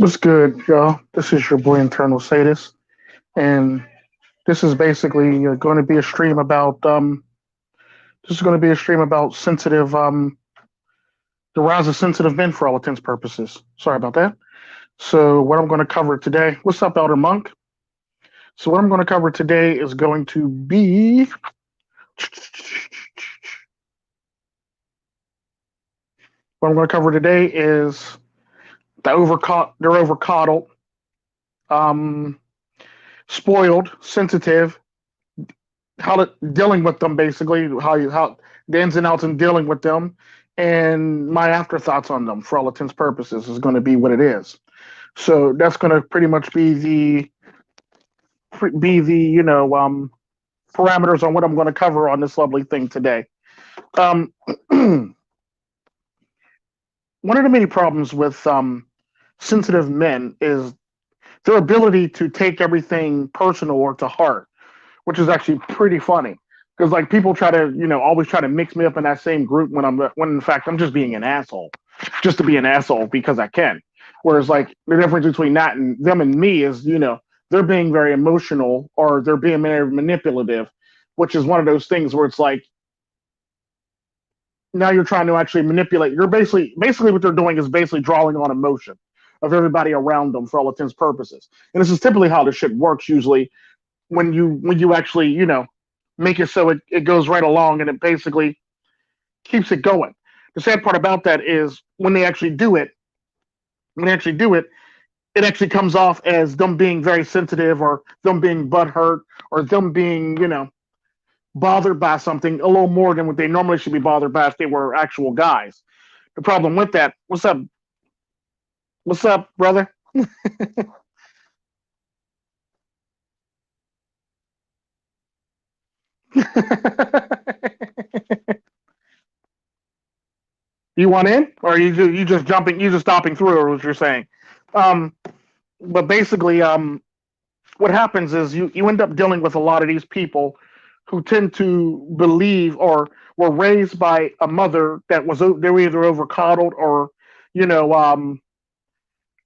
What's good, y'all? This is your boy Internal Sadist, and this is basically going to be a stream about this is going to be a stream about sensitive the rise of sensitive men for all intents and purposes. Sorry about that. So what I'm going to cover today. What's up, Elder Monk? So what I'm going to cover today is going to be what I'm going to cover today is they're over coddled, um, spoiled, sensitive, dealing with them basically, how the ins and outs and dealing with them, and my afterthoughts on them for all intents and purposes is going to be what it is. So that's going to pretty much be the parameters on what I'm going to cover on this lovely thing today. One of the many problems with sensitive men is their ability to take everything personal or to heart, which is actually pretty funny. Because like people try to, always try to mix me up in that same group when in fact I'm just being an asshole, just to be an asshole because I can. Whereas like the difference between that and them and me is, they're being very emotional or they're being very manipulative, which is one of those things where it's like now you're trying to actually manipulate. You're basically what they're doing is basically drawing on emotion of everybody around them for all intents and purposes. And this is typically how this shit works usually when you actually make it so it goes right along and it basically keeps it going. The sad part about that is when they actually do it, it actually comes off as them being very sensitive or them being butthurt or them being bothered by something a little more than what they normally should be bothered by if they were actual guys. The problem with that, what's up, brother? You want in, or are you just stopping through, or what you're saying? Um, but basically, what happens is you end up dealing with a lot of these people who tend to believe or were raised by a mother that they were either over coddled or you know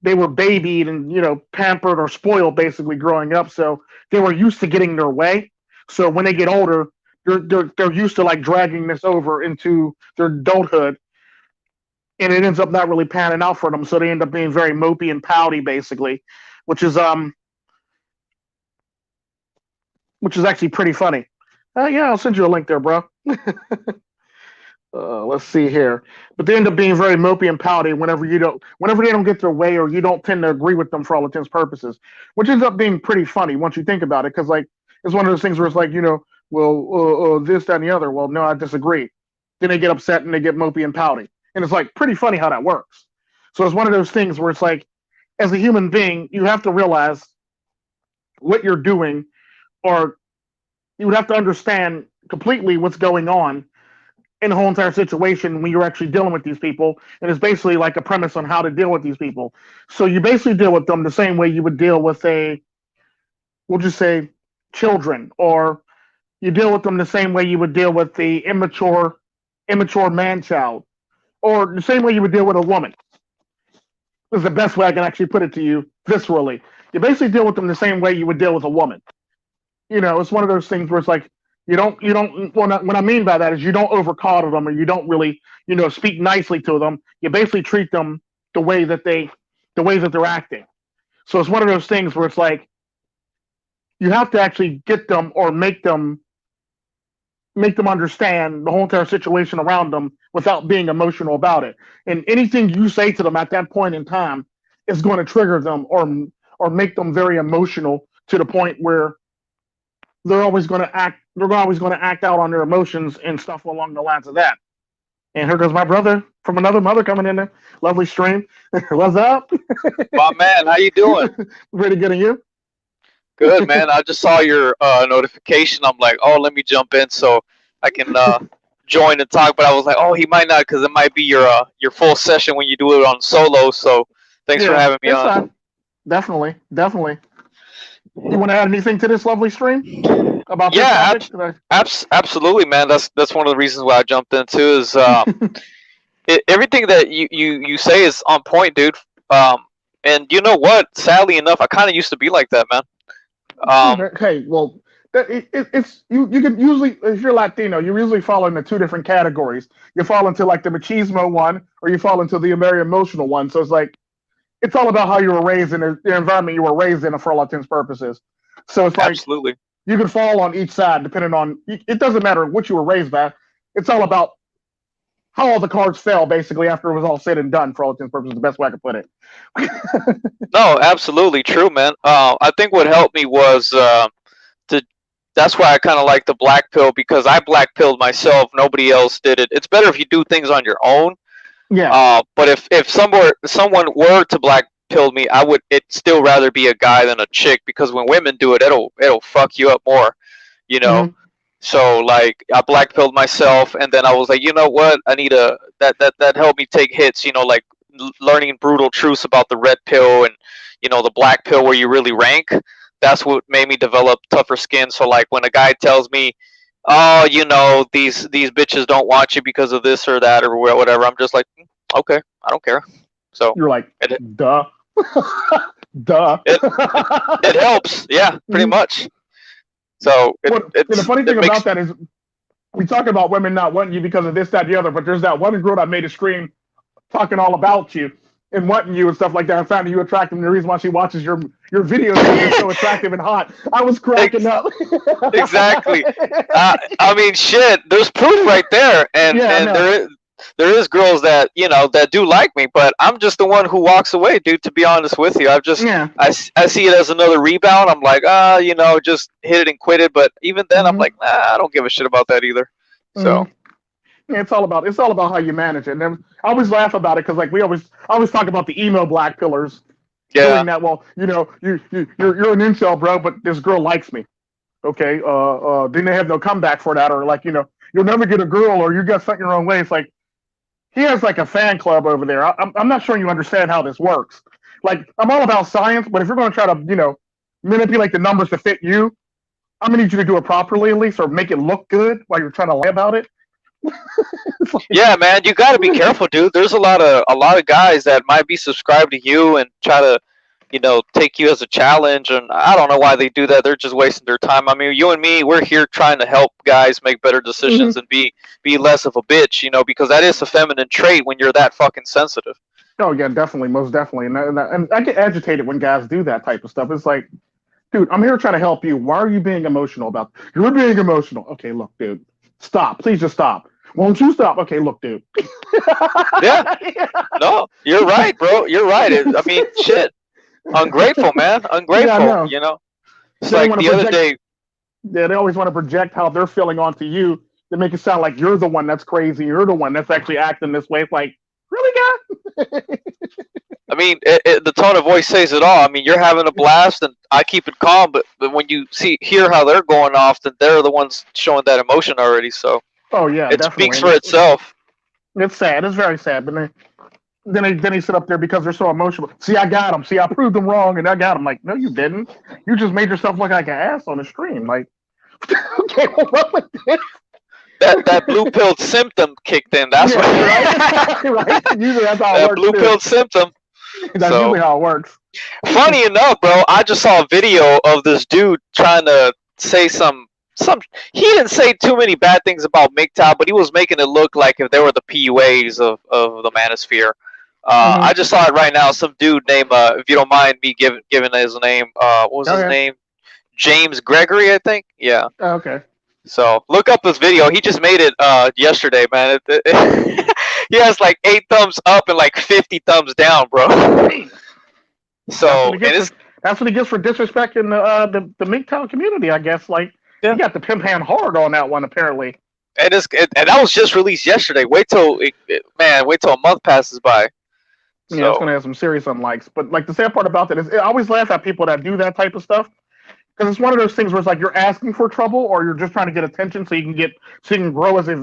they were babied and pampered or spoiled basically growing up, so they were used to getting their way. So when they get older, they're used to like dragging this over into their adulthood, and it ends up not really panning out for them. So they end up being very mopey and pouty, basically, which is um, which is actually pretty funny. Yeah, I'll send you a link there, bro. Let's see here, but they end up being very mopey and pouty whenever they don't get their way or you don't tend to agree with them for all intents and purposes, which ends up being pretty funny once you think about it, because like it's one of those things where it's like well, this, that, and the other. Well, no, I disagree. Then they get upset and they get mopey and pouty, and it's like pretty funny how that works. So it's one of those things where it's like, as a human being, you have to realize what you're doing, or you would have to understand completely what's going on in the whole entire situation when you're actually dealing with these people. And it's basically like a premise on how to deal with these people. So you basically deal with them the same way you would deal with we'll just say, children, or you deal with them the same way you would deal with the immature man child, or the same way you would deal with a woman. This is the best way I can actually put it to you viscerally. You basically deal with them the same way you would deal with a woman. It's one of those things where it's like you don't. What I mean by that is you don't overcoddle them, or you don't really speak nicely to them. You basically treat them the way that they're acting. So it's one of those things where it's like you have to actually get them or make them understand the whole entire situation around them without being emotional about it. And anything you say to them at that point in time is going to trigger them or make them very emotional to the point where they're always going to act out on their emotions and stuff along the lines of that. And here goes my brother from another mother coming in there. Lovely stream. What's up? My man, how you doing? Pretty good, and you? Good, man. I just saw your notification. I'm like, oh, let me jump in so I can join and talk. But I was like, oh, he might not because it might be your full session when you do it on solo. So thanks for Yeah, having me it's on. fine. Definitely, definitely. You want to add anything to this lovely stream about this Yeah, topic? absolutely, man. That's one of the reasons why I jumped in too. Is everything that you say is on point, dude. Um, And you know what? Sadly enough, I kind of used to be like that, man. Um, Okay, well, it's you. You can usually, if you're Latino, you usually fall into two different categories. You fall into like the machismo one, or you fall into the very emotional one. So it's like it's all about how you were raised in the environment you were raised in, for all intents and purposes. So it's like absolutely. you can fall on each side depending on. It doesn't matter what you were raised by. It's all about how all the cards fell, basically, after it was all said and done. For all intents and purposes, the best way I could put it. No, absolutely true, man. I think what helped me was to. That's why I kind of like the black pill because I black pilled myself. Nobody else did it. It's better if you do things on your own. Yeah. But if someone were to black pill me, I would it still rather be a guy than a chick because when women do it, it'll fuck you up more, you know. Mm-hmm. So like I black pilled myself, and then I was like, you know what? I need a that helped me take hits, you know, like learning brutal truths about the red pill and the black pill where you really rank. That's what made me develop tougher skin. So like when a guy tells me, oh, these bitches don't want you because of this or that or whatever, I'm just like, okay, I don't care. So You're like, it duh, duh. it it helps, yeah, pretty Mhm. much. So The funny it thing makes about that is we talk about women not wanting you because of this, that, the other, but there's that one girl that made a stream talking all about you and wanting you and stuff like that and finding you attractive. And the reason why she watches your videos because you're so attractive and hot. I was cracking ex- up. exactly. I mean, shit. There's proof right there, and Yeah, I and know. there is girls that that do like me, but I'm just the one who walks away, dude. To be honest with you, Yeah. I see it as another rebound. I'm like, just hit it and quit it. But even then, I'm Mm-hmm. like, nah, I don't give a shit about that either. So Mm-hmm. Yeah, it's all about how you manage it. And then I always laugh about it because like I always talk about the emo black pillars doing yeah, that. Well, you're an incel, bro, but this girl likes me. Okay, then they have no comeback for that, or like you'll never get a girl, or you got something your own way. It's like he has like a fan club over there. I'm not sure you understand how this works. Like I'm all about science, but if you're going to try to manipulate the numbers to fit you, I'm gonna need you to do it properly at least, or make it look good while you're trying to lie about it. It's like, yeah, man, you got to be careful, dude. There's a lot of guys that might be subscribed to you and try to take you as a challenge, and I don't know why they do that. They're just wasting their time. I mean, you and me, we're here trying to help guys make better decisions mhm. and be less of a bitch, because that is a feminine trait when you're that fucking sensitive. Oh yeah, definitely, most definitely, and I get agitated when guys do that type of stuff. It's like, dude, I'm here trying to help you. Why are you being emotional about? You're being emotional. Okay, look, dude, stop. Please just stop. Won't you stop? Okay, look, dude. Yeah, no, you're right, bro. You're right. I mean, shit, ungrateful, man, Yeah, I ungrateful. know. It's Then they like want to the other project. day. Yeah, they always want to project how they're feeling onto you to make it sound like you're the one that's crazy. You're the one that's actually acting this way. It's like, really, guy? I mean, the tone of voice says it all. I mean, you're having a blast, and I keep it calm. But when you hear how they're going off, then they're the ones showing that emotion already. So Oh yeah, it speaks definitely. for itself. It's sad. It's very sad. But then they sit up there because they're so emotional. See, I got him. See, I proved them wrong, and I got him. Like, no, you didn't. You just made yourself look like an ass on the stream. Like, okay, what's up with this? That blue pilled symptom kicked in. That's what. Yeah, right, right. Usually that's how it That works blue too. pilled symptom. That's So usually how it works. funny enough, bro, I just saw a video of this dude trying to say some. He didn't say too many bad things about MGTOW, but he was making it look like if they were the PUAs of the Manosphere. I Mm-hmm. just saw it right now. Some dude named, if you don't mind me giving his name, what was his Okay. name? James Gregory, I think. Yeah. Okay. So look up this video. He just made it yesterday, man. He has like 8 thumbs up and like 50 thumbs down, bro. Dang. That's what So he and gets for. it's That's what he gets for disrespecting the MGTOW community. I guess. Like he yeah, got the pimp hand hard on that one. Apparently. and that was just released yesterday. Wait till a month passes by. Yeah, it's So gonna have some serious unlikes. But like the sad part about that is, I always laugh at people that do that type of stuff because it's one of those things where it's like you're asking for trouble or you're just trying to get attention so you can grow as a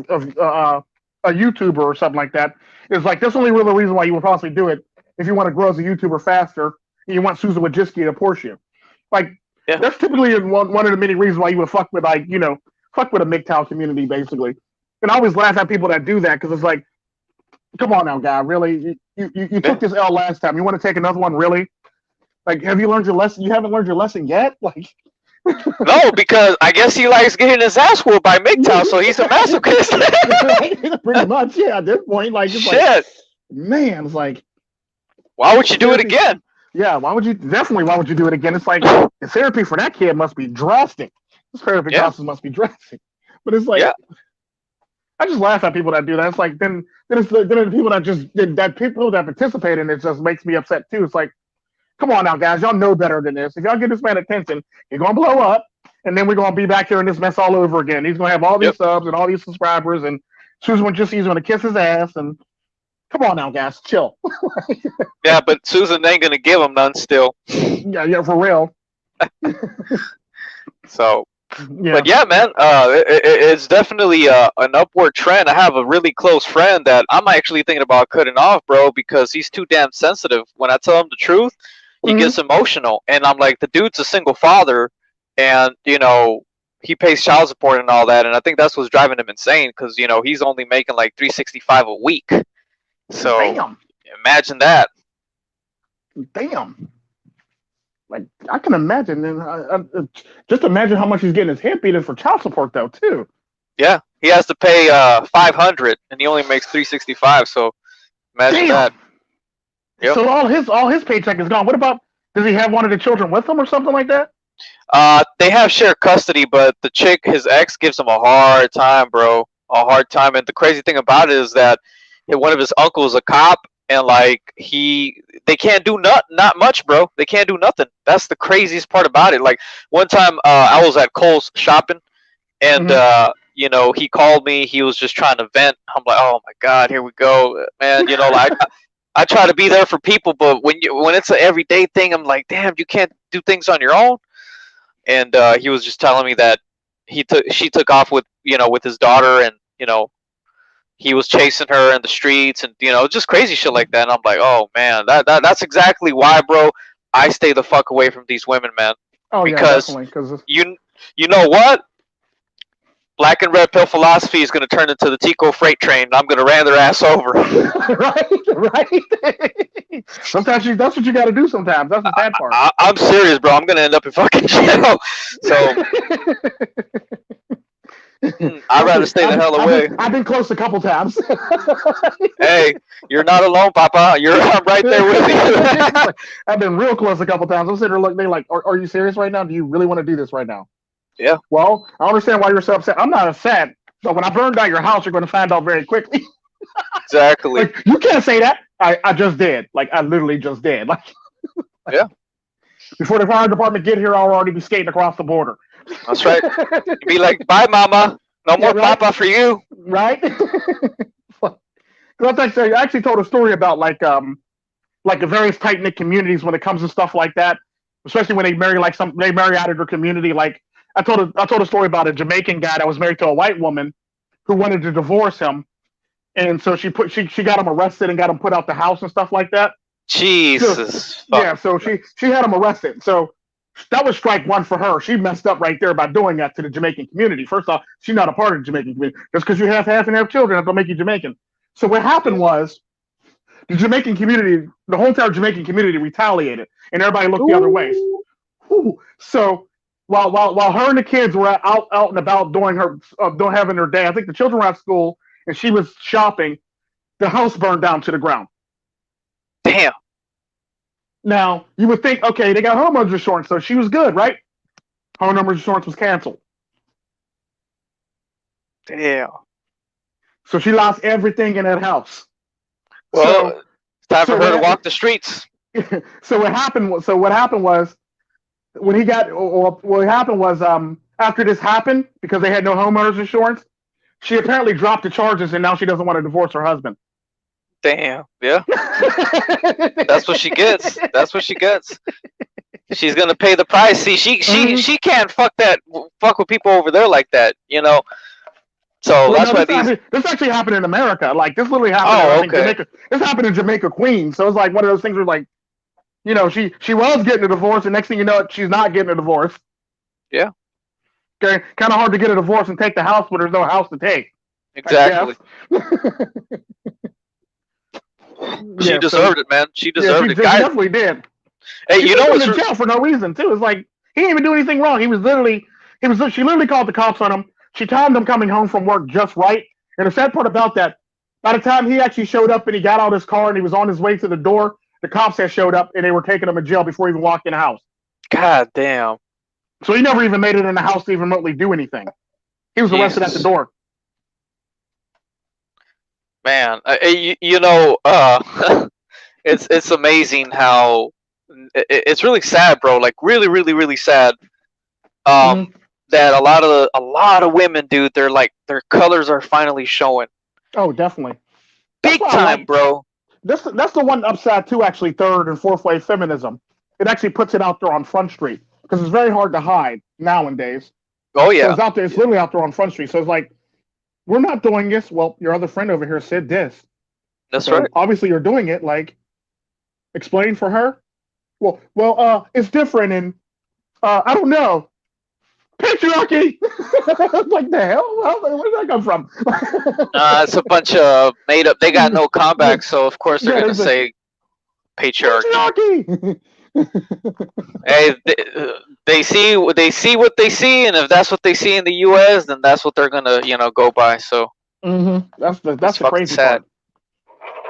YouTuber or something like that. It's like that's only really the reason why you would possibly do it if you want to grow as a YouTuber faster and you want Susan Wojcicki to Porsche you. Like yeah, that's typically one of the many reasons why you would fuck with fuck with a MGTOW community basically. And I always laugh at people that do that because it's like, come on now, guy, really? You yeah. took this L last time. You want to take another one, really? Like, have you learned your lesson? You haven't learned your lesson yet. Like, No, because I guess he likes getting his ass whooped by MGTOW, so he's a masochist. pretty much, yeah. At this point, like, it's like, Shit. man, it's like, Why would you do it therapy. again? Yeah, why would you? Definitely, why would you do it again? It's like the therapy for that kid must be drastic. His therapy Yeah. process must be drastic. But it's like, Yeah. I just laugh at people that do that. It's like then it's the people that just that people that participate in it just makes me upset too. It's like, come on now, guys, y'all know better than this. If y'all give this man attention, he's gonna blow up, and then we're gonna be back here in this mess all over again. He's gonna have all these Yep. subs and all these subscribers, and Susan just he's gonna kiss his ass. And come on now, guys, chill. Yeah, but Susan ain't gonna give him none still. Yeah, for real. So, Yeah. but yeah, man, it's definitely an upward trend. I have a really close friend that I'm actually thinking about cutting off, bro, because he's too damn sensitive. When I tell him the truth, he gets emotional, and I'm like, the dude's a single father, and you know he pays child support and all that, and I think that's what's driving him insane because you know he's only making like $365 a week. So Damn. imagine that. Damn. Like, I can imagine, and just imagine how much he's getting his head beaten for child support, though, too. Yeah, he has to pay $500, and he only makes $365. So imagine that. Yep. So all his paycheck is gone. What about? Does he have one of the children with him or something like that? They have shared custody, but the chick, his ex, gives him a hard time, bro. A hard time. And the crazy thing about it is that one of his uncles is a cop, and like they can't do not much, bro. They can't do nothing. That's the craziest part about it. Like one time, I was at Kohl's shopping, and you know he called me. He was just trying to vent. I'm like, oh my god, here we go, man. You know, like. I try to be there for people, but when it's an everyday thing, I'm like, damn, you can't do things on your own. And he was just telling me that she took off with his daughter, and you know he was chasing her in the streets, and you know just crazy shit like that. And I'm like, oh man, that's exactly why, bro. I stay the fuck away from these women, man. Oh because yeah, definitely. You know what? Black and red pill philosophy is going to turn into the Tico freight train. I'm going to ram their ass over. right. Sometimes that's what you got to do. Sometimes that's the bad part. I'm serious, bro. I'm going to end up in fucking jail. So I'd rather stay the hell away. I've been close a couple times. Hey, you're not alone, Papa. I'm right there with you. I've been real close a couple times. I'm sitting there looking. They like, are you serious right now? Do you really want to do this right now? Yeah. Well, I understand why you're so upset. I'm not upset. So when I burn down your house, you're going to find out very quickly. Exactly. Like, you can't say that. I just did. Like, I literally just did. Like, yeah. Before the fire department get here, I'll already be skating across the border. That's right. You'd be like, bye, Mama. No more right? Papa for you. Right? I actually told a story about like the various tight knit communities when it comes to stuff like that, especially when they marry out of their community. Like I told a story about a Jamaican guy that was married to a white woman who wanted to divorce him, and so she got him arrested and got him put out the house and stuff like that. Jesus. So, yeah, so she had him arrested. So that was strike one for her. She messed up right there by doing that to the Jamaican community. First off, she's not a part of the Jamaican community. Just because you have half and half children, that don't make you Jamaican. So what happened was the Jamaican community, the whole entire Jamaican community retaliated, and everybody looked the other way. So while her and the kids were out and about doing having their day, I think the children were at school and she was shopping. The house burned down to the ground. Damn. Now you would think, okay, they got homeowners insurance, so she was good, right? Homeowners insurance was canceled. Damn. So she lost everything in that house. Well, it's time for her to walk the streets. So what happened was after this happened, because they had no homeowners insurance, she apparently dropped the charges and now she doesn't want to divorce her husband. Damn. Yeah. That's what she gets. She's gonna pay the price. See, she can't fuck with people over there like that, you know. So that's why this actually happened in America. Like this literally happened. Jamaica. This happened in Jamaica, Queens. So it's like one of those things where like, you know, she was getting a divorce, and next thing you know, she's not getting a divorce. Yeah. Okay, kind of hard to get a divorce and take the house, but there's no house to take. Exactly. She deserved it, man. She deserved it. She definitely did. Hey, She you threw know him what's in jail for no reason too. It's like he didn't even do anything wrong. She literally called the cops on him. She timed him coming home from work just right. And the sad part about that, by the time he actually showed up and he got out of his car and he was on his way to the door, the cops had showed up and they were taking him to jail before he even walked in the house. God damn. So he never even made it in the house to even remotely do anything. He was arrested at the Jesus. door. Man, it's amazing how it's really sad, bro. Like really, really, really sad. Mm-hmm. That a lot of women, dude, they're like their colors are finally showing. Oh, definitely. That's Big why I time, like bro. that's the one upside to actually third and fourth wave feminism. It actually puts it out there on Front Street because it's very hard to hide nowadays. Oh So yeah, it's out there. It's literally out there on Front Street. So it's like we're not doing this. Well, your other friend over here said this. that's So right. obviously you're doing it. Like explain for her. It's different, and I don't know. Patriarchy. Like the hell? Where did that come from? It's a bunch of made up. They got no comeback, so of course they're Yeah, gonna there's a say patriarchy. patriarchy. Hey, they see what they see, and if that's what they see in the U.S., then that's what they're gonna go by. So That's it's the fucking crazy sad. part.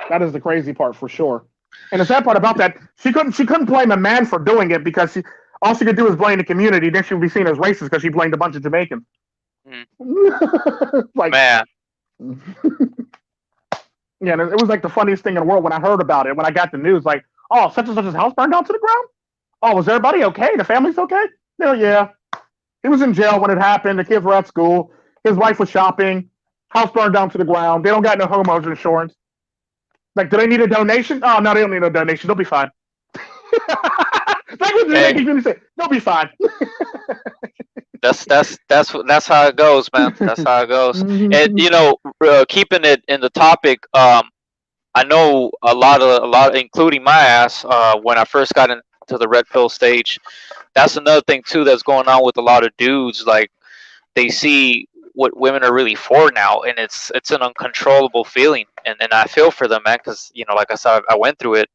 That is the crazy part for sure. And the sad part about that, she couldn't blame a man for doing it because all she could do is blame the community. Then she would be seen as racist because she blamed a bunch of Jamaicans. Mm. Like Man, yeah, and it was like the funniest thing in the world when I heard about it. When I got the news, like, oh, such and such's house burned down to the ground. Oh, was everybody okay? The family's okay? No, yeah. He was in jail when it happened. The kids were at school. His wife was shopping. House burned down to the ground. They don't got no homeowners insurance. Like, do they need a donation? Oh no, they don't need no donation. They'll be fine. Like what hey, you say, they'll be fine. that's how it goes, man. That's how it goes. And Mm-hmm. keeping it in the topic, I know a lot, including my ass, when I first got into the red pill stage. That's another thing too that's going on with a lot of dudes. Like they see what women are really for now, and it's an uncontrollable feeling. And I feel for them, man, because like I said, I went through it.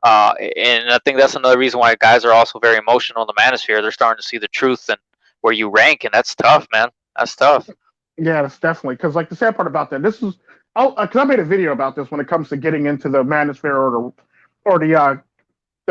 And I think that's another reason why guys are also very emotional in the manosphere. They're starting to see the truth and where you rank, and that's tough, man. That's tough. Yeah, that's definitely because like the sad part about that. This is because I made a video about this when it comes to getting into the manosphere or the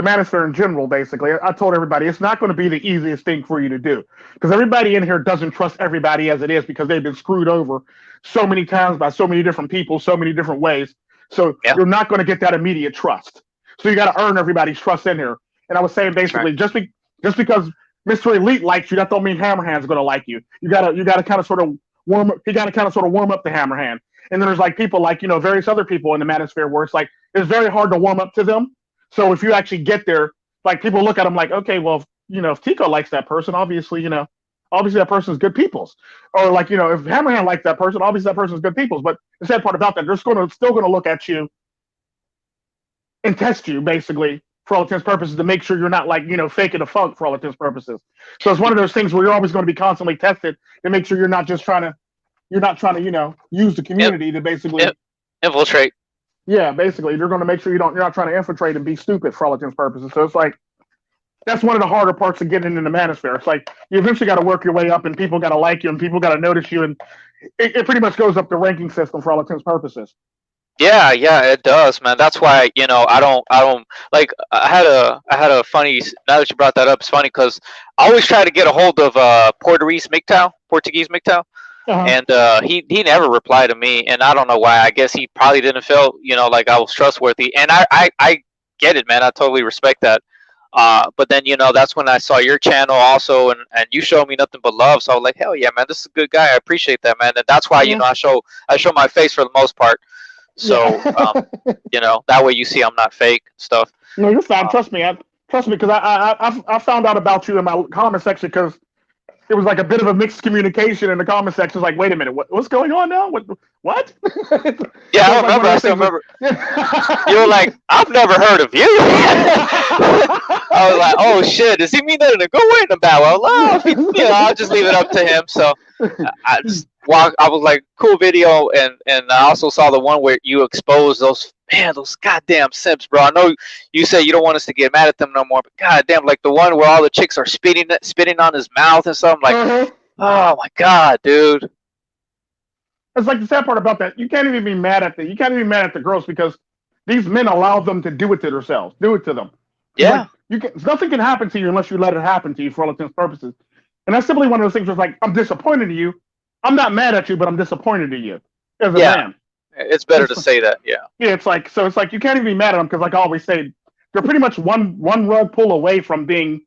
manosphere in general. Basically, I told everybody it's not going to be the easiest thing for you to do because everybody in here doesn't trust everybody as it is because they've been screwed over so many times by so many different people, so many different ways. So Yeah, you're not going to get that immediate trust. So you got to earn everybody's trust in here. And I was saying that's right. basically just because Mr. Elite likes you, that don't mean Hammerhand's going to like you. You gotta kind of sort of warm up the Hammerhand. And then there's like people like various other people in the manosphere where it's like it's very hard to warm up to them. So if you actually get there, like people look at them like, okay, well, if Tico likes that person, obviously that person's good people's. Or like, if Hammerhand likes that person, obviously that person's good people's. But the sad part about that, they're still gonna look at you and test you basically for all intents and purposes to make sure you're not like faking a funk for all intents and purposes. So it's one of those things where you're always going to be constantly tested to make sure you're not trying to use the Yep. community to basically Yep. Infiltrate. yeah, basically you're going to make sure you're not trying to infiltrate and be stupid for all intents and purposes. So it's like that's one of the harder parts of getting into the manosphere. It's like you eventually got to work your way up and people got to like you and people got to notice you, and it pretty much goes up the ranking system for all intents and purposes. Yeah, yeah, it does, man. That's why I don't like. I had a funny. Now that you brought that up, it's funny because I always try to get a hold of Portuguese MGTOW, Uh-huh. and he never replied to me, and I don't know why. I guess he probably didn't feel like I was trustworthy, and I get it, man. I totally respect that. But then that's when I saw your channel also, and you showed me nothing but love. So I was like, hell yeah, man, this is a good guy. I appreciate that, man, and that's why Yeah. I show my face for the most part. So, Yeah. that way you see I'm not fake stuff. No, you're fine. Uh, Trust me, because I found out about you in my comment section because it was like a bit of a mixed communication in the comment section. It's like, wait a minute, what's going on now? What? yeah, So I it's like one remember. of I those still things. remember. You were like, I've never heard of you. I was like, oh shit, does he mean that in a good way or in a bad way? Well, if I'll just leave it up to him. So I just walked. I was like, cool video, and I also saw the one where you exposed those man, those goddamn simps, bro. I know you say you don't want us to get mad at them no more, but goddamn, like the one where all the chicks are spitting on his mouth and stuff. I'm like, oh my god, dude. It's like the sad part about that. You can't even be mad at you can't even be mad at the girls because these men allow them to do it to themselves, do it to them. Like Yeah, nothing can happen to you unless you let it happen to you for all intents and purposes. And that's simply one of those things where it's like, I'm disappointed in you. I'm not mad at you, but I'm disappointed in you as a yeah. man. It's better It's to say that. Yeah, yeah, it's like you can't even be mad at them because like I always say, they're pretty much one rug pull away from being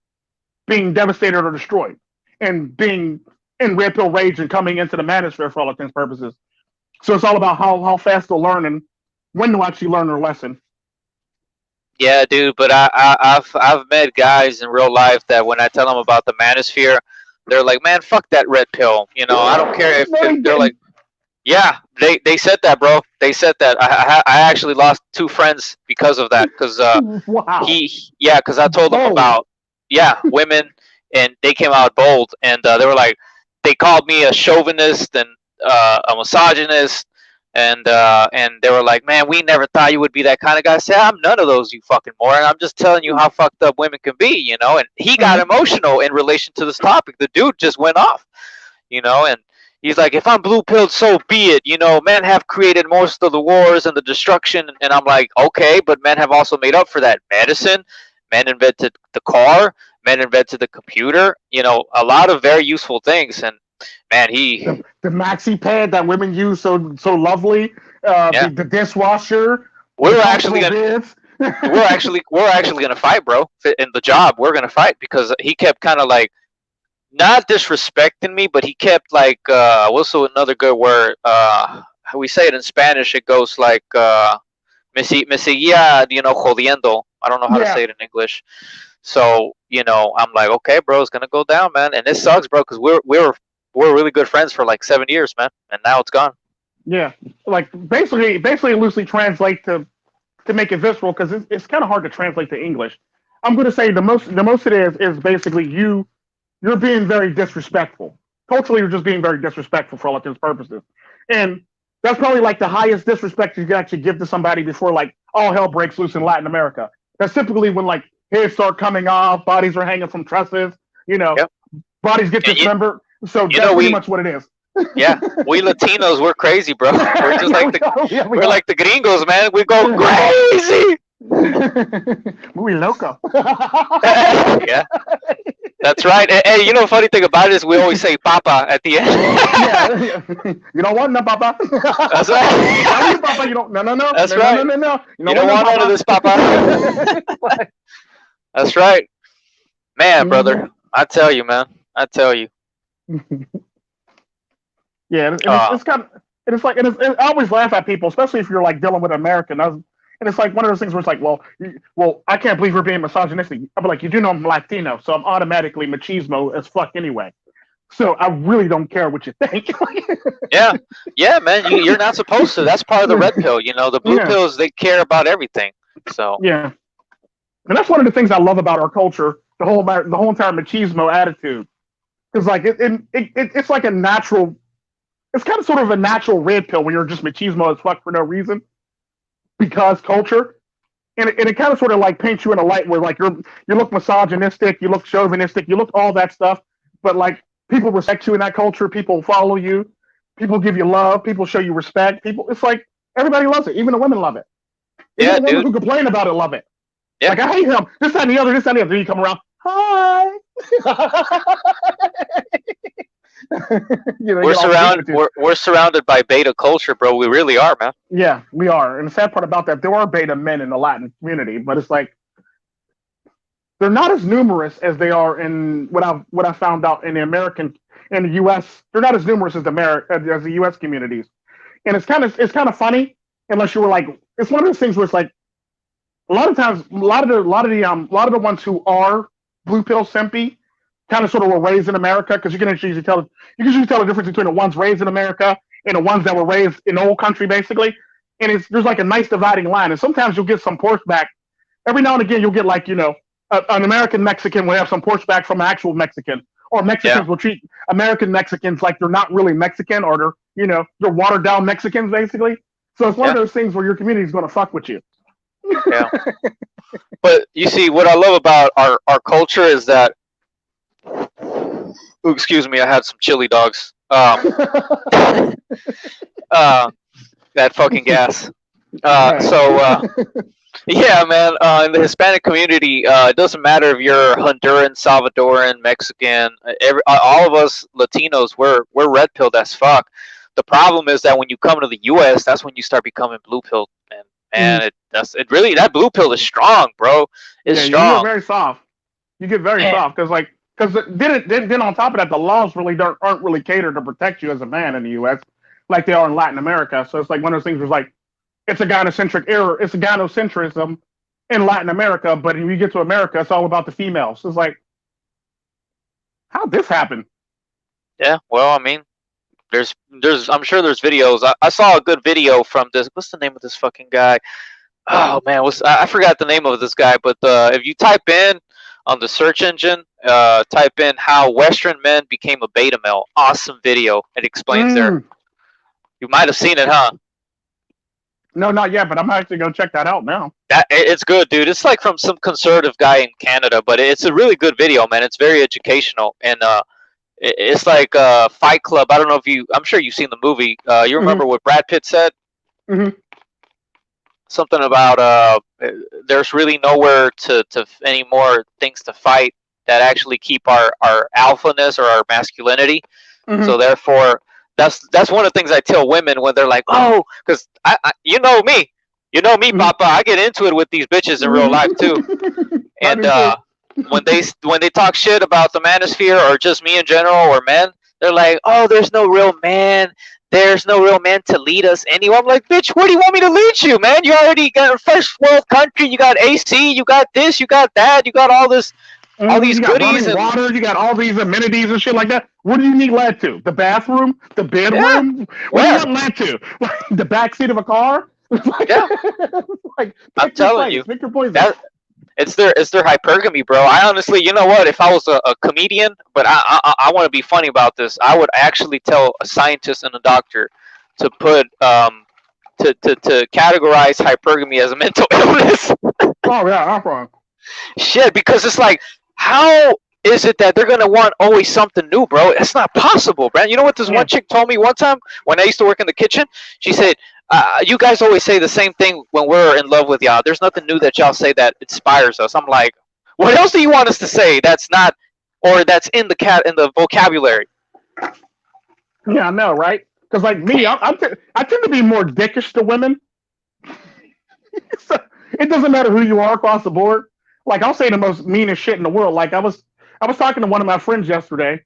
devastated or destroyed and being in red pill rage and coming into the manosphere for all intents and purposes. So it's all about how fast they'll learn and when to actually learn their lesson. yeah, dude. But I've met guys in real life that when I tell them about the manosphere, they're like, man, fuck that red pill. You know, I don't care No, if they're like, yeah, they said that, bro. They said that. I actually lost two friends because of that. Because wow. because I told them Bold. about women, and they came out bold, and they were like, they called me a chauvinist and a misogynist, and they were like, man, we never thought you would be that kind of guy. I said, I'm none of those, you fucking moron. I'm just telling you how fucked up women can be, you know. And he got emotional in relation to this topic. The dude just went off, you know, and he's like, if I'm blue pilled, so be it. You know, men have created most of the wars and the destruction. And I'm like, okay, but men have also made up for that. Medicine, men invented the car, men invented the computer, you know, a lot of very useful things. And man, the maxi pad that women use so lovely, the dishwasher. We're actually gonna we're actually gonna fight, bro. In the job, we're gonna fight because he kept kind of like not disrespecting me, but he kept like what's another good word? How we say it in Spanish? It goes like me seguía, you know, jodiendo. I don't know how to say it in English. So you know, I'm like, okay, bro, it's gonna go down, man, and it sucks, bro, because we're really good friends for like 7 years, man, and now it's gone. Yeah, like basically loosely translate to make it visceral because it's kind of hard to translate to English. I'm going to say the most it is basically you're being very disrespectful. Culturally, you're just being very disrespectful for all intents and purposes, and that's probably like the highest disrespect you can actually give to somebody before like all hell breaks loose in Latin America. That's typically when like heads start coming off, bodies are hanging from trusses, you know, bodies get dismembered. So that's pretty much what it is. Yeah, we Latinos, we're crazy, bro. We're just like we're like the gringos, man. We go crazy. Muy loco. Yeah, that's right. Hey, you know, funny thing about it is we always say "papa" at the end. Yeah. You don't want no papa. That's right. Papa, you don't. No. That's no, right. No. You don't want none of this, papa. That's right, man, brother. I tell you, man. I tell you. Yeah, it's kind of, and it's like, and I always laugh at people, especially if you're like dealing with American. And it's like one of those things where it's like, well, I can't believe we're being misogynistic. I'm like, you do know I'm Latino, so I'm automatically machismo as fuck anyway. So I really don't care what you think. yeah, man. You're not supposed to. That's part of the red pill. You know, the blue pills, they care about everything. So yeah, and that's one of the things I love about our culture, the whole entire machismo attitude. Because like it's like a natural. It's kind of sort of a natural red pill when you're just machismo as fuck for no reason, because culture, and it kind of sort of like paints you in a light where like you look misogynistic, you look chauvinistic, you look all that stuff, but like people respect you in that culture, people follow you, people give you love, people show you respect, it's like everybody loves it, even the women love it. Even the women who complain about it love it. Yeah. Like I hate him, this, that, and the other, then you come around, hi. We're surrounded by beta culture, bro. We really are, man. Yeah, we are. And the sad part about that, there are beta men in the Latin community, but it's like they're not as numerous as they are in what I found out in the U.S. They're not as numerous as the U.S. communities, and it's kind of funny unless you were like, it's one of those things where it's like a lot of times a lot of the ones who are blue pill simpy kind of sort of were raised in America, because you can usually tell the difference between the ones raised in America and the ones that were raised in the old country, basically. And there's like a nice dividing line. And sometimes you'll get some pushback. Every now and again, you'll get like, you know, an American Mexican will have some pushback from an actual Mexican, or Mexicans will treat American Mexicans like they're not really Mexican, or they're watered down Mexicans, basically. So it's one of those things where your community is going to fuck with you. Yeah. But you see, what I love about our culture is that. Ooh, excuse me, I had some chili dogs. That fucking gas. Yeah, man. In the Hispanic community, it doesn't matter if you're Honduran, Salvadoran, Mexican. All of us Latinos, we're red pilled as fuck. The problem is that when you come to the U.S., that's when you start becoming blue pilled, and that blue pill is strong, bro. It's strong. You get very soft. You get very soft because then on top of that, the laws really aren't really catered to protect you as a man in the U.S. like they are in Latin America. So it's like one of those things where it's like it's a gynocentric error. It's a gynocentrism in Latin America, but when you get to America, it's all about the females. So it's like, how'd this happen? Yeah, well, I mean, I'm sure there's videos. I saw a good video from this. What's the name of this fucking guy? Oh man, I forgot the name of this guy. But if you type in on the search engine, type in how Western men became a beta male. Awesome video. It explains there. You might have seen it, huh? No, not yet, but I'm actually going to check that out now. It's good, dude. It's like from some conservative guy in Canada, but it's a really good video, man. It's very educational, and it's like Fight Club. I don't know if I'm sure you've seen the movie. You remember what Brad Pitt said? Mm-hmm. Something about there's really nowhere to any more things to fight that actually keep our alphaness or our masculinity. Mm-hmm. So therefore, that's one of the things I tell women when they're like, oh, because you know me, Papa. I get into it with these bitches in real life too, and when they talk shit about the manosphere or just me in general or men, they're like, oh, there's no real man. There's no real man to lead us anywhere. I'm like, bitch, where do you want me to lead you, man? You already got a first world country. You got AC. You got this. You got that. You got all this. All these goodies and water, you got all these amenities and shit like that. What do you need led to? The bathroom? The bedroom? Yeah. What do you want led to? Like the backseat of a car? Yeah. Like, I'm telling you. Pick your poison. It's their hypergamy, bro. I honestly, you know what? If I was a comedian, but I want to be funny about this, I would actually tell a scientist and a doctor to put to categorize hypergamy as a mental illness. Oh yeah, I'm wrong. Shit, because it's like, how is it that they're gonna want always something new, bro? It's not possible, man. You know what this one chick told me one time when I used to work in the kitchen? She said, you guys always say the same thing when we're in love with y'all. There's nothing new that y'all say that inspires us. I'm like, what else do you want us to say that's not, or that's in the vocabulary? Yeah, I know, right? Because like me, I tend to be more dickish to women. So, it doesn't matter who you are across the board. Like I'll say the most meanest shit in the world. Like I was talking to one of my friends yesterday.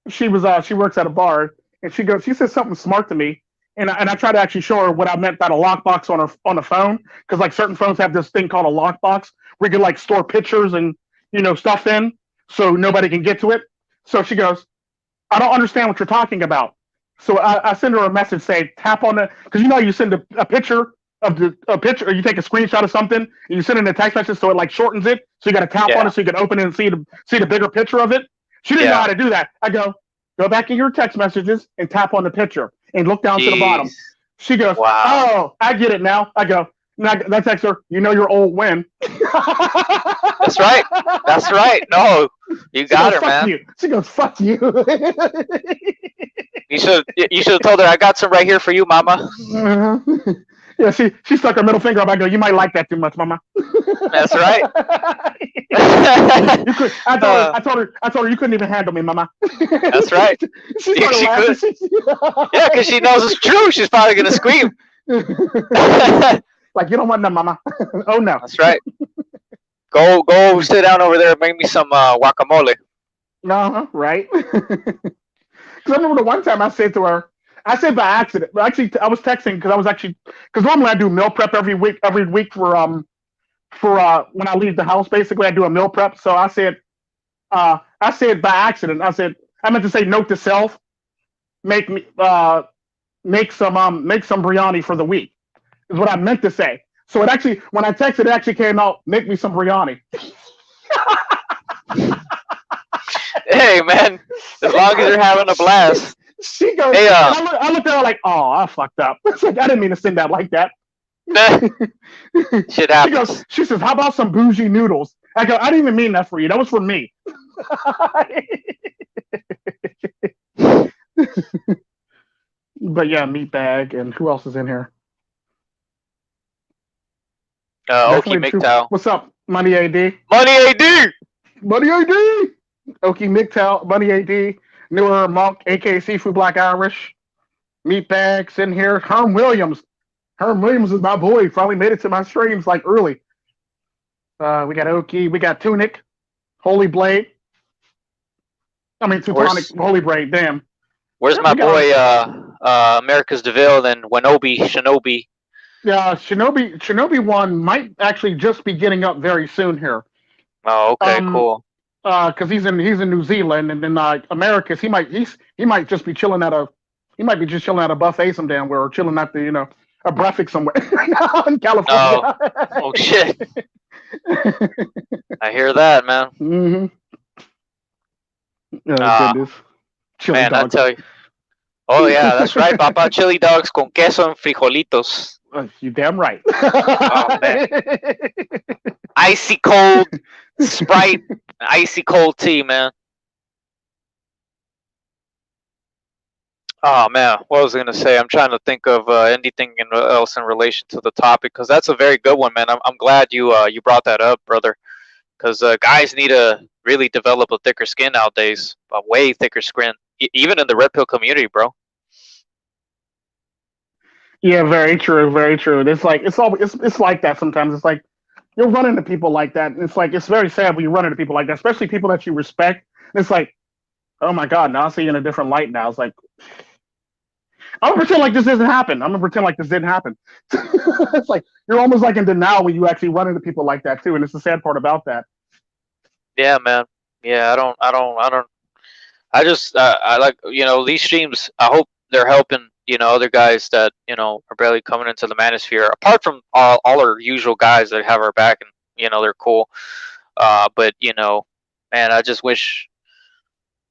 She works at a bar, and she said something smart to me, and I tried to actually show her what I meant by a lockbox on the phone, because like certain phones have this thing called a lockbox where you can like store pictures and stuff in, so nobody can get to it. So she goes, I don't understand what you're talking about. So I send her a message saying, tap on the, because you send a picture of a picture, or you take a screenshot of something and you send it in a text message, so it like shortens it, so you got to tap on it so you can open it and see the bigger picture of it. She didn't know how to do that. I go back in your text messages and tap on the picture and look down to the bottom. She goes, wow. Oh, I get it now. I go, I text her, your old win. That's right. That's right. No, you got her, man. You. She goes, fuck you. You should have told her, I got some right here for you, mama. Uh-huh. Yeah, she stuck her middle finger up. I go, you might like that too much, mama. That's right. I told her you couldn't even handle me, mama. That's right. She could. Yeah, because she knows it's true. She's probably gonna scream. Like, you don't want none, mama. Oh no. That's right. Go sit down over there and make me some guacamole. Right. Because I remember the one time I said to her, I said by accident, but actually I was texting because normally I do meal prep every week for when I leave the house. Basically, I do a meal prep. So I said by accident, I meant to say note to self, make some biryani for the week is what I meant to say. So it actually, when I texted, it actually came out, make me some biryani. Hey man, as long as you're having a blast. She goes, Hey, and I looked at her like, oh, I fucked up. It's like, I didn't mean to send that like that. shit happens. She says, how about some bougie noodles? I go, I didn't even mean that for you. That was for me. But yeah, meatbag, and who else is in here? Okie Definitely true. MGTOW. What's up, Money AD? Money AD! Money AD! Okie MGTOW, Money AD, Newer Monk, aka Seafood Black Irish, Meatbags in here. Herm Williams. Herm Williams is my boy. Finally made it to my streams like early. We got Okie, we got Tunic, Holy Blade. I mean, Teutonic, Holy Blade, damn. Where's my boy, America's DeVille and Shinobi? Yeah, Shinobi 1 might actually just be getting up very soon here. Oh, okay, cool. Because he's in New Zealand, and then Americas, he might just be chilling at a buffet some damn where, or chilling at the a breakfast somewhere in California. Oh shit! I hear that, man. Mm-hmm. Oh, goodness. Chili man, dogs. I tell you. Oh yeah, that's right, Papa. Chili dogs con queso and frijolitos. You damn right. Oh man. Icy cold Sprite, icy cold tea, man. Oh man, what was I gonna say? I'm trying to think of anything else in relation to the topic, because that's a very good one, man. I'm glad you brought that up, brother. Because guys need to really develop a thicker skin nowadays, a way thicker skin, even in the red pill community, bro. Yeah, very true, very true. It's like it's like that sometimes. It's like you'll run into people like that. And it's like it's very sad when you run into people like that, especially people that you respect. And it's like, oh my god, now I see you in a different light. Now it's like, I'm gonna pretend like this didn't happen. I'm gonna pretend like this didn't happen. It's like you're almost like in denial when you actually run into people like that too. And it's the sad part about that. Yeah, man. Yeah, I just I like these streams. I hope they're helping other guys that are barely coming into the manosphere. Apart from all our usual guys that have our back and they're cool. But man, I just wish,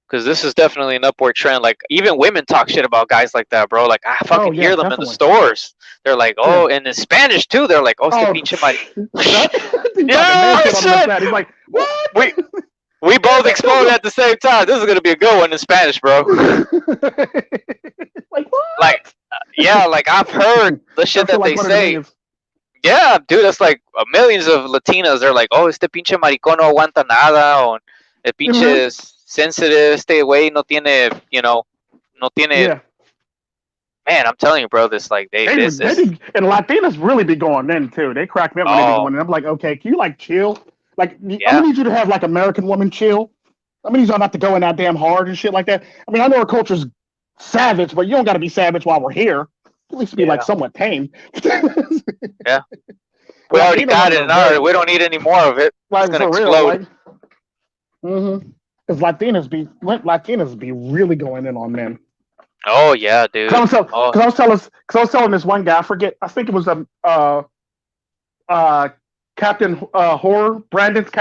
because this is definitely an upward trend. Like even women talk shit about guys like that, bro. Like I fucking hear them in the stores. They're like, oh, and in Spanish too. They're like, oh, este pinche yeah, shit. He's like, what? We both exploded at the same time. This is gonna be a good one in Spanish, bro. Like what? Like yeah, like I've heard the shit that they say. Yeah, dude, that's like millions of Latinas. They're like, oh, este pinche maricón no aguanta nada, o el pinche sensitive, este güey no tiene, no tiene. Yeah. Man, I'm telling you, bro, this like and Latinas really be going in too. They crack me up when they be going in. I'm like, okay, can you like chill? Like, I'm gonna need you to have like American woman chill. I'm gonna need y'all not to go in that damn hard and shit like that. I mean, I know our culture's savage, but you don't gotta be savage while we're here. At least be like somewhat tame. Yeah. We already got it in ours. We don't need any more of it. It's gonna explode. Because Latinas be really going in on men. Oh yeah, dude. Because I was telling this one guy, I think it was Captain Horror, Brandon's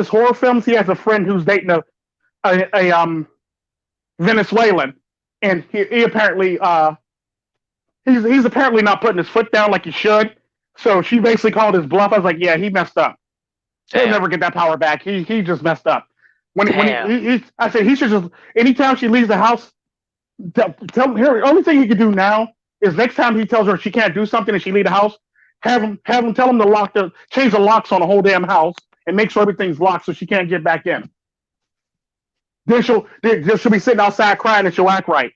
horror films. He has a friend who's dating a Venezuelan, and he apparently he's apparently not putting his foot down like he should. So she basically called his bluff. I was like, yeah, he messed up. He'll never get that power back. He just messed up. I said he should just, anytime she leaves the house, tell her the only thing he can do now is next time he tells her she can't do something and she leave the house, have him tell him to change the locks on the whole damn house and make sure everything's locked so she can't get back in. Then she'll be sitting outside crying and she'll act right.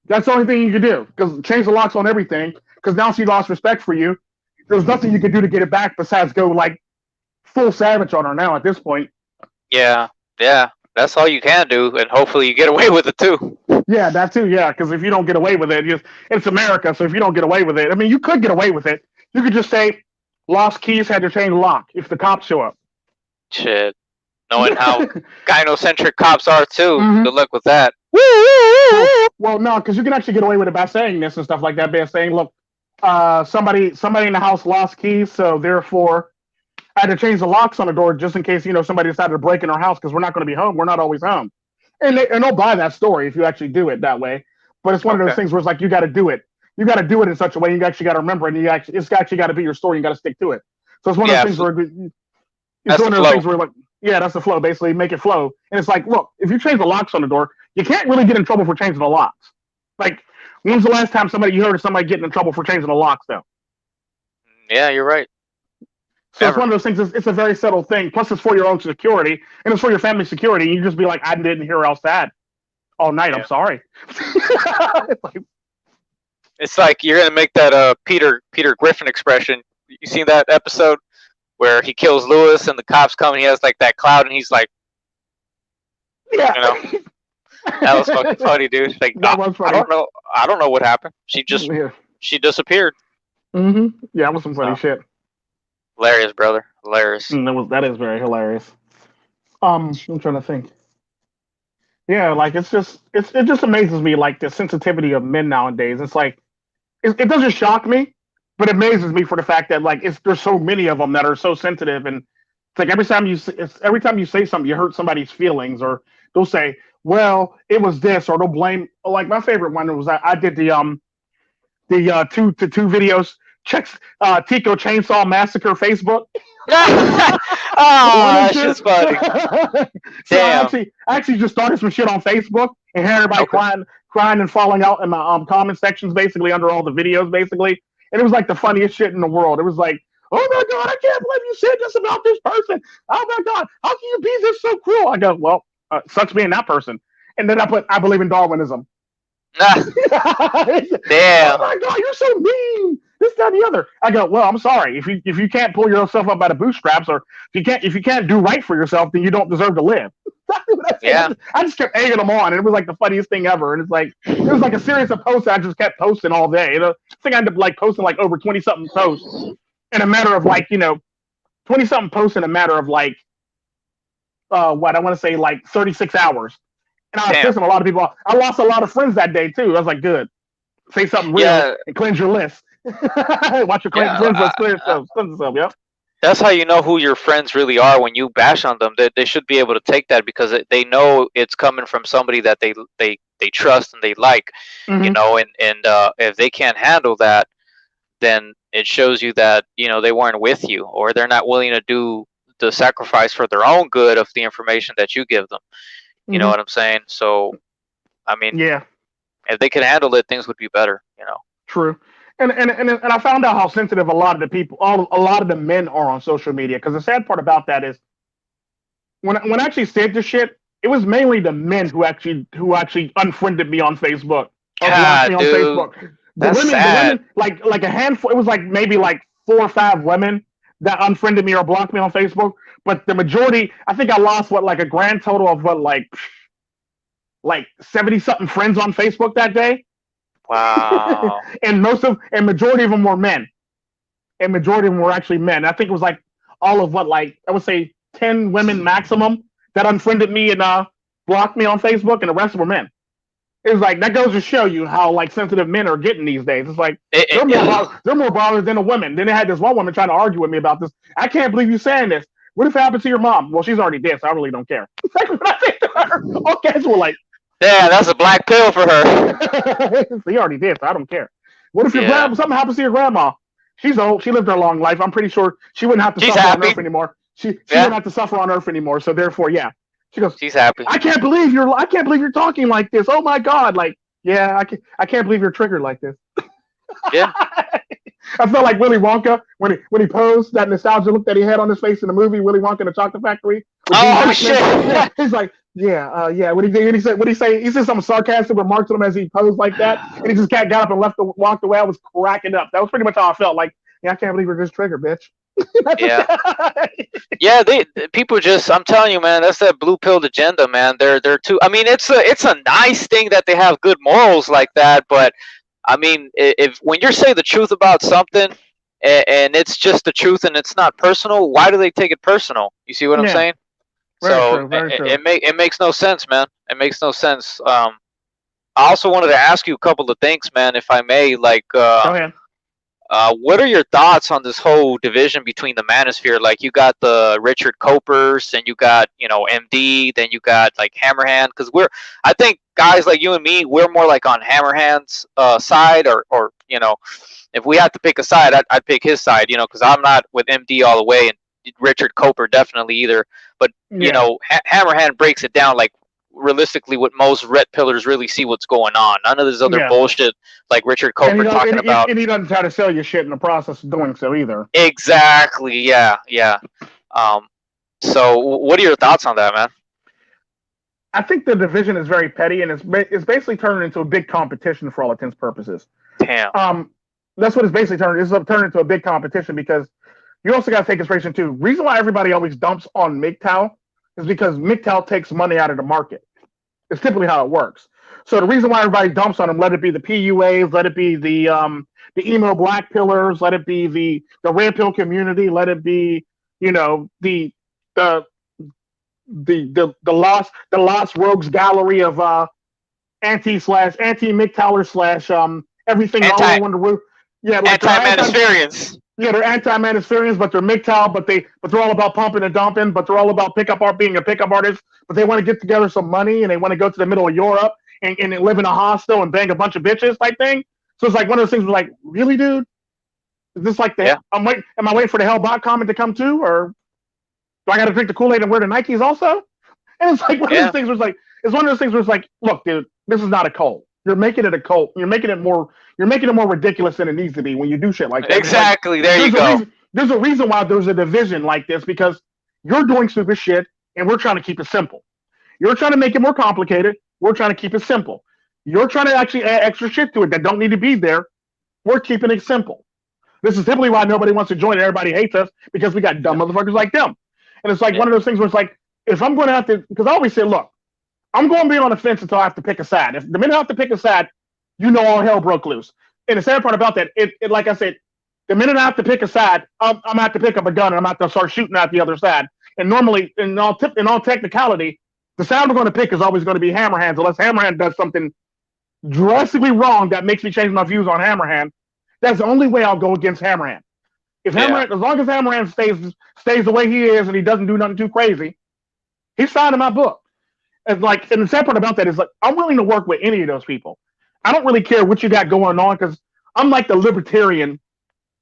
That's the only thing you can do, because change the locks on everything, because now she lost respect for you. There's nothing you can do to get it back besides go like full savage on her now at this point. Yeah, that's all you can do, and hopefully you get away with it too. Yeah, that too. Yeah, because if you don't get away with it, it's America. So if you don't get away with it, I mean, you could get away with it. You could just say lost keys, had to change the lock if the cops show up. Shit, knowing how gynocentric cops are too. Good luck with that. Well, no, because you can actually get away with it by saying this and stuff like that. By saying, look, somebody in the house lost keys, so therefore I had to change the locks on the door just in case somebody decided to break in our house, because we're not going to be home. We're not always home. and they'll buy that story if you actually do it that way. But it's one of those Okay. things where it's like you got to do it. You got to do it in such a way. You actually got to remember it. And it's actually got to be your story. You got to stick to it. So it's one of those Yeah, things where it's that's the one of those flow. things where like, yeah, that's the flow. Basically, make it flow. And it's like, look, if you change the locks on the door, you can't really get in trouble for changing the locks. Like, when's the last time you heard of somebody getting in trouble for changing the locks? Though. Yeah, you're right. So it's one Never. of those things. It's a very subtle thing. Plus, it's for your own security and it's for your family security. And you just be like, I didn't hear else that all night. I'm Yeah. sorry. It's like, It's like you're gonna make that Peter Griffin expression. You seen that episode where he kills Lewis and the cops come and he has like that cloud and he's like, yeah. you know, that was fucking funny, dude. Like That was I funny. don't know what happened. Yeah. She disappeared. Yeah, that was some funny So shit. hilarious, brother. Hilarious. That is very hilarious. I'm trying to think. Yeah, like it just amazes me like the sensitivity of men nowadays. It's like it doesn't shock me, but it amazes me for the fact that like there's so many of them that are so sensitive, and it's like every time you say something, you hurt somebody's feelings, or they'll say, "Well, it was this," or they'll blame. Like my favorite one was I did the two videos. Checks Tico Chainsaw Massacre Facebook. Oh, One and that's two. just funny. So Damn. I actually just started some shit on Facebook and had everybody Okay. crying and falling out in my comment sections, basically under all the videos, basically. And it was like the funniest shit in the world. It was like, oh my god, I can't believe you said this about this person. Oh my god, how can you be this so cruel? I go, well, sucks being that person. And then I put, I believe in Darwinism. Ah, Oh damn. my god, you're so mean. This, that, and the other. I go, well, I'm sorry. If you can't pull yourself up by the bootstraps, or if you can't do right for yourself, then you don't deserve to live. Yeah. I just kept egging them on, and it was like the funniest thing ever. And it's like it was like a series of posts that I just kept posting all day. I think I ended up like posting like over 20 something posts in a matter of like 20 something posts in a matter of like what I want to say like 36 hours. And I was Damn. pissing a lot of people off. I lost a lot of friends that day too. I was like, good. Say something real Yeah. and cleanse your list. Watch your Yeah. friends list clear itself. Yep. That's how you know who your friends really are when you bash on them. They should be able to take that because they know it's coming from somebody that they trust and they like, Mm-hmm. and if they can't handle that, then it shows you that they weren't with you or they're not willing to do the sacrifice for their own good of the information that you give them. You know Mm-hmm. what I'm saying? So, I mean, Yeah. if they could handle it, things would be better. True. And I found out how sensitive a lot of the people, a lot of the men are on social media. Because the sad part about that is, when I actually said this shit, it was mainly the men who actually unfriended me on Facebook or blocked me God, on dude, Facebook. that's The sad. women, like a handful. It was like maybe like 4 or 5 women that unfriended me or blocked me on Facebook. But the majority, I think I lost like a grand total of like 70 something friends on Facebook that day. Wow. And majority of them were men. And majority of them were actually men. I think it was like all of like I would say 10 women maximum that unfriended me and blocked me on Facebook, and the rest were men. It was like that goes to show you how like sensitive men are getting these days. It's like they're more bothered than the women. Then they had this one woman trying to argue with me about this. I can't believe you saying this. What if it happened to your mom? Well, she's already dead, so I really don't care. Like when I say to her, all guys were like, Yeah, that's a black pill for her. he already did, so I don't care. What if your Yeah. something happens to your grandma? She's old. She lived her long life. I'm pretty sure she wouldn't have to She's suffer on happy. Earth anymore. She Yeah. wouldn't have to suffer on Earth anymore. So therefore, yeah. She goes, She's happy. I can't believe you're talking like this. Oh my god! Like, yeah, I can't believe you're triggered like this. Yeah. I felt like Willy Wonka when he posed that nostalgia look that he had on his face in the movie Willy Wonka and the Chocolate Factory. Oh shit! He's like, yeah. What he said? What he say? He said some sarcastic remark to him as he posed like that, and he just got up and walked away. I was cracking up. That was pretty much how I felt. Like, yeah, I can't believe you're just triggered, bitch. Yeah. Yeah, people just, I'm telling you, man, that's that blue pilled agenda, man. They're too. I mean, it's a nice thing that they have good morals like that, but I mean, if when you're saying the truth about something and it's just the truth and it's not personal, why do they take it personal? You see what I'm Yeah. saying? Very So true. Very true. it makes no sense, man. It makes no sense. I also wanted to ask you a couple of things, man, if I may. Like, Go ahead. What are your thoughts on this whole division between the Manosphere? Like, you got the Richard Copers, and you got, MD, then you got like Hammerhand. Because I think guys like you and me, we're more like on Hammerhand's side, or if we had to pick a side, I'd pick his side, because I'm not with MD all the way, and Richard Coper definitely either. But Yeah. Hammerhand breaks it down like realistically what most red pillars really see what's going on. None of this other Yeah. bullshit like Richard And Coper talking about. and he doesn't try to sell you shit in the process of doing so either. Exactly. Yeah. Yeah. So what are your thoughts on that, man? I think the division is very petty, and it's basically turned into a big competition for all intents and purposes. Damn. That's what it's basically turned. It's turned into a big competition because you also got to take consideration too. Reason why everybody always dumps on MGTOW is because MGTOW takes money out of the market. It's typically how it works. So the reason why everybody dumps on them, let it be the PUAs, let it be the emo black pillars, let it be the red pill community, let it be the lost rogues gallery of anti MGTOWers / everything all under the roof. Yeah, like anti-Manospherians. Yeah, they're anti-Manospherians, but they're MGTOW, but they're all about pumping and dumping, but they're all about pickup art, being a pickup artist, but they want to get together some money and they want to go to the middle of Europe and live in a hostel and bang a bunch of bitches type thing. So it's like one of those things where like, really, dude? Is this like am I waiting for the Hellbot comment to come too? Or do I gotta drink the Kool-Aid and wear the Nikes also? And it's like one of those things where it's one of those things where it's like, look, dude, this is not a cult. You're making it a cult. You're making it more ridiculous than it needs to be when you do shit like that. Exactly. Like, there you go. There's a reason why there's a division like this, because you're doing stupid shit and we're trying to keep it simple. You're trying to make it more complicated. We're trying to keep it simple. You're trying to actually add extra shit to it that don't need to be there. We're keeping it simple. This is typically why nobody wants to join and everybody hates us, because we got dumb motherfuckers like them. And it's like one of those things where it's like, if I'm going to have to, because I always say, look, I'm going to be on the fence until I have to pick a side. If the minute I have to pick a side, all hell broke loose. And the sad part about that, it like I said, the minute I have to pick a side, I'm going to have to pick up a gun and I'm going to have to start shooting at the other side. And normally, in all technicality, the side we're going to pick is always going to be Hammerhands, unless Hammerhand does something drastically wrong that makes me change my views on Hammerhand. That's the only way I'll go against Hammerhand. If Hammerhand, as long as Hammerhand stays the way he is and he doesn't do nothing too crazy, he's signed in my book. And the sad part about that is, like, I'm willing to work with any of those people. I don't really care what you got going on, because I'm like the libertarian.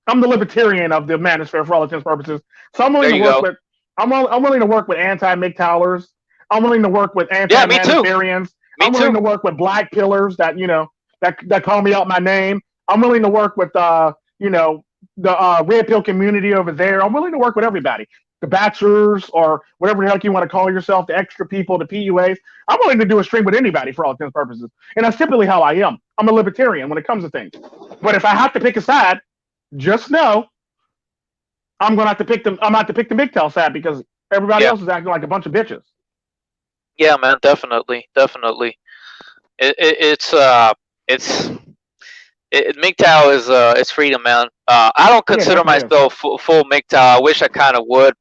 I'm the libertarian of the Manosphere for all intents and purposes. So I'm willing to work with. I'm willing to work with anti-MGTOWers. I'm willing to work with anti-Manospherians. I'm willing to work with black pillars that that call me out my name. I'm willing to work with the red pill community over there. I'm willing to work with everybody. The bachelors, or whatever the heck you want to call yourself, the extra people, the PUAs. I'm willing to do a stream with anybody for all intents and purposes. And that's typically how I am. I'm a libertarian when it comes to things. But if I have to pick a side, just know I'm going to have to pick them. I'm going to have to pick the MGTOW side, because everybody else is acting like a bunch of bitches. Yeah, man, definitely. MGTOW is it's freedom, man. I don't consider myself full MGTOW. I wish I kind of would,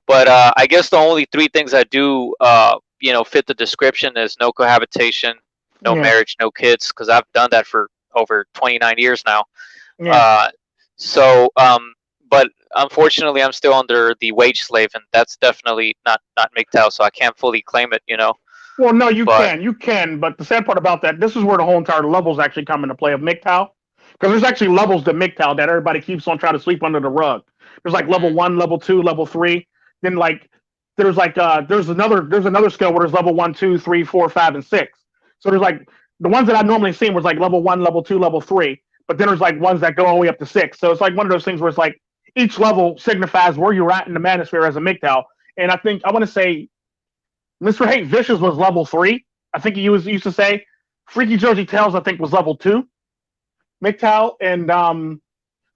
but I guess the only three things I do, fit the description is no cohabitation, no marriage, no kids, because I've done that for over 29 years now. Yeah. But unfortunately, I'm still under the wage slave, and that's definitely not MGTOW, so I can't fully claim it, Well, no, you can, but the sad part about that, this is where the whole entire levels actually come into play of MGTOW, because there's actually levels to MGTOW that everybody keeps on trying to sweep under the rug. There's like level 1, level 2, level 3. Then there's another scale where there's level 1, 2, 3, 4, 5, and 6. So there's like the ones that I normally seen was like level 1, level 2, level 3, but then there's like ones that go all the way up to 6. So it's like one of those things where it's like each level signifies where you're at in the Manosphere as a MGTOW. And I want to say Mr. Hate Vicious was level 3. I think he used to say Freaky Joji Tales, I think, was level 2 MGTOW. And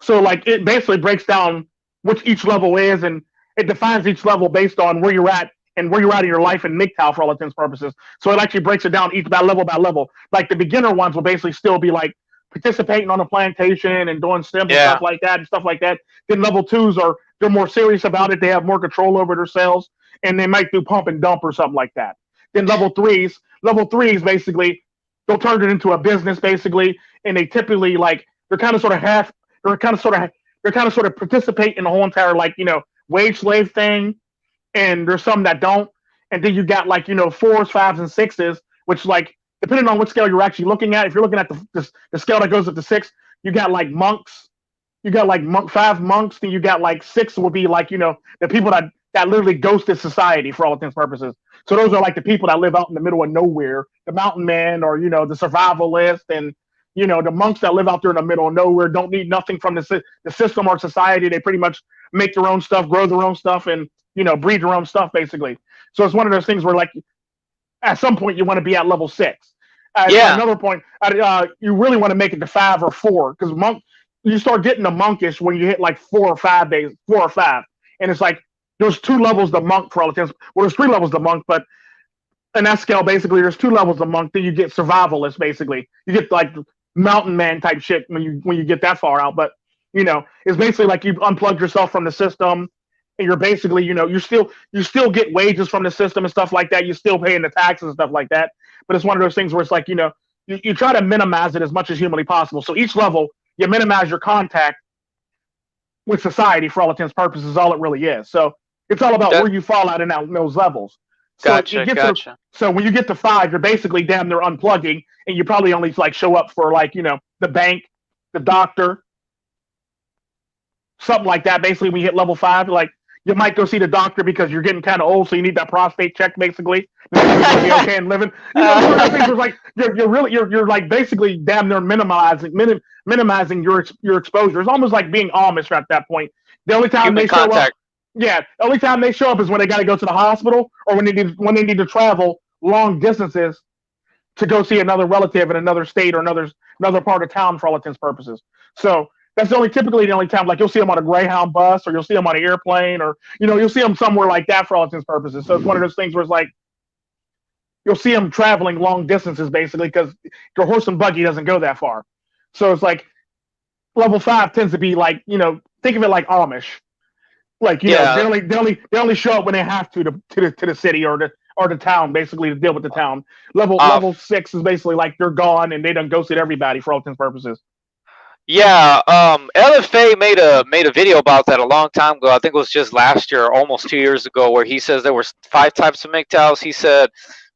so like it basically breaks down which each level is, and it defines each level based on where you're at and where you're at in your life in MGTOW for all intents and purposes. So it actually breaks it down each by level. Like the beginner ones will basically still be like participating on a plantation and doing STEM and stuff like that. Then level 2s they're more serious about it. They have more control over themselves, and they might do pump and dump or something like that. Then level threes basically, they'll turn it into a business basically, and they typically they're kind of sort of they're kind of sort of participate in the whole entire like wage slave thing, and there's some that don't, and then you got like fours, fives, and sixes, which like depending on what scale you're actually looking at. If you're looking at the scale that goes up to six, you got like monks. You got like five monks, then you got like six would be like the people that literally ghosted society for all intents and purposes. So those are like the people that live out in the middle of nowhere, the mountain man, or the survivalist, and the monks that live out there in the middle of nowhere don't need nothing from the system or society. They pretty much make their own stuff, grow their own stuff, and breed their own stuff basically. So it's one of those things where like at some point you want to be at level 6. At another point, you really want to make it to 5 or 4 because you start getting the monkish when you hit like 4 or 5 days, 4 or 5, and it's like there's 2 levels to monk for all intents. Well, there's 3 levels to monk, but in that scale, basically, there's 2 levels to monk. Then you get survivalist, basically. You get like mountain man type shit when you get that far out. But it's basically like you unplug yourself from the system, and you're basically you still get wages from the system and stuff like that. You're still paying the taxes and stuff like that. But it's one of those things where it's like you try to minimize it as much as humanly possible. So each level you minimize your contact with society for all intents and purposes. All it really is. So it's all about where you fall out in those levels. So Gotcha. So when you get to 5, you're basically damn near unplugging, and you probably only like show up for like the bank, the doctor, something like that. Basically, when you hit level 5, like you might go see the doctor because you're getting kind of old, so you need that prostate check basically. You're be okay and living. Things are like you're like basically damn near minimizing your exposure. It's almost like being Amish at that point. The only time they show up. Yeah, the only time they show up is when they got to go to the hospital or when they need to travel long distances to go see another relative in another state or another part of town for all intents and purposes. So that's typically the only time like you'll see them on a Greyhound bus or you'll see them on an airplane or you'll see them somewhere like that for all intents and purposes. So it's one of those things where it's like you'll see them traveling long distances basically because your horse and buggy doesn't go that far. So it's like level 5 tends to be like think of it like Amish. Like they only show up when they have to the city or the town basically to deal with the town. Level 6 is basically like they're gone and they done ghosted everybody for all intents and purposes. Yeah, LFA made a video about that a long time ago. I think it was just last year, almost 2 years ago, where he says there were 5 types of MGTOWs. He said,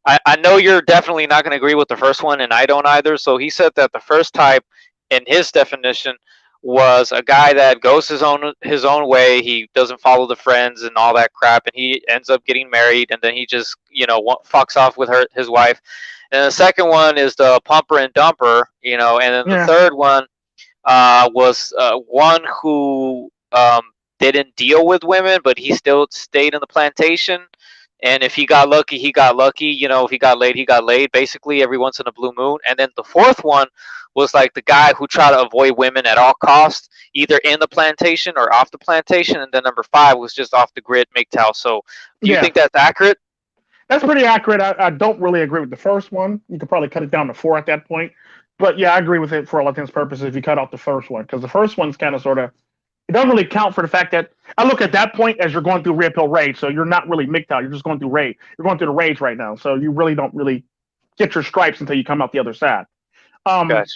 I know you're definitely not going to agree with the first one, and I don't either. So he said that the first type, in his definition, was a guy that goes his own way. He doesn't follow the friends and all that crap, and he ends up getting married, and then he just fucks off with his wife. And the second one is the pumper and dumper, and then the third one was one who didn't deal with women, but he still stayed in the plantation. And if he got lucky, he got lucky. If he got laid, he got laid. Basically, every once in a blue moon. And then the fourth one was like the guy who tried to avoid women at all costs, either in the plantation or off the plantation. And then number 5 was just off the grid MGTOW. So, do you think that's accurate? That's pretty accurate. I don't really agree with the first one. You could probably cut it down to 4 at that point. But yeah, I agree with it for all intents and purposes if you cut off the first one. Because the first one's kind of sort of, it doesn't really count for the fact that I look at that point as you're going through red pill rage. So you're not really MGTOW. You're just going through rage. You're going through the rage right now. So you really don't really get your stripes until you come out the other side. Gotcha.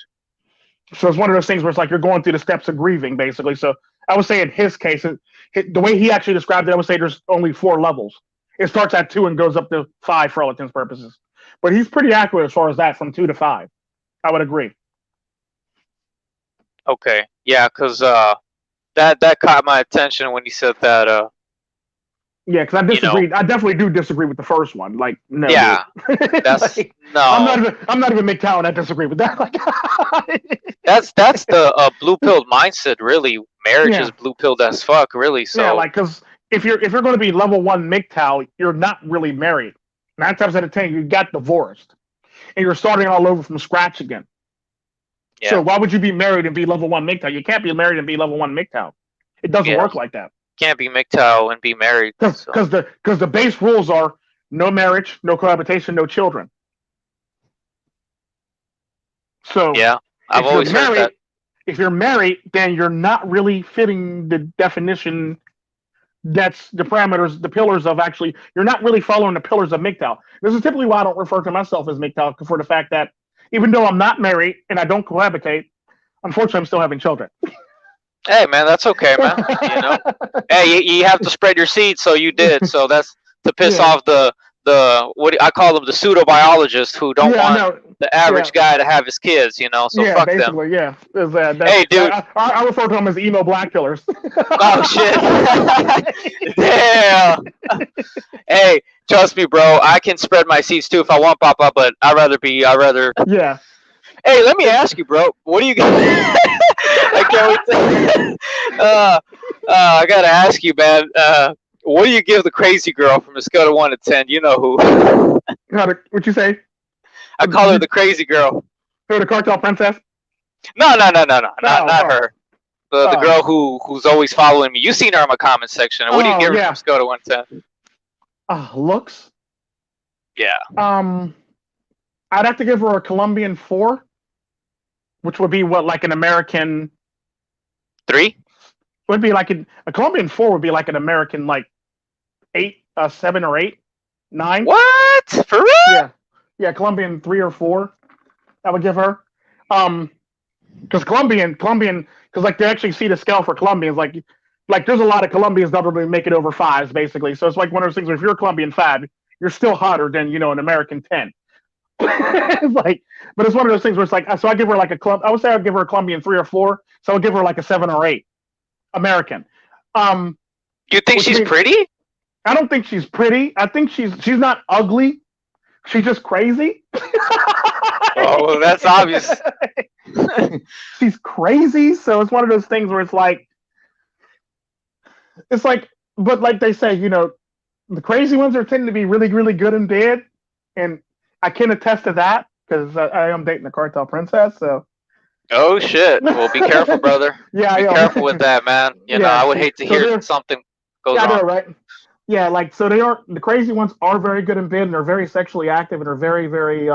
So it's one of those things where it's like you're going through the steps of grieving, basically. So I would say in his case, the way he actually described it, I would say there's only 4 levels. It starts at 2 and goes up to 5 for all intents and purposes. But he's pretty accurate as far as that, from 2 to 5. I would agree. Okay, yeah, because that caught my attention when he said that. Yeah, because I disagree. I definitely do disagree with the first one. Like, no. Yeah, that's like, no. I'm not even MGTOW, and I disagree with that. Like, that's the blue pilled mindset. Really, marriage is blue pilled as fuck. Really, so yeah, like because if you're going to be level 1 MGTOW, you're not really married. 9 times out of 10, you got divorced, and you're starting all over from scratch again. Yeah. So why would you be married and be level 1 MGTOW? You can't be married and be level 1 MGTOW. It doesn't work like that. Can't be MGTOW and be married. Because the base rules are no marriage, no cohabitation, no children. So yeah, I've always heard that. If you're married, then you're not really fitting the definition. That's the parameters, the pillars of actually. You're not really following the pillars of MGTOW. This is typically why I don't refer to myself as MGTOW, for the fact that even though I'm not married and I don't cohabitate, unfortunately, I'm still having children. Hey, man, that's okay, man. You know, hey, you have to spread your seed, so you did. So that's to piss Yeah, off the what I call them, the pseudo biologists who don't yeah, I want know. the Yeah, average guy to have his kids. You know, so yeah, fuck them. basically, yeah. Is that Hey, dude. I refer to them as emo black pillars. Oh shit. Damn. Hey, trust me, bro. I can spread my seeds too if I want, Papa. But I'd rather. Yeah, Hey, let me it's ask you, bro. What do you? I can't wait. I gotta ask you, man. What do you give the crazy girl from a scale of 1 to 10? You know who? what you say? I call her You the crazy girl. heard the cartel princess? No, no, no, no, no, Oh, not oh, her. The oh, girl who's always following me. You seen her in my comment section. What do you oh, give her from yeah. scale to 1 to 10? Looks. Yeah, Um, I'd have to give her a Colombian 4, which would be what like an American 3. would be like a Colombian 4 would be like an American like 8, 7 or 8, 9. What? For real? Yeah, yeah, Colombian 3 or 4. I would give her. Um, because Colombian, because like they actually see the scale for Colombians, like there's a lot of Colombians that don't really make it over fives, basically. So it's like one of those things where if you're a Colombian 5, you're still hotter than an American 10. It's like, but it's one of those things where it's like, so I give her like I would say I'd give her a Colombian 3 or 4, so I'll give her like a 7 or 8 American. Um, You think which she's means pretty? I don't think she's pretty. I think she's not ugly. She's just crazy. Oh, well, that's obvious. She's crazy. So it's one of those things where it's like, but like they say, the crazy ones are tend to be really, really good in bed, and I can attest to that because I am dating a cartel princess. So Oh shit. Well, be careful, brother. yeah, Be I careful with am. that, man. You know, Yeah. I would hate to So hear something goes yeah, I know, wrong. right? Yeah, like so they are the crazy ones are very good in bed and they're very sexually active and are very, very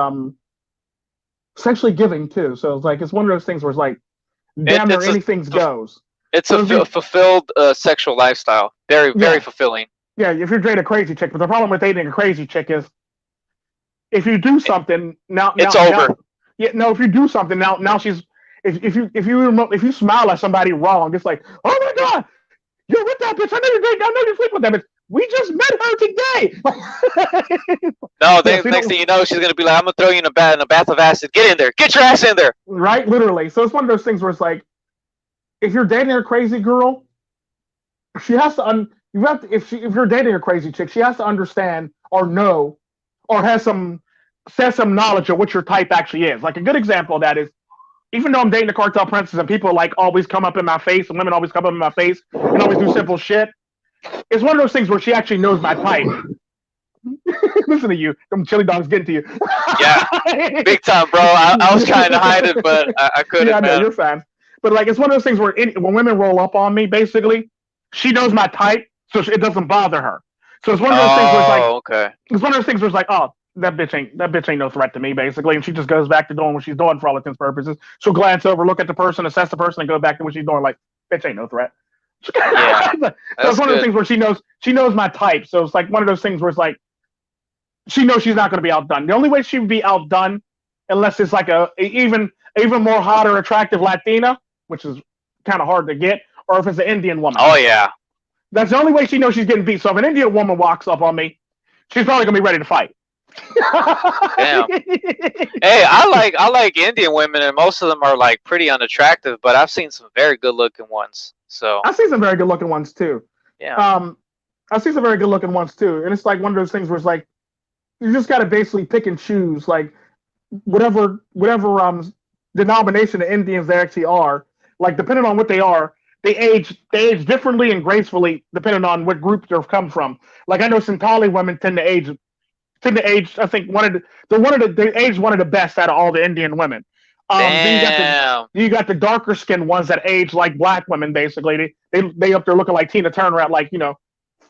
sexually giving too. So it's like it's one of those things where it's like It, damn near it's a anything goes. it's So a if you fulfilled sexual lifestyle. Very very yeah, fulfilling. yeah, if you're dating a crazy chick, but the problem with dating a crazy chick is if you do something It's over. yeah, no, if you do something now she's if you smile at somebody wrong, it's like, oh my god, you're with that bitch. I know you're dating, I know you're sleeping with that bitch. We just met her today. No, Yeah, so you next don't thing you know, she's gonna be like, "I'm gonna throw you in a bath of acid. Get in there. Get your ass in there." right, literally. So it's one of those things where it's like, if you're dating a crazy girl, she has to you have to if you're dating a crazy chick, she has to understand or know or says some knowledge of what your type actually is. Like a good example of that is even though I'm dating a cartel princess and people like always come up in my face and women always come up in my face and always do simple shit, it's one of those things where she actually knows my type. Listen to you, them chili dogs getting to you. Yeah, big time, bro. I was trying to hide it, but I Yeah, couldn't, I know man. you're fine, but like it's one of those things where when women roll up on me, basically, she knows my type, so it doesn't bother her. So it's one of those things where Oh, okay. oh, that bitch ain't no threat to me, basically, and she just goes back to doing what she's doing for all intents and purposes. She'll glance over, look at the person, assess the person, and go back to what she's doing. Like, bitch ain't no threat. So Yeah, it's that's one of those good. things where she knows my type. So it's like one of those things where it's like she knows she's not going to be outdone. The only way she would be outdone, unless it's like a even more hotter, attractive Latina, which is kind of hard to get, or if it's an Indian woman. Oh yeah. That's the only way she knows she's getting beat. So if an Indian woman walks up on me, she's probably gonna be ready to fight. Damn. Hey, I like Indian women, and most of them are like pretty unattractive, but I've seen some very good looking ones. So I see some very good looking ones too. yeah. Um, I see some very good looking ones too, and it's like one of those things where it's like you just got to basically pick and choose, like whatever denomination of Indians they actually are. Like depending on what they are, they age differently and gracefully depending on what group they've come from. Like I know Santali women tend to age. I think they age one of the best out of all the Indian women. Then Damn. you got the darker skinned ones that age like black women. Basically, they up there looking like Tina Turner at like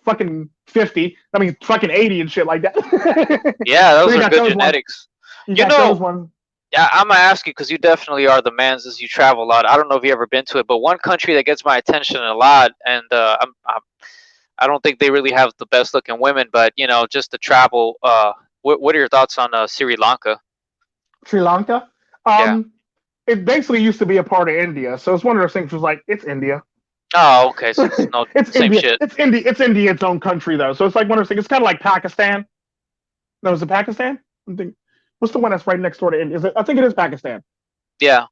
fucking 50. I mean fucking 80 and shit like that. Yeah, So those you are got good those ones. genetics. You You got those know, ones. yeah, I'm gonna ask you because you definitely are the man's as you travel a lot. I don't know if you ever been to it, but one country that gets my attention a lot, and I don't think they really have the best looking women, but just to travel. What are your thoughts on Sri Lanka? Sri Lanka. Yeah. Um, it basically used to be a part of India. So it's one of those things. Was like it's India. Oh, okay. So it's no It's same India. shit. It's India. It's India, its own country though. So it's like one of those things. It's kind of like Pakistan. No, is it Pakistan? I think. What's the one that's right next door to India? Is it? I think it is Pakistan. Yeah.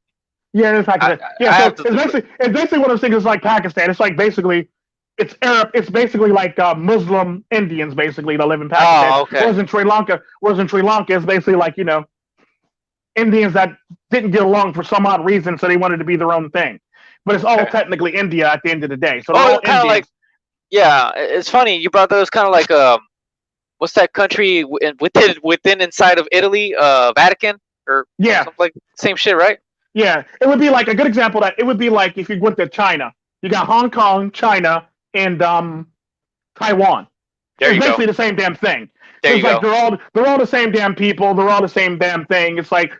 Yeah, it is I Pakistan. Yeah, I so have to. it's basically one of those things. It's like Pakistan. It's like basically it's Arab. It's basically like Muslim Indians basically that live in Pakistan. Oh, okay. Whereas in Sri Lanka, it's basically like Indians that didn't get along for some odd reason, so they wanted to be their own thing. But it's all Okay. technically India at the end of the day. So they're Oh, all kind of like Indians. yeah. It's funny you brought those kind of like what's that country within inside of Italy? Vatican or Yeah, something like same shit, right? yeah. It would be like a good example of that. It would be like if you went to China. You got Hong Kong, China, and Taiwan. There It's you go. basically the same damn thing. There So you it's like go. they're all the same damn people. They're all the same damn thing. It's like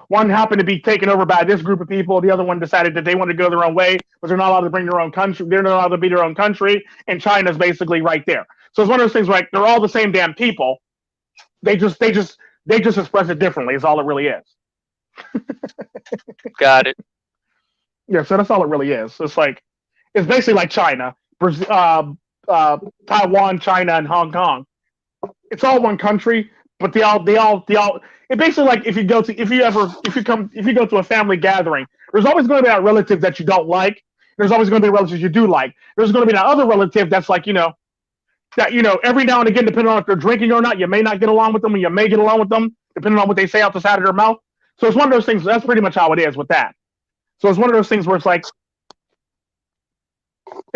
one happened to be taken over by this group of people. The other one decided that they wanted to go their own way, but they're not allowed to bring their own country. They're not allowed to be their own country, and China's basically right there. So it's one of those things where they're all the same damn people. They just express it differently. Is all it really is. Got it. Yeah, so that's all it really is. It's basically like China, Taiwan, China, and Hong Kong. It's all one country, but they all. It basically like if you go to a family gathering, there's always going to be that relative that you don't like. There's always going to be relatives you do like. There's going to be that other relative that's like that every now and again, depending on if they're drinking or not, you may not get along with them, and you may get along with them depending on what they say out the side of their mouth. So it's one of those things. That's pretty much how it is with that. So it's one of those things where it's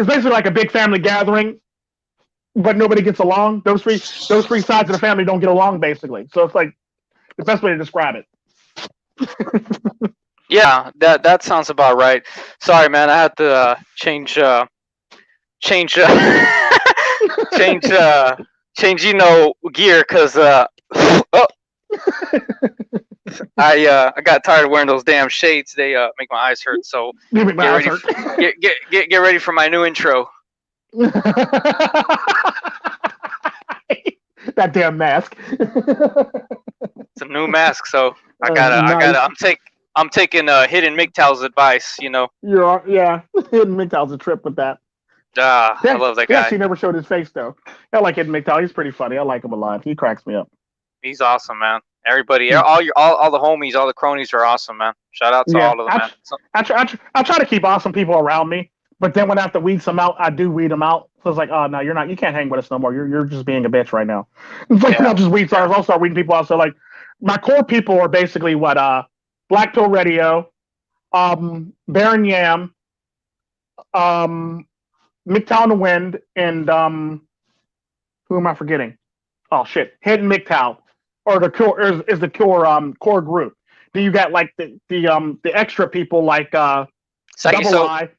basically like a big family gathering, but nobody gets along. Those three sides of the family don't get along basically. So it's like the best way to describe it. Yeah, that sounds about right. Sorry, man. I had to change change change gear because oh, I got tired of wearing those damn shades. They make my eyes hurt. So You make my get eyes ready hurt. get ready for my new intro. That damn mask. It's a new mask, so Nice. I'm taking Hidden MGTOW's advice. Yeah. Hidden MGTOW's a trip with that. I love that He guy. actually never showed his face though. I like Hidden MGTOW. He's pretty funny. I like him a lot. He cracks me up. He's awesome, man. Everybody, Hmm. all the homies, all the cronies are awesome, man. Shout out to Yeah, all of them, man. I try to keep awesome people around me, but then when I have to weed some out, I do weed them out. So it's like, oh no, you're not. You can't hang with us no more. You're just being a bitch right now. It's like Yeah. I'll just weed stars. I'll start weeding people out. So like, my core people are basically what Black Pill Radio, Baron Yam, MGTOW the Wind, and who am I forgetting? Oh shit, Hidden MGTOW, or the core is the core group. Then you got like the extra people like Saki Double so I,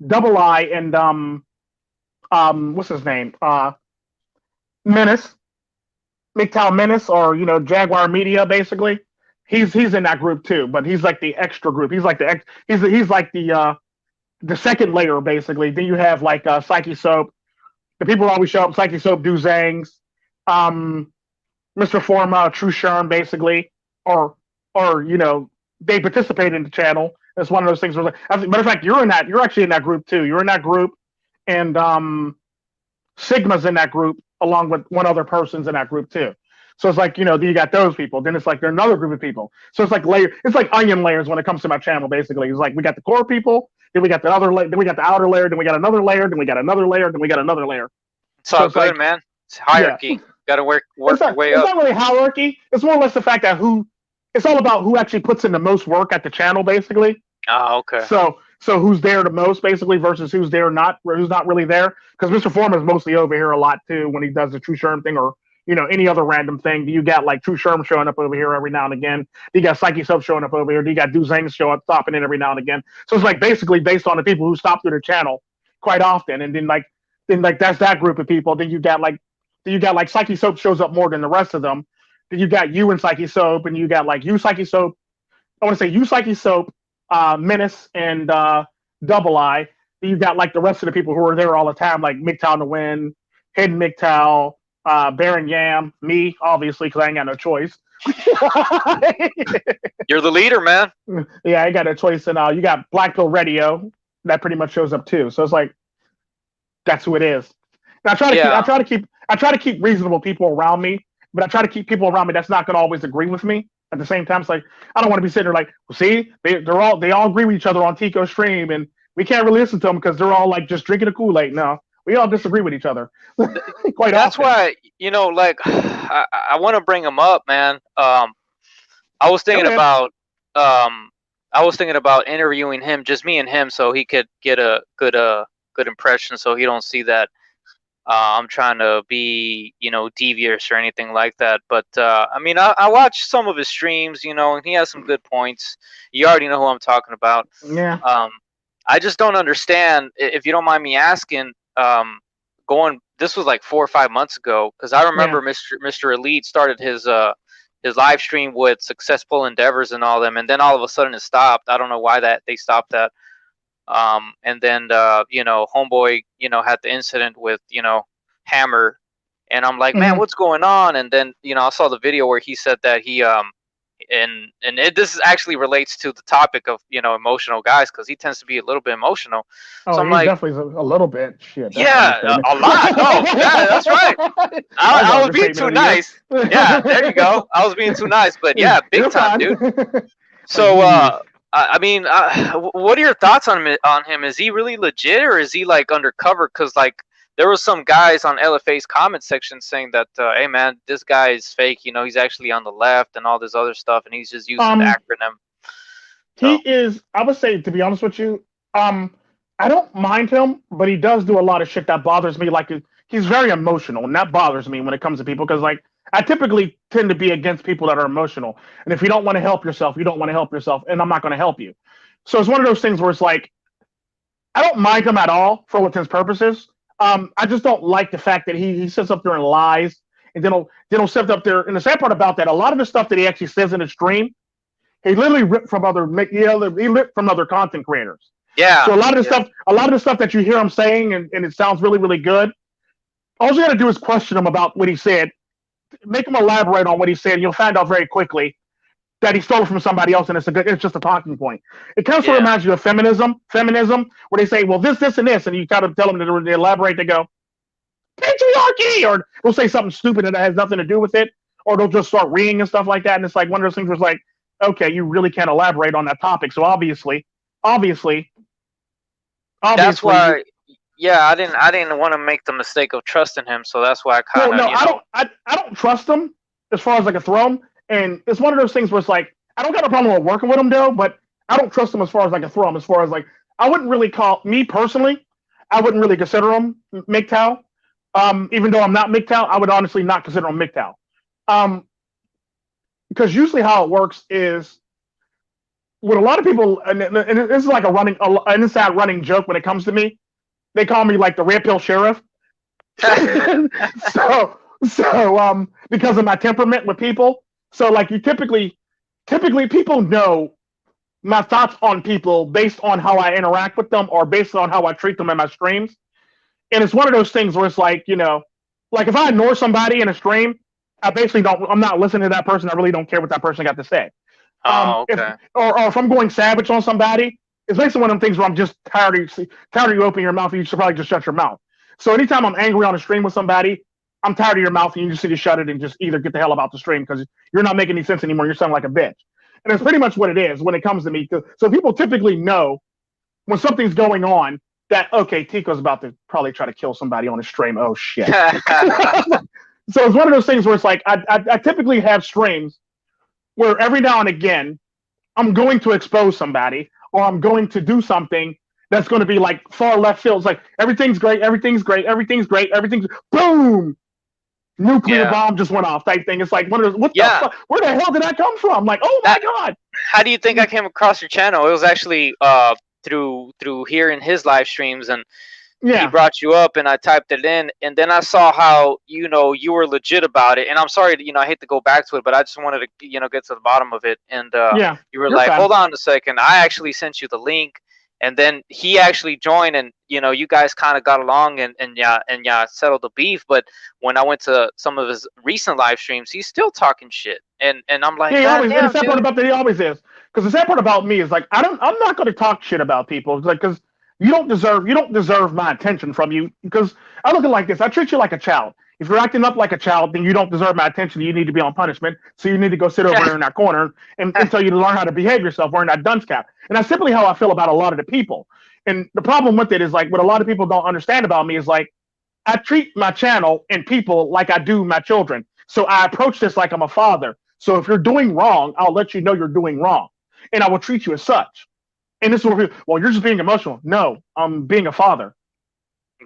Double I, and what's his name? Menace, MGTOW Menace, or Jaguar Media. Basically, he's in that group too, but he's like the extra group. He's like he's like the second layer basically. Then you have like Psyche Soap. The people who always show up. Psyche Soap do Zangs. Mr. Forma, True Sherm, basically, or they participate in the channel. It's one of those things. Where, as a matter of fact, you're actually in that group too. You're in that group, and Sigma's in that group along with one other person's in that group too. So it's like then you got those people. Then it's like there's another group of people. So it's like It's like onion layers when it comes to my channel. Basically, it's like we got the core people. Then we got the other layer. Then we got the outer layer. Then we got another layer. Then we got another layer. Then we got another layer. it's all So it's good, like man. It's yeah. hierarchy. Got to work It's your not, way it's up. not really hierarchy. It's more or less the fact that it's all about who actually puts in the most work at the channel, basically. Oh, okay. So who's there the most, basically, versus who's not really there. Because Mr. Foreman is mostly over here a lot too when he does the True Sherm thing or any other random thing. You got like True Sherm showing up over here every now and again. You got Psyche Soap showing up over here. You got Do Zang stopping in every now and again. So it's like basically based on the people who stop through the channel quite often, and then that's that group of people. Then you got like Psyche Soap shows up more than the rest of them. Then you got you and Psyche Soap, and you got like you Psyche Soap. I want to say you Psyche Soap, Menace, and Double I. Then you got like the rest of the people who are there all the time, like MGTOW the Wind, Hidden MGTOW, Baron Yam, me, obviously, because I ain't got no choice. You're the leader, man. Yeah, I got a choice, and you got Black Pill Radio that pretty much shows up too. So it's like that's who it is. And Yeah. I try to keep reasonable people around me, but I try to keep people around me that's not going to always agree with me. At the same time, it's like I don't want to be sitting there like, well, see, they all agree with each other on Tico's stream, and we can't really listen to them because they're all like just drinking the Kool-Aid. No, we all disagree with each other quite That's often. why, like, I want to bring him up, man. I was Go thinking ahead. about interviewing him, just me and him, so he could get a good impression, so he don't see that I'm trying to be, devious or anything like that. But I mean, I watched some of his streams, and he has some good points. You already know who I'm talking about. Yeah. Um, I just don't understand, if you don't mind me asking. This was like 4 or 5 months ago, because I Yeah. remember Mr. Elite started his live stream with successful endeavors and all them, and then all of a sudden it stopped. I don't know why that they stopped that. And then Homeboy, had the incident with Hammer, and I'm like, man, Mm-hmm. what's going on? And then I saw the video where he said that he this actually relates to the topic of emotional guys, because he tends to be a little bit emotional. Oh, So I'm he's like, definitely a little bit. Shit, that's an yeah, understatement. a lot. Oh, yeah, that's right. That's an I was being understatement too of the year. nice. Yeah, there you go. I was being too nice, but yeah, big You're time, fine. dude. Like, So, I mean, what are your thoughts on him? Is he really legit, or is he like undercover? Because like there was some guys on LFA's comment section saying that, hey man, this guy is fake. He's actually on the left and all this other stuff, and he's just using the um, acronym. he So is. I would say, to be honest with you, I don't mind him, but he does do a lot of shit that bothers me. Like he's very emotional, and that bothers me when it comes to people because like I typically tend to be against people that are emotional. And if you don't want to help yourself, you don't want to help yourself, and I'm not going to help you. So it's one of those things where it's like I don't mind him at all for all intents purposes. I just don't like the fact that he sits up there and lies, and then he'll sit up there. And the sad part about that, a lot of the stuff that he actually says in his stream, he literally ripped from he ripped from other content creators. So yeah, a lot of the stuff that you hear him saying, and it sounds really, really good. All you got to do is question him about what he said, make him elaborate on what he said. And you'll find out very quickly that he stole it from somebody else, and it's just a talking point. It kind of sort of yeah, reminds you of feminism, where they say, well, this, and this, and you kind of tell them to elaborate. They go patriarchy, or they'll say something stupid that has nothing to do with it, or they'll just start reading and stuff like that. And it's like one of those things where it's like, okay, you really can't elaborate on that topic. So obviously, that's obviously, you why. Yeah, I didn't want to make the mistake of trusting him, so that's why I no, kind of no, I don't trust him as far as like a throw him. And it's one of those things where it's like I don't got a problem with working with him though, but I don't trust him as far as like a throw him. As far as like I wouldn't really call me personally, I wouldn't really consider him MGTOW. Even though I'm not MGTOW, I would honestly not consider him MGTOW. Um, because usually how it works is with a lot of people, and this is like an inside running joke when it comes to me. They call me like the red pill sheriff. So because of my temperament with people, so like you typically people know my thoughts on people based on how I interact with them or based on how I treat them in my streams. And it's one of those things where it's like, like if I ignore somebody in a stream, I basically don't I'm not listening to that person. I really don't care what that person got to say. Oh, If okay. or if I'm going savage on somebody, it's basically one of them things where I'm just tired of you opening your mouth and you should probably just shut your mouth. So anytime I'm angry on a stream with somebody, I'm tired of your mouth and you just need to shut it and just either get the hell about the stream because you're not making any sense anymore. You're sounding like a bitch. And that's pretty much what it is when it comes to me. So people typically know when something's going on that, okay, Tico's about to probably try to kill somebody on a stream. Oh, shit. So it's one of those things where it's like I typically have streams where every now and again I'm going to expose somebody or I'm going to do something that's going to be like far left field. It's like everything's great, everything's great, everything's great, everything's boom, nuclear Yeah, bomb just went off type thing. It's like one of those, what the yeah. fuck? Where the hell did that come from? Like, oh my That. god. How do you think I came across your channel? It was actually through hearing his live streams, and he Yeah. brought you up, and I typed it in, and then I saw how you were legit about it. And I'm sorry, I hate to go back to it, but I just wanted to get to the bottom of it. And Yeah. you were You're like, fine. hold on a second, I actually sent you the link, And then he actually joined, and you guys kind of got along, and yeah, settled the beef. But when I went to some of his recent live streams, he's still talking shit, and I'm like, Yeah, he God always. And the damn, sad part dude. about that, he always is. Because the sad part about me is like I'm not going to talk shit about people. It's like because you don't deserve my attention from you. Because I look at it like this. I treat you like a child. If you're acting up like a child, then you don't deserve my attention. You need to be on punishment. So you need to go sit over there in that corner and until you learn how to behave yourself wearing that dunce cap. And that's simply how I feel about a lot of the people. And the problem with it is like what a lot of people don't understand about me is like I treat my channel and people like I do my children. So I approach this like I'm a father. So if you're doing wrong, I'll let you know you're doing wrong, and I will treat you as such. And this is where well, you're just being emotional. No, I'm being a father,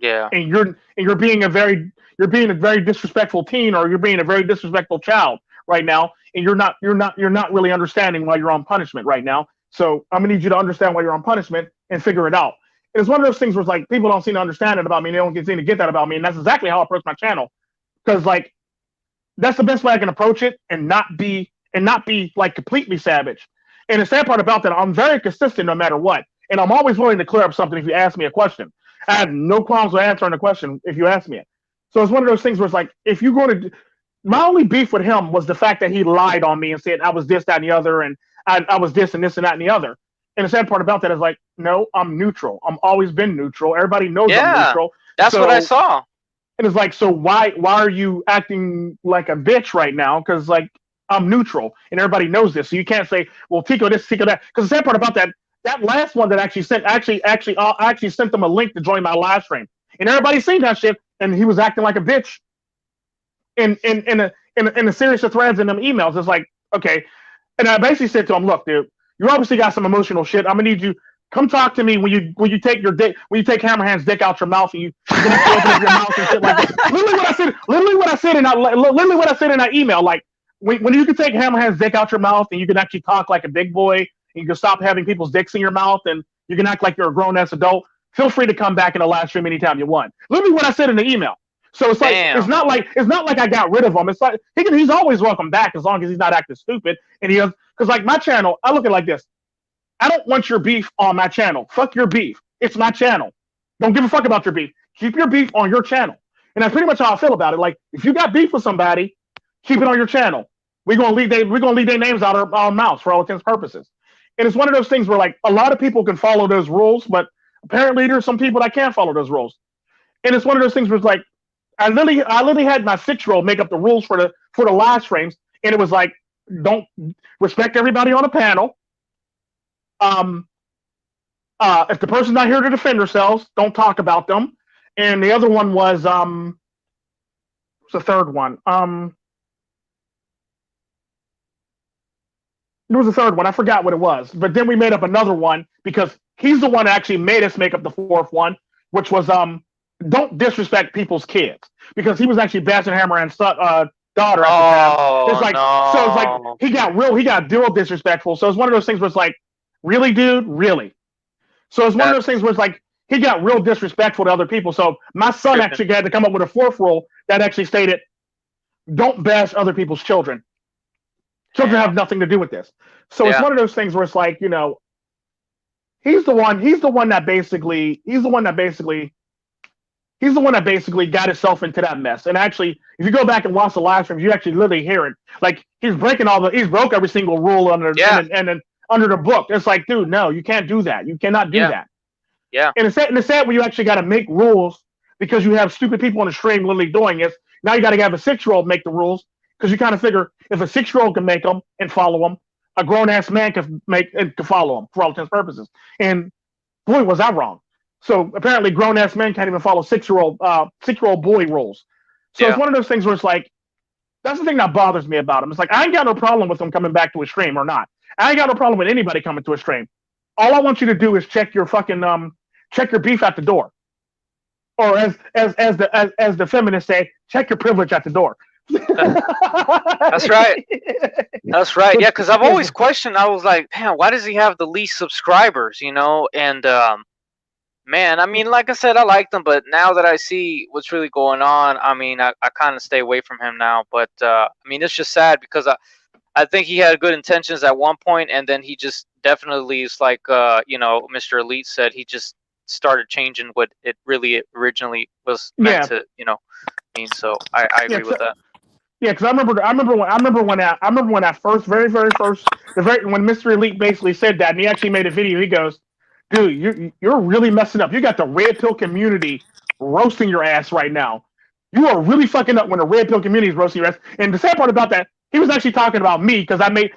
Yeah. and you're being a very disrespectful teen, or you're being a very disrespectful child right now, and you're not really understanding why you're on punishment right now. So I'm gonna need you to understand why you're on punishment and figure it out. And it's one of those things where it's like people don't seem to understand it about me. They don't seem to get that about me, and that's exactly how I approach my channel. Because like that's the best way I can approach it and not be like completely savage. And the sad part about that, I'm very consistent no matter what, and I'm always willing to clear up something if you ask me a question. I have no problems with answering a question if you ask me it. So it's one of those things where it's like if you're going to, my only beef with him was the fact that he lied on me and said I was this, that, and the other, and I was this and this and that and the other. And the sad part about that is like, no, I'm neutral. I'm always been neutral. Everybody knows I'm Yeah. neutral. That's what I So saw. and it's like, so why are you acting like a bitch right now? Because like I'm neutral and everybody knows this. So you can't say, well, Tico this, Tico that. Because the sad part about that last one that actually sent them a link to join my live stream, and everybody seen that shit, and he was acting like a bitch in a series of threads and them emails. It's like, okay. And I basically said to him, look, dude, you obviously got some emotional shit. I'm gonna need you. Come talk to me when you take your dick when you take Hammerhand's dick out your mouth and you can actually open up your mouth and shit like that. Literally what I said. Literally what I said in that email. Like when you can take Hammerhand's dick out your mouth and you can actually talk like a big boy and you can stop having people's dicks in your mouth and you can act like you're a grown ass adult. Feel free to come back in the live stream anytime you want. Literally what I said in the email. So it's like Damn. it's not like I got rid of him. It's like he's always welcome back as long as he's not acting stupid. And he has because like my channel, I look at it like this. I don't want your beef on my channel. Fuck your beef. It's my channel. Don't give a fuck about your beef. Keep your beef on your channel. And that's pretty much how I feel about it. Like if you got beef with somebody, keep it on your channel. We're gonna leave their names out of our mouths for all intents and purposes. And it's one of those things where like a lot of people can follow those rules, but apparently there's some people that can't follow those rules. And it's one of those things where it's like I literally had my 6-year-old make up the rules for the live streams, and it was like don't respect everybody on the panel. If the person's not here to defend themselves, don't talk about them. And the other one was what's the third one? There was a third one. I forgot what it was. But then we made up another one because he's the one that actually made us make up the fourth one, which was don't disrespect people's kids because he was actually bashing Hammerhand's daughter at the time. It's like no. so it's like he got real disrespectful. So it's one of those things where it's like, really, dude, really. So it's one of those things where it's like he got real disrespectful to other people. So my son actually had to come up with a fourth rule that actually stated, don't bash other people's children. Children have nothing to do with this. So it's one of those things where it's like, he's the one that basically got himself into that mess. And actually, if you go back and watch the live streams, you actually literally hear it. Like he's broke every single rule under the book. It's like, dude, no, you can't do that. You cannot do that. Yeah. And it's sad when you actually got to make rules because you have stupid people on the stream literally doing it. Now you got to have a 6-year-old make the rules because you kind of figure if a 6-year-old can make them and follow them, a grown ass man can make and can follow them for all intents and purposes. And boy, was I wrong. So apparently, grown ass men can't even follow 6-year-old boy rules. So it's one of those things where it's like that's the thing that bothers me about him. It's like I ain't got no problem with him coming back to a stream or not. I ain't got no problem with anybody coming to a stream. All I want you to do is check your beef at the door, or as the feminists say, check your privilege at the door. That's right. That's right. Yeah, because I've always questioned. I was like, man, why does he have the least subscribers? And man, I mean, like I said, I liked him, but now that I see what's really going on, I mean, I kind of stay away from him now. But I mean, it's just sad because I think he had good intentions at one point, and then he just definitely is like, Mr. Elite said, he just started changing what it really originally was meant Yeah, to, mean. So I yeah. agree with that. Yeah, because I remember when that first, very first, when Mr. Elite basically said that, and he actually made a video. He goes, "Dude, you're really messing up. You got the red pill community roasting your ass right now. You are really fucking up when the red pill community is roasting your ass." And the sad part about that, he was actually talking about me because I made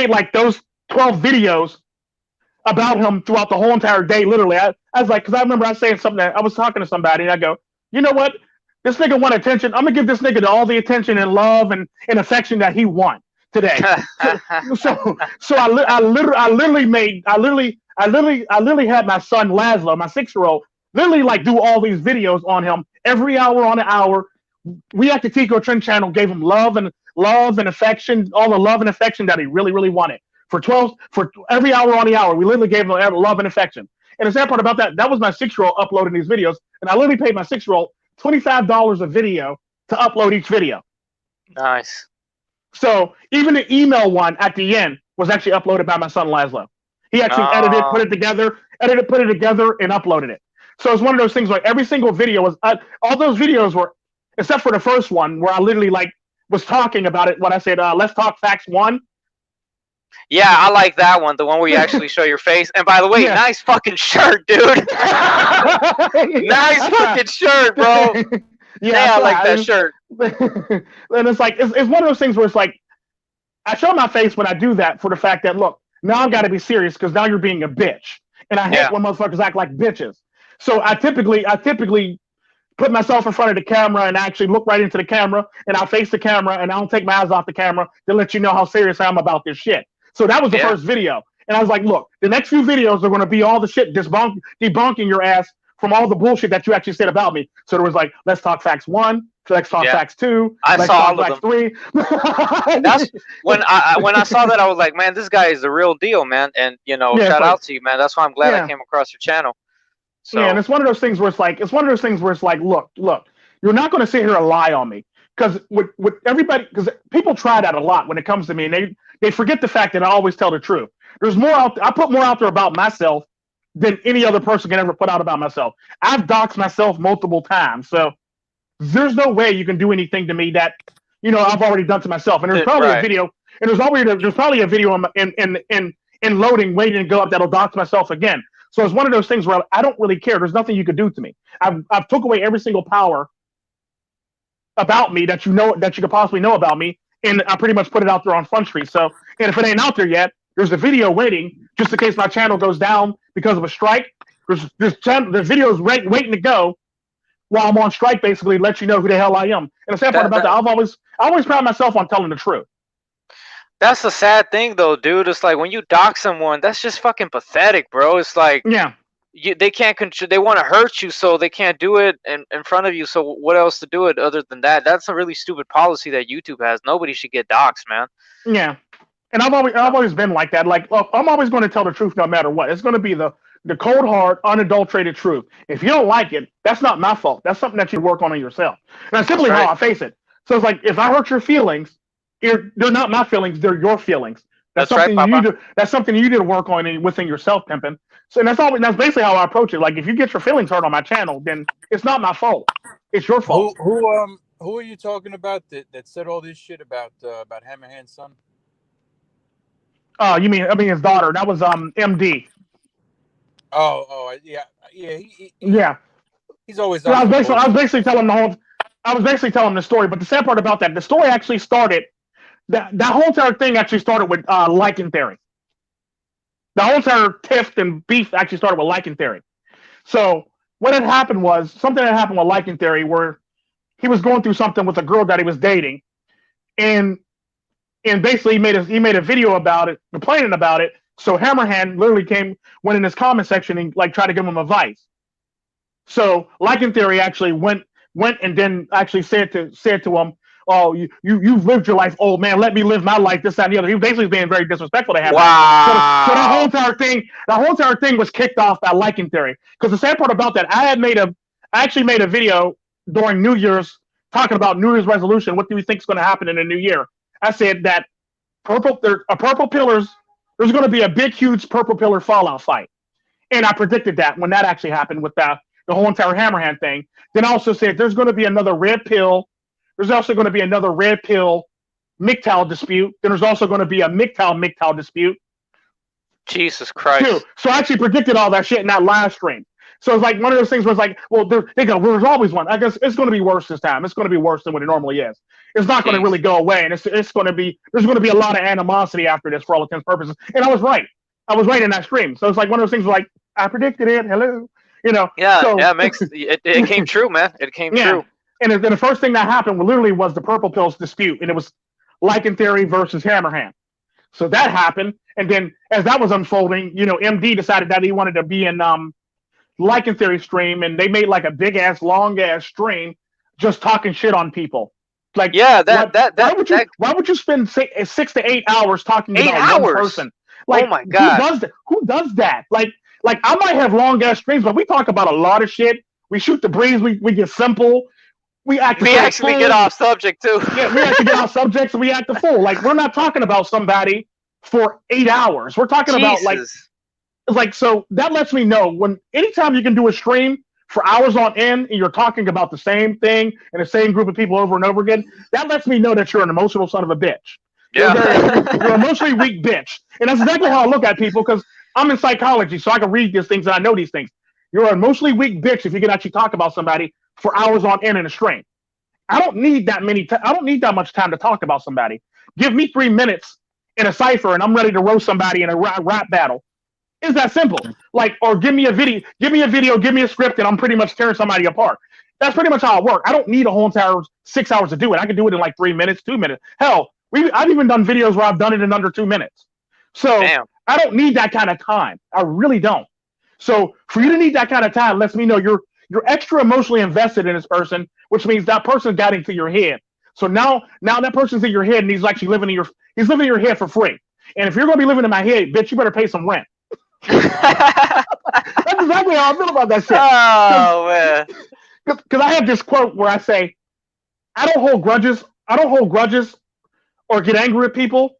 like those 12 videos about him throughout the whole entire day. Literally, I was like, because I remember I saying something that I was talking to somebody, and I go, you know what? This nigga want attention. I'm gonna give this nigga all the attention and love and affection that he want today. So I literally had my son Laszlo, my 6-year-old, literally like do all these videos on him every hour on an hour. We at the Tico Trend channel gave him love and affection, all the love and affection that he really wanted. For every hour on the hour, we literally gave him love and affection. And the sad part about that was my 6-year-old uploading these videos, and I literally paid my 6-year-old $25 a video to upload each video. Nice. So even the email one at the end was actually uploaded by my son Laszlo. He actually edited, put it together, and uploaded it. So it's one of those things where every single video was all those videos were, except for the first one where I literally like was talking about it when I said let's talk facts 1. Yeah, I like that one. The one where you actually show your face. And by the way, nice fucking shirt, dude. Nice fucking shirt, bro. Yeah, I like that shirt. And it's like it's one of those things where it's like I show my face when I do that for the fact that look, now I've got to be serious because now you're being a bitch, and I hate when motherfuckers act like bitches. So I typically put myself in front of the camera and actually look right into the camera, and I'll face the camera and I don't take my eyes off the camera to let you know how serious I am about this shit. So that was the first video. And I was like, look, the next few videos are going to be all the shit debunking your ass from all the bullshit that you actually said about me. So there was like, let's talk facts 1, let's talk facts 2, I let's saw talk all of facts them. 3. That's when I saw that, I was like, man, this guy is the real deal, man. And shout out to you, man. That's why I'm glad I came across your channel. So yeah, and it's one of those things where it's like, look, you're not going to sit here and lie on me. Because with everybody, because people try that a lot when it comes to me, and they forget the fact that I always tell the truth. There's more out. I put more out there about myself than any other person can ever put out about myself. I've doxed myself multiple times, so there's no way you can do anything to me that I've already done to myself. And there's probably a video, and there's probably a video in loading waiting to go up that'll dox myself again. So it's one of those things where I don't really care. There's nothing you can do to me. I've took away every single power about me that you could possibly know about me, and I pretty much put it out there on Fun Street. So, and if it ain't out there yet, there's a video waiting just in case my channel goes down because of a strike. There's videos waiting to go while I'm on strike, basically let you know who the hell I am. And the sad part about that, I always pride myself on telling the truth. That's the sad thing, though, dude. It's like when you dox someone, that's just fucking pathetic, bro. It's like they can't control. They want to hurt you, so they can't do it in front of you. So what else to do it other than that? That's a really stupid policy that YouTube has. Nobody should get doxxed, man. Yeah, and I've always been like that. Like, look, I'm always going to tell the truth no matter what. It's going to be the cold hard, unadulterated truth. If you don't like it, that's not my fault. That's something that you work on yourself. And that's simply how I face it. So it's like if I hurt your feelings, they're not my feelings; they're your feelings. That's something right, you do. That's something you need to work on within yourself, pimping. So that's basically how I approach it. Like if you get your feelings hurt on my channel, then it's not my fault. It's your fault. Who are you talking about that said all this shit about Hammerhand's son? Oh, I mean his daughter. That was MD. Yeah. He's always. I was basically telling the story. But the sad part about that, the story actually started. That whole entire thing actually started with liking theory. The whole entire tiff and beef actually started with liking theory. So what had happened was something that happened with liking theory where he was going through something with a girl that he was dating, and basically he made a video about it, complaining about it. So Hammerhand literally went in his comment section and like tried to give him advice. So liking theory actually went and then actually said to him, "Oh, you've lived your life, old man. Let me live my life." This, that, and the other. He was basically being very disrespectful to him. Wow. So that whole entire thing was kicked off by liking theory. Because the sad part about that, I actually made a video during New Year's talking about New Year's resolution. What do we think is going to happen in the new year? I said that purple pillars. There's going to be a big, huge purple pillar fallout fight, and I predicted that when that actually happened with the whole entire Hammerhand thing. Then I also said there's going to be another red pill. There's also going to be another red pill MGTOW dispute. Then there's also going to be a MGTOW dispute. Jesus Christ. Too. So I actually predicted all that shit in that live stream. So it's like one of those things where it's like, well, there's always one. I guess it's going to be worse this time. It's going to be worse than what it normally is. It's not going to really go away, and it's going to be there's going to be a lot of animosity after this for all intents and purposes. And I was right. I was right in that stream. So it's like one of those things where like I predicted it. Hello, Yeah, so, yeah, it came true, man. It came true. And then the first thing that happened literally was the purple pills dispute, and it was Lycan Theory versus Hammerhand. So that happened, and then as that was unfolding, MD decided that he wanted to be in Lycan Theory stream, and they made like a big ass, long ass stream just talking shit on people. Like, yeah, why would you spend 6 to 8 hours talking about one person? Like, oh my god, who does that? Like I might have long ass streams, but we talk about a lot of shit. We shoot the breeze. We get simple. We actually get off subject too. Yeah, we actually get off subjects and we act a fool. Like we're not talking about somebody for 8 hours. We're talking about like so that lets me know when anytime you can do a stream for hours on end and you're talking about the same thing and the same group of people over and over again, that lets me know that you're an emotional son of a bitch. Yeah. You're an emotionally weak bitch. And that's exactly how I look at people because I'm in psychology, so I can read these things and I know these things. You're an emotionally weak bitch if you can actually talk about somebody for hours on end in a stream. I don't need that I don't need that much time to talk about somebody. Give me 3 minutes in a Cypher and I'm ready to roast somebody in a rap battle. It's that simple. Like, or give me a video, give me a script, and I'm pretty much tearing somebody apart. That's pretty much how it works. I don't need a whole entire 6 hours to do it. I can do it in like 3 minutes, 2 minutes. Hell, I've even done videos where I've done it in under 2 minutes. So I don't need that kind of time. I really don't. So for you to need that kind of time lets me know you're extra emotionally invested in this person, which means that person got into your head. So now that person's in your head and he's actually living in your head for free. And if you're gonna be living in my head, bitch, you better pay some rent. That's exactly how I feel about that shit. Oh man. Because I have this quote where I say, I don't hold grudges or get angry at people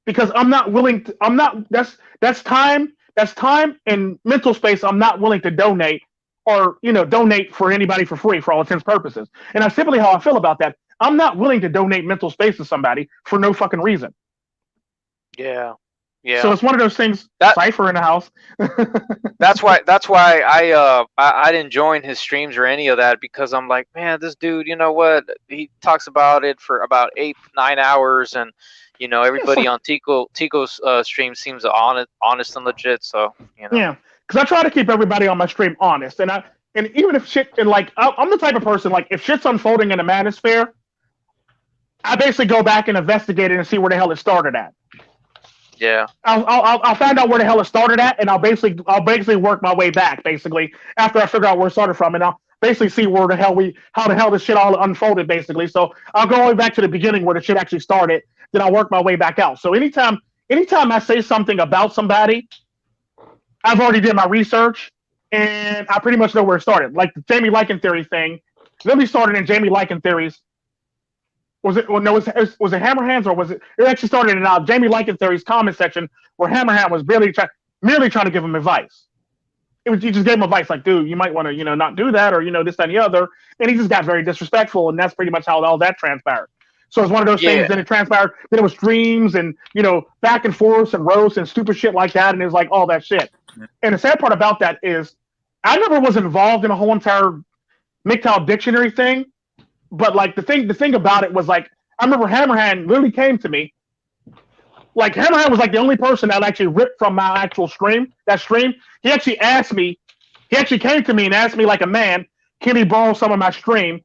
because I'm not willing to, that's time and mental space I'm not willing to donate or donate for anybody for free for all intents and purposes. And that's simply how I feel about that. I'm not willing to donate mental space to somebody for no fucking reason. Yeah. Yeah. So it's one of those things. Cypher in the house. That's why I didn't join his streams or any of that because I'm like, man, this dude, you know what? He talks about it for about 8-9 hours, and everybody on Tico's stream seems honest and legit. So Yeah, because I try to keep everybody on my stream honest, and even if shit and like I'm the type of person like if shit's unfolding in a manosphere, I basically go back and investigate it and see where the hell it started at. Yeah, I'll find out where the hell it started at, and I'll basically work my way back. Basically, after I figure out where it started from, and I'll basically see how the hell this shit all unfolded. Basically, so I'll go all the way back to the beginning where the shit actually started. Then I'll work my way back out. So anytime I say something about somebody, I've already did my research, and I pretty much know where it started. Like the Jamie Lycan Theory thing, really started in Jamie Lycan Theory's. Was it Hammerhands or was it? It actually started in Jamie Lycan Theory's comment section where Hammerhand was merely trying to give him advice. He just gave him advice like, dude, you might want to not do that or this that, and the other, and he just got very disrespectful, and that's pretty much how all that transpired. So it's one of those things. Then it transpired. Then it was streams and back and forth and roasts and stupid shit like that, and it was like all that shit. And the sad part about that is, I never was involved in a whole entire MGTOW dictionary thing. But like the thing about it was like I remember Hammerhand literally came to me. Like Hammerhand was like the only person that actually ripped from my actual stream. That stream, he actually asked me. He actually came to me and asked me like a man, can he borrow some of my stream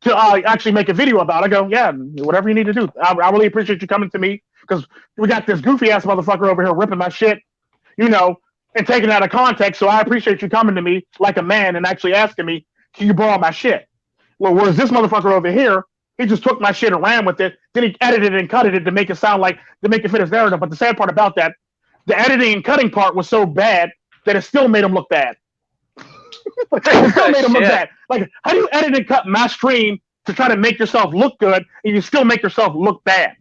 to actually make a video about it? I go, yeah, whatever you need to do. I really appreciate you coming to me because we got this goofy ass motherfucker over here ripping my shit, and taking it out of context. So I appreciate you coming to me like a man and actually asking me, can you borrow my shit? Well, whereas this motherfucker over here, he just took my shit and ran with it. Then he edited and cut it to make it fit his narrative. But the sad part about that, the editing and cutting part was so bad that it still made him look bad. It still made him look bad. Like, how do you edit and cut my stream to try to make yourself look good and you still make yourself look bad?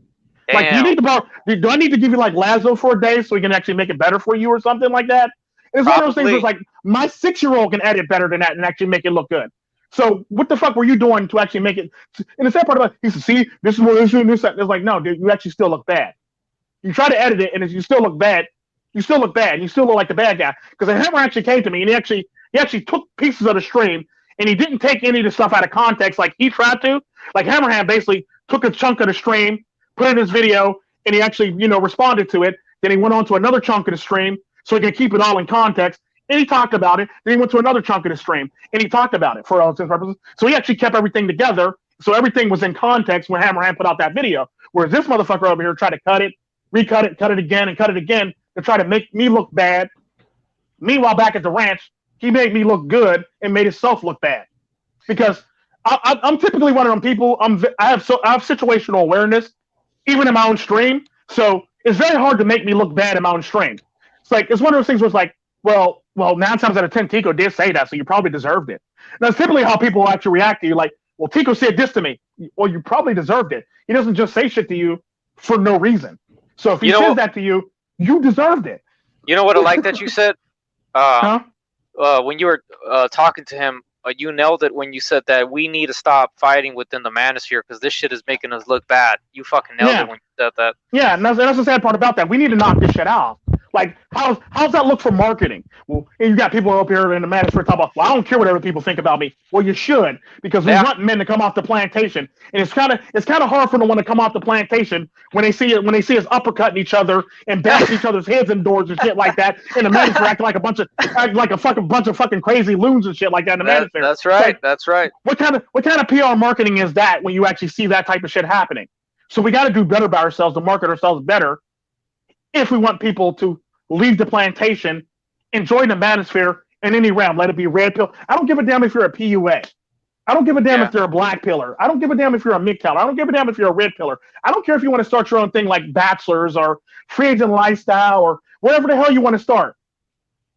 Like, do you need to borrow? Do I need to give you like Lazo for a day so we can actually make it better for you or something like that? It's one of those things where it's like my 6-year-old can edit better than that and actually make it look good. So what the fuck were you doing to actually make it? And the sad part about it, he said, "See, this is what this and this." It's like, no, dude, you actually still look bad. You try to edit it, and if you still look bad, you still look bad. You still look like the bad guy. Because the Hammer actually came to me, and he actually took pieces of the stream, and he didn't take any of the stuff out of context like he tried to. Like Hammerhand basically took a chunk of the stream, put it in his video, and he actually responded to it. Then he went on to another chunk of the stream so he can keep it all in context. And he talked about it. Then he went to another chunk of the stream, and he talked about it for all intents and purposes. So he actually kept everything together, so everything was in context when Hammerhand put out that video. Whereas this motherfucker over here tried to cut it, recut it, cut it again, and cut it again to try to make me look bad. Meanwhile, back at the ranch, he made me look good and made himself look bad. Because I'm typically one of them people. I have situational awareness, even in my own stream. So it's very hard to make me look bad in my own stream. It's one of those things where it's like, well, 9 times out of 10, Tico did say that, so you probably deserved it. That's typically how people actually react to you. Like, well, Tico said this to me. Well, you probably deserved it. He doesn't just say shit to you for no reason. So if he says that to you, you deserved it. You know what I like that you said? Huh? When you were talking to him, you nailed it when you said that we need to stop fighting within the manosphere because this shit is making us look bad. You fucking nailed it when you said that. Yeah, and that's the sad part about that. We need to knock this shit out. Like, how's that look for marketing? Well, and you got people up here in the manosphere talking about, well, I don't care what other people think about me. Well, you should, because we want men to come off the plantation, and it's kind of hard for them to want to come off the plantation when they see us uppercutting each other and bashing each other's heads in doors and shit like that. And the manosphere acting like a fucking bunch of fucking crazy loons and shit like that in the manosphere. That's right. That's right. What kind of PR marketing is that when you actually see that type of shit happening? So we got to do better by ourselves to market ourselves better if we want people to leave the plantation, enjoy the manosphere in any realm. Let it be red pill. I don't give a damn if you're a PUA. I don't give a damn if you're a black pillar. I don't give a damn if you're a MGTOW. I don't give a damn if you're a red pillar. I don't care if you want to start your own thing like Bachelors or Free Agent Lifestyle or whatever the hell you want to start.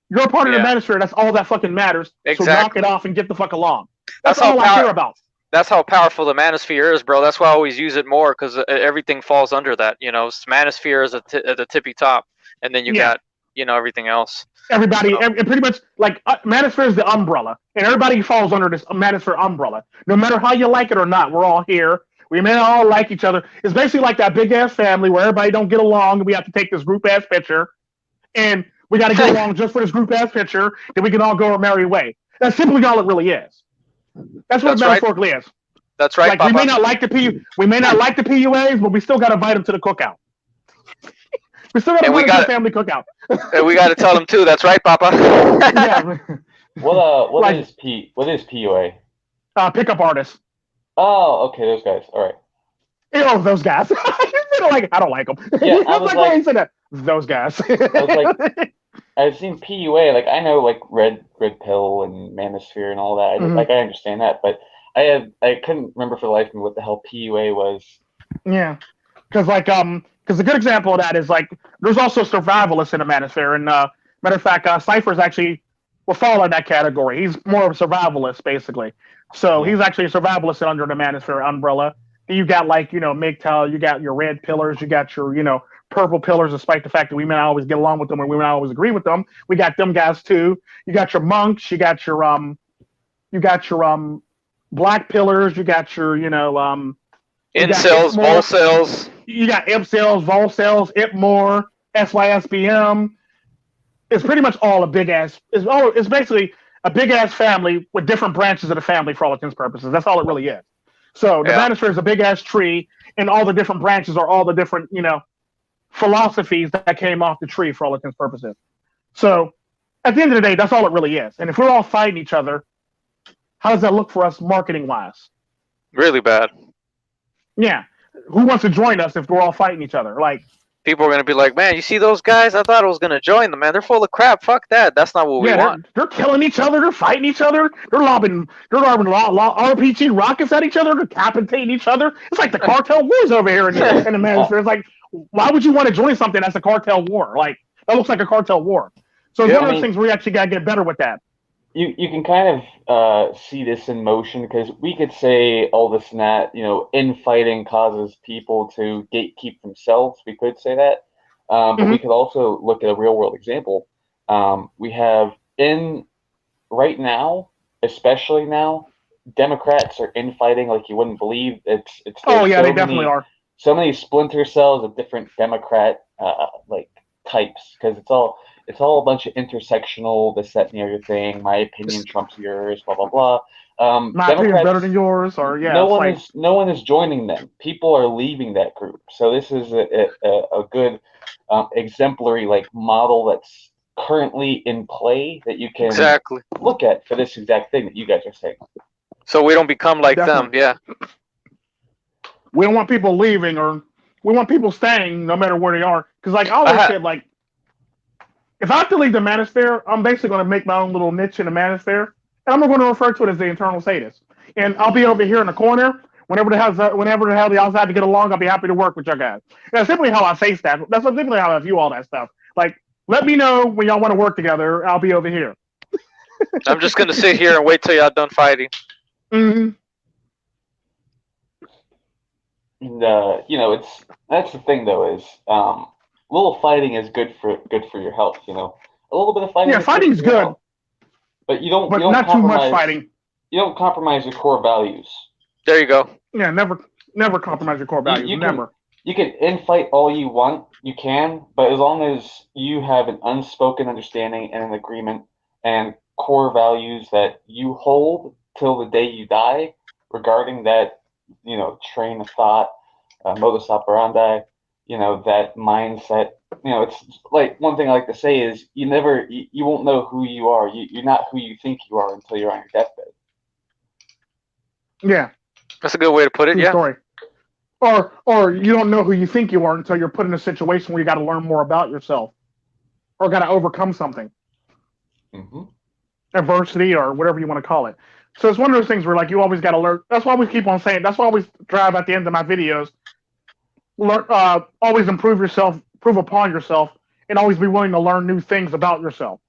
You're a part of the manosphere. That's all that fucking matters. Exactly. So knock it off and get the fuck along. That's all I care about. That's how powerful the manosphere is, bro. That's why I always use it more because everything falls under that. Manosphere is at the tippy top, and then you got everything else. Everybody, pretty much like manosphere is the umbrella, and everybody falls under this manosphere umbrella. No matter how you like it or not, we're all here. We may not all like each other. It's basically like that big ass family where everybody don't get along, and we have to take this group ass picture, and we got to get along just for this group ass picture, then we can all go our merry way. That's simply all it really is. That's what metaphorically is. That's right. Like, we may not like the PUAs, but we still got to invite them to the cookout. We still got to invite them to the family cookout. And we got to tell them too. That's right, Papa. Yeah. What is PUA? Pickup artists. Oh, okay, those guys. All right. Those guys. I don't like them. Yeah, I was like, said that. Those guys. I was like, I've seen PUA. Like, I know like red pill and manosphere and all that. Like, I understand that, but I couldn't remember for the life of me what the hell PUA was. Yeah, because a good example of that is like there's also survivalists in the manosphere, and matter of fact, Cypher is actually will fall in that category. He's more of a survivalist basically. So he's actually a survivalist under the manosphere umbrella. And you got like MGTOW, you got your red pillars, you got your purple pillars, despite the fact that we may not always get along with them and we may not always agree with them. We got them guys too. You got your monks, you got your black pillars, you got your incels, volcels. You got impcels, volcels, IPMOR, SYSBM. It's pretty much all a big ass. It's basically a big ass family with different branches of the family for all intents and purposes. That's all it really is. So the manosphere is a big ass tree, and all the different branches are all the different philosophies that came off the tree for all intents and purposes. So at the end of the day, that's all it really is. And if we're all fighting each other, how does that look for us marketing wise? Really bad. Yeah. Who wants to join us if we're all fighting each other? Like, people are going to be like, man, you see those guys? I thought I was going to join them, man. They're full of crap. Fuck that. That's not what we want. They're killing each other. They're fighting each other. They're lobbing RPG rockets at each other. They're decapitating each other. It's like the cartel wars over here in the manosphere. It's like, why would you want to join something that's a cartel war? Like, that looks like a cartel war. So it's one of those things where we actually got to get better with that. you can kind of see this in motion because we could say all this and that, infighting causes people to gatekeep themselves. We could say that, but we could also look at a real world example. We have right now, especially now, Democrats are infighting like you wouldn't believe. Oh yeah, they definitely are. So many splinter cells of different Democrat like types because it's all a bunch of intersectional this that and the other thing. My opinion trumps yours. Blah blah blah. My opinion's better than yours, or yeah, no one is joining them. People are leaving that group. So this is a good exemplary like model that's currently in play that you can look at for this exact thing that you guys are saying. So we don't become like them. Yeah. We don't want people leaving, or we want people staying no matter where they are. Because like I always said, like if I have to leave the Manosphere, I'm basically going to make my own little niche in the Manosphere, and I'm going to refer to it as the Internal Sadist. And I'll be over here in the corner. Whenever the hell the outside to get along, I'll be happy to work with you guys. That's simply how I say stuff. That's simply how I view all that stuff. Like, let me know when y'all want to work together. I'll be over here. I'm just gonna sit here and wait till y'all done fighting. And that's the thing though is a little fighting is good for your health. A little bit of fighting. Yeah, fighting's good, health, but you don't. But you don't not too much fighting. You don't compromise your core values. There you go. Yeah, never compromise your core values. Never. You can infight all you want. You can, but as long as you have an unspoken understanding and an agreement and core values that you hold till the day you die regarding that, train of thought, modus operandi, that mindset. It's like one thing I like to say is you won't know who you are. You're not who you think you are until you're on your deathbed. Yeah. That's a good way to put it. True yeah. Story. Or you don't know who you think you are until you're put in a situation where you got to learn more about yourself, or got to overcome something, adversity, or whatever you want to call it. So it's one of those things where like you always got to learn. That's why we keep on saying. That's why I always drive at the end of my videos. Learn, always improve yourself, improve upon yourself, and always be willing to learn new things about yourself.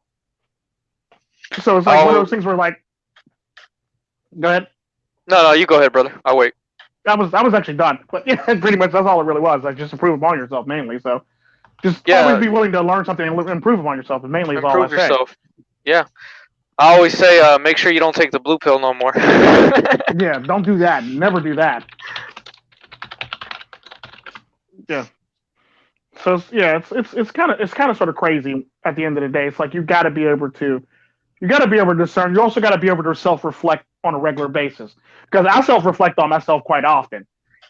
So it's like one of those things where like, go ahead. No, you go ahead, brother. I'll wait. I was actually done, but yeah, pretty much that's all it really was. Like just improve upon yourself mainly. So just always be willing to learn something and improve upon yourself. And mainly is all I say. Improve yourself. Yeah, I always say make sure you don't take the blue pill no more. Yeah, don't do that. Never do that. Yeah. So it's kind of sort of crazy at the end of the day. It's like you got to be able to discern. You also got to be able to self-reflect on a regular basis. Because I self-reflect on myself quite often.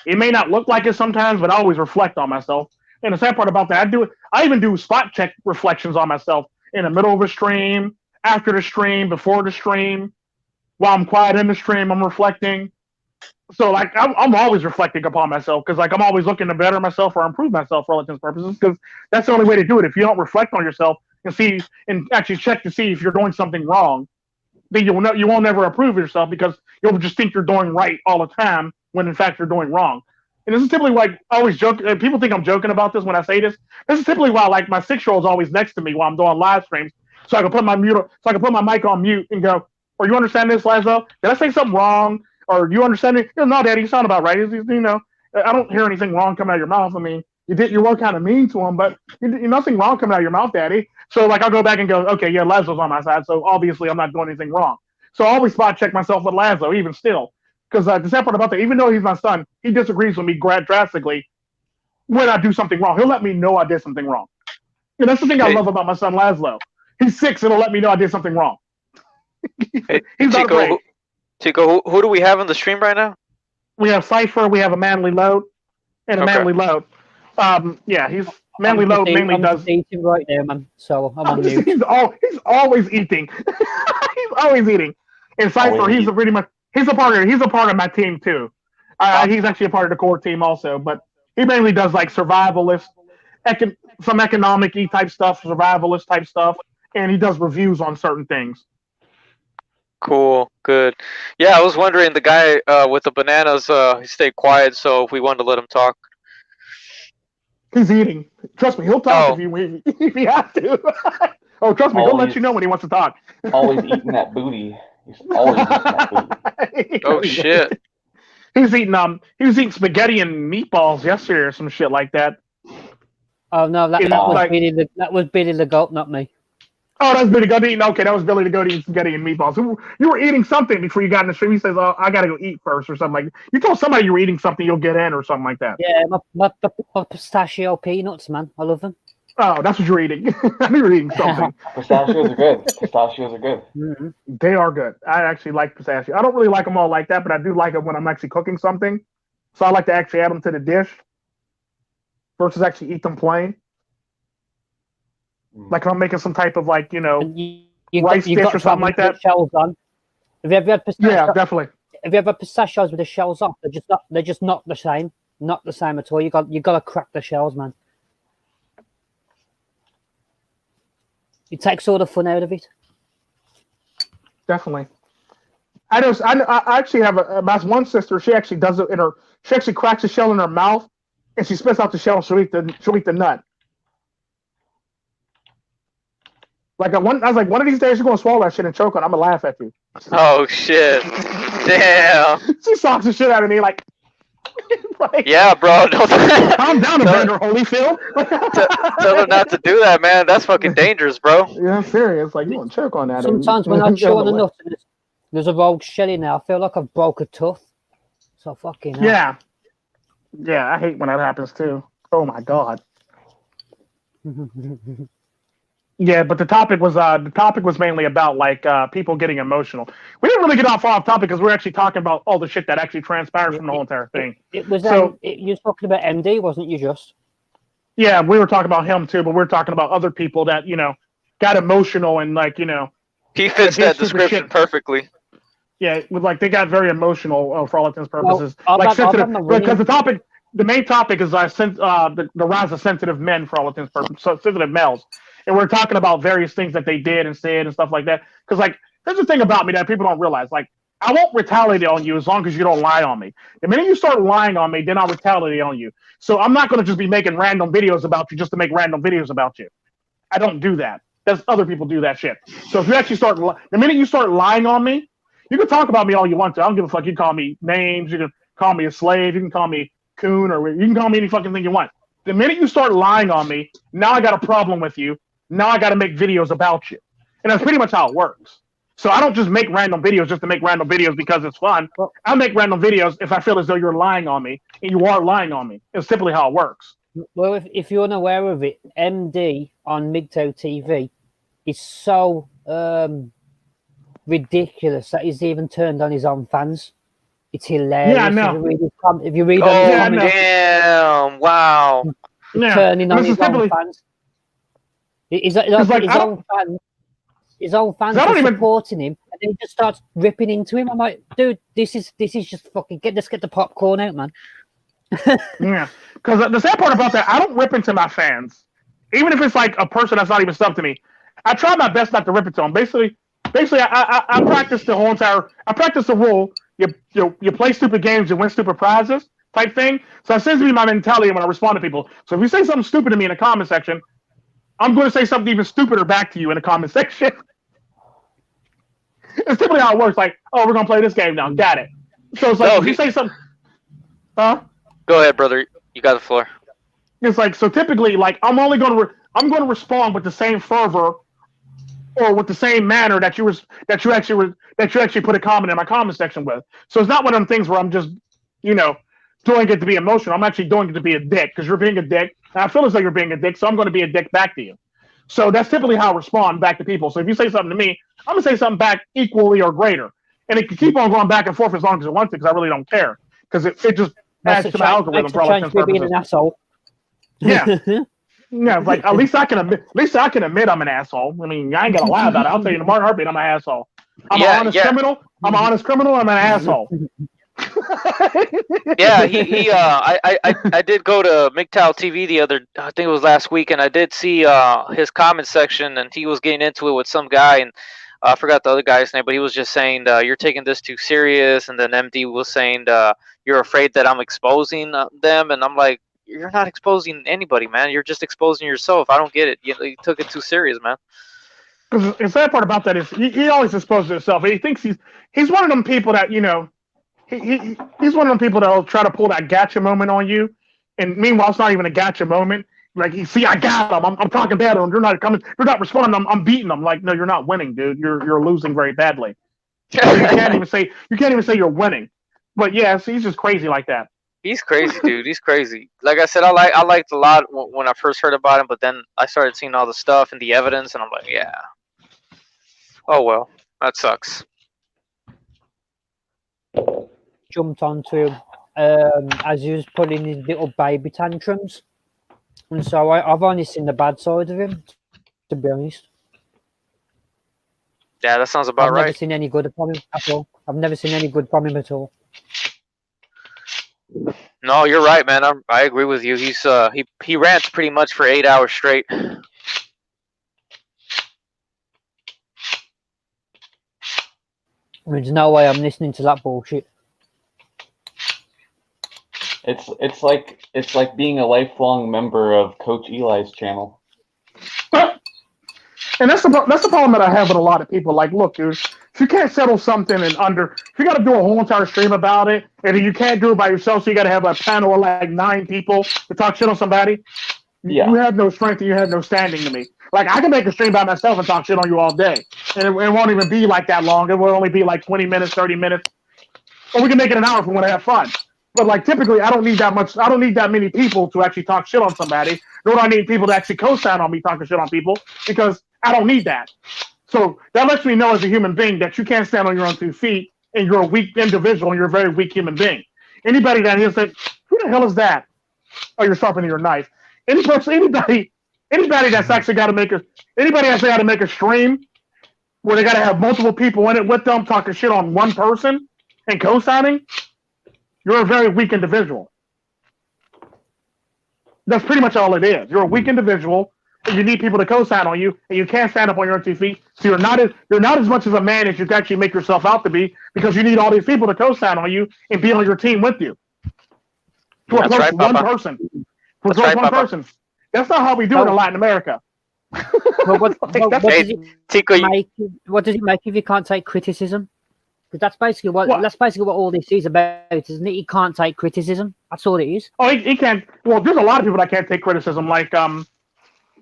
It may not look like it sometimes, but I always reflect on myself. And the sad part about that, I even do spot check reflections on myself in the middle of a stream, after the stream, before the stream, while I'm quiet in the stream, I'm reflecting. So like I'm always reflecting upon myself because like I'm always looking to better myself or improve myself for all intents and purposes. Because that's the only way to do it. If you don't reflect on yourself and see and actually check to see if you're doing something wrong, then you won't ever approve yourself because you'll just think you're doing right all the time when in fact you're doing wrong. And this is typically like I always joke. People think I'm joking about this when I say this. This is typically why like my 6-year-old's always next to me while I'm doing live streams, so I can put my mic on mute and go, "Or you understand this, Lazo? Did I say something wrong? Or do you understand it?" No, Daddy, you sound about right. I don't hear anything wrong coming out of your mouth. I mean, you were kind of mean to him, but nothing wrong coming out of your mouth, Daddy. So like I'll go back and go, okay, yeah, Lazo's on my side, so obviously I'm not doing anything wrong. So I always spot check myself with Lazo, even still. Because the sad part about that, even though he's my son, he disagrees with me drastically when I do something wrong. He'll let me know I did something wrong. And that's the thing I love about my son Laszlo. He's 6 and he'll let me know I did something wrong. Hey, he's not afraid. Chico, who do we have on the stream right now? We have Cypher, we have Amanely Load, and Amanely Load. Yeah, he's Amanely Load mainly does. I'm eating right now, man. So I'm on mute. He's always eating. He's always eating. And Cypher, he's a part of my team too. He's actually a part of the core team also, but he mainly does like survivalist, some economic-y type stuff, survivalist type stuff, and he does reviews on certain things. Cool, good. Yeah, I was wondering, the guy with the bananas, he stayed quiet, so if we wanted to let him talk. He's eating. Trust me, he'll talk if he has to. Oh, trust me, he'll let Always- you know when he wants to talk. Always eating that booty. He's always eating that booty. Oh shit. He was eating spaghetti and meatballs yesterday or some shit like that. Oh no, that was Billy the Goat, not me. Oh, that's Billy Goat eating. Okay, that was Billy the Goat eating spaghetti and meatballs. You were eating something before you got in the stream. He says, "Oh, I gotta go eat first or something like that." You told somebody you were eating something, you'll get in or something like that. Yeah, my pistachio peanuts, man. I love them. Oh, that's what you're eating. I knew you were eating something. Pistachios are good. Pistachios are good. Mm-hmm. They are good. I actually like pistachio. I don't really like them all like that, but I do like it when I'm actually cooking something. So I like to actually add them to the dish versus actually eat them plain. Like if I'm making some type of like, rice dish or something like that. Shells on. Have you ever had pistachios? Yeah, definitely. Have you ever had pistachios with the shells off? They're just not the same. Not the same at all. You got to crack the shells, man. It takes all the fun out of it. Definitely. I actually have my one sister. She actually does it she actually cracks the shell in her mouth, and she spits out the shell. She'll eat the nut. Like I was like, one of these days you're gonna swallow that shit and choke on. I'm gonna laugh at you. Oh shit. Damn. She socks the shit out of me like. Yeah, bro. Calm down, Evander Holyfield. Tell her not to do that, man. That's fucking dangerous, bro. Yeah, I'm serious. Like you gonna choke on that. Sometimes when I chew on a nut, there's a rogue shell in there. I feel like I've broke a tooth. So fucking hell. Yeah. Yeah, I hate when that happens too. Oh my god. Yeah, but the topic was mainly about like people getting emotional. We didn't really get off topic because we're actually talking about all the shit that actually transpired from the whole entire thing. It was so. You were talking about MD, wasn't you? Just. Yeah, we were talking about him too, but we were talking about other people that got emotional and like He fits that description perfectly. Yeah, with like they got very emotional for all intents and purposes. Well, like sensitive, because the main topic is the rise of sensitive men for all intents and purposes, so sensitive males. And we're talking about various things that they did and said and stuff like that. Because like, there's a thing about me that people don't realize. Like, I won't retaliate on you as long as you don't lie on me. The minute you start lying on me, then I'll retaliate on you. So I'm not going to just be making random videos about you just to make random videos about you. I don't do that. That's other people do that shit. So if you actually the minute you start lying on me, you can talk about me all you want to. I don't give a fuck. You can call me names. You can call me a slave. You can call me coon, or you can call me any fucking thing you want. The minute you start lying on me, now I got a problem with you. Now I got to make videos about you. And that's pretty much how it works. So I don't just make random videos just to make random videos because it's fun. I make random videos if I feel as though you're lying on me, and you are lying on me. It's simply how it works. Well, if you're unaware of it, MD on MGTOW TV is so ridiculous that he's even turned on his own fans. It's hilarious. Yeah, I know. If you read on his comments, damn! Wow. He's turning on his own fans. His own fans are supporting him, and then he just starts ripping into him. I'm like, dude, this is just fucking let's get the popcorn out, man. Yeah, because the sad part about that, I don't rip into my fans, even if it's like a person that's not even sub to me. I try my best not to rip into them. Basically, I practice the whole entire. I practice the rule. You play stupid games, you win stupid prizes type thing. So that seems to be my mentality when I respond to people. So if you say something stupid to me in the comment section, I'm going to say something even stupider back to you in the comment section. It's typically how it works. Like, oh, we're going to play this game now. Got it. So it's like, if you say something... Huh? Go ahead, brother. You got the floor. It's like, so typically, like, I'm going to respond with the same fervor or with the same manner that you actually put a comment in my comment section with. So it's not one of them things where I'm just, doing it to be emotional. I'm actually doing it to be a dick because you're being a dick. And I feel as though you're being a dick, so I'm going to be a dick back to you. So that's typically how I respond back to people. So if you say something to me, I'm going to say something back equally or greater. And it can keep on going back and forth as long as it wants to because I really don't care. Because it just adds to my algorithm for all intents and purposes. Being an asshole. Yeah. Yeah, like at least I can admit I'm an asshole. I mean, I ain't gonna lie about it. I'll tell you in a heartbeat, I'm an asshole. I'm an honest criminal. I'm an honest criminal. I'm an asshole. Yeah, I did go to MGTOW TV I think it was last week, and I did see his comment section, and he was getting into it with some guy, and I forgot the other guy's name, but he was just saying you're taking this too serious, and then MD was saying you're afraid that I'm exposing them, and I'm like, you're not exposing anybody, man. You're just exposing yourself. I don't get it. You took it too serious, man. Because the sad part about that is he always exposes himself. He thinks he's one of them people that he's one of them people that'll try to pull that gotcha moment on you, and meanwhile it's not even a gotcha moment. Like you see, I got him. I'm talking bad to him. You're not coming. You're not responding. I'm beating them. Like no, you're not winning, dude. You're losing very badly. So you can't even say you're winning. But yes, he's just crazy like that. He's crazy, dude. He's crazy. Like I said, I liked a lot when I first heard about him, but then I started seeing all the stuff and the evidence, and I'm like, yeah. Oh well, that sucks. Jumped onto him as he was pulling his little baby tantrums, and so I've only seen the bad side of him, to be honest. Yeah, that sounds about I've right. never seen any good from him at all. I've never seen any good from him at all. No, you're right, man. I agree with you. He rants pretty much for 8 hours straight. There's no way I'm listening to that bullshit. It's like being a lifelong member of Coach Eli's channel. And that's the problem that I have with a lot of people. Like, look, dude, if you can't settle something if you got to do a whole entire stream about it, and you can't do it by yourself, so you got to have a panel of like 9 people to talk shit on somebody. Yeah. You have no strength and you have no standing to me. Like, I can make a stream by myself and talk shit on you all day, and it won't even be like that long. It will only be like 20 minutes, 30 minutes, or we can make it an hour if we want to have fun. But like typically, I don't need that much. I don't need that many people to actually talk shit on somebody. Nor do I need people to actually co-sign on me talking shit on people, because I don't need that. So that lets me know as a human being that you can't stand on your own 2 feet, and you're a weak individual, and you're a very weak human being. Anybody that hears that, who the hell is that? Oh, you're sharpening your knife. Anybody that's actually got to make a stream where they got to have multiple people in it with them talking shit on one person and co-signing, you're a very weak individual. That's pretty much all it is. You're a weak individual, and you need people to co-sign on you, and you can't stand up on your own 2 feet. So you're not as much as a man as you can actually make yourself out to be, because you need all these people to co-sign on you and be on your team with you. To That's approach right, one Papa. person. To That's approach right, one Papa. person. That's not how we do it in Latin America. What does Hey, Tico, what does it make if you can't take criticism? Because that's basically what all this is about, isn't it? You can't take criticism. That's all it is. Oh, he can't. Well, there's a lot of people that can't take criticism. Like a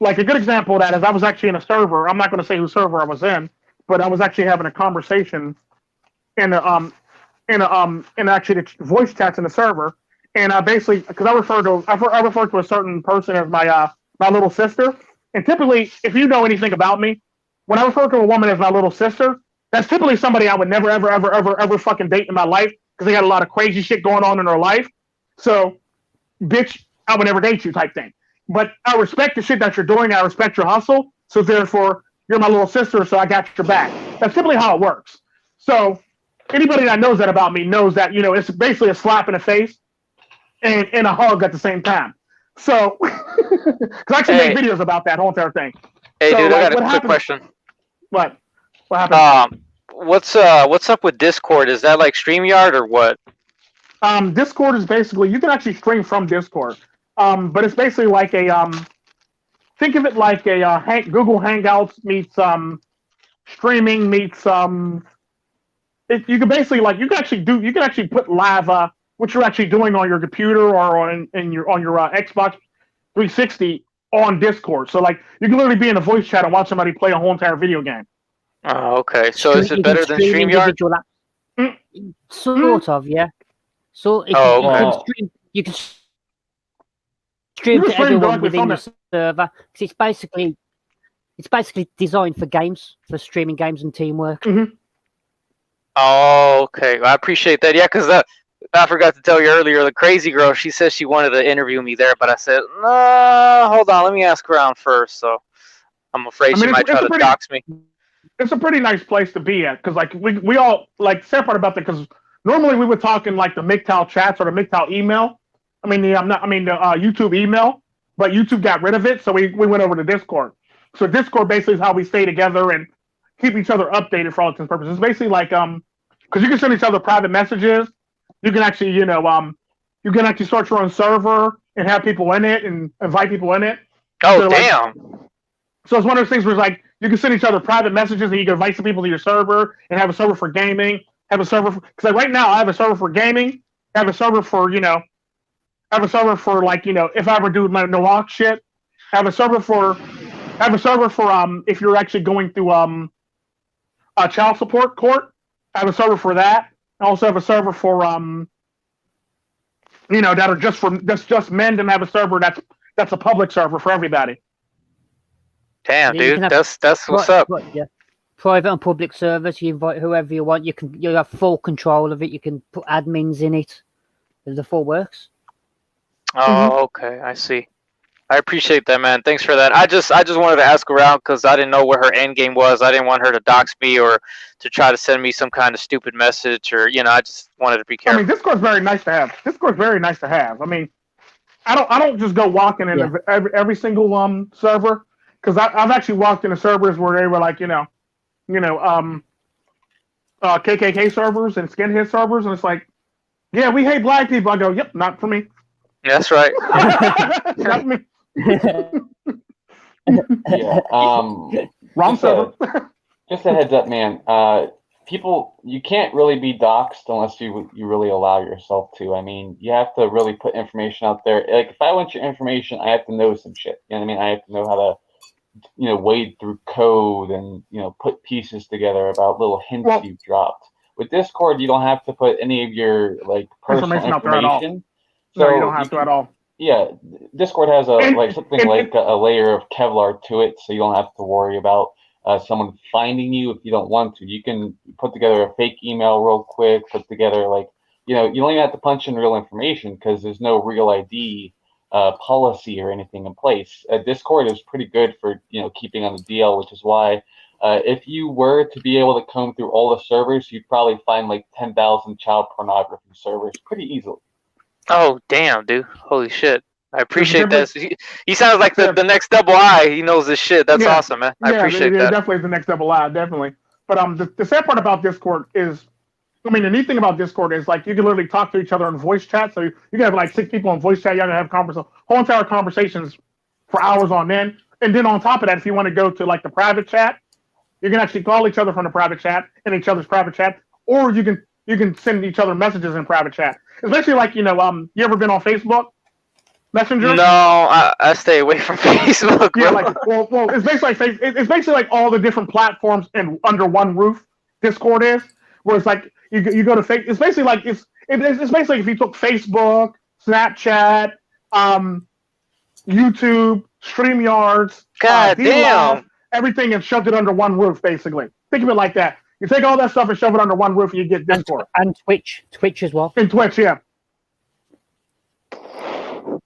good example of that is I was actually in a server. I'm not going to say whose server I was in, but I was actually having a conversation in actually the voice chats in the server, and I basically, because I refer to a certain person as my little sister, and typically, if you know anything about me, when I refer to a woman as my little sister, that's typically somebody I would never, ever, ever, ever, ever fucking date in my life, because they got a lot of crazy shit going on in their life. So, bitch, I would never date you type thing. But I respect the shit that you're doing. I respect your hustle. So therefore, you're my little sister, so I got your back. That's typically how it works. So anybody that knows that about me knows that, it's basically a slap in the face and a hug at the same time. So, because I actually make videos about that whole entire thing. Hey, So, dude, I got a what quick question. What happened? What's up with Discord? Is that like StreamYard or what? Discord is basically, you can actually stream from Discord. But it's basically like think of it like a Google Hangouts meets streaming meets you can basically you can actually put live what you're actually doing on your computer or on your Xbox 360 on Discord. So like you can literally be in a voice chat and watch somebody play a whole entire video game. Oh, okay. So is it better than StreamYard? Sort of, yeah. So if you can stream to everyone within the server. It's basically designed for games, for streaming games and teamwork. Mm-hmm. Oh, okay. I appreciate that. Yeah, because I forgot to tell you earlier, the crazy girl, she said she wanted to interview me there, but I said, no, hold on, let me ask around first. So I'm afraid she might try to dox me. It's a pretty nice place to be at, because like we all like sad part about that, because normally we would talk in like the MGTOW chats or the MGTOW email. the YouTube email, but YouTube got rid of it, so we went over to Discord. So Discord basically is how we stay together and keep each other updated for all intents and purposes. It's basically like because you can send each other private messages. You can actually start your own server and have people in it and invite people in it. Oh, so damn! So it's one of those things where it's like you can send each other private messages, and you can invite some people to your server, and have a server for gaming. Have a server because like right now I have a server for gaming. I have a server for I have a server for like if I ever do my Nawak shit. I have a server for if you're actually going through a child support court. I have a server for that. I also have a server for that are just men. Then I have a server that's a public server for everybody. Damn, dude, that's what's up. Yeah. Private and public servers. You invite whoever you want. You have full control of it. You can put admins in it. The full works. Oh, okay, I see. I appreciate that, man. Thanks for that. I just wanted to ask around because I didn't know what her end game was. I didn't want her to dox me or to try to send me some kind of stupid message or I just wanted to be careful. I mean, Discord's very nice to have. I mean, I don't just go walking in every single server because I've actually walked into servers where they were like KKK servers and skinhead servers, and it's like, yeah, we hate black people. I go, yep, not for me. That's right. Not me. Yeah. Wrong server. Just a heads up, man. People, you can't really be doxxed unless you really allow yourself to. I mean, you have to really put information out there. Like, if I want your information, I have to know some shit. You know what I mean? I have to know how to, wade through code and, put pieces together about little hints you've dropped. With Discord, you don't have to put any of your, like, personal information out there at all. So no, you don't have to at all. Yeah, Discord has a layer of Kevlar to it, so you don't have to worry about someone finding you if you don't want to. You can put together a fake email real quick, put together you don't even have to punch in real information because there's no real ID policy or anything in place. Discord is pretty good for keeping on the DL, which is why if you were to be able to comb through all the servers, you'd probably find like 10,000 child pornography servers pretty easily. Oh, damn, dude. Holy shit. I appreciate that. He sounds like the next Double I. He knows this shit. That's awesome, man. I appreciate that. Definitely the next Double I, definitely. But the sad part about Discord is, the neat thing about Discord is like you can literally talk to each other in voice chat. So you can have like 6 people in voice chat. Y'all can have whole entire conversations for hours on end. And then on top of that, if you want to go to like the private chat, you can actually call each other from the private chat in each other's private chat, or you can send each other messages in private chat. Especially like you ever been on Facebook Messenger? No, I stay away from Facebook. Yeah, well, it's basically like all the different platforms and under one roof. Discord is, where it's like you go to Facebook. It's basically like it's basically if you took Facebook, Snapchat, YouTube, StreamYards, damn, everything, and shoved it under one roof. Basically, think of it like that. You take all that stuff and shove it under one roof, and you get Discord and Twitch as well. And Twitch, yeah.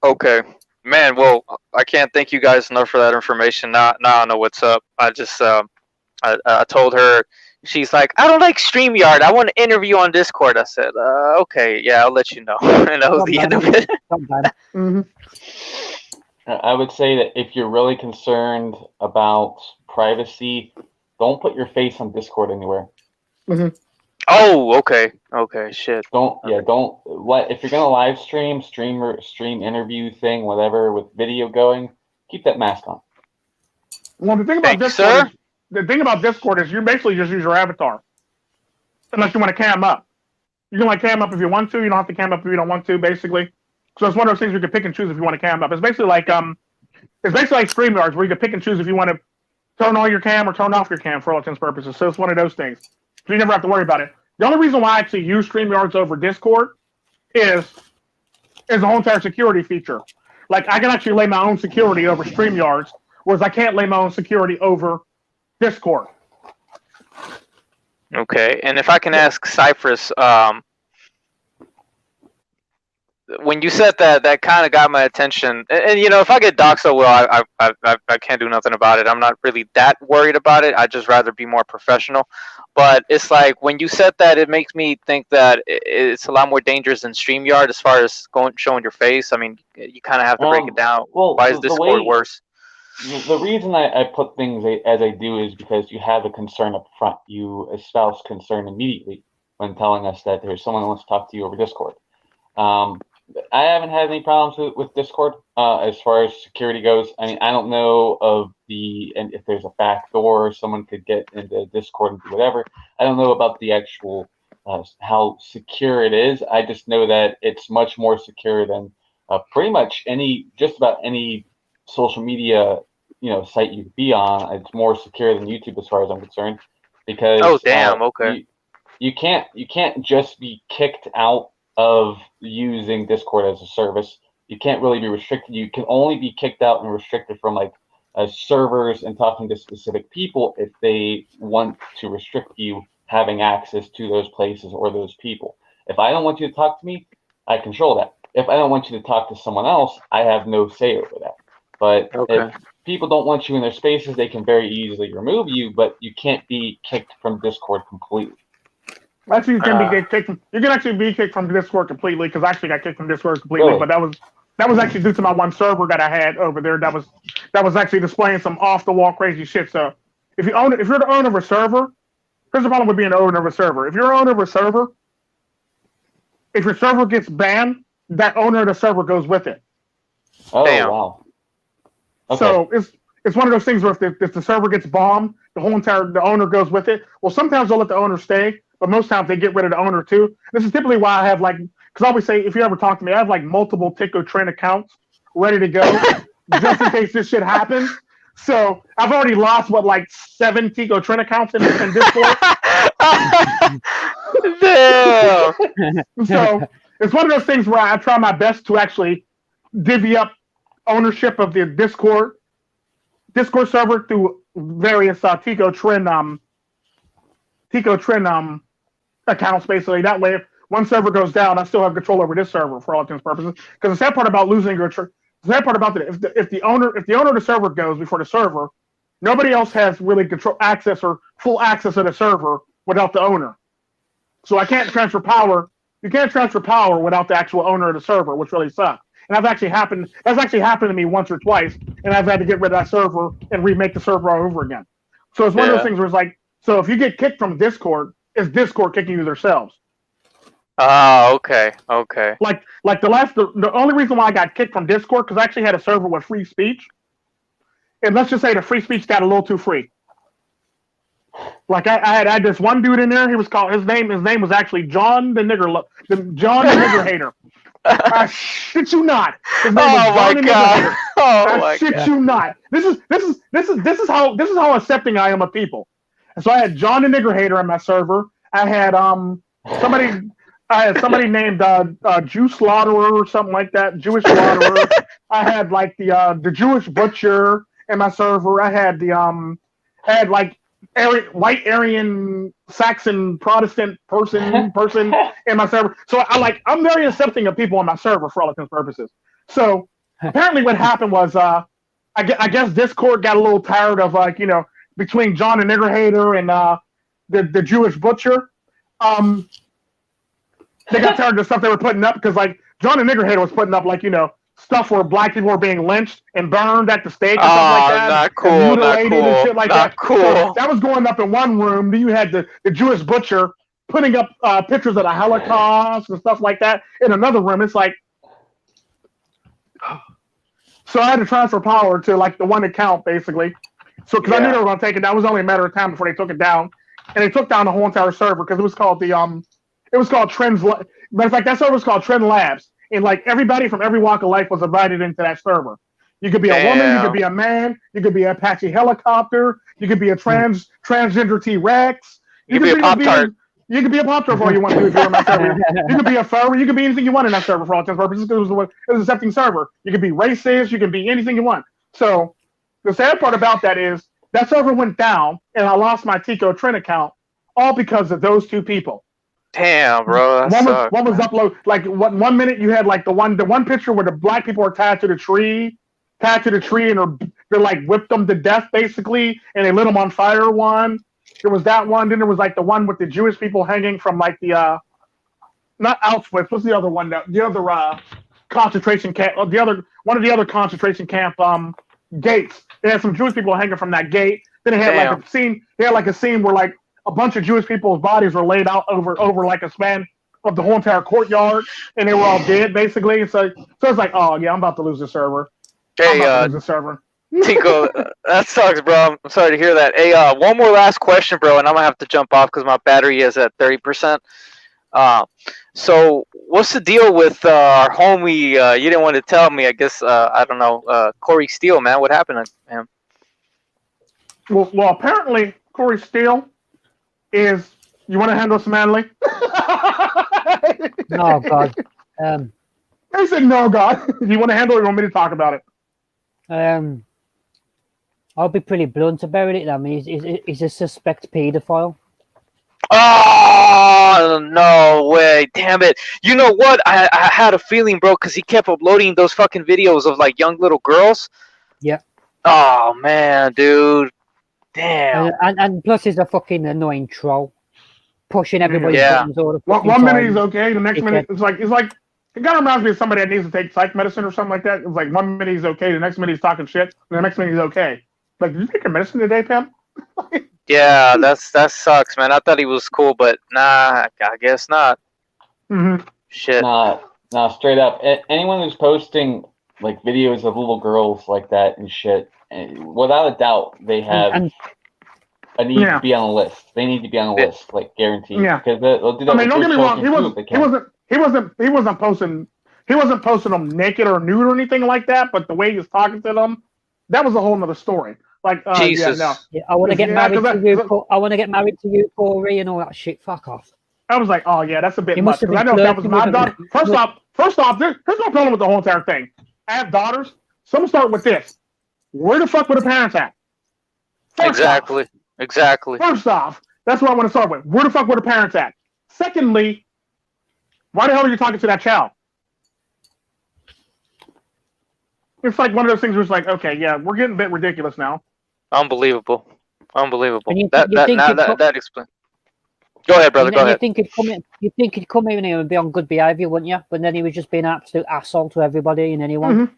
Okay, man. Well, I can't thank you guys enough for that information. Now I know what's up. I just I told her. She's like, I don't like StreamYard. I want to interview on Discord. I said, okay, yeah, I'll let you know. And that was the end of it. Mm-hmm. I would say that if you're really concerned about privacy, don't put your face on Discord anywhere. Mm-hmm. Oh, okay, shit. Don't if you're gonna live stream interview thing, whatever, with video going, keep that mask on. Well, the thing about Discord is you basically just use your avatar, unless you want to cam up. You can cam up if you want to. You don't have to cam up if you don't want to. Basically, so it's one of those things you can pick and choose if you want to cam up. It's basically like StreamYards where you can pick and choose if you want to turn on your cam or turn off your cam for all intents and purposes. So it's one of those things. So you never have to worry about it. The only reason why I actually use StreamYards over Discord is the whole entire security feature. Like I can actually lay my own security over StreamYards, whereas I can't lay my own security over Discord. Okay, and if I can ask Cypress, when you said that kind of got my attention. And if I get doxxed, I can't do nothing about it. I'm not really that worried about it. I'd just rather be more professional. But it's like when you said that, it makes me think that it's a lot more dangerous than StreamYard as far as showing your face. I mean, you kind of have to break it down. Well, why is Discord worse? The reason I put things as I do is because you have a concern up front. You espouse concern immediately when telling us that there's someone who wants to talk to you over Discord. I haven't had any problems with Discord as far as security goes. I mean, I don't know and if there's a back door, someone could get into Discord and do whatever. I don't know about the actual how secure it is. I just know that it's much more secure than pretty much just about any social media site you could be on. It's more secure than YouTube as far as I'm concerned, because okay. You can't just be kicked out of using Discord as a service. You can't really be restricted. You can only be kicked out and restricted from servers and talking to specific people if they want to restrict you having access to those places or those people. If I don't want you to talk to me, I control that. If I don't want you to talk to someone else, I have no say over that. But if people don't want you in their spaces, they can very easily remove you, but you can't be kicked from Discord completely. Actually, you can be kicked from. You can actually be kicked from Discord completely, because I actually got kicked from Discord completely. Really? But that was actually due to my one server that I had over there. That was actually displaying some off the wall crazy shit. So if you're the owner of a server, here's the problem with being the owner of a server. If you're the owner of a server, if your server gets banned, that owner of the server goes with it. Oh, damn. Wow. Okay. So it's one of those things where if the server gets bombed, the owner goes with it. Well, sometimes they'll let the owner stay, but most times they get rid of the owner too. This is typically why I have because I always say, if you ever talk to me, I have multiple Tico Trend accounts ready to go just in case this shit happens. So I've already lost 7 Tico Trend accounts in Discord. Damn. So it's one of those things where I try my best to actually divvy up ownership of the Discord server through various Tico Trend accounts, basically. That way, if one server goes down, I still have control over this server for all intents and purposes. Because the sad part about if the owner of the server goes before the server, nobody else has really full access to the server without the owner. So I can't transfer power. You can't transfer power without the actual owner of the server, which really sucks. And that's actually happened to me once or twice, and I've had to get rid of that server and remake the server all over again. So it's one of those things where so if you get kicked from Discord, it's Discord kicking you themselves. Okay. The only reason why I got kicked from Discord, because I actually had a server with free speech, and let's just say the free speech got a little too free. I had this one dude in there. His name was actually John the Nigger Hater. I shit you not. His name was John the Nigger Hater. I shit you not. This is how accepting I am of people. And so I had John the Nigger Hater on my server. I had somebody named Jew Slaughterer or something like that, Jewish Slaughterer. I had the Jewish Butcher in my server. I had white Aryan Saxon Protestant person in my server. So I'm very accepting of people on my server for all intents and purposes. So apparently what happened was I guess Discord got a little tired of between John the Nigger Hater and the Jewish Butcher. They got tired of the stuff they were putting up, because John the Nigger Hater was putting up stuff where black people were being lynched and burned at the stake and stuff like that. Not cool. And mutilated and shit like that. Cool. So that was going up in one room. Then you had the Jewish Butcher putting up pictures of the Holocaust and stuff like that in another room. It's so I had to transfer power to the one account, basically. So because I knew they were going to take it down. It was only a matter of time before they took it down, and they took down the whole entire server, because it was called Trends. Matter of fact, that server was called Trend Labs. And everybody from every walk of life was invited into that server. You could be a woman, you could be a man, you could be an Apache helicopter, you could be a transgender T-Rex. You could be a Pop-Tart. You could be a Pop-Tart for all you want to do if you're in that server. You could be a furry, you could be anything you want in that server for all intents and purposes, because it was an accepting server. You could be racist, you could be anything you want. So the sad part about that is that server went down, and I lost my Tico Trend account, all because of those two people. Damn, bro. One was upload 1 minute you had the one picture where the black people are tied to the tree, and they're whipped them to death basically, and they lit them on fire. One, there was that one. Then there was the one with the Jewish people hanging from the not Auschwitz. What's the other one? The other concentration camp. One of the other concentration camp gates. They had some Jewish people hanging from that gate. Then they had a scene. They had a scene where a bunch of Jewish people's bodies were laid out over a span of the whole entire courtyard, and they were all dead basically. So it's like, oh yeah, I'm about to lose the server. I'm about to lose the server. Tico, that sucks, bro. I'm sorry to hear that. Hey, one more last question, bro, and I'm gonna have to jump off because my battery is at 30%. So what's the deal with our homie? You didn't want to tell me. I guess I don't know. Corey Steele, man, what happened to him? Well, apparently Corey Steele is. You want to handle some Amanely? Oh God. I said no, God. You want to handle it? Or you want me to talk about it? I'll be pretty blunt about it. I mean, he's a suspect paedophile. Oh, no way. Damn it. You know what? I had a feeling, bro, because he kept uploading those fucking videos of, like, young little girls. Yeah. Oh, man, dude. Damn. And plus he's a fucking annoying troll. Pushing everybody's buttons all the fucking One minute time. he's okay, the next minute it's like it kind of reminds me of somebody that needs to take psych medicine or something like that. It's like 1 minute he's okay, the next minute he's talking shit, and the next minute he's okay. Like, did you take your medicine today, Pam? Yeah, that sucks, man. I thought he was cool, but nah, I guess not. Mm-hmm. Shit. Nah, straight up. Anyone who's posting like videos of little girls like that and shit, without a doubt, they have a need to be on a list. They need to be on a list, like guaranteed. Yeah. Because they'll do that. I mean, don't get me wrong. He wasn't posting them naked or nude or anything like that. But the way he was talking to them, that was a whole nother story. Like, Jesus. Yeah, I want to get married to you. I want to get married to you, Corey, and all that shit. Fuck off. I was like, oh yeah, that's a bit You much. must have I know if that was my daughter. First off, here's my problem with the whole entire thing. I have daughters. So I'm gonna start with this. Where the fuck were the parents at? Exactly. First off, that's what I want to start with. Where the fuck were the parents at? Secondly, why the hell are you talking to that child? It's like one of those things where it's like, okay, yeah, we're getting a bit ridiculous now. Unbelievable. That explains. Go ahead, brother. Go ahead. You think he'd come in here and be on good behaviour, wouldn't you? But then he was just being an absolute asshole to everybody and anyone.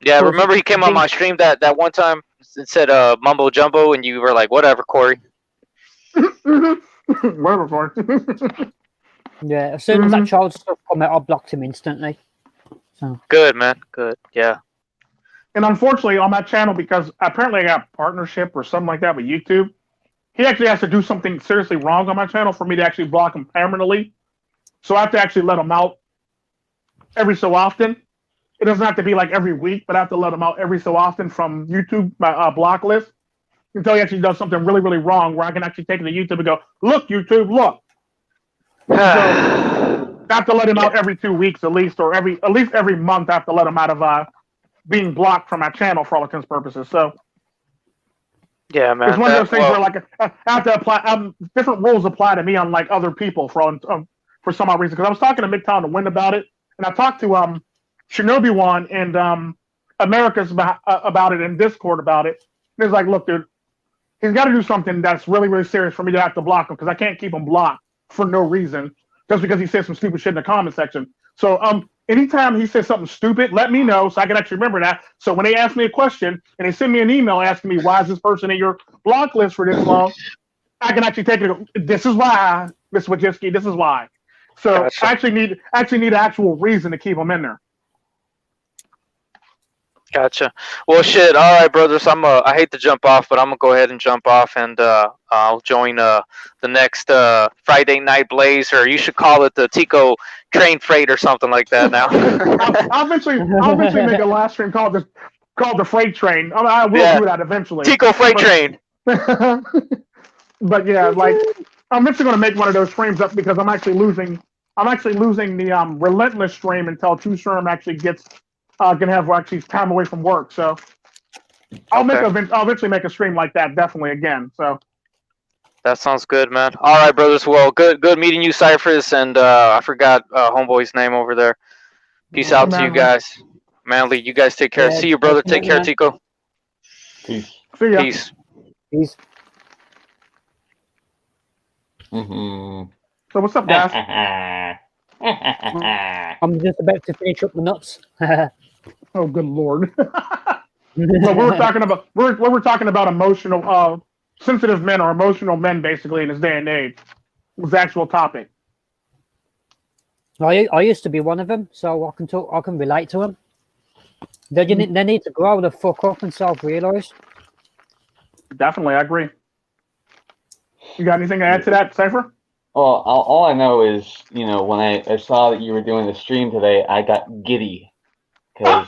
Yeah, remember he came on my stream that one time and said mumbo jumbo, and you were like, whatever, Corey. Whatever, Corey. Yeah, as soon as that child stuff come out, I blocked him instantly. So. Good, man. Good. Yeah. And unfortunately, on my channel, because apparently I got a partnership or something like that with YouTube, he actually has to do something seriously wrong on my channel for me to actually block him permanently. So I have to actually let him out every so often. It doesn't have to be like every week, but I have to let him out every so often from YouTube, my block list, until he actually does something really, really wrong where I can actually take it to YouTube and go, look, YouTube, look. So I have to let him out every 2 weeks at least, or at least every month I have to let him out of being blocked from my channel for all intents and purposes. So yeah, man. It's one of those things where like I have to apply different rules apply to me unlike other people for some odd reason. Because I was talking to Midtown to Win about it, and I talked to Shinobi One and America's about it and Discord about it. And it's like, look, dude, he's got to do something that's really, really serious for me to have to block him because I can't keep him blocked for no reason just because he said some stupid shit in the comment section. So anytime he says something stupid, let me know so I can actually remember that. So when they ask me a question and they send me an email asking me why is this person in your block list for this long, I can actually take it. This is why, Miss Wojcicki. This is why. So gotcha. I actually need an actual reason to keep him in there. Gotcha. Well, shit. All right, brothers. I hate to jump off, but I'm gonna go ahead and jump off, and I'll join the next Friday Night Blaze, or you should call it the Tico Train Freight or something like that. Now, I'll eventually make a live stream called the Freight Train. I will do that eventually. Tico Freight Train. But yeah, like I'm eventually gonna make one of those streams up because I'm actually losing the Relentless stream until True Sherm actually gets. Gonna have actually time away from work, so I'll eventually make a stream like that definitely again. So that sounds good, man. All right, brothers. Well, good meeting you, Cyphers, and I forgot homeboy's name over there. Peace out to you guys, Manly. You guys take care. See you, brother. Take care, Tico. Peace. See ya. Peace. Mm-hmm. So what's up, guys? I'm just about to finish up the nuts. Oh, good lord! So we're talking about emotional, sensitive men or emotional men, basically in this day and age. Was the actual topic. I used to be one of them, so I can relate to them. They need to grow the fuck up and self-realize. Definitely, I agree. You got anything to add to that, Cypher? Well, all I know is, when I saw that you were doing the stream today, I got giddy because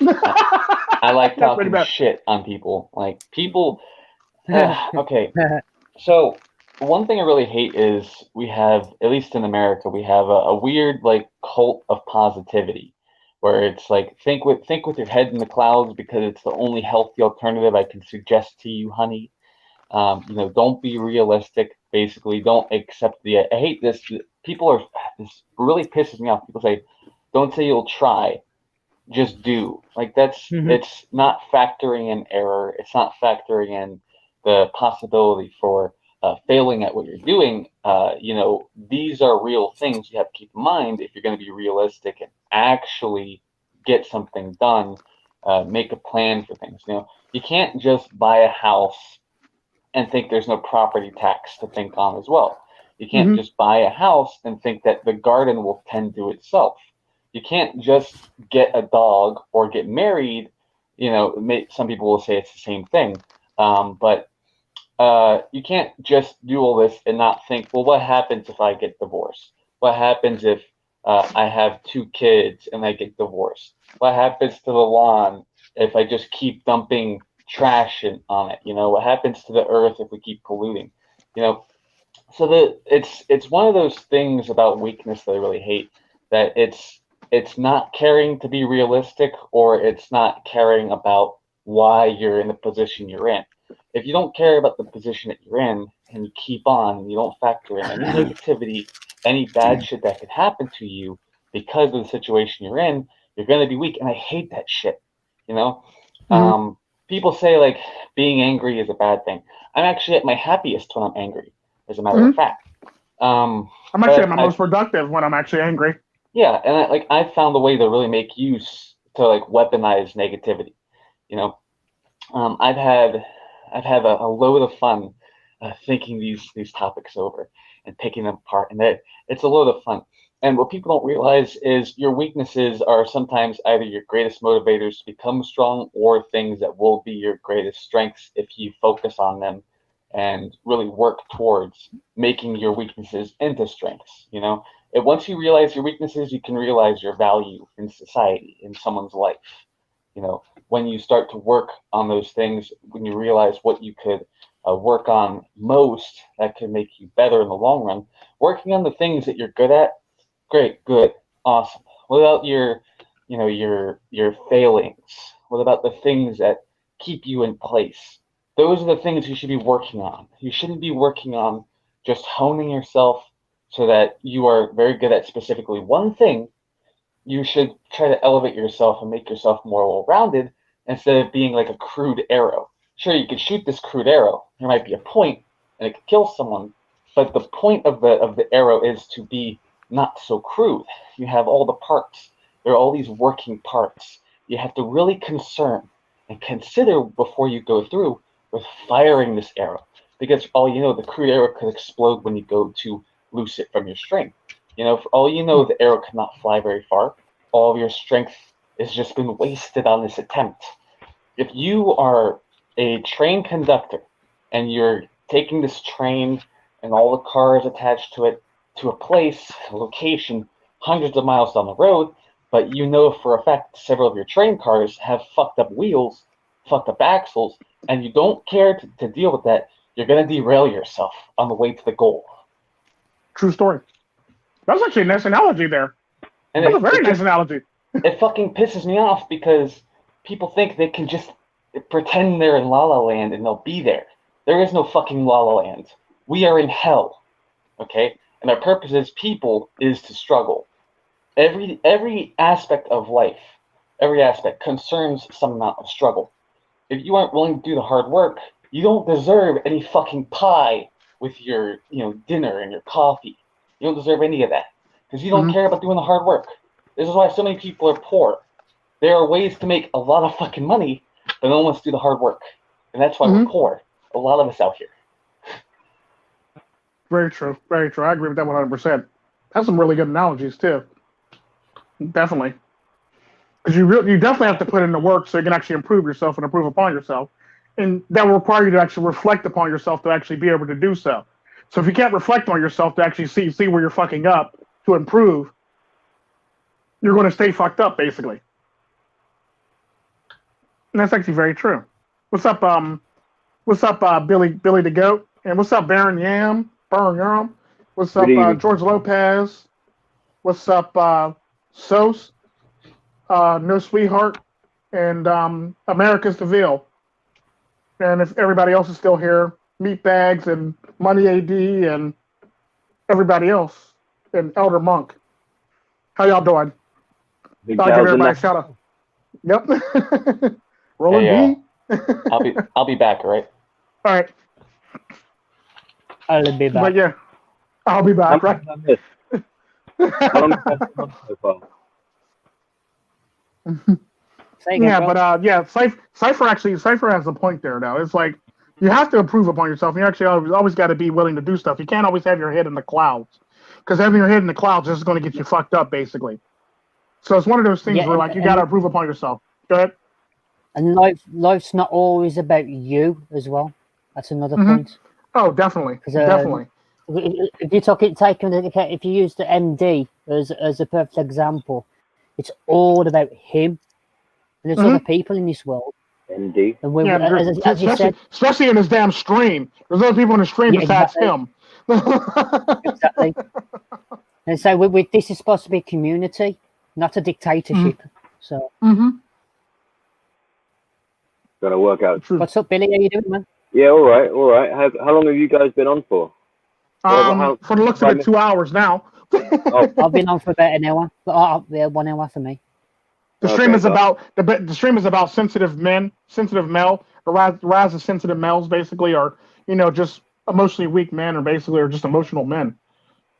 I like talking shit on people. Like people. Okay, so one thing I really hate is we have, at least in America, we have a weird like cult of positivity, where it's like think with your head in the clouds because it's the only healthy alternative I can suggest to you, honey. Don't be realistic. Basically, don't accept the. I hate this. People are. This really pisses me off. People say, "Don't say you'll try, just do." Like that's. It's not factoring in error. It's not factoring in the possibility for failing at what you're doing. These are real things you have to keep in mind if you're going to be realistic and actually get something done. Make a plan for things. You can't just buy a house and think there's no property tax to think on as well. You can't just buy a house and think that the garden will tend to itself. You can't just get a dog or get married. Some people will say it's the same thing, but you can't just do all this and not think, well, what happens if I get divorced? What happens if I have 2 kids and I get divorced? What happens to the lawn if I just keep dumping trash on it? What happens to the earth if we keep polluting? So it's one of those things about weakness that I really hate, that it's not caring to be realistic, or it's not caring about why you're in the position you're in. If you don't care about the position that you're in and you keep on and you don't factor in any negativity, any bad shit that could happen to you because of the situation you're in, you're going to be weak. And I hate that shit. People say like being angry is a bad thing. I'm actually at my happiest when I'm angry, as a matter of fact. I'm actually at my most productive when I'm actually angry. Yeah, and I found a way to really make use to like weaponize negativity. I've had a load of fun thinking these topics over and picking them apart, and it's a load of fun. And what people don't realize is your weaknesses are sometimes either your greatest motivators to become strong, or things that will be your greatest strengths if you focus on them and really work towards making your weaknesses into strengths. And once you realize your weaknesses, you can realize your value in society, in someone's life. When you start to work on those things, when you realize what you could work on most that can make you better in the long run, working on the things that you're good at, great, good, awesome. What about your failings? What about the things that keep you in place? Those are the things you should be working on. You shouldn't be working on just honing yourself so that you are very good at specifically one thing. You should try to elevate yourself and make yourself more well-rounded instead of being like a crude arrow. Sure, you could shoot this crude arrow. There might be a point, and it could kill someone, but the point of the arrow is to be not so crude. You have all the parts. There are all these working parts. You have to really concern and consider before you go through with firing this arrow, because for all you know, the crude arrow could explode when you go to loose it from your string. For all you know, the arrow cannot fly very far. All of your strength has just been wasted on this attempt. If you are a train conductor and you're taking this train and all the cars attached to it to a place, a location, hundreds of miles down the road, but you know for a fact several of your train cars have fucked up wheels, fucked up axles, and you don't care to deal with that, you're going to derail yourself on the way to the goal. True story. That's actually a nice analogy there. And that's a very nice analogy. It fucking pisses me off because people think they can just pretend they're in La La Land and they'll be there. There is no fucking La La Land. We are in hell, okay? And our purpose as people is to struggle. Every aspect of life, every aspect concerns some amount of struggle. If you aren't willing to do the hard work, you don't deserve any fucking pie with your dinner and your coffee. You don't deserve any of that because you don't care about doing the hard work. This is why so many people are poor. There are ways to make a lot of fucking money, but no one wants to do the hard work. And that's why we're poor. A lot of us out here. Very true. Very true. I agree with that 100%. That's some really good analogies, too. Definitely. Because you definitely have to put in the work so you can actually improve yourself and improve upon yourself. And that will require you to actually reflect upon yourself to actually be able to do so. So if you can't reflect on yourself to actually see where you're fucking up to improve, you're going to stay fucked up, basically. And that's actually very true. What's up, Billy the Goat? And what's up, Baron Yam? What's up, George Lopez? What's up, Sos? No Sweetheart? And America's DeVille. And if everybody else is still here, Meatbags and Money AD and everybody else, and Elder Monk. How y'all doing? I'll give everybody a shout out. Yep. Rolling B. I'll be back, right? All right. I'll be back. But yeah, I'll be back, right? Yeah, Cypher has a point there. Now it's like you have to improve upon yourself. You actually always got to be willing to do stuff. You can't always have your head in the clouds, because having your head in the clouds is going to get you fucked up, basically. So it's one of those things where like you got to improve upon yourself. Go ahead. And life's not always about you as well. That's another point. Oh, definitely, definitely. If you if you use the MD as a perfect example, it's all about him. And there's other people in this world. MD. And as you said, especially in this damn stream. There's other people in the stream besides him. Exactly. And so this is supposed to be a community, not a dictatorship. So. Gonna work out. What's up, Billy? How you doing, man? Yeah, all right. How long have you guys been on for? For the looks of it, 2 hours now. I've been on for about an hour. 1 hour for me. The stream is about sensitive men, sensitive male. The rise of sensitive males, basically, are just emotionally weak men, or just emotional men.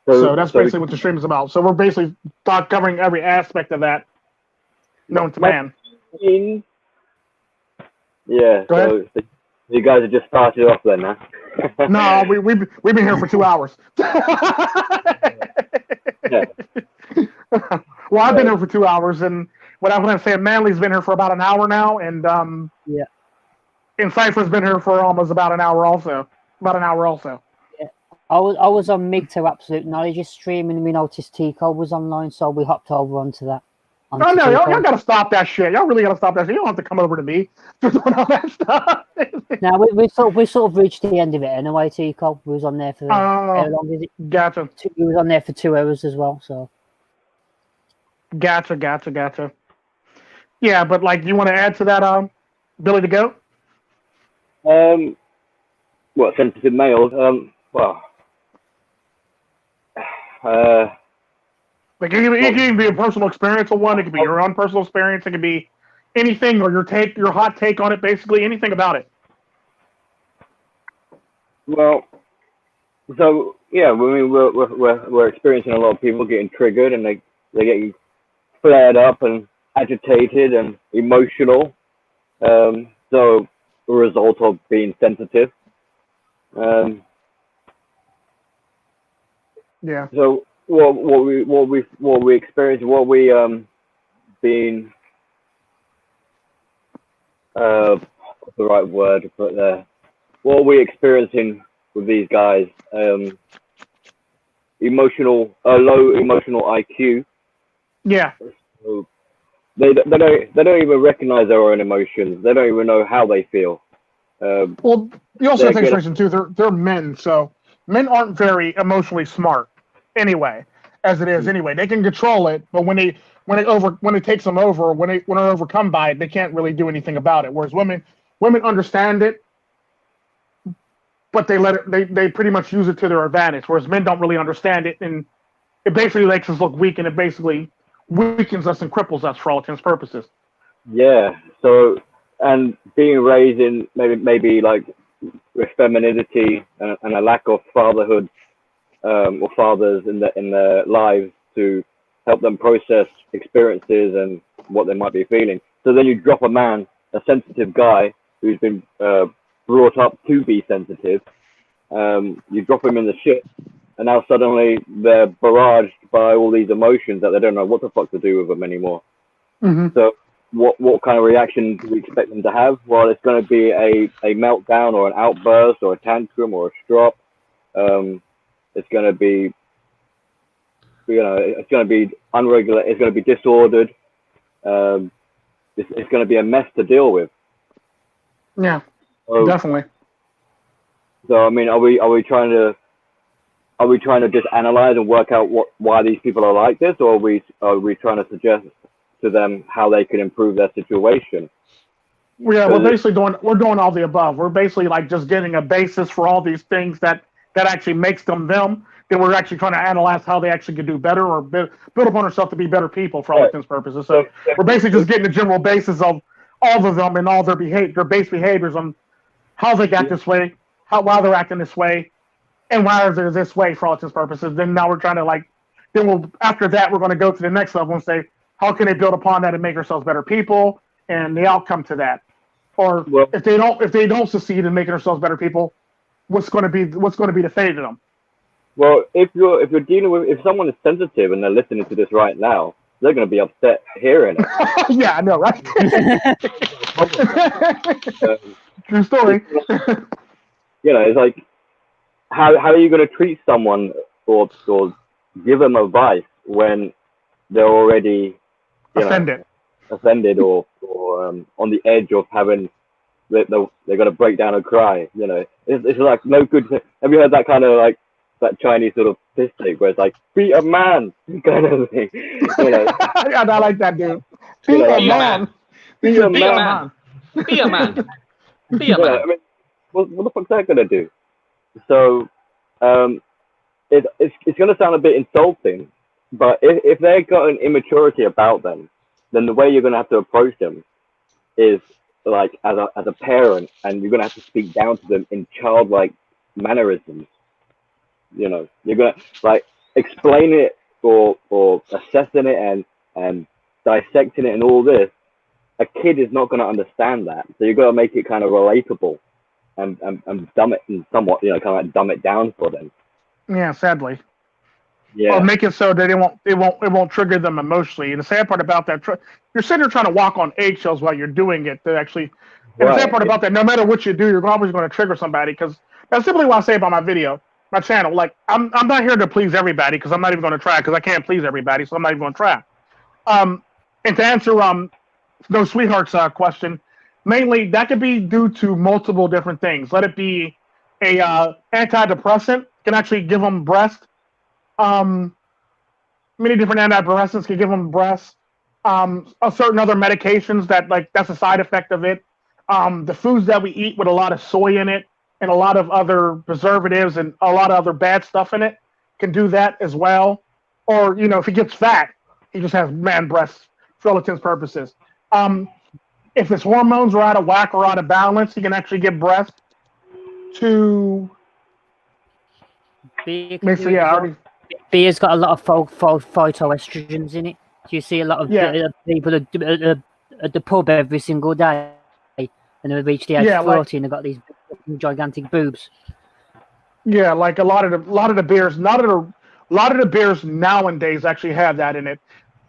So that's basically what the stream is about. So we're basically covering every aspect of that known to man. Yeah. So you guys have just started off then, huh? No, we've been here for 2 hours. Yeah. Well, I've been here for 2 hours, and what I'm say, Amanely's been here for about an hour now, and and Cypher's been here for almost about an hour also. Yeah. I was on Mig to Absolute Knowledge streaming, and we noticed Tico was online, so we hopped over onto that. Oh no, y'all gotta stop that shit. Y'all really gotta stop that shit. You don't have to come over to me for doing all that stuff. Now we sort of reached the end of it anyway, Tico. We was on there for how long is it? Gotcha. We was on there for 2 hours as well, so. Gotcha. Yeah, but like, you want to add to that, Billy the Goat? What, sensitive males? Like it can be a personal experiential one. It could be your own personal experience. It could be anything, or your hot take on it. Basically, anything about it. Well, so yeah, I mean, we're experiencing a lot of people getting triggered, and they get flared up and agitated and emotional. So a result of being sensitive. Yeah. So what we experience, what we being what's the right word to put there? What we're experiencing with these guys, low emotional IQ. Yeah. So they don't even recognize their own emotions. They don't even know how they feel. Well, you also have to take consideration too. They're men, so men aren't very emotionally smart anyway. As it is anyway, they can control it, but when it takes them over, when they're overcome by it, they can't really do anything about it. Whereas women understand it, but they pretty much use it to their advantage. Whereas men don't really understand it, and it basically makes us look weak, and it basically weakens us and cripples us for all intents and purposes. Yeah. So, and being raised in maybe like with femininity and a lack of fatherhood or fathers in their lives to help them process experiences and what they might be feeling. So then you drop a sensitive guy who's been brought up to be sensitive. You drop him in the shit, and now suddenly they're barraged by all these emotions that they don't know what the fuck to do with them anymore. Mm-hmm. So what kind of reaction do we expect them to have? Well, it's going to be a meltdown or an outburst or a tantrum or a strop. It's going to be, it's going to be unregulated. It's going to be disordered. It's going to be a mess to deal with. Yeah, so, definitely. So I mean, are we trying to just analyze and work out why these people are like this, or are we trying to suggest to them how they can improve their situation? Yeah, we're doing all the above. We're basically like just getting a basis for all these things that actually makes them them. Then we're actually trying to analyze how they actually could do better or build upon ourselves to be better people for all intents and purposes. So we're basically just getting the general basis of all of them and all their base behaviors on how they got this way, why they're acting this way, and why is it this way for all intents and purposes. Then now we're trying to after that we're going to go to the next level and say how can they build upon that and make ourselves better people and the outcome to that. Or if they don't succeed in making ourselves better people, what's going to be the fate of them? Well, if you're dealing with if someone is sensitive and they're listening to this right now, they're going to be upset hearing it. Yeah, I know, right? True story. It's like how are you going to treat someone or give them advice when they're already offended or on the edge of having they're going to break down and cry. It's like no good. Have you heard that kind of like that Chinese sort of piss take where it's like be a man kind of thing? Yeah, I like that, dude. Be a man. Be a man. Be a man. Be a man. I mean, what the fuck's that going to do? So it's going to sound a bit insulting, but if they've got an immaturity about them, then the way you're going to have to approach them is like as a parent, and you're going to have to speak down to them in childlike mannerisms. You're going to like explain it or assessing it and dissecting it and all this. A kid is not going to understand that, so you've got to make it kind of relatable and dumb it and somewhat, kind of like dumb it down for them. Yeah, sadly. Yeah. Or make it so that it won't trigger them emotionally. And the sad part about that, you're sitting there trying to walk on eggshells while you're doing it. To actually, and the sad part about that, no matter what you do, you're always going to trigger somebody. Because that's simply what I say about my channel. Like I'm not here to please everybody because I'm not even going to try because I can't please everybody, so I'm not even going to try. And to answer No Sweetheart's question, mainly that could be due to multiple different things. Let it be a antidepressant can actually give them breast. Many different antidepressants can give them breast. Certain other medications that's a side effect of it. The foods that we eat with a lot of soy in it and a lot of other preservatives and a lot of other bad stuff in it can do that as well. Or if he gets fat, he just has man breasts for all intents and purposes. If his hormones are out of whack or out of balance, he can actually get breast to basically, beer's got a lot of phytoestrogens in it. So you see a lot of people at the pub every single day, and they reach the age of 40 and they've got these gigantic boobs. Yeah, like a lot of the beers, a lot of the beers nowadays actually have that in it.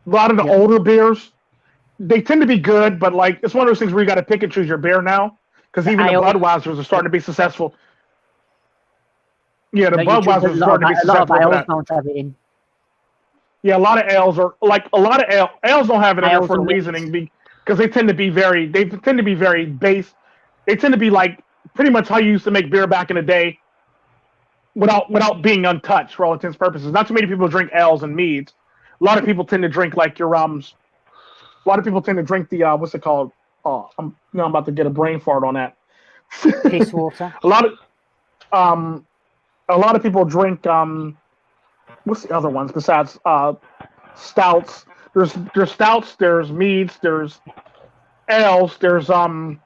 A lot of the older beers, they tend to be good, but like it's one of those things where you got to pick and choose your beer now, because even the Budweisers are starting to be successful. Yeah, the Budweisers are starting to be successful. A lot of ales don't have it in. Yeah, a lot of ales ales don't have it in there for the reasoning because they tend to be very base. They tend to be like pretty much how you used to make beer back in the day, without being untouched for all intents and purposes. Not too many people drink ales and meads. A lot of people tend to drink like your A lot of people tend to drink the what's it called? Oh, I'm about to get a brain fart on that. Piss water. A lot of people drink what's the other ones besides stouts? There's stouts, there's meads, there's ales, there's oh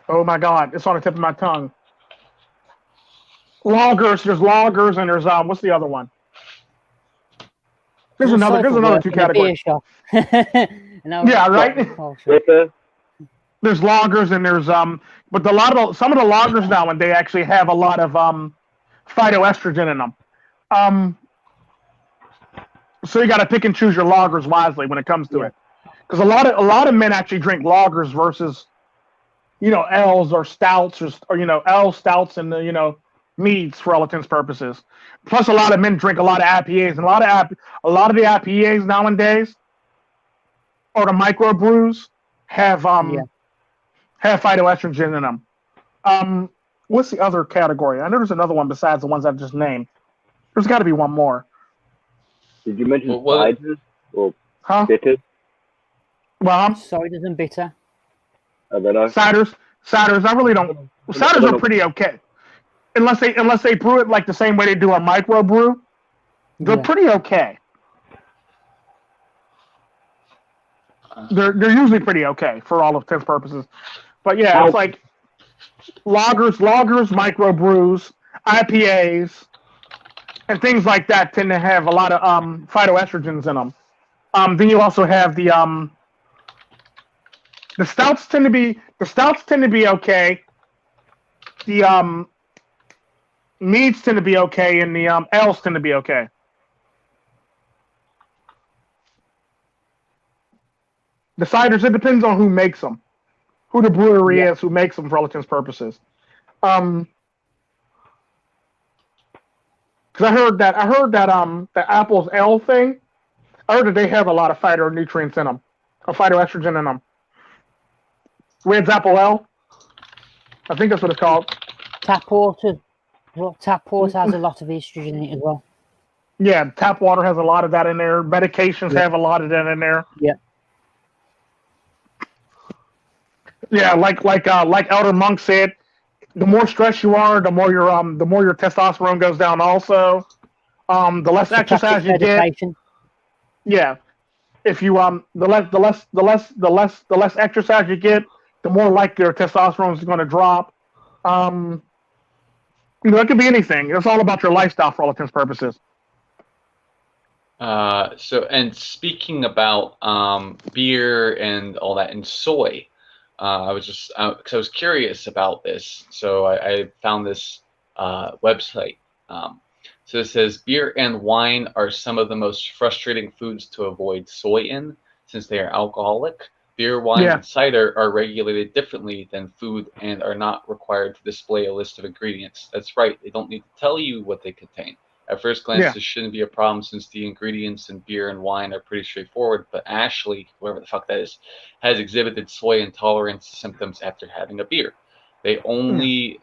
my god, it's on the tip of my tongue. There's lagers, and there's what's the other one? There's another two categories. Yeah, right. There's lagers and there's but some of the lagers now, and they actually have a lot of phytoestrogen in them. So you got to pick and choose your lagers wisely when it comes to it, because a lot of men actually drink lagers versus, ales or stouts or ales, stouts, and meads for all intents and purposes. Plus, a lot of men drink a lot of IPAs, and a lot of the IPAs nowadays, or the microbrews, have phytoestrogen in them. What's the other category? I know there's another one besides the ones I've just named. There's got to be one more. Did you mention ciders or bitters? Well, ciders and bitter. I don't know. Ciders. I really don't. Ciders are pretty okay, unless they brew it like the same way they do a microbrew. They're pretty okay. They're usually pretty okay for all intents and purposes. But yeah, it's like lagers, microbrews, IPAs, and things like that tend to have a lot of phytoestrogens in them. Then you also have the stouts tend to be okay. The meads tend to be okay, and the ales tend to be okay. The ciders, it depends on who makes them, who the brewery is, who makes them for all intents and purposes. Because I heard that the Apple's ale thing, I heard that they have a lot of phytonutrients in them, or phytoestrogen in them. Red's Apple Ale, I think that's what it's called. Tap water has a lot of estrogen in it as well. Yeah, tap water has a lot of that in there. Medications have a lot of that in there. Yeah. Yeah, like Elder Monk said, the more stressed you are, the more your testosterone goes down. Also, the less exercise you get. Yeah, if you the less exercise you get, the more likely your testosterone is going to drop. It could be anything. It's all about your lifestyle for all intents and purposes. And speaking about beer and all that, and soy, I was curious about this. So I found this website. So it says beer and wine are some of the most frustrating foods to avoid soy in, since they are alcoholic. Beer, wine, and cider are regulated differently than food and are not required to display a list of ingredients. That's right, they don't need to tell you what they contain. At first glance, this shouldn't be a problem since the ingredients in beer and wine are pretty straightforward, but Ashley, whoever the fuck that is, has exhibited soy intolerance symptoms after having a beer. The only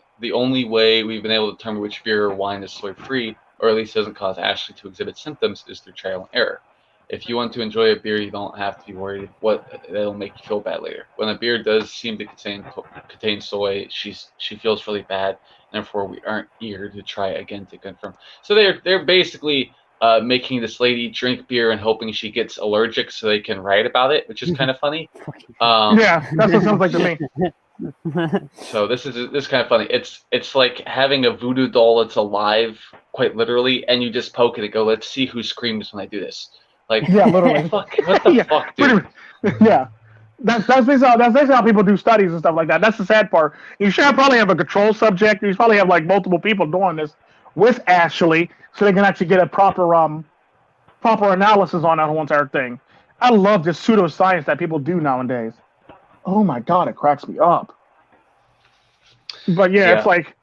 way we've been able to determine which beer or wine is soy-free, or at least doesn't cause Ashley to exhibit symptoms, is through trial and error. If you want to enjoy a beer, you don't have to be worried that'll make you feel bad later. When a beer does seem to contain soy, she feels really bad. Therefore, we aren't eager to try again to confirm. So they're basically making this lady drink beer and hoping she gets allergic so they can write about it, which is kind of funny. Yeah, that's what it sounds like to me. So this is kind of funny. It's like having a voodoo doll that's alive, quite literally, and you just poke it and go, "Let's see who screams when I do this." Like, yeah, literally. What the fuck, dude? Yeah. That's basically how people do studies and stuff like that. That's the sad part. You should probably have a control subject. You probably have like multiple people doing this with Ashley, so they can actually get a proper analysis on that whole entire thing. I love this pseudoscience that people do nowadays. Oh my god, it cracks me up. But yeah, it's like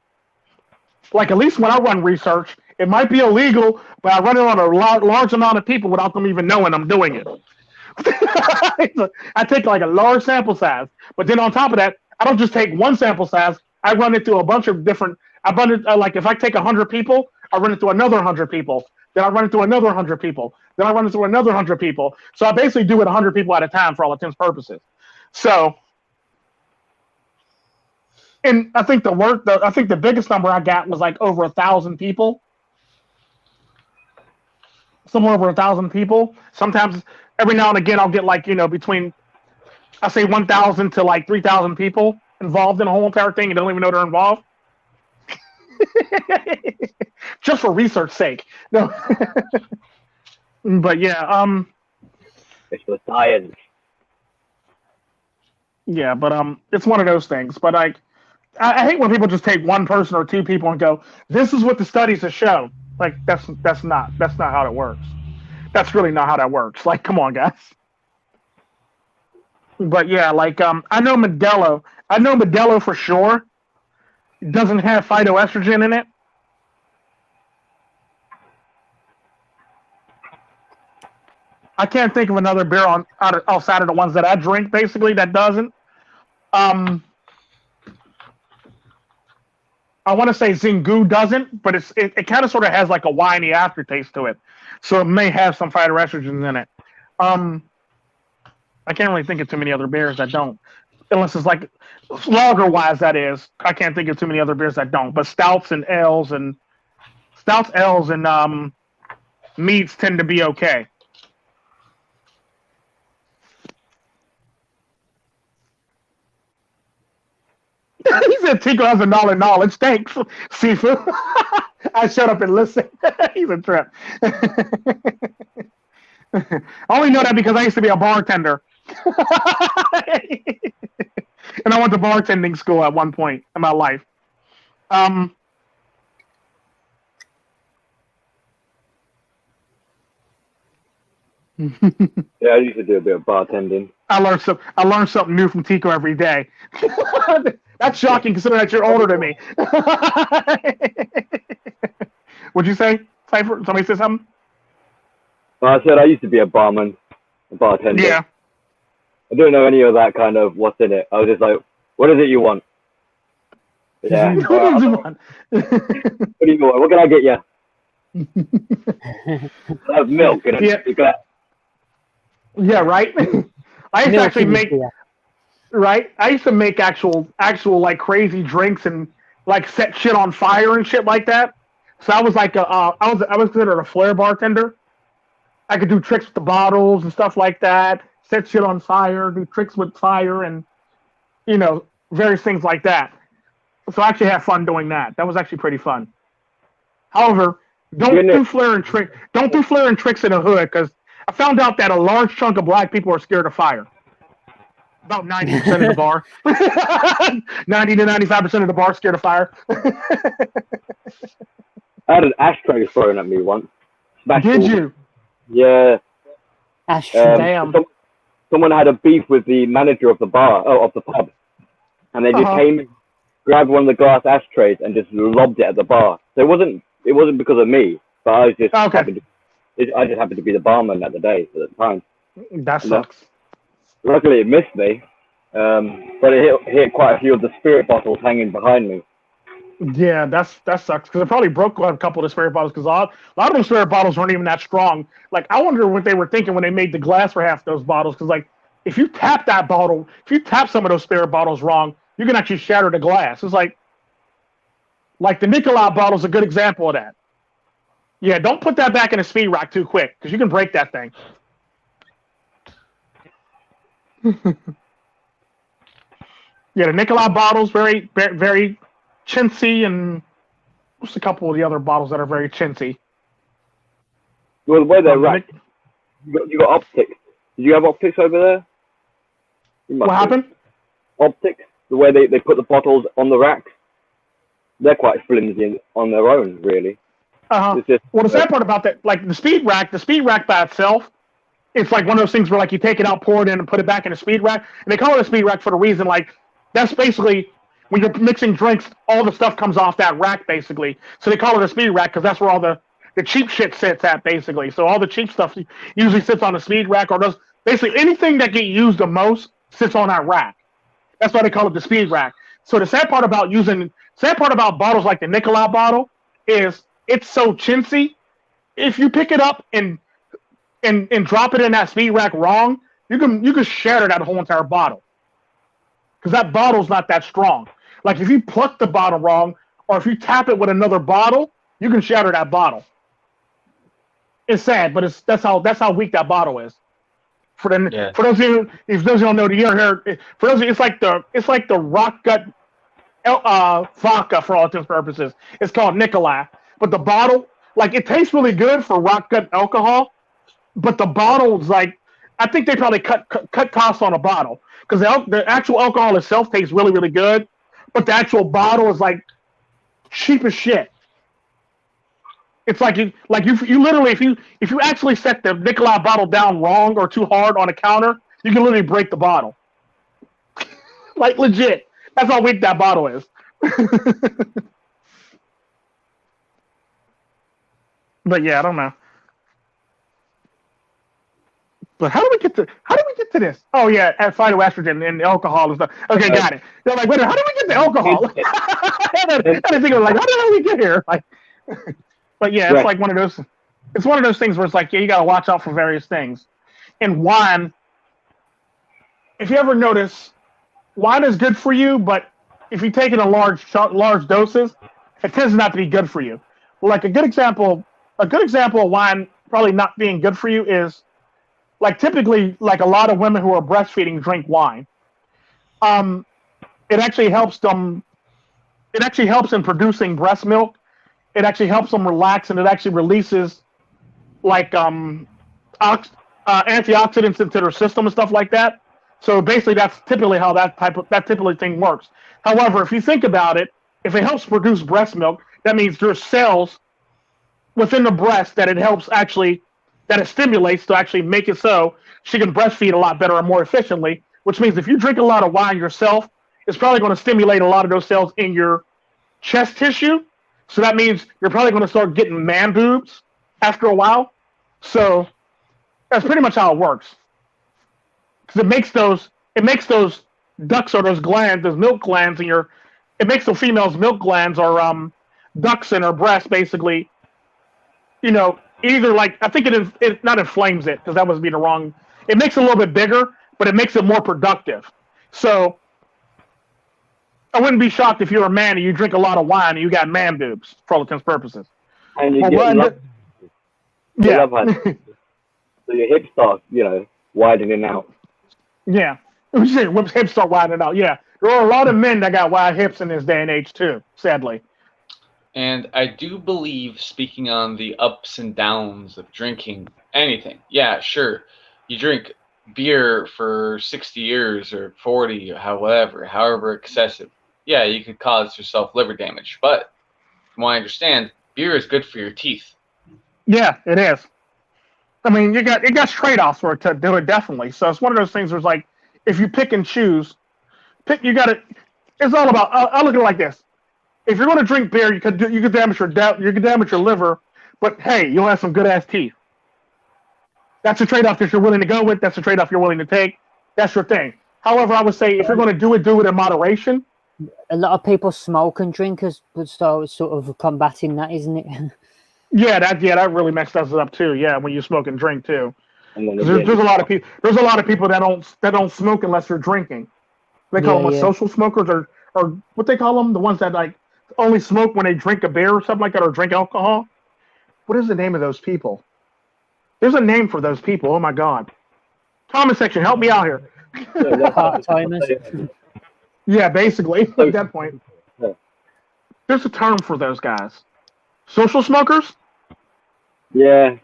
at least when I run research, it might be illegal, but I run it on a large amount of people without them even knowing I'm doing it. I take like a large sample size, but then on top of that, I don't just take one sample size. I run it through a bunch of different. I run it like if I take 100 people, I run it through another 100 people. Then I run it through another 100 people. Then I run it through another 100 people. So I basically do it 100 people at a time for all intents and purposes. So, and I think the biggest number I got was like over 1,000 people. Somewhere over 1,000 people. Sometimes, every now and again, I'll get like between, I say 1,000 to like 3,000 people involved in the whole entire thing and don't even know they're involved. Just for research sake. No. But yeah, it's for science. Yeah, but it's one of those things. But like, I hate when people just take one person or two people and go, "This is what the studies have shown." Like that's not how it works. That's really not how that works. Like, come on, guys. But yeah, like I know Modelo for sure doesn't have phytoestrogen in it. I can't think of another beer outside of the ones that I drink, basically, that doesn't. I want to say Zingu doesn't, but it kind of sort of has like a winey aftertaste to it, so it may have some phytoestrogens in it. I can't really think of too many other beers that don't, unless it's like lager wise. That is, I can't think of too many other beers that don't. But stouts, ales, and meads tend to be okay. He said Tico has a knowledge. Thanks, Sifu. I shut up and listen. He's a trip. I only know that because I used to be a bartender. And I went to bartending school at one point in my life. Yeah, I used to do a bit of bartending. I learned something new from Tico every day. That's shocking considering that you're older than me. What'd you say, Cypher? Somebody say something? Well, I said I used to be a barman, a bartender. Yeah. I don't know any of that kind of what's in it. I was just like, what is it you want? Yeah. What do you want? What do you want? What can I get you? I have milk and yeah, right. I used to actually make right. I used to make actual like crazy drinks and like set shit on fire and shit like that. So I was like I was considered a flair bartender. I could do tricks with the bottles and stuff like that. Set shit on fire, do tricks with fire, and various things like that. So I actually had fun doing that. That was actually pretty fun. However, don't do flair and tricks in the hood, because I found out that a large chunk of black people are scared of fire. About 90% of the bar. 90 to 95% of the bar scared of fire. I had an ashtray thrown at me once. Did you? Yeah. Ashtray. Damn. Someone had a beef with the manager of the of the pub, and they just came, grabbed one of the glass ashtrays, and just lobbed it at the bar. So it wasn't because of me, but I just happened to be the barman at the day at the time. That sucks. Luckily, it missed me, but it hit quite a few of the spirit bottles hanging behind me. Yeah, that sucks, because it probably broke a couple of the spirit bottles, because a lot of those spirit bottles weren't even that strong. Like, I wonder what they were thinking when they made the glass for half those bottles, because like if you tap some of those spirit bottles wrong, you can actually shatter the glass. It's like the Nikolai bottle is a good example of that. Yeah, don't put that back in a speed rack too quick, because you can break that thing. Yeah, the Nikolai bottle's very, very chintzy, and what's a couple of the other bottles that are very chintzy? Well, the way they're racked, you got optics. Did you have optics over there? What happened? Optics. The way they put the bottles on the racks, they're quite flimsy on their own, really. Well, the sad part about that, like the speed rack by itself, it's like one of those things where like you take it out, pour it in, and put it back in a speed rack. And they call it a speed rack for the reason, like, that's basically when you're mixing drinks, all the stuff comes off that rack, basically. So they call it a speed rack because that's where all the cheap shit sits at, basically. So all the cheap stuff usually sits on the speed rack, or does basically anything that get used the most sits on that rack. That's why they call it the speed rack. So the sad part about bottles like the Nikolai bottle is it's so chintzy. If you pick it up and drop it in that speed rack wrong, you can shatter that whole entire bottle, because that bottle's not that strong. Like if you pluck the bottle wrong, or if you tap it with another bottle, you can shatter that bottle. It's sad, but that's how weak that bottle is. For those of you who don't know, it's like the rock gut vodka for all intents and purposes. It's called Nikolai, but the bottle, like, it tastes really good for rock gut alcohol, but the bottle's like, I think they probably cut costs on a bottle, because the actual alcohol itself tastes really, really good, but the actual bottle is like cheap as shit. It's like you literally if you actually set the Nikolai bottle down wrong or too hard on a counter, you can literally break the bottle. Like legit. That's how weak that bottle is. But yeah, I don't know. But how do we get to this? Oh yeah, at phytoestrogen and alcohol and stuff. Okay, got it. They're like, wait, how do we get to alcohol? I didn't think of like, how the hell did we get here? Like, but yeah, it's like one of those. It's one of those things where it's like, yeah, you got to watch out for various things. And wine, if you ever notice, wine is good for you, but if you take it in large doses, it tends not to be good for you. Like a good example of wine probably not being good for you is like typically like a lot of women who are breastfeeding drink wine. It actually helps them. It actually helps in producing breast milk. It actually helps them relax, and it actually releases like antioxidants into their system and stuff like that. So basically, that's typically how that typically thing works. However, if you think about it, if it helps produce breast milk, that means there's cells within the breast that it helps actually, that it stimulates to actually make it so she can breastfeed a lot better and more efficiently, which means if you drink a lot of wine yourself, it's probably going to stimulate a lot of those cells in your chest tissue. So that means you're probably going to start getting man boobs after a while. So that's pretty much how it works. Because it makes those ducts or those glands, those milk glands it makes the female's milk glands or ducts in her breast basically, either like, I think it not inflames it, because that would be the wrong, it makes it a little bit bigger, but it makes it more productive. So I wouldn't be shocked if you're a man and you drink a lot of wine and you got man boobs for all intents and purposes. And you get so your hips start, widening out. Yeah. Hips start widening out. Yeah. There are a lot of men that got wide hips in this day and age too, sadly. And I do believe, speaking on the ups and downs of drinking anything, yeah, sure, you drink beer for 60 years or 40 or however excessive, yeah, you could cause yourself liver damage. But from what I understand, beer is good for your teeth. Yeah, it is. I mean, it got trade-offs for it to do it, definitely. So it's one of those things where it's like, if you pick and choose, it's all about, I'll look at it like this. If you're going to drink beer, you could damage your liver, but hey, you'll have some good ass teeth. That's a trade-off that you're willing to go with. That's a trade-off you're willing to take. That's your thing. However, I would say if you're going to do it in moderation. A lot of people smoke and drink would start sort of combating that, isn't it? Yeah, that really messed us up too. Yeah, when you smoke and drink too. There's a lot of people. There's a lot of people that don't smoke unless they're drinking. They call them social smokers, or what they call them, the ones that like only smoke when they drink a beer or something like that, or drink alcohol. What is the name of those people? There's a name for those people. Oh my God. Comment section, help me out here. Part-timers. Yeah, basically at that point. There's a term for those guys. Social smokers? Yeah,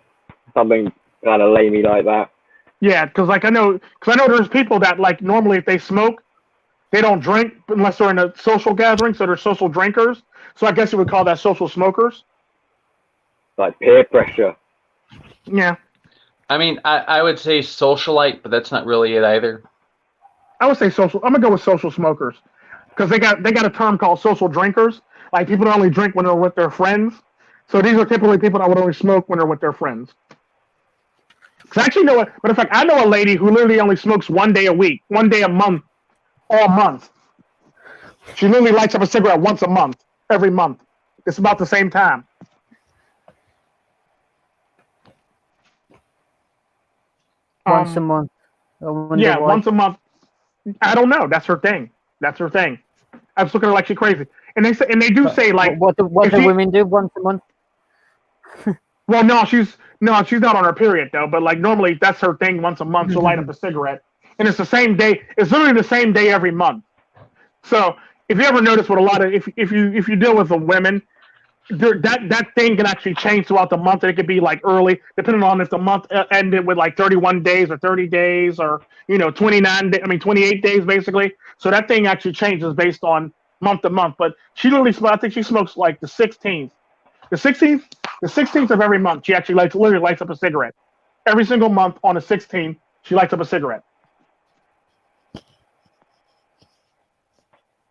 something kind of lamey like that. Yeah, because I know there's people that like normally if they smoke, they don't drink unless they're in a social gathering, so they're social drinkers. So I guess you would call that social smokers. Like peer pressure. Yeah. I mean, I would say socialite, but that's not really it either. I would say social. I'm gonna go with social smokers because they got a term called social drinkers. Like people that only drink when they're with their friends. So these are typically people that would only smoke when they're with their friends. Because I actually know it, but in fact, I know a lady who literally only smokes 1 day a week, 1 day a month, all month. She literally lights up a cigarette once a month, every month. It's about the same time. Once a month. Yeah, once a month. I don't know. That's her thing. I was looking at her like she's crazy. And they do say like what do women do once a month? Well, no, she's not on her period though. But like normally, that's her thing. Once a month, she'll light up a cigarette, and it's the same day. It's literally the same day every month. So if you ever notice what a lot of if you deal with the women, that thing can actually change throughout the month, and it could be like early, depending on if the month ended with like 31 days or 30 days or 28 days basically. So that thing actually changes based on month to month. But she literally, I think she smokes like the 16th. The 16th, The 16th of every month, she actually literally lights up a cigarette. Every single month on the 16th, she lights up a cigarette.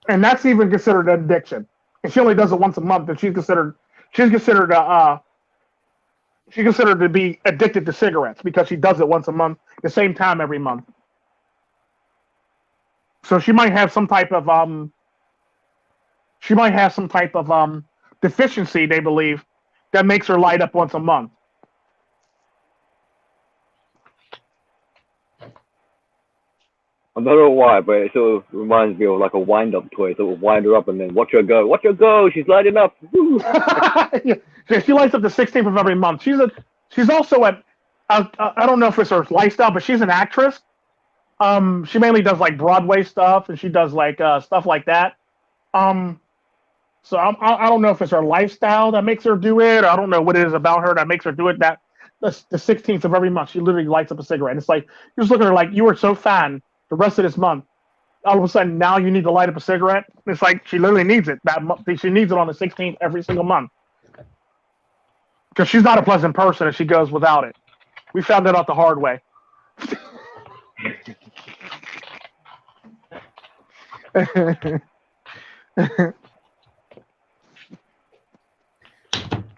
And that's even considered an addiction. And she only does it once a month, and she's considered to be addicted to cigarettes because she does it once a month, the same time every month. So she might have some type of deficiency, they believe, that makes her light up once a month. I don't know why, but it sort of reminds me of like a wind-up toy. Sort of wind her up and then watch her go. Watch her go. She's lighting up. Yeah, she lights up the 16th of every month. She's also I don't know if it's her lifestyle, but she's an actress. She mainly does like Broadway stuff, and she does like stuff like that. So I don't know if it's her lifestyle that makes her do it. I don't know what it is about her that makes her do it. That the 16th of every month, she literally lights up a cigarette. It's like you just look at her like you were so fine the rest of this month. All of a sudden, now you need to light up a cigarette. It's like she literally needs it that month. She needs it on the 16th every single month because she's not a pleasant person if she goes without it. We found that out the hard way.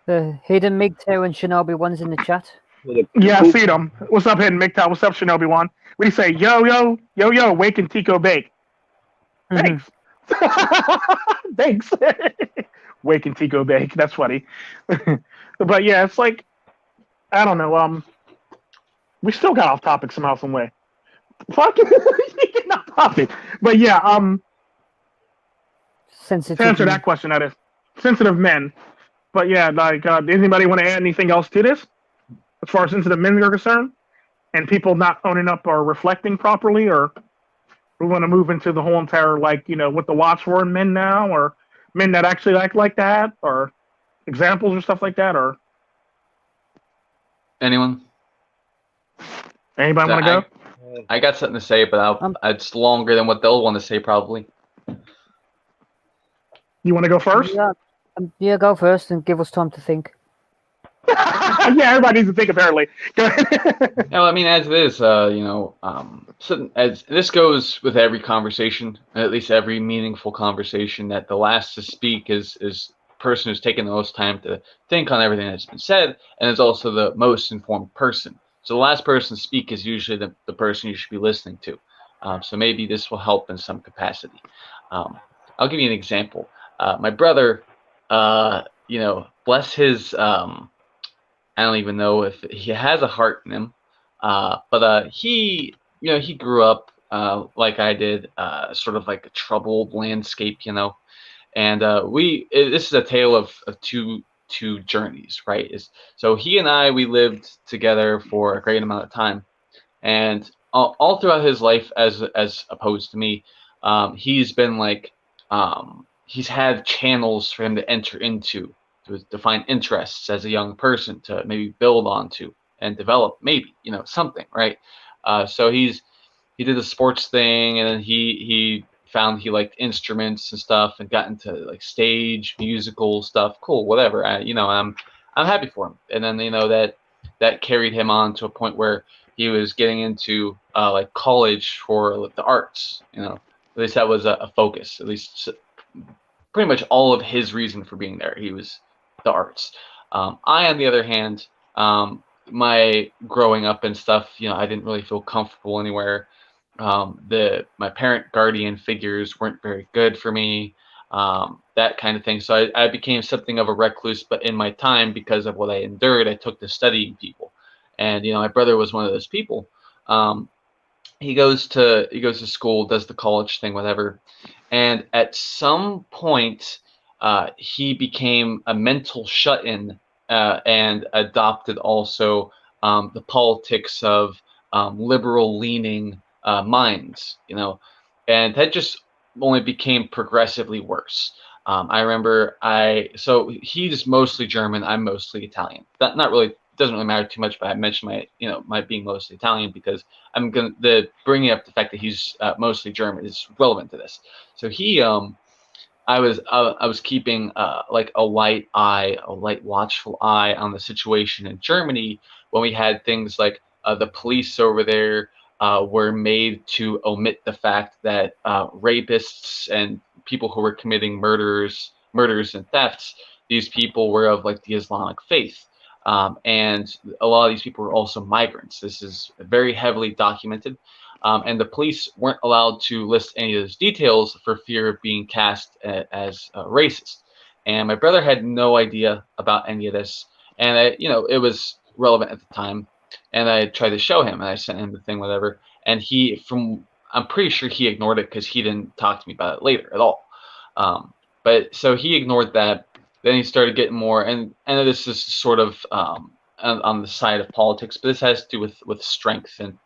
The Hidden MGTOW and Shinobi one's in the chat. Yeah, I see them. What's up, Hidden MGTOW? What's up, Shinobi One? What do you say? Yo, wake and Tico bake. Thanks. Thanks. Wake and Tico bake. That's funny. But yeah, it's like, I don't know. We still got off topic somehow, some way. Fuck. Getting off topic. But yeah, Sensitive. to answer that question, that is sensitive men. But yeah, like, does anybody want to add anything else to this, as far as sensitive men are concerned, and people not owning up or reflecting properly, or we want to move into the whole entire, like, what to watch for in men now, or men that actually act like that, or examples or stuff like that, or Anyone? anybody want to go? I got something to say, but it's longer than what they'll want to say, probably. You want to go first? Yeah, go first and give us time to think. Yeah, everybody needs to think, apparently. Go ahead. No, I mean, as it is, so as this goes with every conversation, at least every meaningful conversation, that the last to speak is the person who's taken the most time to think on everything that's been said, and is also the most informed person. So the last person to speak is usually the person you should be listening to. So maybe this will help in some capacity. I'll give you an example. My brother, bless his, I don't even know if he has a heart in him, but he grew up like I did, sort of like a troubled landscape, and this is a tale of two journeys, right? So he and we lived together for a great amount of time, and all throughout his life, as opposed to me, he's been like, he's had channels for him to enter into, to find interests as a young person, to maybe build onto and develop, maybe, something, right? So he did the sports thing, and then he found he liked instruments and stuff, and got into like stage musical stuff. Cool, whatever. I'm happy for him. And then that carried him on to a point where he was getting into like college for the arts. At least that was a focus. At least pretty much all of his reason for being there, he was the arts. I, on the other hand, my growing up and stuff, I didn't really feel comfortable anywhere. My parent guardian figures weren't very good for me, that kind of thing. So I became something of a recluse, but in my time, because of what I endured, I took to studying people. And my brother was one of those people. He goes to school, does the college thing, whatever, and at some point he became a mental shut-in, and adopted also the politics of liberal-leaning minds, and that just only became progressively worse. I remember so he's mostly German, I'm mostly Italian. Not really, doesn't really matter too much, but I mentioned my being mostly Italian because I'm bringing up the fact that he's mostly German is relevant to this. So he I was keeping like a light watchful eye on the situation in Germany when we had things like the police over there were made to omit the fact that rapists and people who were committing murders and thefts, these people were of like the Islamic faith. And a lot of these people were also migrants. This is very heavily documented. And the police weren't allowed to list any of those details for fear of being cast as racist. And my brother had no idea about any of this, and it was relevant at the time. And I tried to show him, and I sent him the thing, whatever. And I'm pretty sure he ignored it because he didn't talk to me about it later at all. But so he ignored that. Then he started getting more, and I know this is sort of on the side of politics, but this has to do with strength and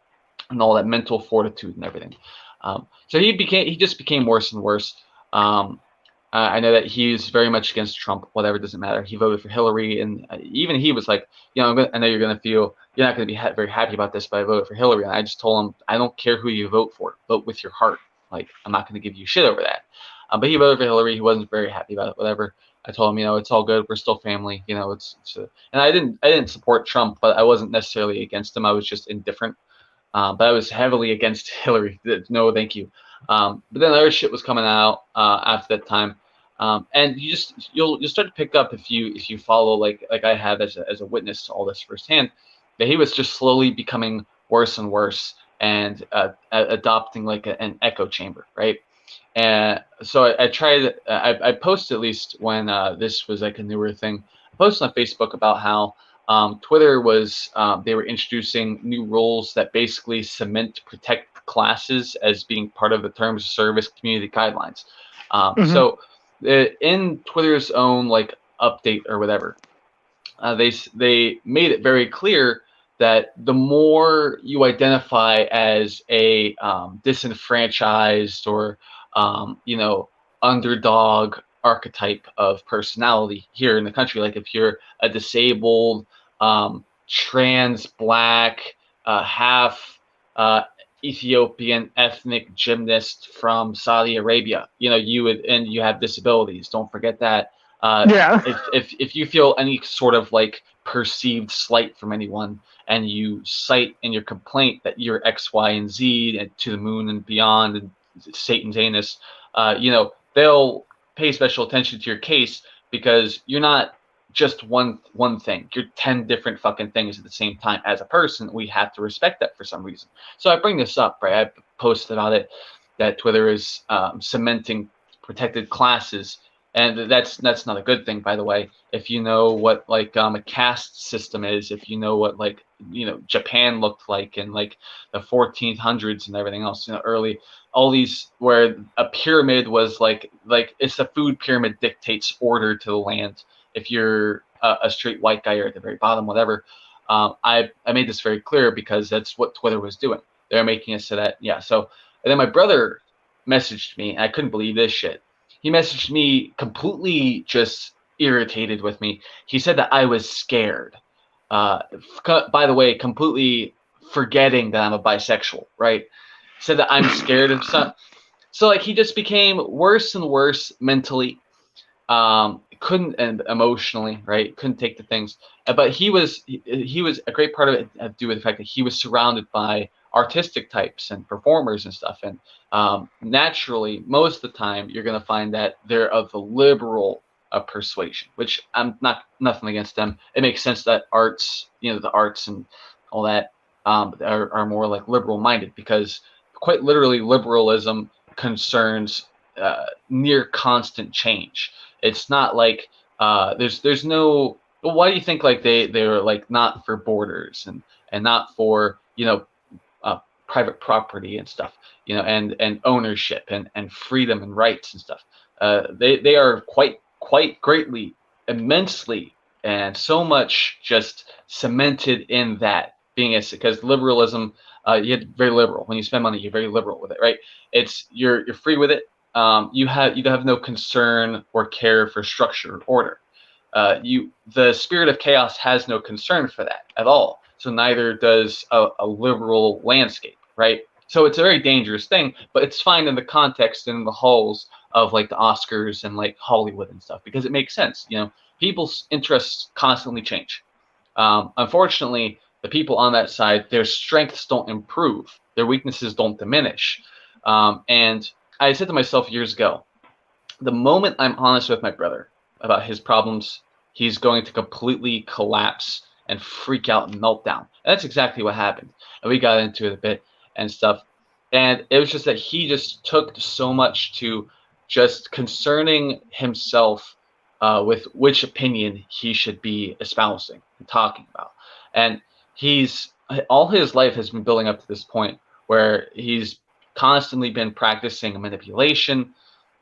all that mental fortitude and everything. So he just became worse and worse. I know that he's very much against Trump. Whatever, doesn't matter. He voted for Hillary, and even he was like, I know you're not going to be very happy about this, but I voted for Hillary. And I just told him, I don't care who you vote for. Vote with your heart. Like, I'm not going to give you shit over that. But he voted for Hillary. He wasn't very happy about it. Whatever. I told him, it's all good. We're still family. And I didn't support Trump, but I wasn't necessarily against him. I was just indifferent. But I was heavily against Hillary. No, thank you. But then other shit was coming out after that time, and you'll start to pick up if you follow like I have as a witness to all this firsthand, that he was just slowly becoming worse and worse and adopting like an echo chamber, right? And so I tried. I posted, at least when this was like a newer thing, I posted on Facebook about how Twitter was they were introducing new rules that basically cement protect classes as being part of the terms of service community guidelines. So in Twitter's own like update or whatever, they made it very clear that the more you identify as a disenfranchised or underdog archetype of personality here in the country, like if you're a disabled trans black half Ethiopian ethnic gymnast from Saudi Arabia, you have disabilities, don't forget that. If you feel any sort of like perceived slight from anyone, and you cite in your complaint that you're X, Y, and Z, and to the moon and beyond, and Satan's anus, they'll pay special attention to your case because you're not just one thing. You're 10 different fucking things at the same time. As a person, we have to respect that for some reason. So I bring this up, right? I posted about it that Twitter is cementing protected classes. And that's not a good thing, by the way. If you know what like a caste system is, if you know what like Japan looked like in like the 1400s and everything else, early, all these where a pyramid was like it's the food pyramid dictates order to the land. If you're a straight white guy, you're at the very bottom, whatever. I made this very clear because that's what Twitter was doing. They're making it so that So and then my brother messaged me, and I couldn't believe this shit. He messaged me completely just irritated with me. He said that I was scared. By the way, completely forgetting that I'm a bisexual, right? Said that I'm scared of something. So like he just became worse and worse mentally. Couldn't, and emotionally, right? Couldn't take the things. But he was a great part of it had to do with the fact that he was surrounded by artistic types and performers and stuff. And naturally, most of the time, you're going to find that they're of the liberal persuasion, which I'm nothing against them. It makes sense that arts, the arts and all that are more like liberal minded, because quite literally liberalism concerns near constant change. It's not like there's no. Well, why do you think like they're like not for borders and not for private property and stuff, and ownership and freedom and rights and stuff? They are quite greatly, immensely, and so much just cemented in that being because liberalism. You get very liberal when you spend money. You're very liberal with it, right? You're free with it. You have no concern or care for structure or order. The spirit of chaos has no concern for that at all. So neither does a liberal landscape, right? So it's a very dangerous thing, but it's fine in the context and in the halls of like the Oscars and like Hollywood and stuff, because it makes sense. You know, people's interests constantly change. Unfortunately, the people on that side, their strengths don't improve, their weaknesses don't diminish. And I said to myself years ago, the moment I'm honest with my brother about his problems, he's going to completely collapse and freak out and melt down. And that's exactly what happened. And we got into it a bit and stuff. And it was just that he just took so much to just concerning himself with which opinion he should be espousing and talking about. And he's all his life has been building up to this point where he's constantly been practicing manipulation,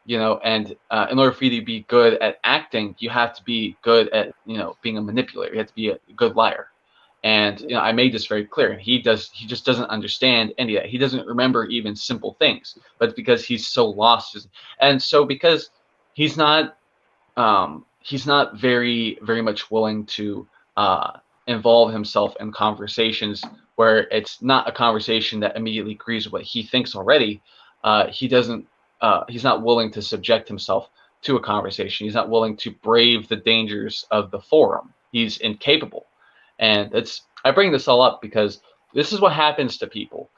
you know, and in order for you to be good at acting, you have to be good at, you know, being a manipulator. You have to be a good liar. And you know, I made this very clear. And he just doesn't understand any of that. He doesn't remember even simple things, but because he's so lost, and so because he's not very much willing to involve himself in conversations where it's not a conversation that immediately agrees with what he thinks already. He's not willing to subject himself to a conversation. He's not willing to brave the dangers of the forum. He's incapable. And I bring this all up because this is what happens to people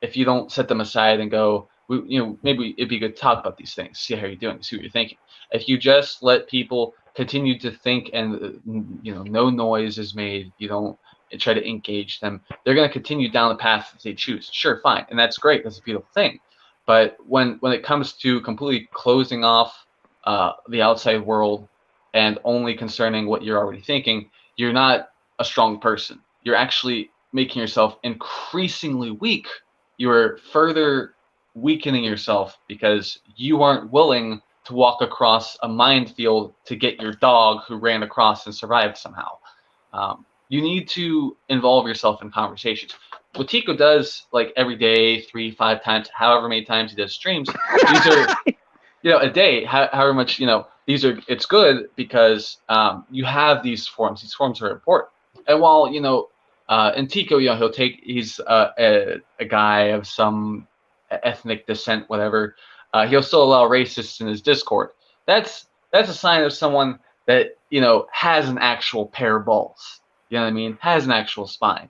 if you don't set them aside and go, you know, maybe it'd be good to talk about these things, see how you're doing, see what you're thinking. If you just let people continue to think and, you know, no noise is made, you don't try to engage them, they're going to continue down the path that they choose. Sure, fine. And that's great. That's a beautiful thing. But when it comes to completely closing off the outside world and only concerning what you're already thinking, you're not a strong person. You're actually making yourself increasingly weak. You're further weakening yourself because you aren't willing to walk across a minefield to get your dog who ran across and survived somehow. You need to involve yourself in conversations. What Tico does like every day, 3-5 times, however many times he does streams, these are, you know, a day, however much, you know, it's good because you have these forums. These forums are important. And while, you know, in Tico, you know, he's a guy of some ethnic descent, whatever, he'll still allow racists in his Discord. That's a sign of someone that, you know, has an actual pair of balls. You know what I mean? Has an actual spine.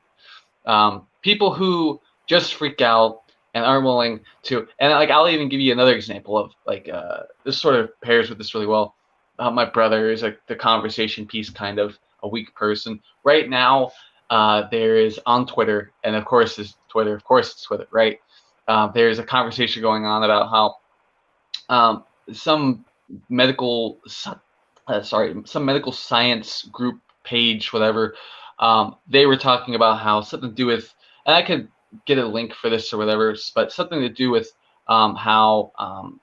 People who just freak out and aren't willing to, and like I'll even give you another example of like this sort of pairs with this really well. My brother is like the conversation piece, kind of a weak person. Right now, there is on Twitter, and of course it's Twitter, right? There's a conversation going on about how some medical science group page, whatever, they were talking about how something to do with, and I could get a link for this or whatever, but something to do with how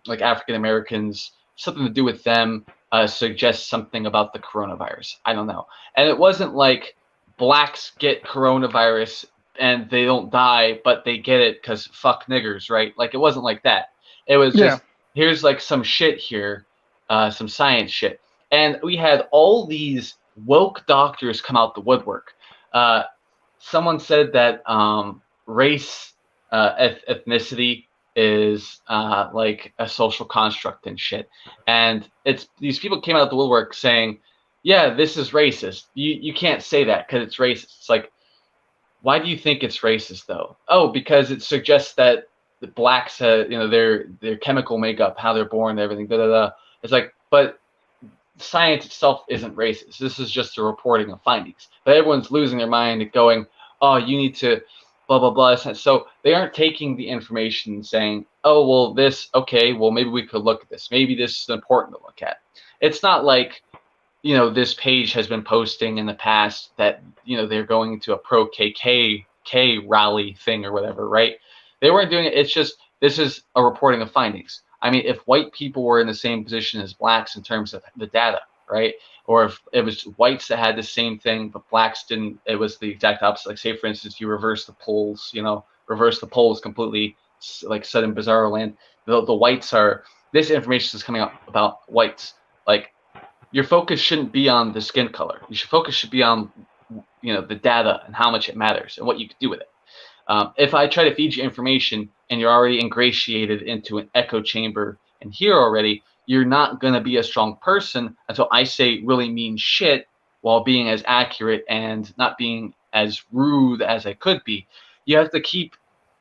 like African Americans, something to do with them suggests something about the coronavirus. I don't know. And it wasn't like blacks get coronavirus and they don't die, but they get it because fuck niggers, right? Like it wasn't like that. It was just, here's like some shit here, some science shit. And we had all these woke doctors come out the woodwork. Someone said that race, ethnicity is like a social construct and shit. And it's these people came out the woodwork saying, yeah, this is racist. You can't say that because it's racist. It's like, why do you think it's racist though? Oh, because it suggests that the blacks, you know, their chemical makeup, how they're born, everything, da da da. It's like, but science itself isn't racist. This is just a reporting of findings. But everyone's losing their mind and going, oh, you need to blah, blah, blah. So they aren't taking the information and saying, oh, well, this, okay, well, maybe we could look at this. Maybe this is important to look at. It's not like, you know, this page has been posting in the past that, you know, they're going to a pro-KKK rally thing or whatever, right? They weren't doing it. It's just, this is a reporting of findings. I mean, if white people were in the same position as blacks in terms of the data, right? Or if it was whites that had the same thing, but blacks didn't, it was the exact opposite. Like, say, for instance, you reverse the polls, you know, reverse the polls completely, like sudden bizarro land. The whites are, this information is coming out about whites. Like, your focus shouldn't be on the skin color. Your focus should be on, you know, the data and how much it matters and what you can do with it. If I try to feed you information and you're already ingratiated into an echo chamber And here already, you're not going to be a strong person until I say really mean shit while being as accurate and not being as rude as I could be. You have to keep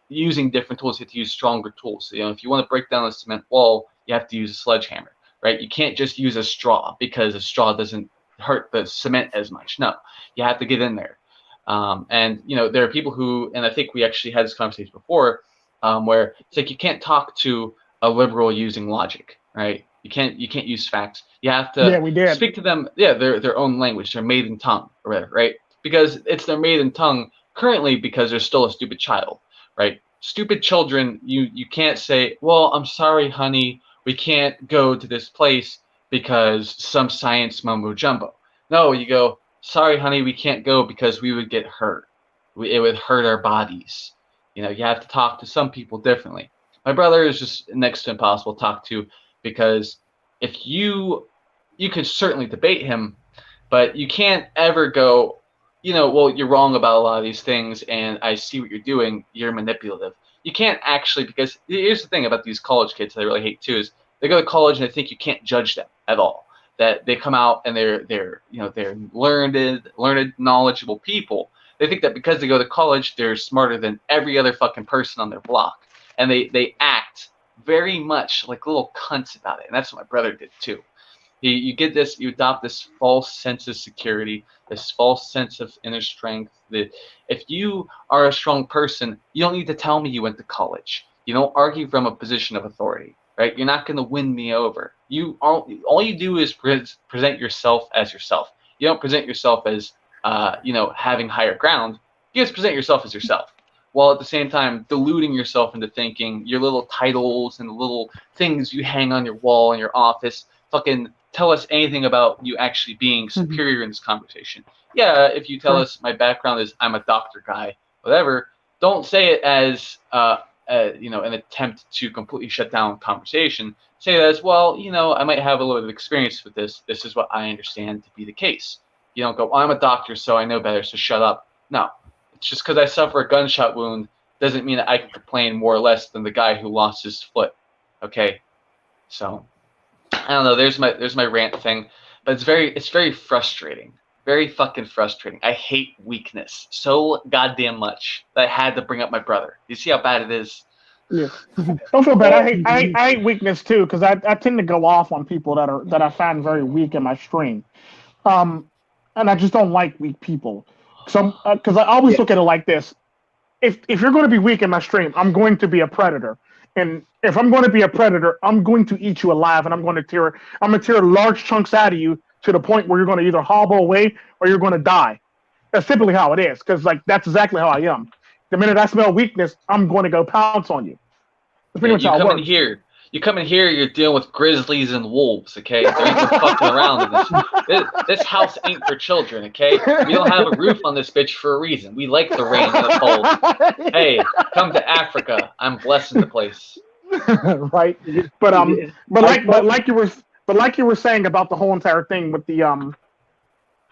using different tools. You have to use stronger tools. You know, if you want to break down a cement wall, you have to use a sledgehammer, right? You can't just use a straw because a straw doesn't hurt the cement as much. No, you have to get in there. And you know, there are people who, and I think we actually had this conversation before, where it's like you can't talk to a liberal using logic, right? You can't use facts. You have to speak to them, their own language, their maiden tongue, or whatever, right? Because it's their maiden tongue currently because they're still a stupid child, right? Stupid children, you can't say, well, I'm sorry, honey, we can't go to this place because some science mumbo jumbo. No, you go, sorry, honey, we can't go because we would get hurt. It would hurt our bodies. You know, you have to talk to some people differently. My brother is just next to impossible to talk to because if you could certainly debate him, but you can't ever go, you know, well, you're wrong about a lot of these things, and I see what you're doing. You're manipulative. You can't actually, because here's the thing about these college kids that I really hate too, is they go to college and they think you can't judge them at all. That they come out and they're learned, knowledgeable people. They think that because they go to college, they're smarter than every other fucking person on their block, and they act very much like little cunts about it. And that's what my brother did too. You adopt this false sense of security, this false sense of inner strength. That if you are a strong person, you don't need to tell me you went to college. You don't argue from a position of authority, right? You're not going to win me over. All you do is present yourself as yourself. You don't present yourself as having higher ground. You just present yourself as yourself, while at the same time deluding yourself into thinking your little titles and the little things you hang on your wall in your office fucking tell us anything about you actually being superior in this conversation. Yeah, if you tell us my background is I'm a doctor guy, whatever, don't say it as an attempt to completely shut down conversation. Say it as, well, I might have a little bit of experience with this. This is what I understand to be the case. You don't go, well, I'm a doctor, so I know better, so shut up. No, it's just because I suffer a gunshot wound doesn't mean that I can complain more or less than the guy who lost his foot. Okay, so I don't know. There's my rant thing, but it's very frustrating, very fucking frustrating. I hate weakness so goddamn much that I had to bring up my brother. You see how bad it is? Yeah, don't feel bad. I hate weakness too, because I tend to go off on people that I find very weak in my stream, and I just don't like weak people. So because I always look at it like this: if you're going to be weak in my stream, I'm going to be a predator. And if I'm going to be a predator, I'm going to eat you alive, and I'm going to tear large chunks out of you to the point where you're going to either hobble away or you're going to die. That's typically how it is, because that's exactly how I am. The minute I smell weakness, I'm going to go pounce on you. That's pretty much how it works. You come in here, you're dealing with grizzlies and wolves, okay? There ain't no fucking around in this. This house ain't for children, okay? We don't have a roof on this bitch for a reason. We like the rain and the cold. Hey, come to Africa. I'm blessing the place. Right. But like you were saying about the whole entire thing with the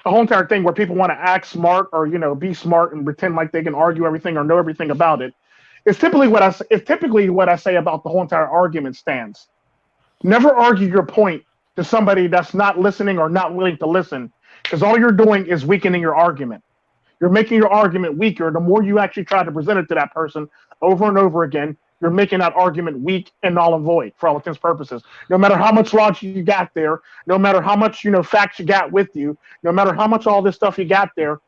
whole entire thing where people want to act smart or be smart and pretend like they can argue everything or know everything about it. It's typically what I say about the whole entire argument stance. Never argue your point to somebody that's not listening or not willing to listen, because all you're doing is weakening your argument. You're making your argument weaker. The more you actually try to present it to that person over and over again, you're making that argument weak and null and void for all intents and purposes. No matter how much logic you got there, no matter how much facts you got with you, no matter how much all this stuff you got there,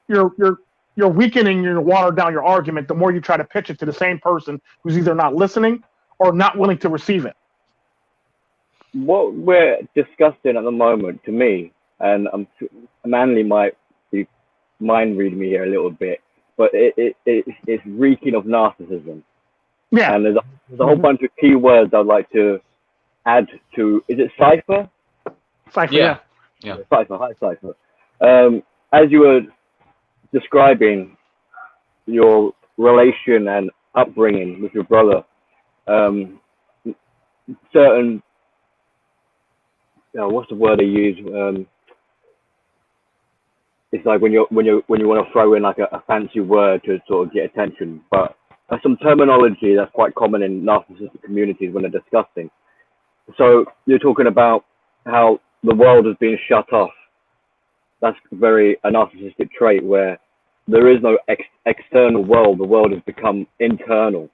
you're weakening, you're water down your argument the more you try to pitch it to the same person who's either not listening or not willing to receive it. What we're discussing at the moment, to me, and Amanely might be mind reading me here a little bit, but it's reeking of narcissism. Yeah. And there's a whole bunch of key words I'd like to add to. Is it Cypher? Cypher, yeah. Cypher, hi Cypher. As you were describing your relation and upbringing with your brother, certain, what's the word they use? It's like when you want to throw in like a fancy word to sort of get attention, but some terminology that's quite common in narcissistic communities when they're discussing. So you're talking about how the world has been shut off. That's very a narcissistic trait where there is no external world. The world has become internal.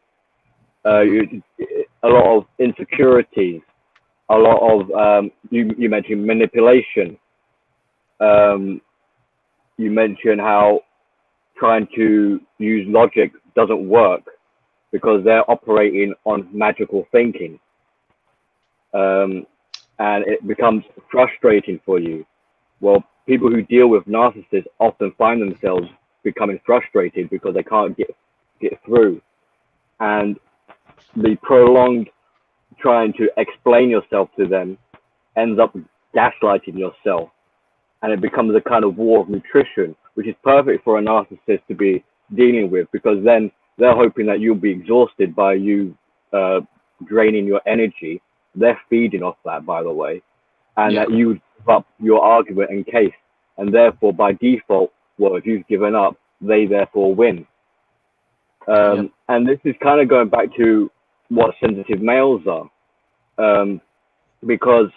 A lot of insecurities, a lot of you mentioned manipulation. You mentioned how trying to use logic doesn't work because they're operating on magical thinking, and it becomes frustrating for you. Well, people who deal with narcissists often find themselves becoming frustrated because they can't get through, and the prolonged trying to explain yourself to them ends up gaslighting yourself, and it becomes a kind of war of nutrition, which is perfect for a narcissist to be dealing with, because then they're hoping that you'll be exhausted by you draining your energy. They're feeding off that, by the way, and that you would give up your argument and case, and therefore by default, well, if you've given up, they therefore win. And this is kind of going back to what sensitive males are, because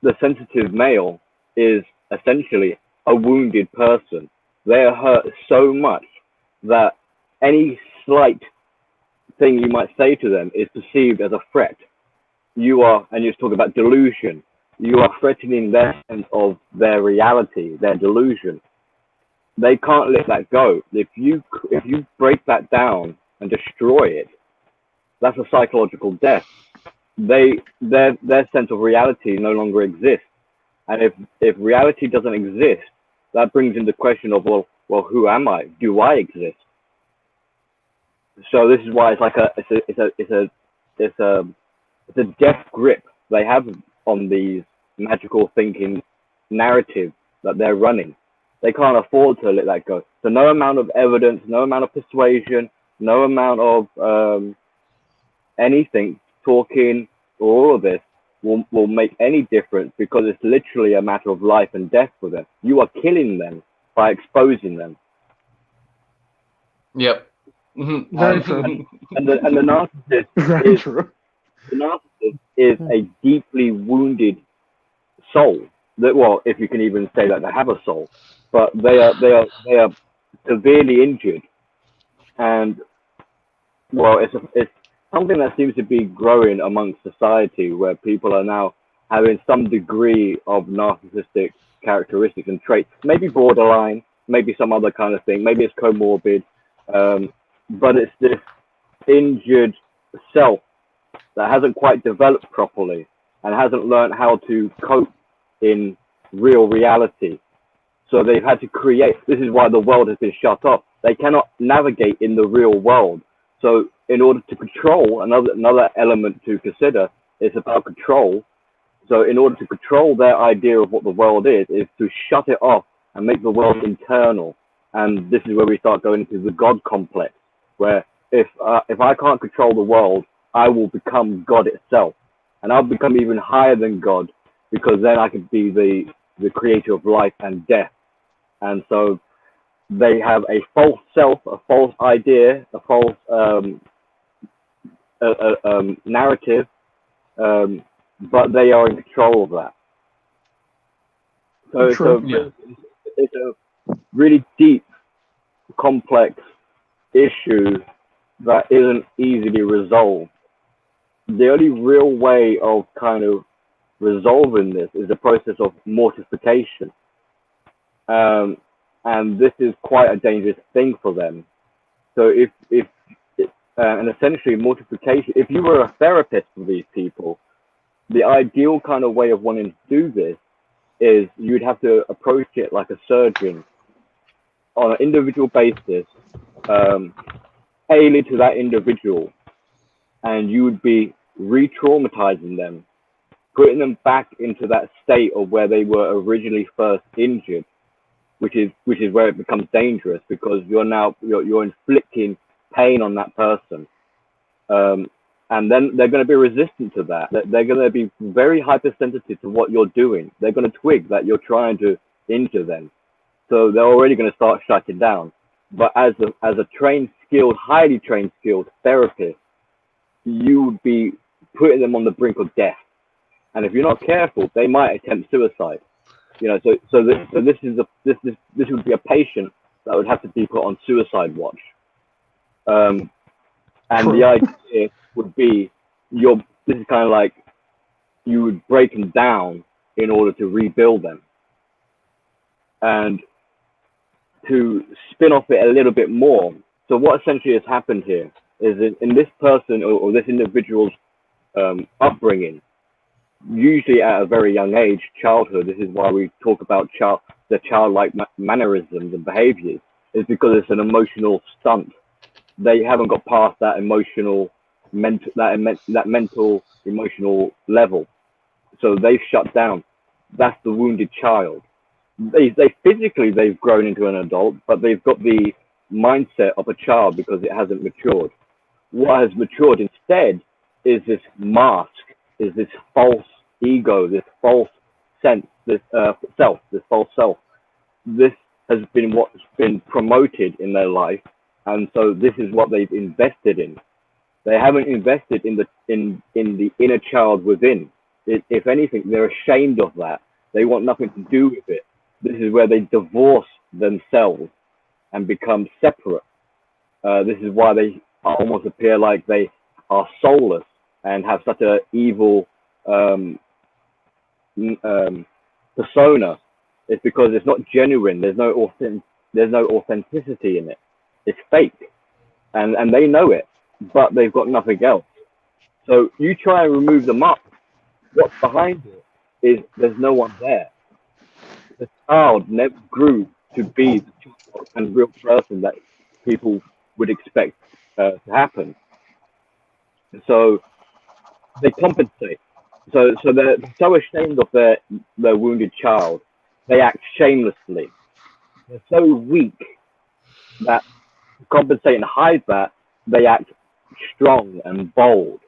the sensitive male is essentially a wounded person. They are hurt so much that any slight thing you might say to them is perceived as a threat. You are, and you're talking about delusion, you are threatening their sense of their reality, their delusion. They can't let that go. If you break that down and destroy it, that's a psychological death. Their sense of reality no longer exists. And if reality doesn't exist, that brings into question of, well, who am I? Do I exist? So this is why it's like it's a death grip they have on these magical thinking narratives that they're running. They can't afford to let that go. So no amount of evidence, no amount of persuasion, no amount of anything, talking, or all of this will make any difference, because it's literally a matter of life and death for them. You are killing them by exposing them. Yep. Very true. And the narcissist Very is true. the narcissist is a deeply wounded soul. That, well, if you can even say that they have a soul, but they are severely injured, and well, it's something that seems to be growing amongst society, where people are now having some degree of narcissistic characteristics and traits, maybe borderline, maybe some other kind of thing, maybe it's comorbid, but it's this injured self that hasn't quite developed properly and hasn't learned how to cope in real reality. So they've had to create, this is why the world has been shut off. They cannot navigate in the real world. So in order to control, another element to consider is about control. So in order to control their idea of what the world is to shut it off and make the world internal. And this is where we start going into the God complex, where if I can't control the world, I will become God itself. And I'll become even higher than God, because then I could be the creator of life and death. And so they have a false self, a false idea, a false narrative, but they are in control of that. So it's a really deep, complex issue that isn't easily resolved. The only real way of kind of resolving this is the process of mortification. And this is quite a dangerous thing for them. So and essentially mortification, if you were a therapist for these people, the ideal kind of way of wanting to do this is you'd have to approach it like a surgeon on an individual basis, tailored to that individual, and you would be re-traumatizing them, putting them back into that state of where they were originally first injured, which is where it becomes dangerous, because you're inflicting pain on that person, and then they're going to be resistant to that. They're going to be very hypersensitive to what you're doing. They're going to twig that you're trying to injure them, so they're already going to start shutting down. But as a trained, skilled, highly trained, skilled therapist, you would be putting them on the brink of death. and if you're not careful, they might attempt suicide. You know, so this would be a patient that would have to be put on suicide watch. And the idea would be this is kind of like you would break them down in order to rebuild them. And to spin off it a little bit more, so what essentially has happened here is in this person or this individual's upbringing, usually at a very young age, childhood, this is why we talk about the childlike mannerisms and behaviors, is because it's an emotional stunt. They haven't got past that mental, emotional level. So they've shut down. That's the wounded child. They physically, they've grown into an adult, but they've got the mindset of a child because it hasn't matured. What has matured instead is this mask, is this false ego, this false sense, this self, this false self. This has been what's been promoted in their life, and so this is what they've invested in. They haven't invested in the inner child within. If anything, they're ashamed of that. They want nothing to do with it. This is where they divorce themselves and become separate. This is why they almost appear like they are soulless and have such an evil persona. It's because it's not genuine. There's no authenticity in it. It's fake, and they know it, but they've got nothing else. So you try and remove them up. What's behind it is there's no one there. The child never grew to be the child and real person that people would expect to happen. So they compensate. So they're so ashamed of their wounded child, they act shamelessly. They're so weak that to compensate and hide that, they act strong and bold.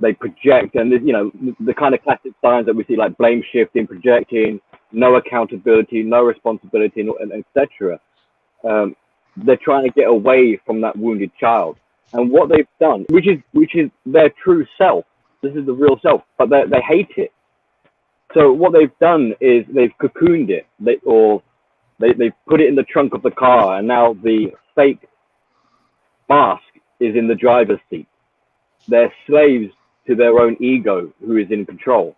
They project, and the kind of classic signs that we see, like blame shifting, projecting, no accountability, no responsibility, and etc. They're trying to get away from that wounded child, and what they've done, which is their true self. This is the real self, but they hate it. So what they've done is they've cocooned it, they've put it in the trunk of the car, and now the fake mask is in the driver's seat. They're slaves to their own ego, who is in control,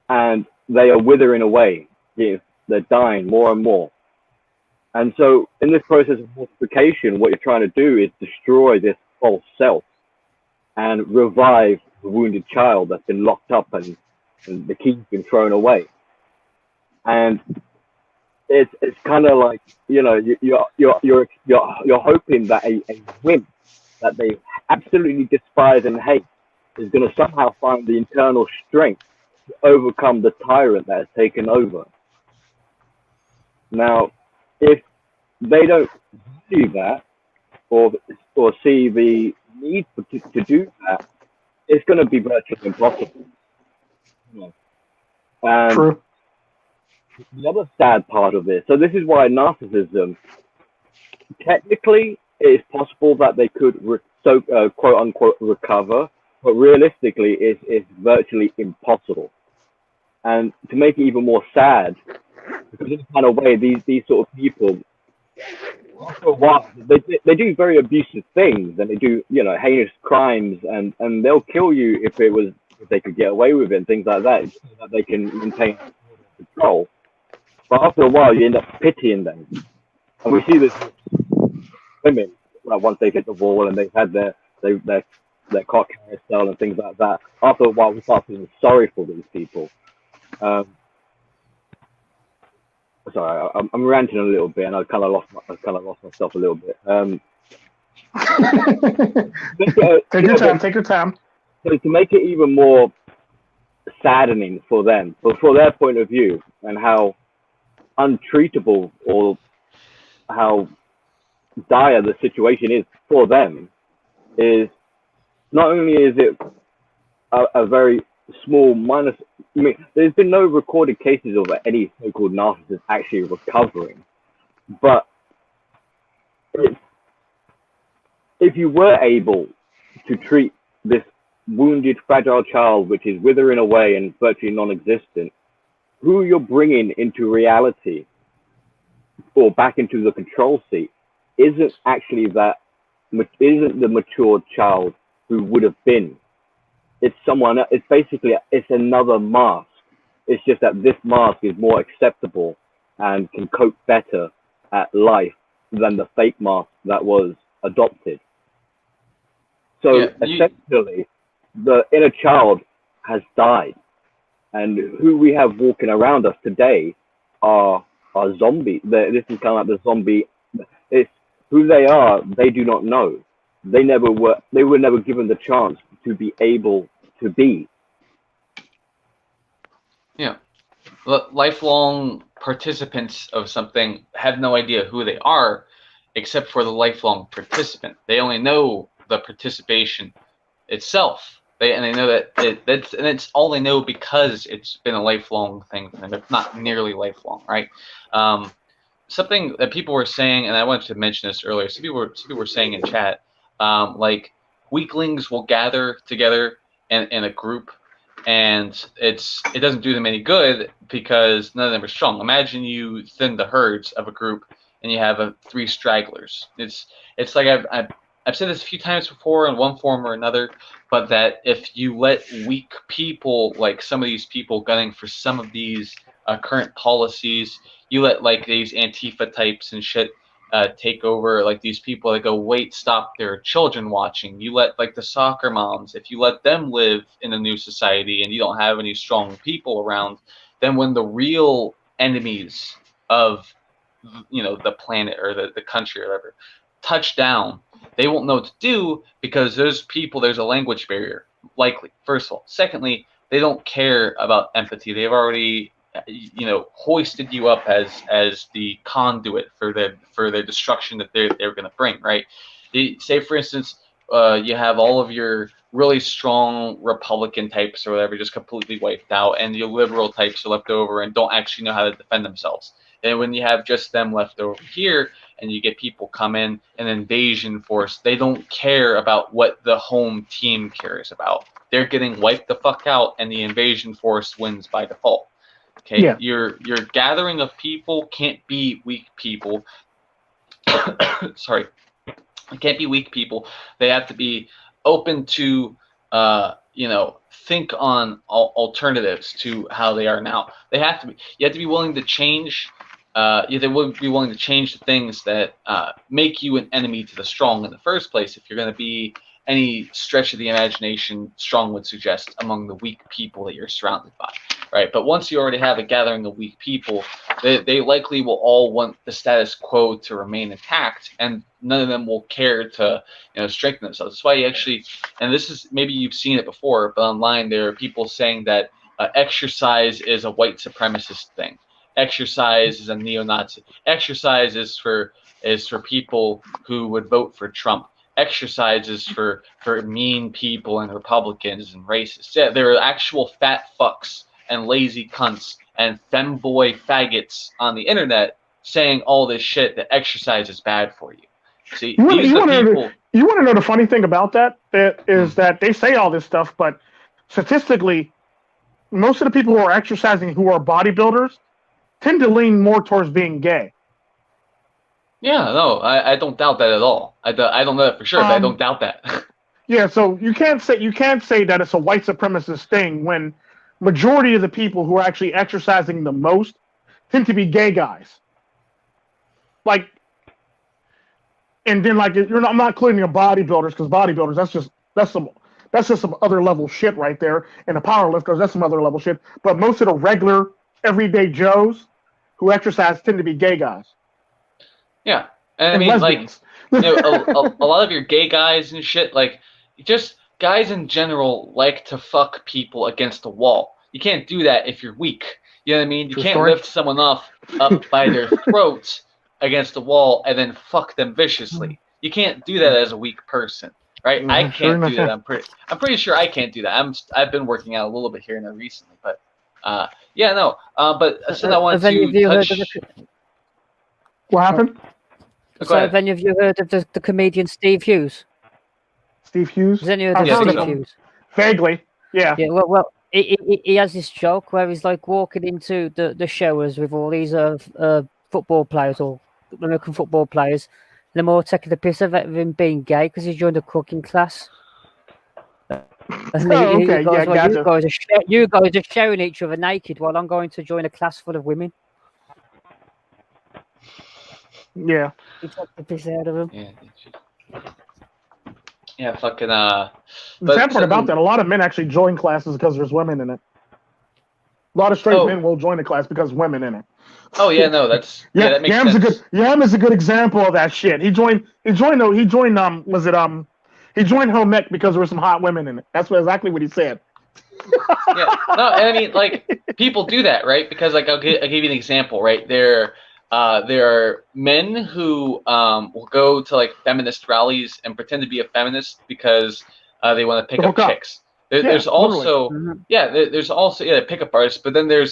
and they are withering away. They're dying more and more. And so in this process of mortification, what you're trying to do is destroy this false self and revive the wounded child that's been locked up and the key's been thrown away. And it's kind of like, you're hoping that a wimp that they absolutely despise and hate is going to somehow find the internal strength to overcome the tyrant that has taken over. Now, if they don't do that or see the need to do that, it's going to be virtually impossible. And True. the other sad part of this, so this is why narcissism, technically, it is possible that they could quote unquote recover, but realistically, it's virtually impossible. And to make it even more sad, because in a kind of way, these sort of people, after a while, they do very abusive things, and they do heinous crimes, and they'll kill you if they could get away with it and things like that, so that they can maintain control. But after a while, you end up pitying them, and we see this with women, like once they hit the wall and they've had their cock carousel and things like that. After a while, we start feeling sorry for these people. Sorry, I'm ranting a little bit, and I kind of lost myself a little bit. Take your time. Take your time. So to make it even more saddening for them, but for their point of view, and how untreatable or how dire the situation is for them, is not only is it a very small minus. I mean, there's been no recorded cases of any so-called narcissist actually recovering, but if you were able to treat this wounded, fragile child, which is withering away and virtually non-existent, who you're bringing into reality or back into the control seat isn't actually isn't the matured child who would have been. It's someone. It's basically another mask. It's just that this mask is more acceptable and can cope better at life than the fake mask that was adopted. So essentially, the inner child has died, and who we have walking around us today are zombies. This is kind of like the zombie. It's who they are. They do not know. They were never given the chance to be able to be. Yeah. Lifelong participants of something have no idea who they are, except for the lifelong participant. They only know the participation itself. They know that it's all they know because it's been a lifelong thing for them. It's not nearly lifelong, right? Something that people were saying, and I wanted to mention this earlier. Some people were saying in chat, like weaklings will gather together in a group, and it doesn't do them any good because none of them are strong. Imagine you thin the herds of a group and you have 3 stragglers. It's like I've said this a few times before in one form or another, but that if you let weak people, like some of these people gunning for some of these current policies, you let like these Antifa types and shit take over, like these people that go, wait, stop their children watching. You let like the soccer moms, if you let them live in a new society and you don't have any strong people around, then when the real enemies of the planet or the country or whatever touch down, they won't know what to do because those people, there's a language barrier, likely, first of all. Secondly, they don't care about empathy. They've already hoisted you up as the conduit for their destruction that they're going to bring, right? Say, for instance, you have all of your really strong Republican types or whatever just completely wiped out, and your liberal types are left over and don't actually know how to defend themselves. And when you have just them left over here, and you get people come in, an invasion force, they don't care about what the home team cares about. They're getting wiped the fuck out, and the invasion force wins by default. Okay, yeah. Your gathering of people can't be weak people. Sorry, it can't be weak people. They have to be open to, think on alternatives to how they are now. They have to be. You have to be willing to change. They would be willing to change the things that make you an enemy to the strong in the first place. If you're going to be any stretch of the imagination, strong would suggest among the weak people that you're surrounded by, right? But once you already have a gathering of weak people, they likely will all want the status quo to remain intact, and none of them will care to strengthen themselves. That's why you actually, and this is, maybe you've seen it before, but online there are people saying that exercise is a white supremacist thing. Exercise is a neo-Nazi. Exercise is for people who would vote for Trump. Exercise is for mean people and Republicans and racists. Yeah, there are actual fat fucks and lazy cunts and femboy faggots on the internet saying all this shit that exercise is bad for you. See, you want to know the funny thing about that is that they say all this stuff, but statistically, most of the people who are exercising who are bodybuilders tend to lean more towards being gay. Yeah, no, I don't doubt that at all. I don't know that for sure, but I don't doubt that. Yeah, so you can't say that it's a white supremacist thing when majority of the people who are actually exercising the most tend to be gay guys. Like, and then like I'm not including the bodybuilders, because bodybuilders that's just some other level shit right there, and the powerlifters, that's some other level shit. But most of the regular everyday Joes who exercise tend to be gay guys. Yeah, and I mean, lesbians. Like, a lot of your gay guys and shit, like, just guys in general like to fuck people against the wall. You can't do that if you're weak. You know what I mean? You can't lift someone up by their throats against the wall and then fuck them viciously. You can't do that as a weak person, right? I can't do that. I'm pretty sure I can't do that. I've been working out a little bit here and there recently, but yeah, no. But I wanted to touch. What happened? So have any of you heard of the comedian Steve Hughes? Steve Hughes? Has any heard of Steve Hughes? Vaguely, yeah. Yeah, well, he has this joke where he's like walking into the showers with all these football players or American football players. And they're more taking the piss of him being gay because he joined a cooking class. And Oh, he okay, yeah, goes, "Well, gotcha. you guys are showing each other naked while I'm going to join a class full of women." Yeah. He took the piss out of him. Yeah, fucking The But sad part about something- that, a lot of men actually join classes because there's women in it. A lot of straight Oh. men will join a class because women in it. Oh yeah, no, that's yeah, that makes sense. Yam is a good example of that shit. He joined he joined home ec because there were some hot women in it. That's exactly what he said. Yeah, no, and I mean, like, people do that, right? Because, like, I'll give you an example, right? There are men who will go to, like, feminist rallies and pretend to be a feminist because they want to pick up chicks. There's also there's also pickup artists, but then there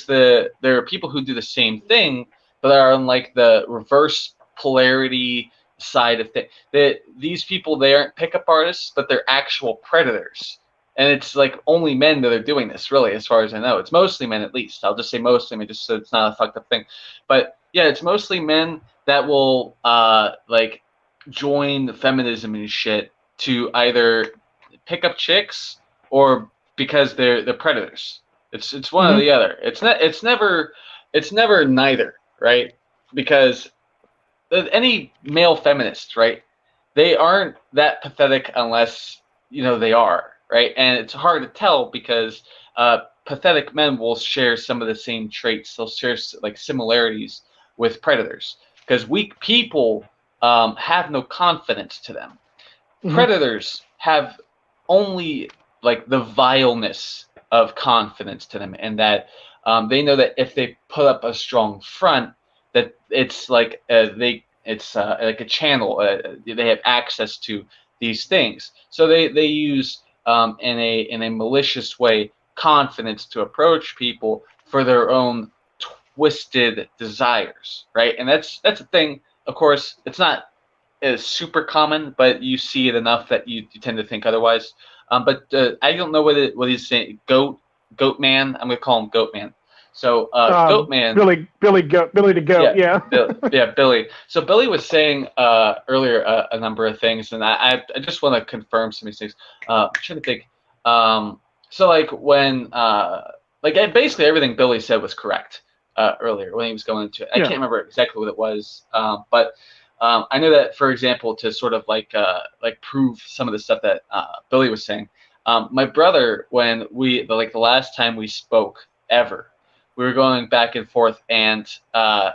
are people who do the same thing, but are on, like, the reverse polarity side of things. These people, they aren't pickup artists, but they're actual predators. And it's like only men that are doing this, really, as far as I know. It's mostly men, at least. I'll just say mostly men, just so it's not a fucked up thing. But yeah, it's mostly men that will like join the feminism and shit to either pick up chicks or because they're predators. It's one or the other. It's never neither, right? Because any male feminist, right? They aren't that pathetic unless they are. Right, and it's hard to tell because pathetic men will share some of the same traits. They'll share like similarities with predators because weak people have no confidence to them. Predators have only like the vileness of confidence to them, and that they know that if they put up a strong front, that it's like like a channel. They have access to these things, so they use. In a malicious way, confidence to approach people for their own twisted desires, right? And that's a thing. Of course, it's not as super common, but you see it enough that you tend to think otherwise. But I don't know what he's saying. Goat man. I'm gonna call him Goat man. So Goat man. BillyTheGoat. Yeah. Billy. So Billy was saying earlier a number of things, and I just want to confirm some of these things. I'm trying to think. So like when basically everything Billy said was correct earlier when he was going into it. I can't remember exactly what it was, but I know that, for example, to sort of like prove some of the stuff that Billy was saying. My brother, when the last time we spoke ever. We were going back and forth, and I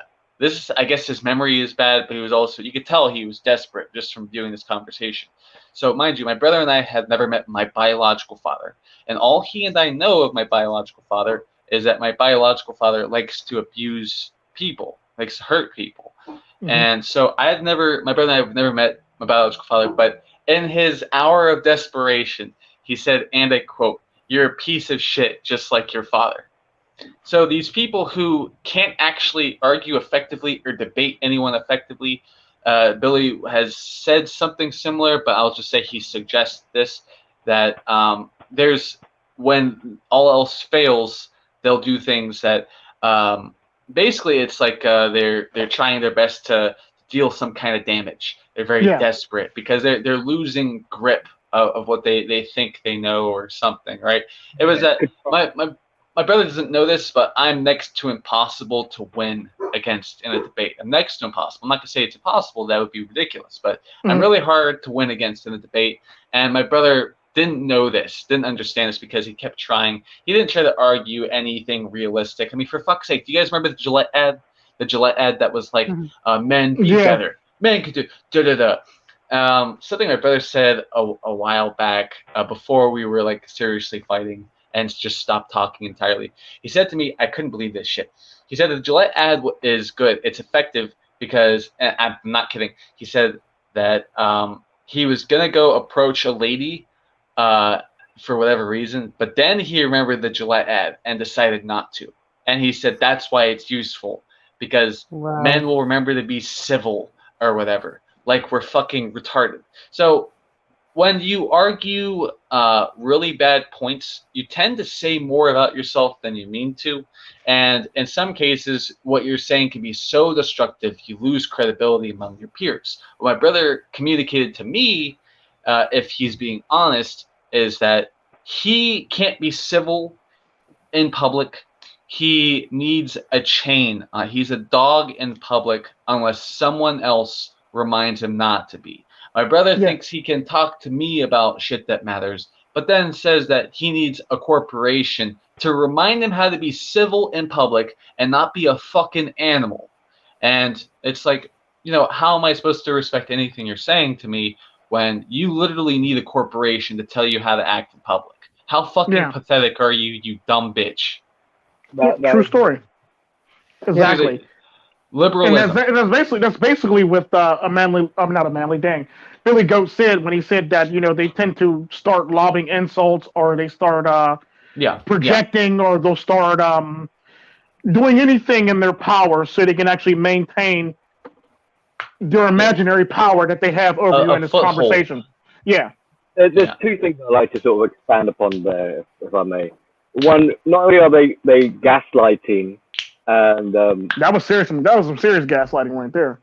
guess his memory is bad, but he was also, you could tell he was desperate just from viewing this conversation. So mind you, my brother and I had never met my biological father, and all he and I know of my biological father is that my biological father likes to abuse people, likes to hurt people. And so my brother and I have never met my biological father, but in his hour of desperation, he said, and I quote, "You're a piece of shit, just like your father." So these people who can't actually argue effectively or debate anyone effectively, Billy has said something similar, but I'll just say he suggests this, that when all else fails, they'll do things that basically it's like they're trying their best to deal some kind of damage. They're very desperate because they're losing grip of what they think they know or something, right? It was that my brother doesn't know this, but I'm next to impossible to win against in a debate. I'm next to impossible. I'm not going to say it's impossible. That would be ridiculous. But I'm really hard to win against in a debate. And my brother didn't know this, didn't understand this because he kept trying. He didn't try to argue anything realistic. I mean, for fuck's sake, do you guys remember the Gillette ad? The Gillette ad that was like, men be better. Men can do da-da-da. Something my brother said a while back before we were like seriously fighting and just stopped talking entirely. He said to me, I couldn't believe this shit. He said the Gillette ad is good. It's effective because, and I'm not kidding, he said that he was going to go approach a lady for whatever reason, but then he remembered the Gillette ad and decided not to. And he said that's why it's useful, because men will remember to be civil or whatever, like we're fucking retarded. So when you argue really bad points, you tend to say more about yourself than you mean to. And in some cases, what you're saying can be so destructive, you lose credibility among your peers. What my brother communicated to me, if he's being honest, is that he can't be civil in public. He needs a chain. He's a dog in public unless someone else reminds him not to be. My brother thinks he can talk to me about shit that matters, but then says that he needs a corporation to remind him how to be civil in public and not be a fucking animal. And it's like, how am I supposed to respect anything you're saying to me when you literally need a corporation to tell you how to act in public? How fucking pathetic are you, you dumb bitch? True story. Exactly. Liberalism. And that's basically what Amanely, not Amanely, dang, BillyTheGoat said when he said that they tend to start lobbing insults, or they start projecting, or they'll start doing anything in their power so they can actually maintain their imaginary power that they have over you in this conversation. Yeah. There's two things I'd like to sort of expand upon there, if I may. One, not only are they gaslighting, and that was some serious gaslighting right there.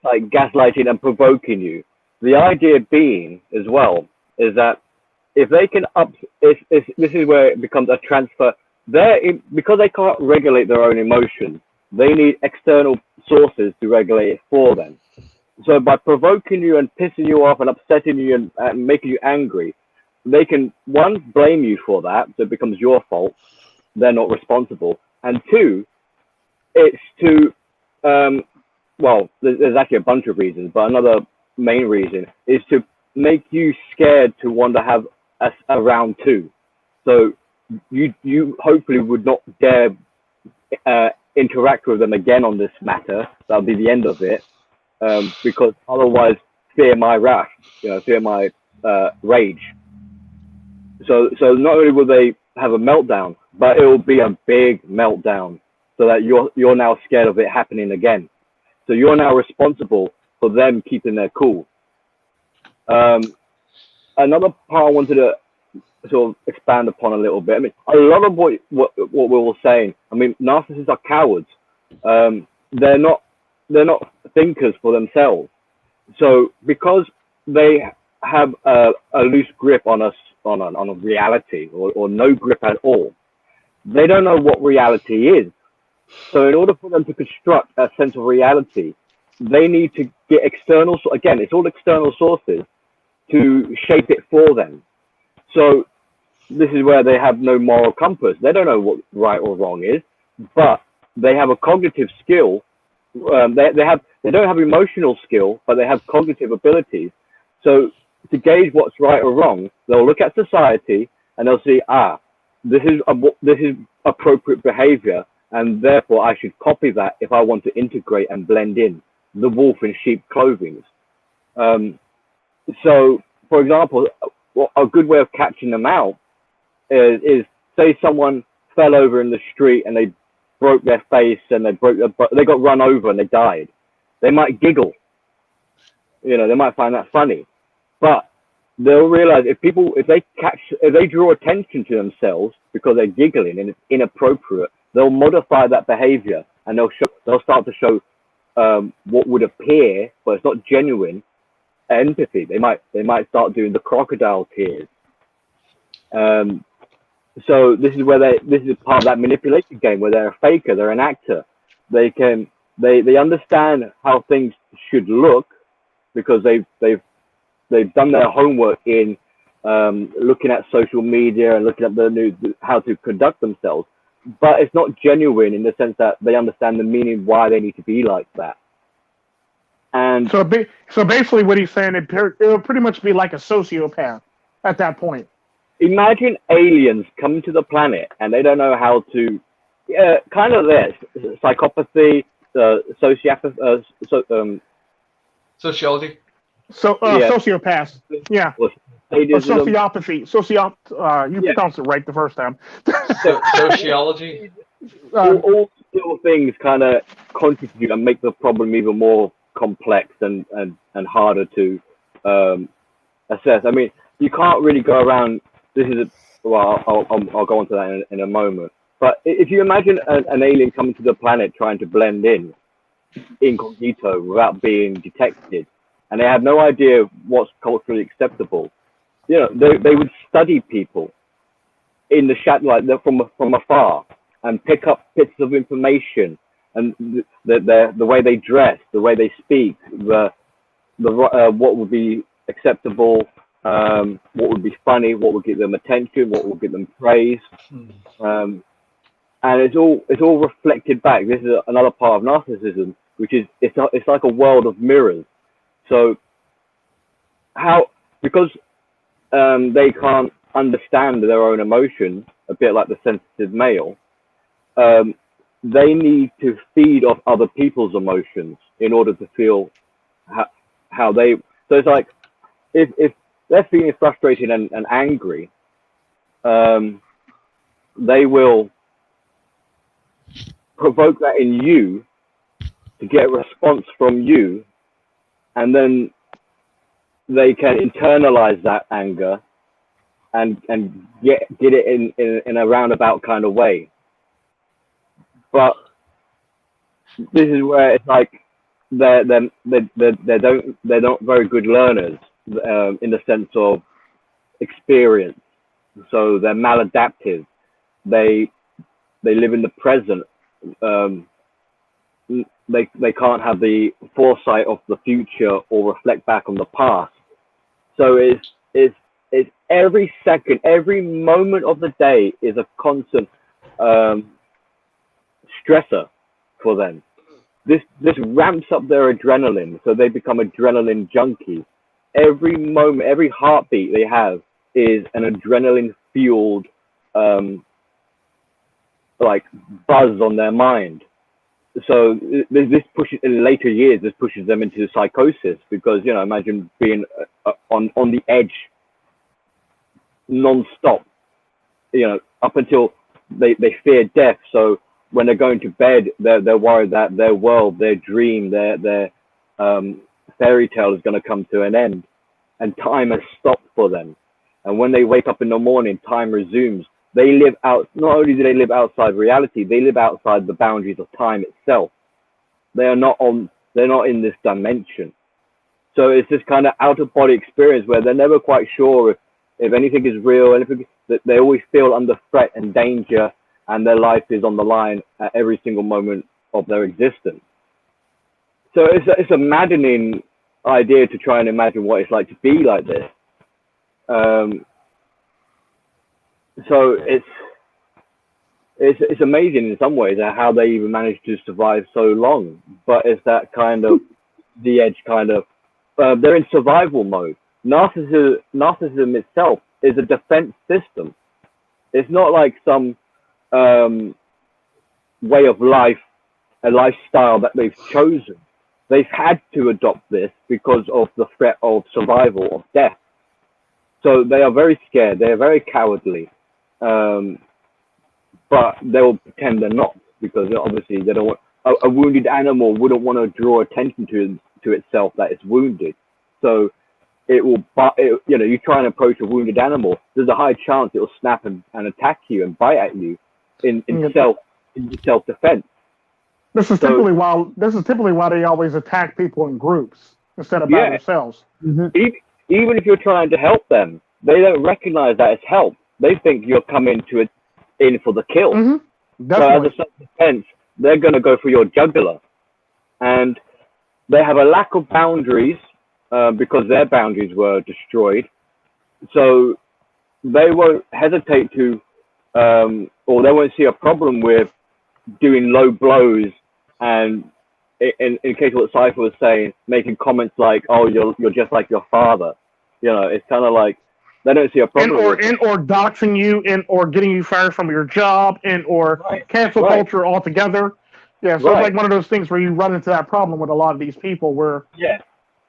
Like gaslighting and provoking you. The idea being as well is that if they can this is where it becomes a transfer. Because they can't regulate their own emotions, they need external sources to regulate it for them. So by provoking you and pissing you off and upsetting you and making you angry, they can, one, blame you for that, so it becomes your fault. They're not responsible. And two, it's to, there's actually a bunch of reasons, but another main reason is to make you scared to want to have a round two. So you hopefully would not dare interact with them again on this matter. That'll be the end of it, because otherwise, fear my wrath, fear my rage. So not only will they have a meltdown, but it will be a big meltdown, so that you're now scared of it happening again. So you're now responsible for them keeping their cool. Another part I wanted to sort of expand upon a little bit. I mean, a lot of what we were saying. I mean, narcissists are cowards. They're not thinkers for themselves. So because they have a loose grip on us on a reality, or no grip at all, they don't know what reality is. So in order for them to construct a sense of reality, they need to get external. Again, it's all external sources to shape it for them. So this is where they have no moral compass. They don't know what right or wrong is, but they have a cognitive skill. They don't have emotional skill, but they have cognitive abilities. So to gauge what's right or wrong, they'll look at society and they'll see, this is appropriate behavior, and therefore I should copy that if I want to integrate and blend in, the wolf in sheep clothing. So, for example, a good way of catching them out is say someone fell over in the street and they broke their face and they got run over and they died. They might giggle. They might find that funny, but they'll realize if they draw attention to themselves because they're giggling and it's inappropriate, they'll modify that behavior and they'll start to show what would appear, but it's not genuine, empathy. They might start doing the crocodile tears. So this is part of that manipulation game where they're a faker, they're an actor. They understand how things should look because they've done their homework in looking at social media and looking at how to conduct themselves. But it's not genuine in the sense that they understand the meaning why they need to be like that. And so basically, what he's saying, it'll pretty much be like a sociopath at that point. Imagine aliens coming to the planet and they don't know how to, kind of this psychopathy, sociology. Sociopaths. Yeah. Sociopathy. You pronounced it right the first time. Sociology. All little things kind of contribute and make the problem even more complex and harder to assess. I mean, you can't really go around. Well, I'll go on to that in a moment. But if you imagine an alien coming to the planet trying to blend in incognito without being detected, and they have no idea what's culturally acceptable, you know, they would study people in the shadow, like from afar, and pick up bits of information, and the way they dress, the way they speak, what would be acceptable, what would be funny, what would get them attention, what would get them praise, and it's all reflected back. This is another part of narcissism, which is it's like a world of mirrors. So because they can't understand their own emotions, a bit like the sensitive male, they need to feed off other people's emotions in order to feel how they. So it's like if they're feeling frustrated and angry, they will provoke that in you to get a response from you, and then they can internalize that anger and get it in a roundabout kind of way. But this is where it's like they're not very good learners in the sense of experience. So they're maladaptive. They live in the present. They can't have the foresight of the future or reflect back on the past. So it's every second, every moment of the day is a constant stressor for them. This ramps up their adrenaline, so they become adrenaline junkies. Every moment, every heartbeat they have is an adrenaline fueled like buzz on their mind. So this pushes in later years. This pushes them into psychosis because, you know, imagine being on the edge, non-stop. You know, up until they fear death. So when they're going to bed, they're worried that their world, their dream, their fairy tale is going to come to an end, and time has stopped for them. And when they wake up in the morning, time resumes. They live out. Not only do they live outside reality, they live outside the boundaries of time itself. They're not in this dimension. So it's this kind of out of body experience where they're never quite sure if anything is real. That they always feel under threat and danger, and their life is on the line at every single moment of their existence. So it's a maddening idea to try and imagine what it's like to be like this. So it's amazing in some ways how they even managed to survive so long. But it's that kind of the edge kind of they're in survival mode. Narcissism itself is a defense system. It's not like some way of life, a lifestyle that they've chosen. They've had to adopt this because of the threat of survival, of death. So they are very scared. They are very cowardly. But they'll pretend they're not, because obviously they don't want a wounded animal wouldn't want to draw attention to itself that it's wounded. So it will, you know, you try and approach a wounded animal, there's a high chance it will snap and attack you and bite at you in self-defense. This is typically why they always attack people in groups instead of by themselves. Mm-hmm. Even if you're trying to help them, they don't recognize that as help. They think you're coming in for the kill. Mm-hmm. So as a self-defense, they're going to go for your jugular. And they have a lack of boundaries because their boundaries were destroyed. So they won't hesitate to, or they won't see a problem with doing low blows. And in case of what Cypher was saying, making comments like, "Oh, you're just like your father," you know, it's kind of like they don't see a problem. Or doxing you, or getting you fired from your job, or cancel culture altogether. Yeah, so it's like one of those things where you run into that problem with a lot of these people where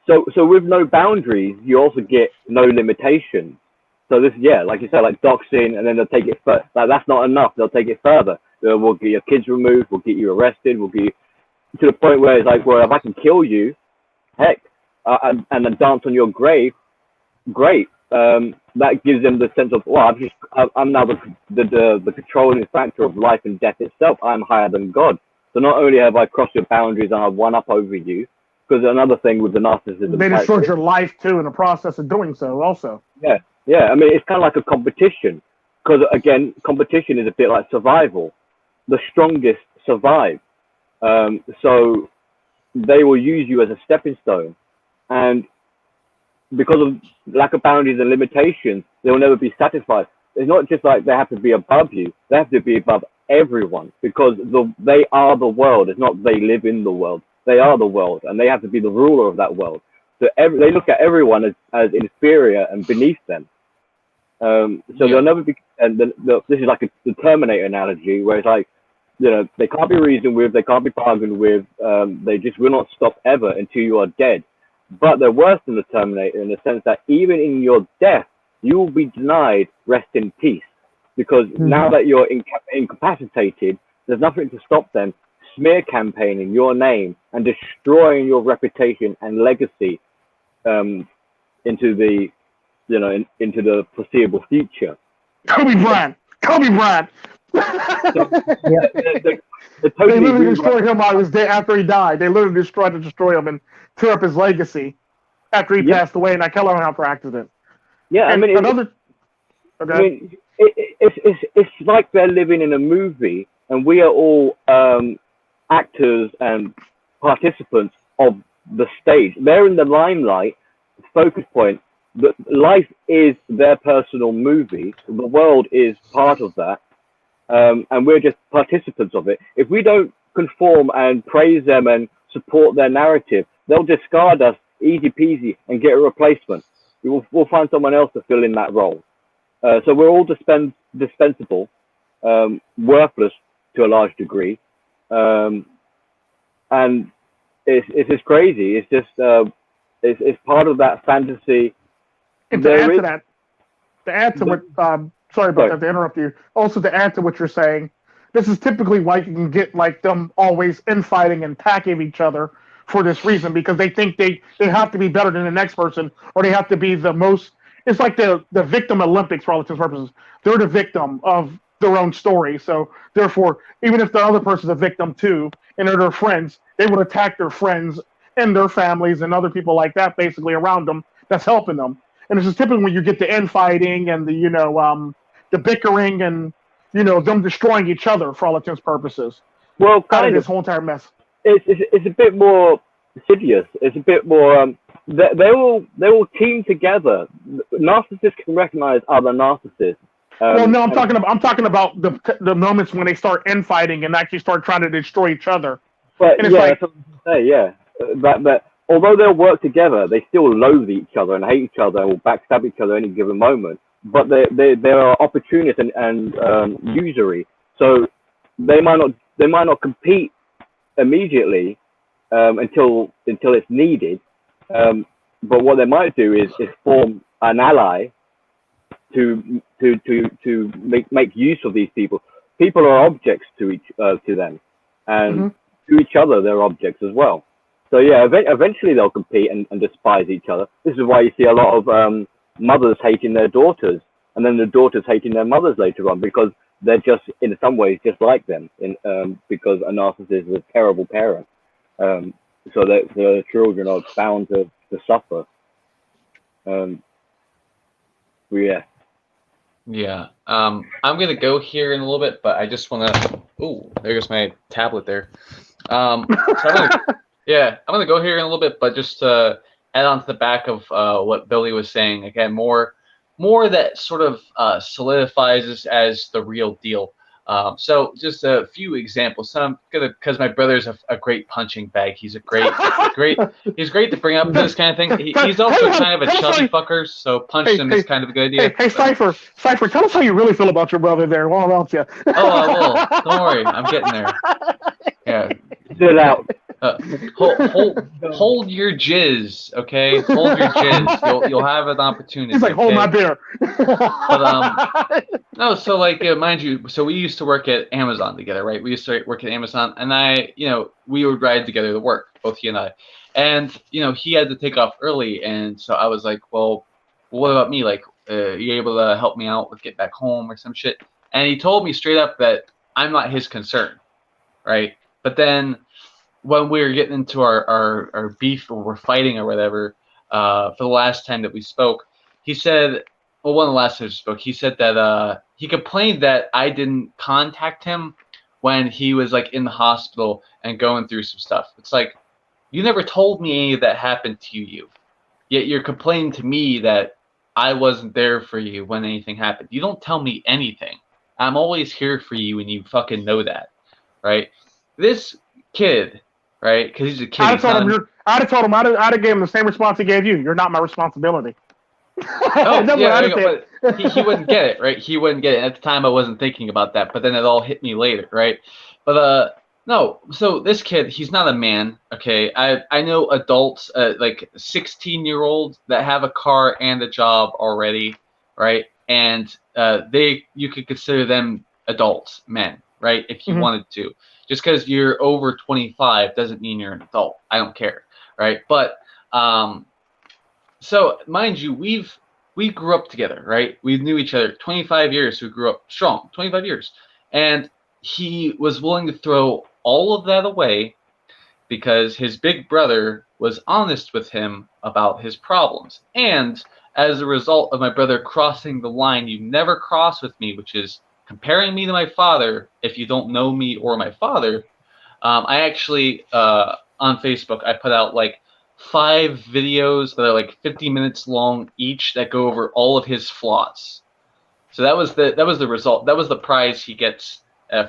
So with no boundaries, you also get no limitations. So this, like you said, like doxing, and then they'll take it further. Like that's not enough. They'll take it further. We'll get your kids removed. We'll get you arrested. We'll get you to the point where it's like, well, if I can kill you, heck, and then dance on your grave, great. That gives them the sense of, well, I'm now the controlling factor of life and death itself. I'm higher than God. So not only have I crossed your boundaries and I've won up over you, because another thing with the narcissism, they destroyed your life too in the process of doing so. Also, yeah. I mean, it's kind of like a competition, because again, competition is a bit like survival. The strongest survive. So they will use you as a stepping stone, and because of lack of boundaries and limitations, they will never be satisfied. It's not just like they have to be above you; they have to be above everyone, because they are the world. It's not they live in the world; they are the world, and they have to be the ruler of that world. So they look at everyone as inferior and beneath them. So they'll never be. And this is like the Terminator analogy, where it's like, they can't be reasoned with, they can't be bargained with. They just will not stop ever until you are dead. But they're worse than the Terminator in the sense that even in your death, you will be denied rest in peace, because now that you're incapacitated, there's nothing to stop them smear campaigning your name and destroying your reputation and legacy into the into the foreseeable future. Kobe Bryant. They literally destroyed him while he was dead after he died. They literally tried to destroy him and tear up his legacy after he passed away in that Kellerhouse accident. Yeah, and it's like they're living in a movie, and we are all actors and participants of the stage. They're in the limelight, focus point. Life is their personal movie. The world is part of that. And we're just participants of it. If we don't conform and praise them and support their narrative, they'll discard us easy peasy and get a replacement. We'll find someone else to fill in that role. So we're all dispensable, worthless to a large degree. And it's just crazy. It's just it's part of that fantasy. And to add to what sorry about that, to interrupt you. Also, to add to what you're saying, this is typically why you can get like them always infighting and attacking each other for this reason, because they think they have to be better than the next person, or they have to be the most. It's like the victim Olympics for all intents and purposes. They're the victim of their own story. So therefore, even if the other person's a victim too, and they're their friends, they would attack their friends and their families and other people like that, basically around them, that's helping them. And this is typically when you get the infighting and the bickering and them destroying each other for all intents and purposes. Well, kind of this whole entire mess. It's a bit more insidious. It's a bit more. They will team together. Narcissists can recognize other narcissists. Well, no, I'm talking about the moments when they start infighting and actually start trying to destroy each other. But and it's but although they'll work together, they still loathe each other and hate each other and will backstab each other at any given moment. But they are opportunists and usury, so they might not compete immediately until it's needed. But what they might do is form an ally to make use of these people. People are objects to them, and to each other they're objects as well. So yeah, eventually they'll compete and despise each other. This is why you see a lot of mothers hating their daughters, and then the daughters hating their mothers later on, because they're just in some ways just like them. Because a narcissist is a terrible parent, so that the children are bound to suffer. Yeah. Yeah. I'm gonna go here in a little bit, but I just want to. Oh, there's my tablet there. So I'm gonna go here in a little bit, but just to add on to the back of what Billy was saying, again, more that sort of solidifies this as the real deal. So just a few examples. So I'm gonna, because my brother's a great punching bag. He's he's great to bring up this kind of thing. He's also kind of a chubby fucker, so punching him is kind of a good idea. Hey, Cypher, tell us how you really feel about your brother there. Why don't you? Oh, I will. Don't worry, I'm getting there. Yeah. Sit out. Hold your jizz, okay? Hold your jizz. You'll have an opportunity. He's like, hold my beer. But no. So like, mind you, so we used to work at Amazon together, right? We used to work at Amazon, and we would ride together to work, both he and I. And he had to take off early, and so I was like, well, well, what about me? Like, you able to help me out with get back home or some shit? And he told me straight up that I'm not his concern, right? But then when we were getting into our beef or we're fighting or whatever, for the last time that we spoke, he said, well, one of the last times we spoke, he said that he complained that I didn't contact him when he was like in the hospital and going through some stuff. It's like, you never told me any of that happened to you, yet you're complaining to me that I wasn't there for you when anything happened. You don't tell me anything. I'm always here for you, and you fucking know that, right? This kid, right? Because he's a kid. I'd have told him. I'd have gave him the same response he gave you. You're not my responsibility. Oh, yeah, but he wouldn't get it, right? He wouldn't get it. At the time, I wasn't thinking about that, but then it all hit me later, right? But no. So this kid, he's not a man. Okay, I know adults, like 16-year-olds that have a car and a job already, right? And you could consider them adults, men, right? If you wanted to. Just because you're over 25 doesn't mean you're an adult. I don't care, right? But so mind you, we grew up together, right? We knew each other 25 years. We grew up strong, 25 years, and he was willing to throw all of that away because his big brother was honest with him about his problems. And as a result of my brother crossing the line you never cross with me, which is comparing me to my father, if you don't know me or my father, I actually, on Facebook, I put out like 5 videos that are like 50 minutes long each that go over all of his flaws. So that was the result. That was the prize he gets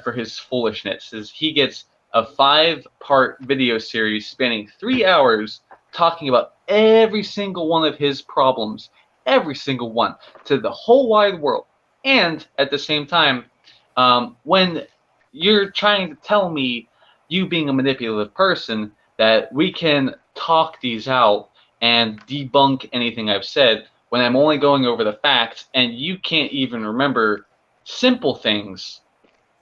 for his foolishness. Is he gets a 5-part video series spanning 3 hours talking about every single one of his problems, every single one, to the whole wide world. And at the same time, when you're trying to tell me, you being a manipulative person, that we can talk these out and debunk anything I've said when I'm only going over the facts and you can't even remember simple things,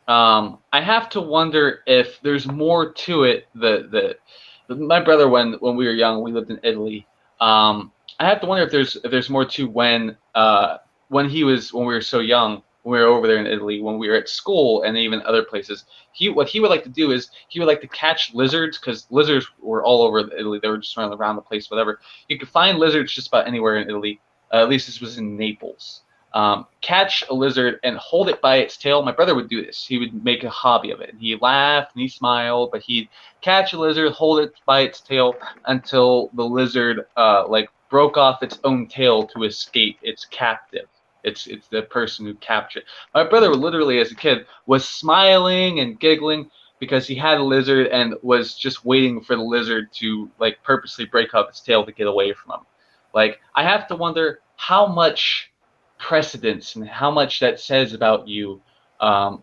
I have to wonder if there's more to it. My brother, when we were young, we lived in Italy. I have to wonder if there's more to when we were so young, when we were over there in Italy, when we were at school and even other places. What he would like to do is he would like to catch lizards, because lizards were all over Italy. They were just running around the place, whatever. You could find lizards just about anywhere in Italy. At least this was in Naples. Catch a lizard and hold it by its tail. My brother would do this. He would make a hobby of it. He laughed and he smiled, but he'd catch a lizard, hold it by its tail until the lizard broke off its own tail to escape its captive. It's the person who captured it. My brother literally, as a kid, was smiling and giggling because he had a lizard and was just waiting for the lizard to purposely break up its tail to get away from him. I have to wonder how much precedence and how much that says about you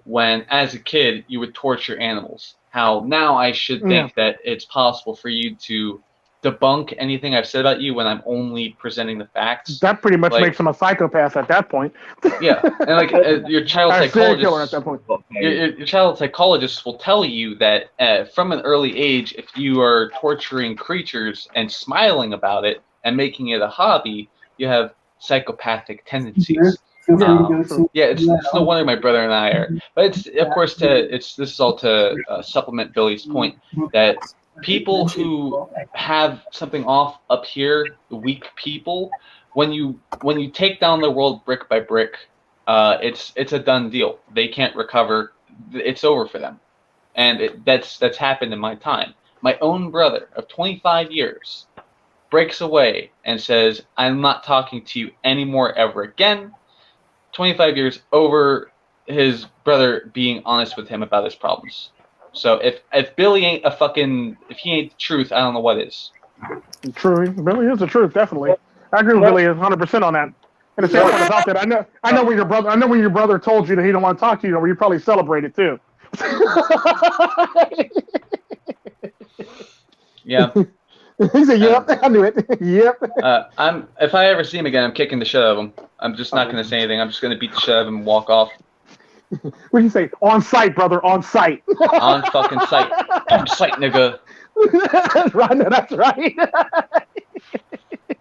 when, as a kid, you would torture animals. How now I should think that it's possible for you to debunk anything I've said about you when I'm only presenting the facts. That pretty much makes him a psychopath at that point. Yeah, and your child psychologist at that point. Your child psychologist will tell you that from an early age, if you are torturing creatures and smiling about it and making it a hobby, you have psychopathic tendencies. It's no wonder my brother and I are. But it's of course this is all to supplement Billy's point that people who have something off up here, the weak people, when you take down the world brick by brick, it's a done deal. They can't recover. It's over for them, and that's happened in my time. My own brother of 25 years breaks away and says, "I'm not talking to you anymore ever again." 25 years over his brother being honest with him about his problems. So if Billy ain't if he ain't the truth, I don't know what is. True, Billy is the truth, definitely. I agree with Billy 100% on that. And the same part about that, I know when your brother told you that he don't want to talk to you, you probably celebrated too. Yeah. He said, "Yep, I knew it." Yep. If I ever see him again, I'm kicking the shit out of him. I'm just not going to say anything. I'm just going to beat the shit out of him and walk off. What do you say? On site, brother. On site. On fucking site. On site, nigga. Right, that's right.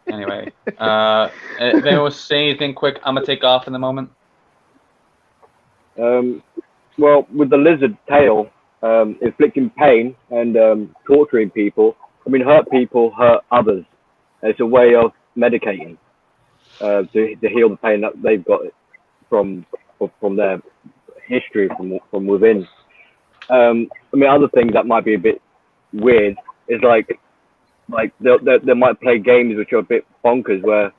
Yeah. Anyway, if anyone wants to say anything quick, I'm gonna take off in a moment. Well, with the lizard tail, inflicting pain and torturing people. I mean, hurt people hurt others. It's a way of medicating to heal the pain that they've got from their history from within. I mean, other things that might be a bit weird is like they might play games which are a bit bonkers. Where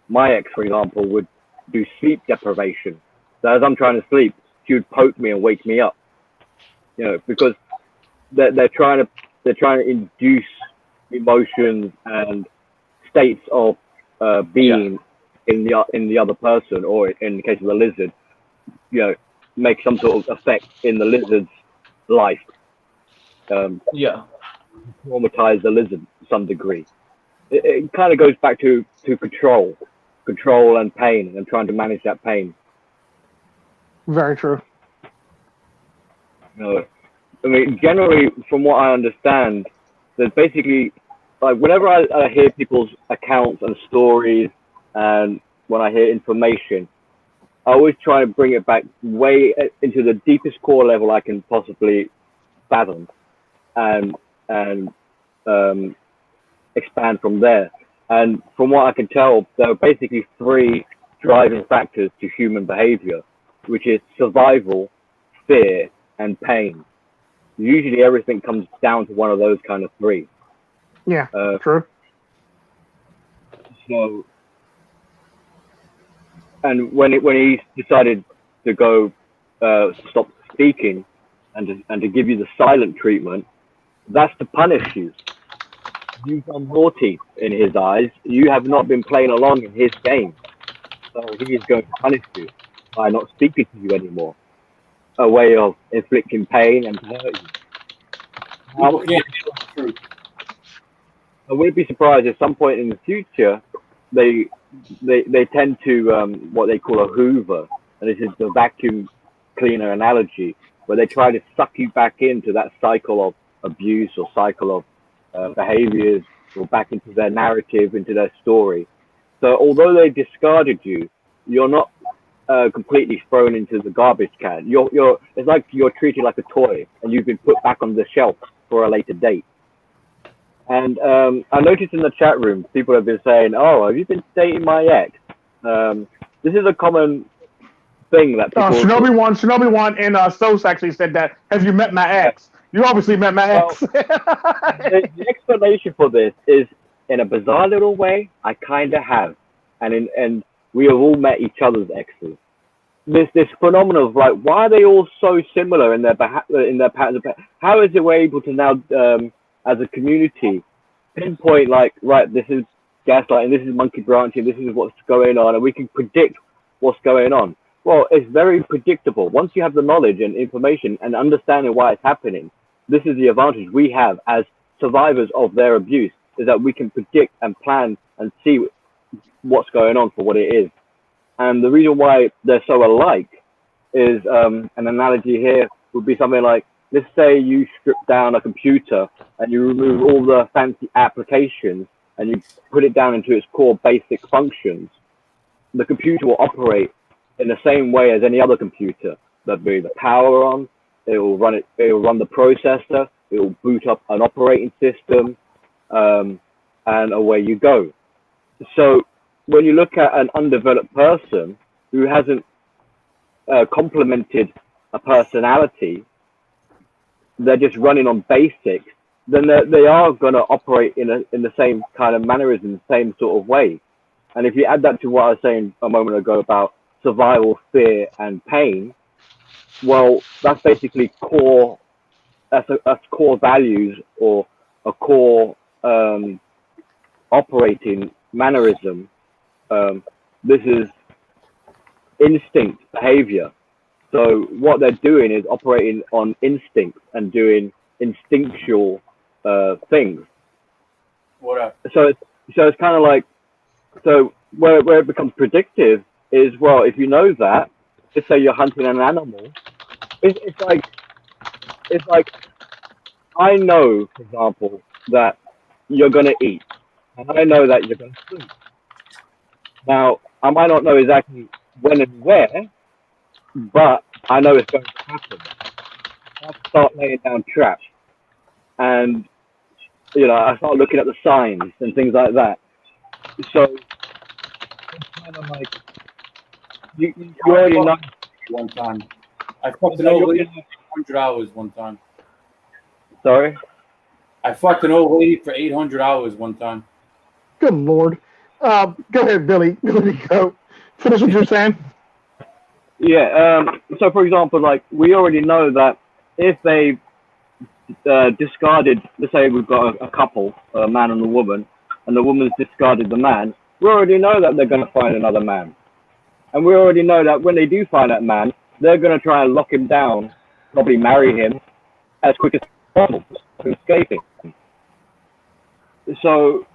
my ex, for example, would do sleep deprivation. So as I'm trying to sleep, she would poke me and wake me up. You know, because they're trying to induce emotions and states of being in the other person, or in the case of the lizard, you know, make some sort of effect in the lizard's life. Traumatize the lizard to some degree. It kind of goes back to control and pain, and trying to manage that pain. Very true. I mean, generally, from what I understand, there's basically, like, whenever I hear people's accounts and stories, and when I hear information, I always try to bring it back way into the deepest core level I can possibly fathom, and expand from there. And from what I can tell, there are basically 3 driving factors to human behavior, which is survival, fear, and pain. Usually everything comes down to one of those kind of 3. Yeah, true. So, and when he decided to go stop speaking and to give you the silent treatment, that's to punish you. You've done naughty in his eyes. You have not been playing along in his game. So he is going to punish you by not speaking to you anymore. A way of inflicting pain and hurt you. I wouldn't be surprised if at some point in the future they tend to what they call a hoover, and this is the vacuum cleaner analogy, where they try to suck you back into that cycle of abuse or cycle of behaviors, or back into their narrative, into their story. So although they discarded you, you're not completely thrown into the garbage can. It's like you're treated like a toy, and you've been put back on the shelf for a later date. And I noticed in the chat room, people have been saying, "Oh, have you been dating my ex?" This is a common thing that people. Shinobi one, and Sos actually said that. Have you met my ex? You obviously met my ex. The explanation for this is, in a bizarre little way, I kind of have, and we have all met each other's exes. This phenomenon of, like, why are they all so similar in their patterns of behavior? How is it we're able to now, as a community, pinpoint, like, right, this is gaslighting, this is monkey branching, this is what's going on, and we can predict what's going on? Well, it's very predictable. Once you have the knowledge and information and understanding why it's happening, this is the advantage we have as survivors of their abuse, is that we can predict and plan and see what's going on for what it is. And the reason why they're so alike is, an analogy here would be something like, let's say you strip down a computer and you remove all the fancy applications and you put it down into its core basic functions. The computer will operate in the same way as any other computer. There'll be the power on, it will run the processor, it will boot up an operating system, and away you go. So when you look at an undeveloped person who hasn't complemented a personality, they're just running on basics, then they are going to operate in the same kind of mannerism, the same sort of way. And if you add that to what I was saying a moment ago about survival, fear, and pain, well, that's basically core. That's core values, or a core operating mannerism. This is instinct behavior. So what they're doing is operating on instinct and doing instinctual things. What up? So it's kind of like, so where it becomes predictive is, well, if you know that, let's say you're hunting an animal, it's like I know, for example, that you're gonna eat, and I know that you're gonna sleep. Now, I might not know exactly when and where, but I know it's going to happen. I start laying down traps, and I start looking at the signs and things like that. So it's kind of like you already know. One time, I fucked an old lady for $800 one time. Sorry. I fucked an old lady for $800 one time. Good Lord. Go ahead, Billy. Go. Finish what you're saying. Yeah. So, for example, like we already know that if they discarded, let's say we've got a couple, a man and a woman, and the woman's discarded the man, we already know that they're going to find another man. And we already know that when they do find that man, they're going to try and lock him down, probably marry him as quick as possible to escape him. So,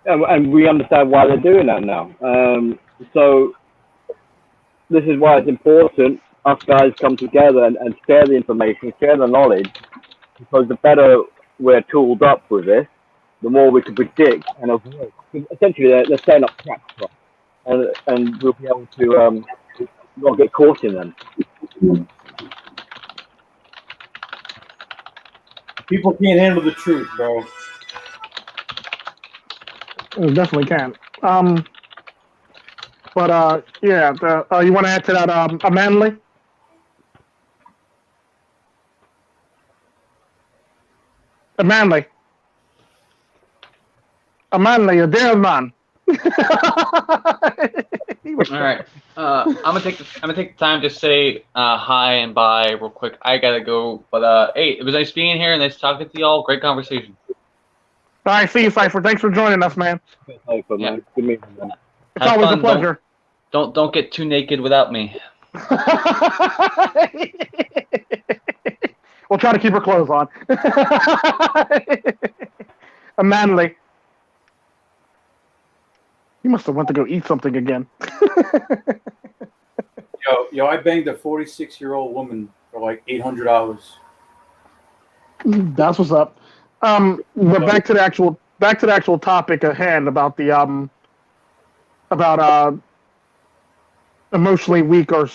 and we understand why they're doing that now. So, this is why it's important us guys come together and share the information, share the knowledge, because the better we're tooled up with this, the more we can predict and avoid. Essentially, they're setting up traps for us, and we'll be able to not get caught in them. People can't handle the truth, bro. Definitely can. But yeah, you want to add to that, Amanely? Amanely, a damn man. All right. I'm gonna take the time to say hi and bye real quick. I gotta go, but hey, it was nice being here and nice talking to y'all. Great conversation. All right, see you, Cypher. Thanks for joining us, man. Cypher, man. Good meeting you, man. It's always a pleasure. Don't get too naked without me. We'll try to keep her clothes on. Amanely. You must have went to go eat something again. Yo, I banged a 46-year-old woman for like $800. That's what's up. But back to the actual topic at hand about the emotionally weak or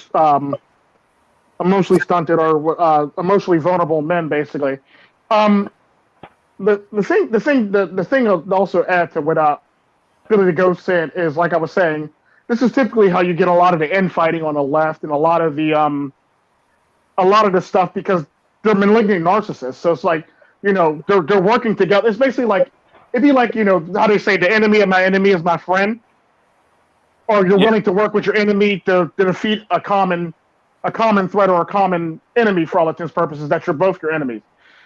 emotionally stunted or emotionally vulnerable men, basically. The thing I'll also add to what BillyTheGoat said is, like I was saying, this is typically how you get a lot of the infighting on the left and a lot of the stuff, because they're malignant narcissists. So it's like, they're working together. It's basically like, it'd be like, how they say, the enemy of my enemy is my friend. Or you're willing to work with your enemy to defeat a common threat or a common enemy, for all intents and purposes, that you're both your enemies.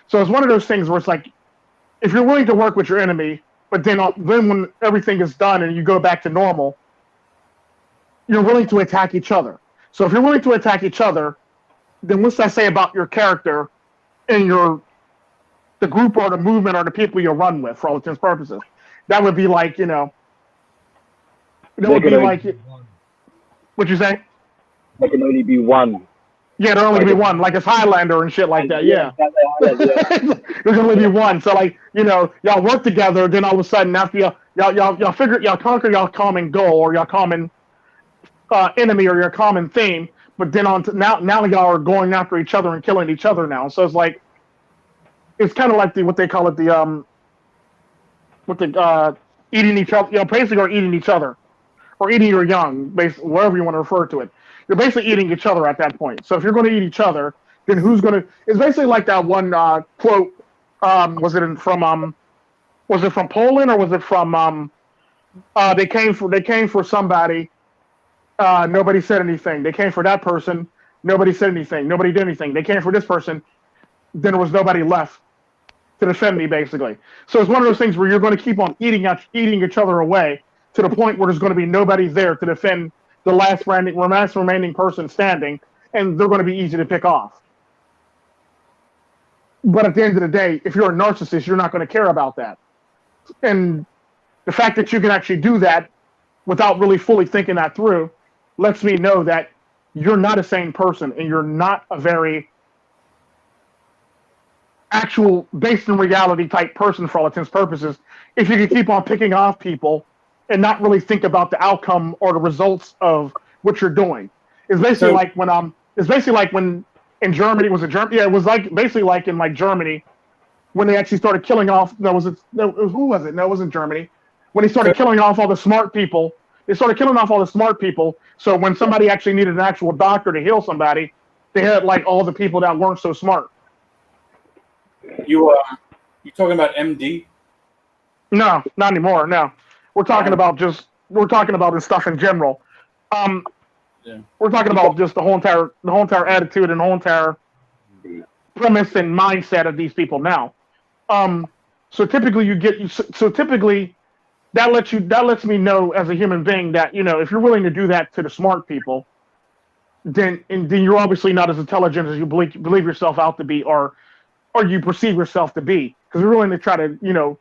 So it's one of those things where it's like, if you're willing to work with your enemy, but then when everything is done and you go back to normal, you're willing to attack each other. So if you're willing to attack each other, then what's that say about your character and the group or the movement or the people you run with, for all intents and purposes? That would be like, that would be like, what'd you say? There can only be one. Yeah, there only be one, like it's Highlander and shit like that. Yeah, there's only be one. So like, y'all work together. Then all of a sudden, after y'all conquer y'all common goal or y'all common enemy or your common theme. But then now y'all are going after each other and killing each other now. So it's like, it's kind of like what they call it, eating each other. Basically, are eating each other or eating your young, basically, whatever you want to refer to it. You're basically eating each other at that point. So if you're going to eat each other, then who's going to? It's basically like that one quote. Was it from Poland or was it from? They came for somebody. Nobody said anything. They came for that person. Nobody said anything. Nobody did anything. They came for this person. Then there was nobody left to defend me, basically. So it's one of those things where you're going to keep on eating each other away to the point where there's going to be nobody there to defend the last remaining person standing, and they're going to be easy to pick off. But at the end of the day, if you're a narcissist, you're not going to care about that. And the fact that you can actually do that without really fully thinking that through lets me know that you're not a sane person and you're not a very actual, based in reality type person, for all intents and purposes, if you can keep on picking off people and not really think about the outcome or the results of what you're doing. It's basically like when in Germany, was it Germany? Yeah, it was like basically like in like Germany when they actually started killing off. Who was it? No, it wasn't Germany. When they started killing off all the smart people, they started killing off all the smart people. So when somebody actually needed an actual doctor to heal somebody, they had like all the people that weren't so smart. You talking about MD? No, not anymore. No, we're talking about this stuff in general. We're talking about just the whole entire attitude and the whole entire premise and mindset of these people now. So typically that lets me know as a human being that, you know, if you're willing to do that to the smart people, then you're obviously not as intelligent as you believe yourself out to be, or you perceive yourself to be. Because you're willing to try to, you know,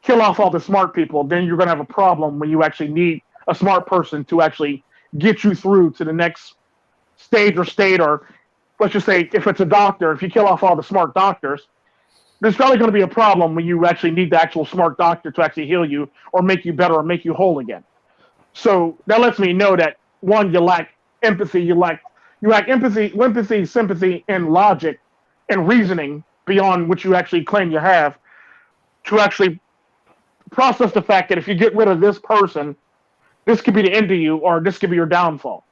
kill off all the smart people, then you're going to have a problem when you actually need a smart person to actually get you through to the next stage or state. Or let's just say if it's a doctor, if you kill off all the smart doctors, there's probably going to be a problem when you actually need the actual smart doctor to actually heal you or make you better or make you whole again. So that lets me know that, one, you lack empathy, you lack empathy, sympathy, and logic and reasoning beyond what you actually claim you have to actually process the fact that if you get rid of this person, this could be the end of you, or this could be your downfall.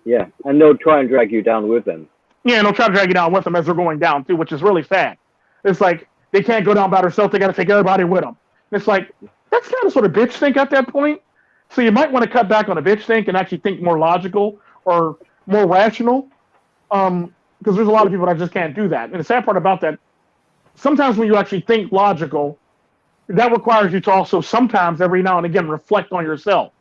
Yeah, and they'll try and drag you down with them. Yeah, and they'll try to drag you down with them as they're going down too, which is really sad. It's like they can't go down by themselves; they got to take everybody with them. And it's like that's kind of sort of bitch think at that point. So you might want to cut back on the bitch think and actually think more logical or more rational, because there's a lot of people that just can't do that. And the sad part about that, sometimes when you actually think logical, that requires you to also sometimes, every now and again, reflect on yourself.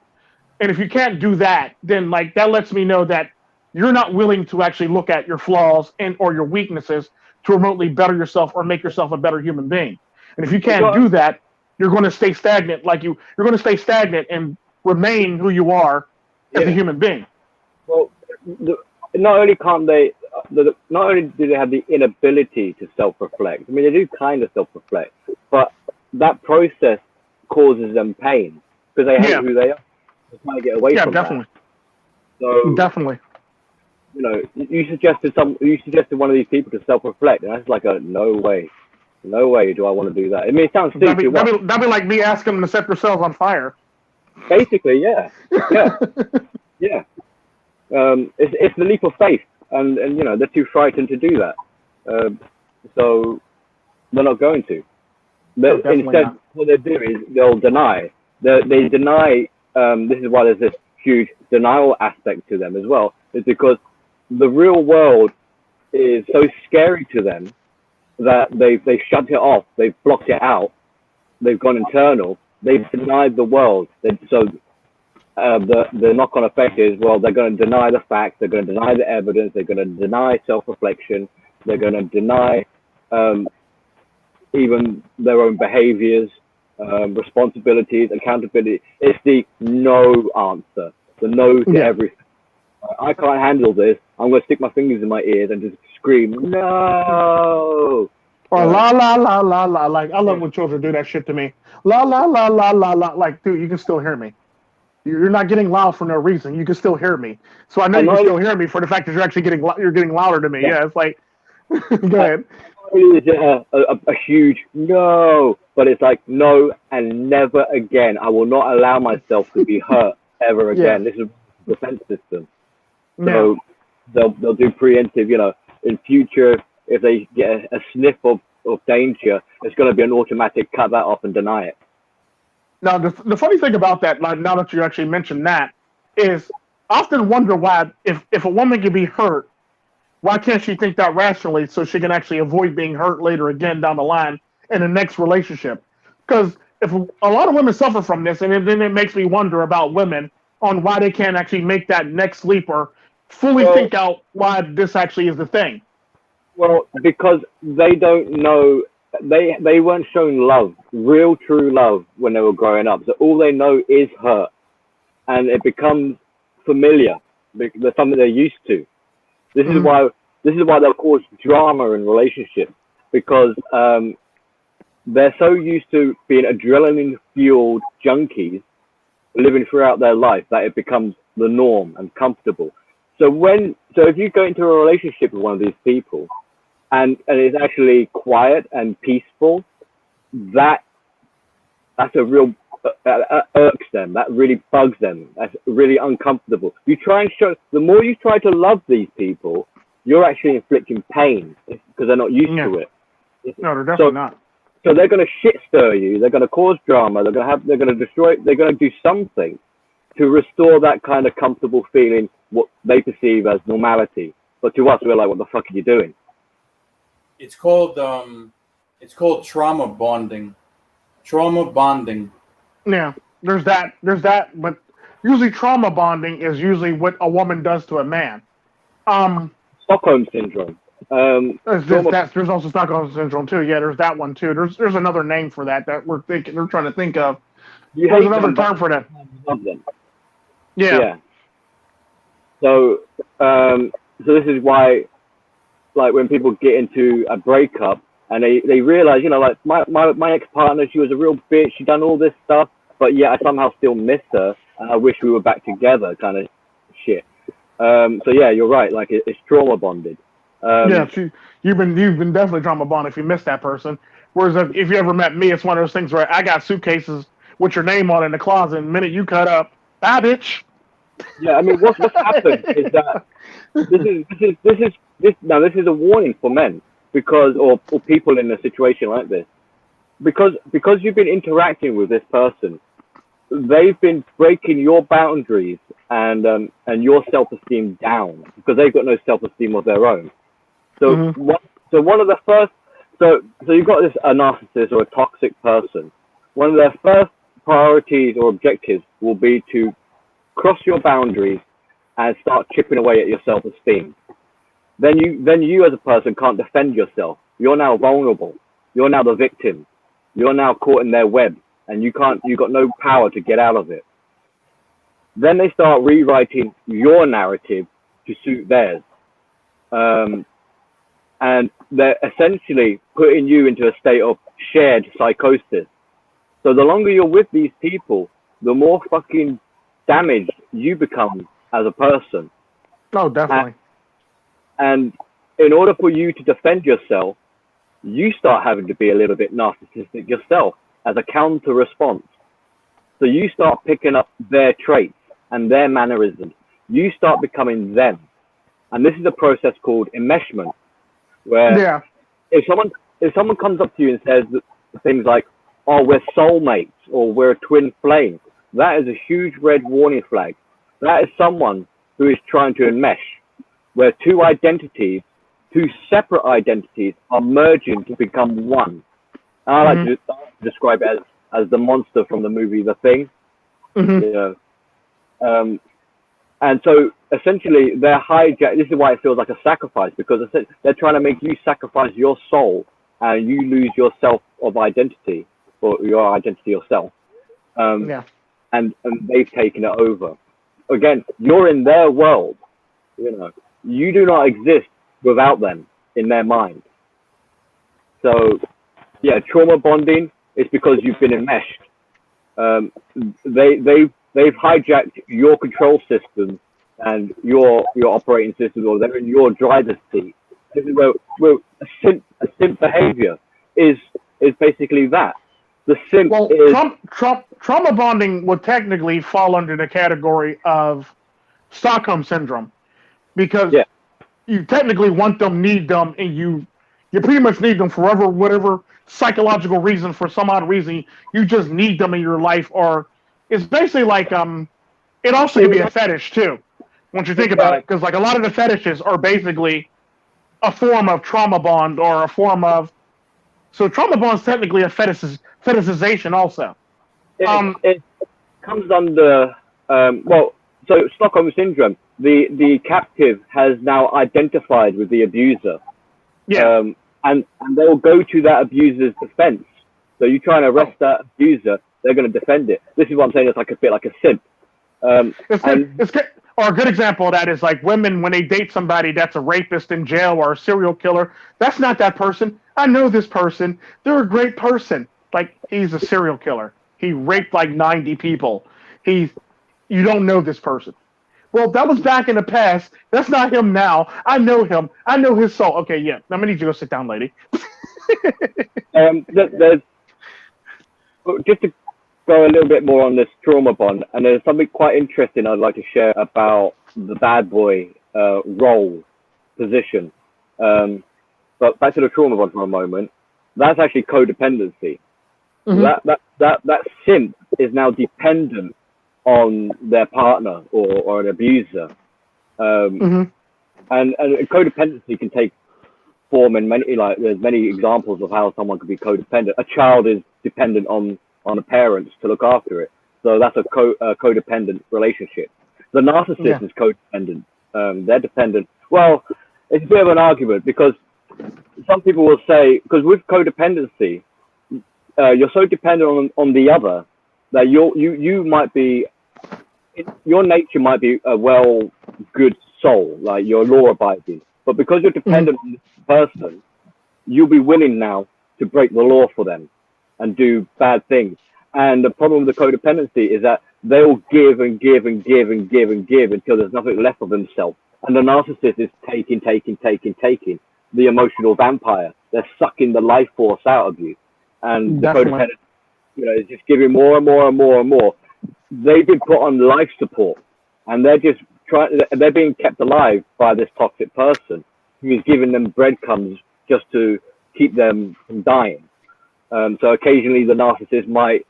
And if you can't do that, then like that lets me know that you're not willing to actually look at your flaws and or your weaknesses to remotely better yourself or make yourself a better human being. And if you can't do that, you're going to stay stagnant. You're going to stay stagnant and remain who you are as a human being. Well, not only do they have the inability to self-reflect. I mean, they do kind of self-reflect, but that process causes them pain because they hate who they are. They're trying to get away from definitely. that. So definitely. You know, you suggested one of these people to self-reflect, and that's like no way do I want to do that. I mean, it sounds stupid. That'd be like me asking them to set themselves on fire. Basically, yeah. Yeah. It's the leap of faith, and you know they're too frightened to do that, so they're not going to. But instead, what they do is they'll deny. They deny. This is why there's this huge denial aspect to them as well. Is because the real world is so scary to them that they've shut it off. They've blocked it out. They've gone internal. They've denied the world. The knock-on effect is, well, they're going to deny the facts. They're going to deny the evidence. They're going to deny self-reflection. They're going to deny even their own behaviors, responsibilities, accountability. It's the no answer, the no to everything. I can't handle this. I'm going to stick my fingers in my ears and just scream, no. Or la la la la la. Like, I love when children do that shit to me. La la la la la la. Like, dude, you can still hear me. You're not getting loud for no reason. You can still hear me. So I know you can still hear me for the fact that you're actually getting louder to me. Yeah, it's like, go ahead. It's a huge no, but it's like no and never again. I will not allow myself to be hurt ever again. This is a defense system. So they'll do preemptive, you know, in future, if they get a sniff of danger, it's going to be an automatic cut that off and deny it. Now, the funny thing about that, like, now that you actually mentioned that, is I often wonder why, if a woman can be hurt, why can't she think that rationally so she can actually avoid being hurt later again down the line in the next relationship? Because if a lot of women suffer from this, and then it makes me wonder about women on why they can't actually make that next leap or fully think out why this actually is the thing. Well, because they don't know, they weren't shown love, real true love when they were growing up. So all they know is hurt, and it becomes familiar. There's something they're used to. This is why they'll cause drama in relationships, because they're so used to being adrenaline-fueled junkies living throughout their life that it becomes the norm and comfortable. So if you go into a relationship with one of these people and it's actually quiet and peaceful, that's a real irks them. That really bugs them. That's really uncomfortable. You try and show, the more you try to love these people, you're actually inflicting pain because they're not used to it. No, they're definitely not. So they're going to shit stir you. They're going to cause drama. They're going to destroy. They're going to do something to restore that kind of comfortable feeling, what they perceive as normality. But to us, we're like, what the fuck are you doing? It's called trauma bonding. Trauma bonding. Yeah, there's that, but usually trauma bonding is usually what a woman does to a man. Stockholm syndrome. There's also Stockholm syndrome too. Yeah, there's that one too. There's another name for that they're trying to think of. There's another term for that. Love them. Yeah. So this is why, like, when people get into a breakup and they realize, like, my ex-partner, she was a real bitch. She done all this stuff, but yeah, I somehow still miss her, and I wish we were back together, kind of shit. So yeah, you're right. Like, it's trauma bonded. You've been definitely trauma bonded if you miss that person. Whereas if you ever met me, it's one of those things where I got suitcases with your name on in the closet, and the minute you cut up, bye, bitch. Yeah, I mean, what's happened is that this is a warning for men or people in a situation like this, because you've been interacting with this person, they've been breaking your boundaries and your self-esteem down because they've got no self-esteem of their own. So one of the first, so you've got a narcissist or a toxic person. One of their first priorities or objectives will be to cross your boundaries and start chipping away at your self-esteem. Then you as a person can't defend yourself. You're now vulnerable. You're now the victim. You're now caught in their web, and you've got no power to get out of it. Then they start rewriting your narrative to suit theirs. And they're essentially putting you into a state of shared psychosis. So the longer you're with these people, the more fucking damaged you become as a person. Oh, definitely. And in order for you to defend yourself, you start having to be a little bit narcissistic yourself as a counter response. So you start picking up their traits and their mannerisms. You start becoming them. And this is a process called enmeshment, where if someone comes up to you and says things like, oh, we're soulmates or we're a twin flame, that is a huge red warning flag. That is someone who is trying to enmesh, where two separate identities are merging to become one. And I like to describe it as the monster from the movie The Thing. And so essentially they're hijacked. This is why it feels like a sacrifice, because they're trying to make you sacrifice your soul and you lose your self of identity, or your identity yourself. And they've taken it over. Again, you're in their world. You do not exist without them in their mind. So, yeah, trauma bonding is because you've been enmeshed. They've hijacked your control system and your operating system, or they're in your driver's seat. This is where a simp behavior is basically that. The simp is... Trauma bonding would technically fall under the category of Stockholm syndrome, because you technically want them, need them, and you pretty much need them forever, whatever psychological reason, for some odd reason, you just need them in your life. Or it's basically like, it also can be a fetish too, once you think about it, because like a lot of the fetishes are basically a form of trauma bond, or a form of, so trauma bond is technically a fetishization also. It comes under, so Stockholm syndrome, the captive has now identified with the abuser. And they'll go to that abuser's defense. So you try and arrest that abuser, they're going to defend it. This is what I'm saying, it's like a bit like a simp. Or a good example of that is like women, when they date somebody that's a rapist in jail or a serial killer, that's not that person. I know this person. They're a great person. Like, he's a serial killer. He raped like 90 people. You don't know this person. Well, that was back in the past. That's not him now. I know him. I know his soul. Okay, yeah. I'm gonna need you to go sit down, lady. There's just to go a little bit more on this trauma bond, and there's something quite interesting I'd like to share about the bad boy role position. But back to the trauma bond for a moment. That's actually codependency. Mm-hmm. That simp is now dependent on their partner or an abuser. Mm-hmm. And codependency can take form in many, like, there's many examples of how someone could be codependent. A child is dependent on the parents to look after it. So that's a codependent relationship. The narcissist is codependent. They're dependent. Well, it's a bit of an argument because some people will say, because with codependency, you're so dependent on the other that you might be, your nature might be a good soul, like you're law abiding, but because you're dependent on this person, you'll be willing now to break the law for them and do bad things. And the problem with the codependency is that they'll give and give and give and give and give until there's nothing left of themselves. And the narcissist is taking. The emotional vampire. They're sucking the life force out of you. And the codependent, is just giving more and more and more and more. They've been put on life support, and they're being kept alive by this toxic person who is giving them breadcrumbs just to keep them from dying. So occasionally the narcissist might,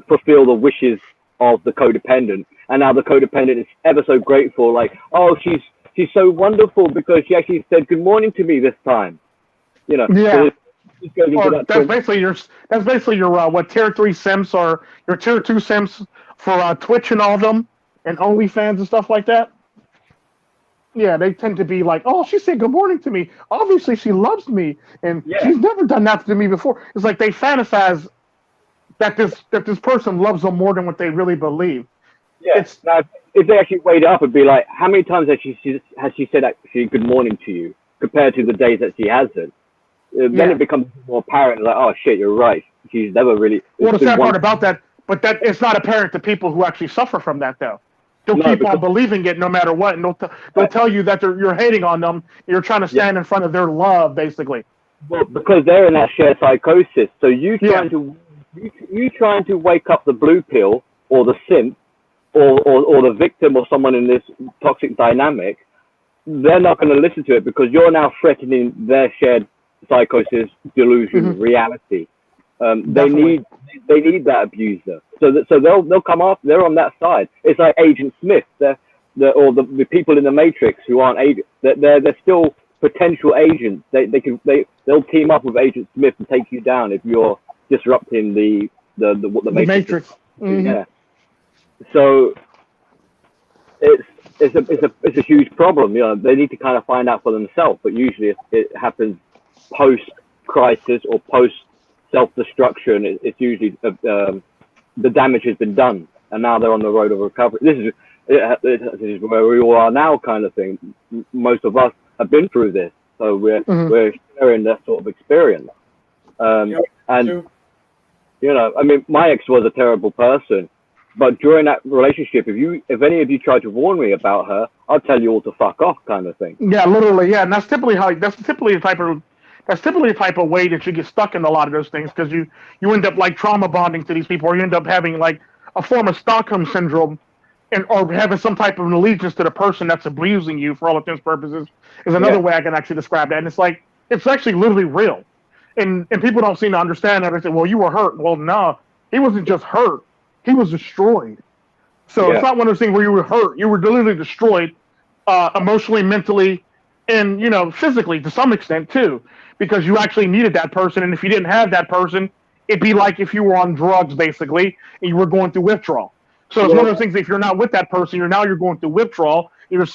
fulfill the wishes of the codependent, and now the codependent is ever so grateful, like, oh, she's so wonderful because she actually said good morning to me this time. Yeah. So that's basically your what tier 3 simps or your tier 2 simps for Twitch and all of them and OnlyFans and stuff like that. Yeah, they tend to be like, oh, she said good morning to me. Obviously, she loves me, and she's never done that to me before. It's like they fantasize that this person loves them more than what they really believe. Yeah. Now, if they actually weighed up and be like, how many times has she said actually good morning to you compared to the days that she hasn't? Then it becomes more apparent, like, oh shit, you're right. She's never really. Well, the sad part about that, but that it's not apparent to people who actually suffer from that, though. They'll keep on believing it no matter what, and they'll tell you that you're hating on them. You're trying to stand in front of their love, basically. Well, because they're in that shared psychosis. So you trying to wake up the blue pill or the simp or the victim or someone in this toxic dynamic, they're not going to listen to it because you're now threatening their shared psychosis, delusion, reality. They need that abuser, so they'll come after. They're on that side. It's like Agent Smith, or the people in the Matrix who aren't agents. They're still potential agents. They'll team up with Agent Smith and take you down if you're disrupting the Matrix. Mm-hmm. Yeah. So it's a huge problem. They need to kind of find out for themselves, but usually it happens post-crisis or post-self-destruction. It's usually the damage has been done, and now they're on the road of recovery. This is where we all are now, kind of thing. Most of us have been through this, so we're sharing that sort of experience. And I mean, my ex was a terrible person, but during that relationship, if any of you tried to warn me about her, I'll tell you all to fuck off, kind of thing. Yeah, literally, yeah, and that's typically the type of way that you get stuck in a lot of those things, because you end up like trauma bonding to these people, or you end up having like a form of Stockholm syndrome, or having some type of allegiance to the person that's abusing you for all intents and purposes is another way I can actually describe that. And it's actually literally real, and people don't seem to understand that. They say, well, you were hurt. Well, no, he wasn't just hurt. He was destroyed. So it's not one of those things where you were hurt. You were literally destroyed, emotionally, mentally, and physically to some extent too, because you actually needed that person. And if you didn't have that person, it'd be like if you were on drugs, basically, and you were going through withdrawal. So it's one of those things. If you're not with that person, you're going through withdrawal. You're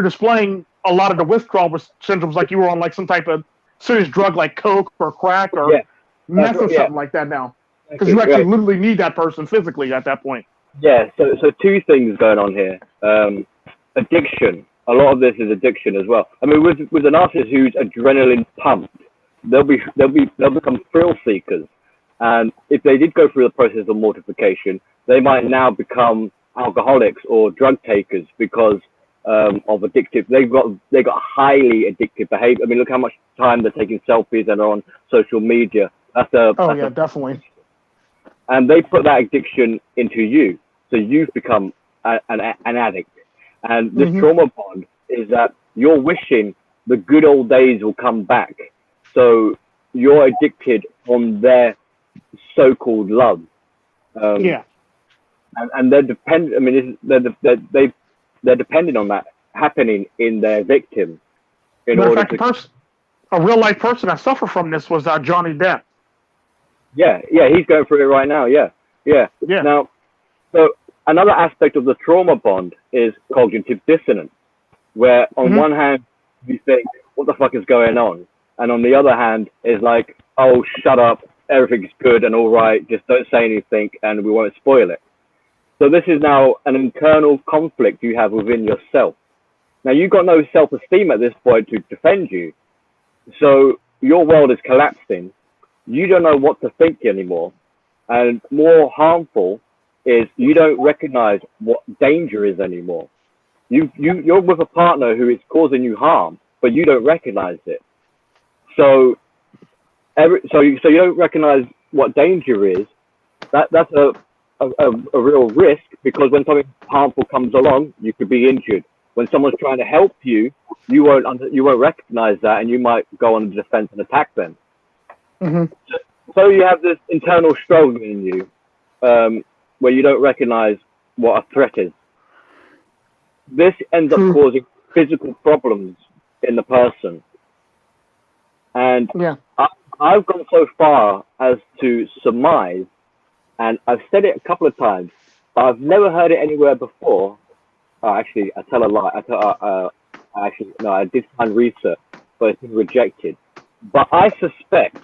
displaying a lot of the withdrawal symptoms, like you were on like some type of serious drug, like coke or crack or meth or something like that now, because you actually literally need that person physically at that point. Yeah. So two things going on here. Addiction. a lot of this is addiction as well. I mean, with a narcissist who's adrenaline pumped, they'll become thrill seekers, and if they did go through the process of mortification, they might now become alcoholics or drug takers because of addictive. They got highly addictive behavior. I mean, look how much time they're taking selfies and are on social media. Definitely. And they put that addiction into you, so you've become an addict. And this trauma bond is that you're wishing the good old days will come back. So you're addicted on their so-called love. And they're dependent. I mean, they're dependent on that happening in their victim. A real life person that suffered from this was Johnny Depp. Yeah, he's going through it right now. Yeah. Now, so another aspect of the trauma bond is cognitive dissonance, where on one hand you think, "What the fuck is going on?" and on the other hand is like, "Oh, shut up, everything's good and all right, just don't say anything and we won't spoil it." So this is now an internal conflict you have within yourself. Now you've got no self-esteem at this point to defend you, so your world is collapsing. You don't know what to think anymore, and more harmful is you don't recognize what danger is anymore. You're with a partner who is causing you harm, but you don't recognize it. So you don't recognize what danger is. That's a real risk, because when something harmful comes along, you could be injured. When someone's trying to help you, you won't recognize that, and you might go on the defense and attack them. So you have this internal struggle in you, where you don't recognize what a threat is. This ends up causing physical problems in the person. And I've gone so far as to surmise, and I've said it a couple of times, but I've never heard it anywhere before. Oh, actually, I tell a lie. I did find research, but it's been rejected. But I suspect,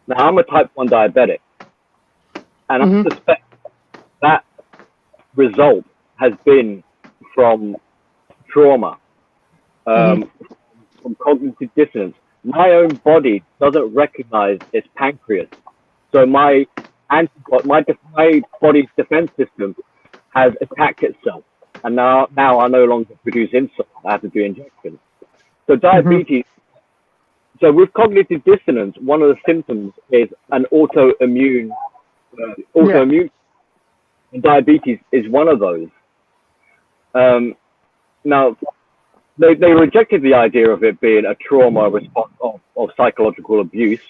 now I'm a type 1 diabetic, and I suspect that result has been from trauma, from cognitive dissonance. My own body doesn't recognize its pancreas, so my body's defense system has attacked itself, and now I no longer produce insulin. I have to do injections. So diabetes. So with cognitive dissonance, one of the symptoms is an autoimmune. And diabetes is one of those. Now, they rejected the idea of it being a trauma response of psychological abuse,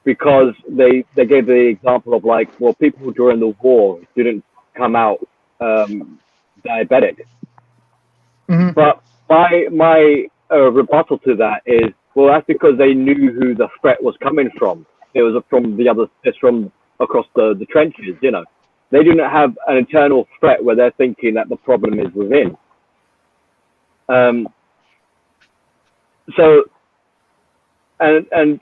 because they gave the example of like, well, people during the war didn't come out diabetic. But my rebuttal to that is, well, that's because they knew who the threat was coming from. It was from across the trenches, you know. They didn't have an internal threat where they're thinking that the problem is within. So, and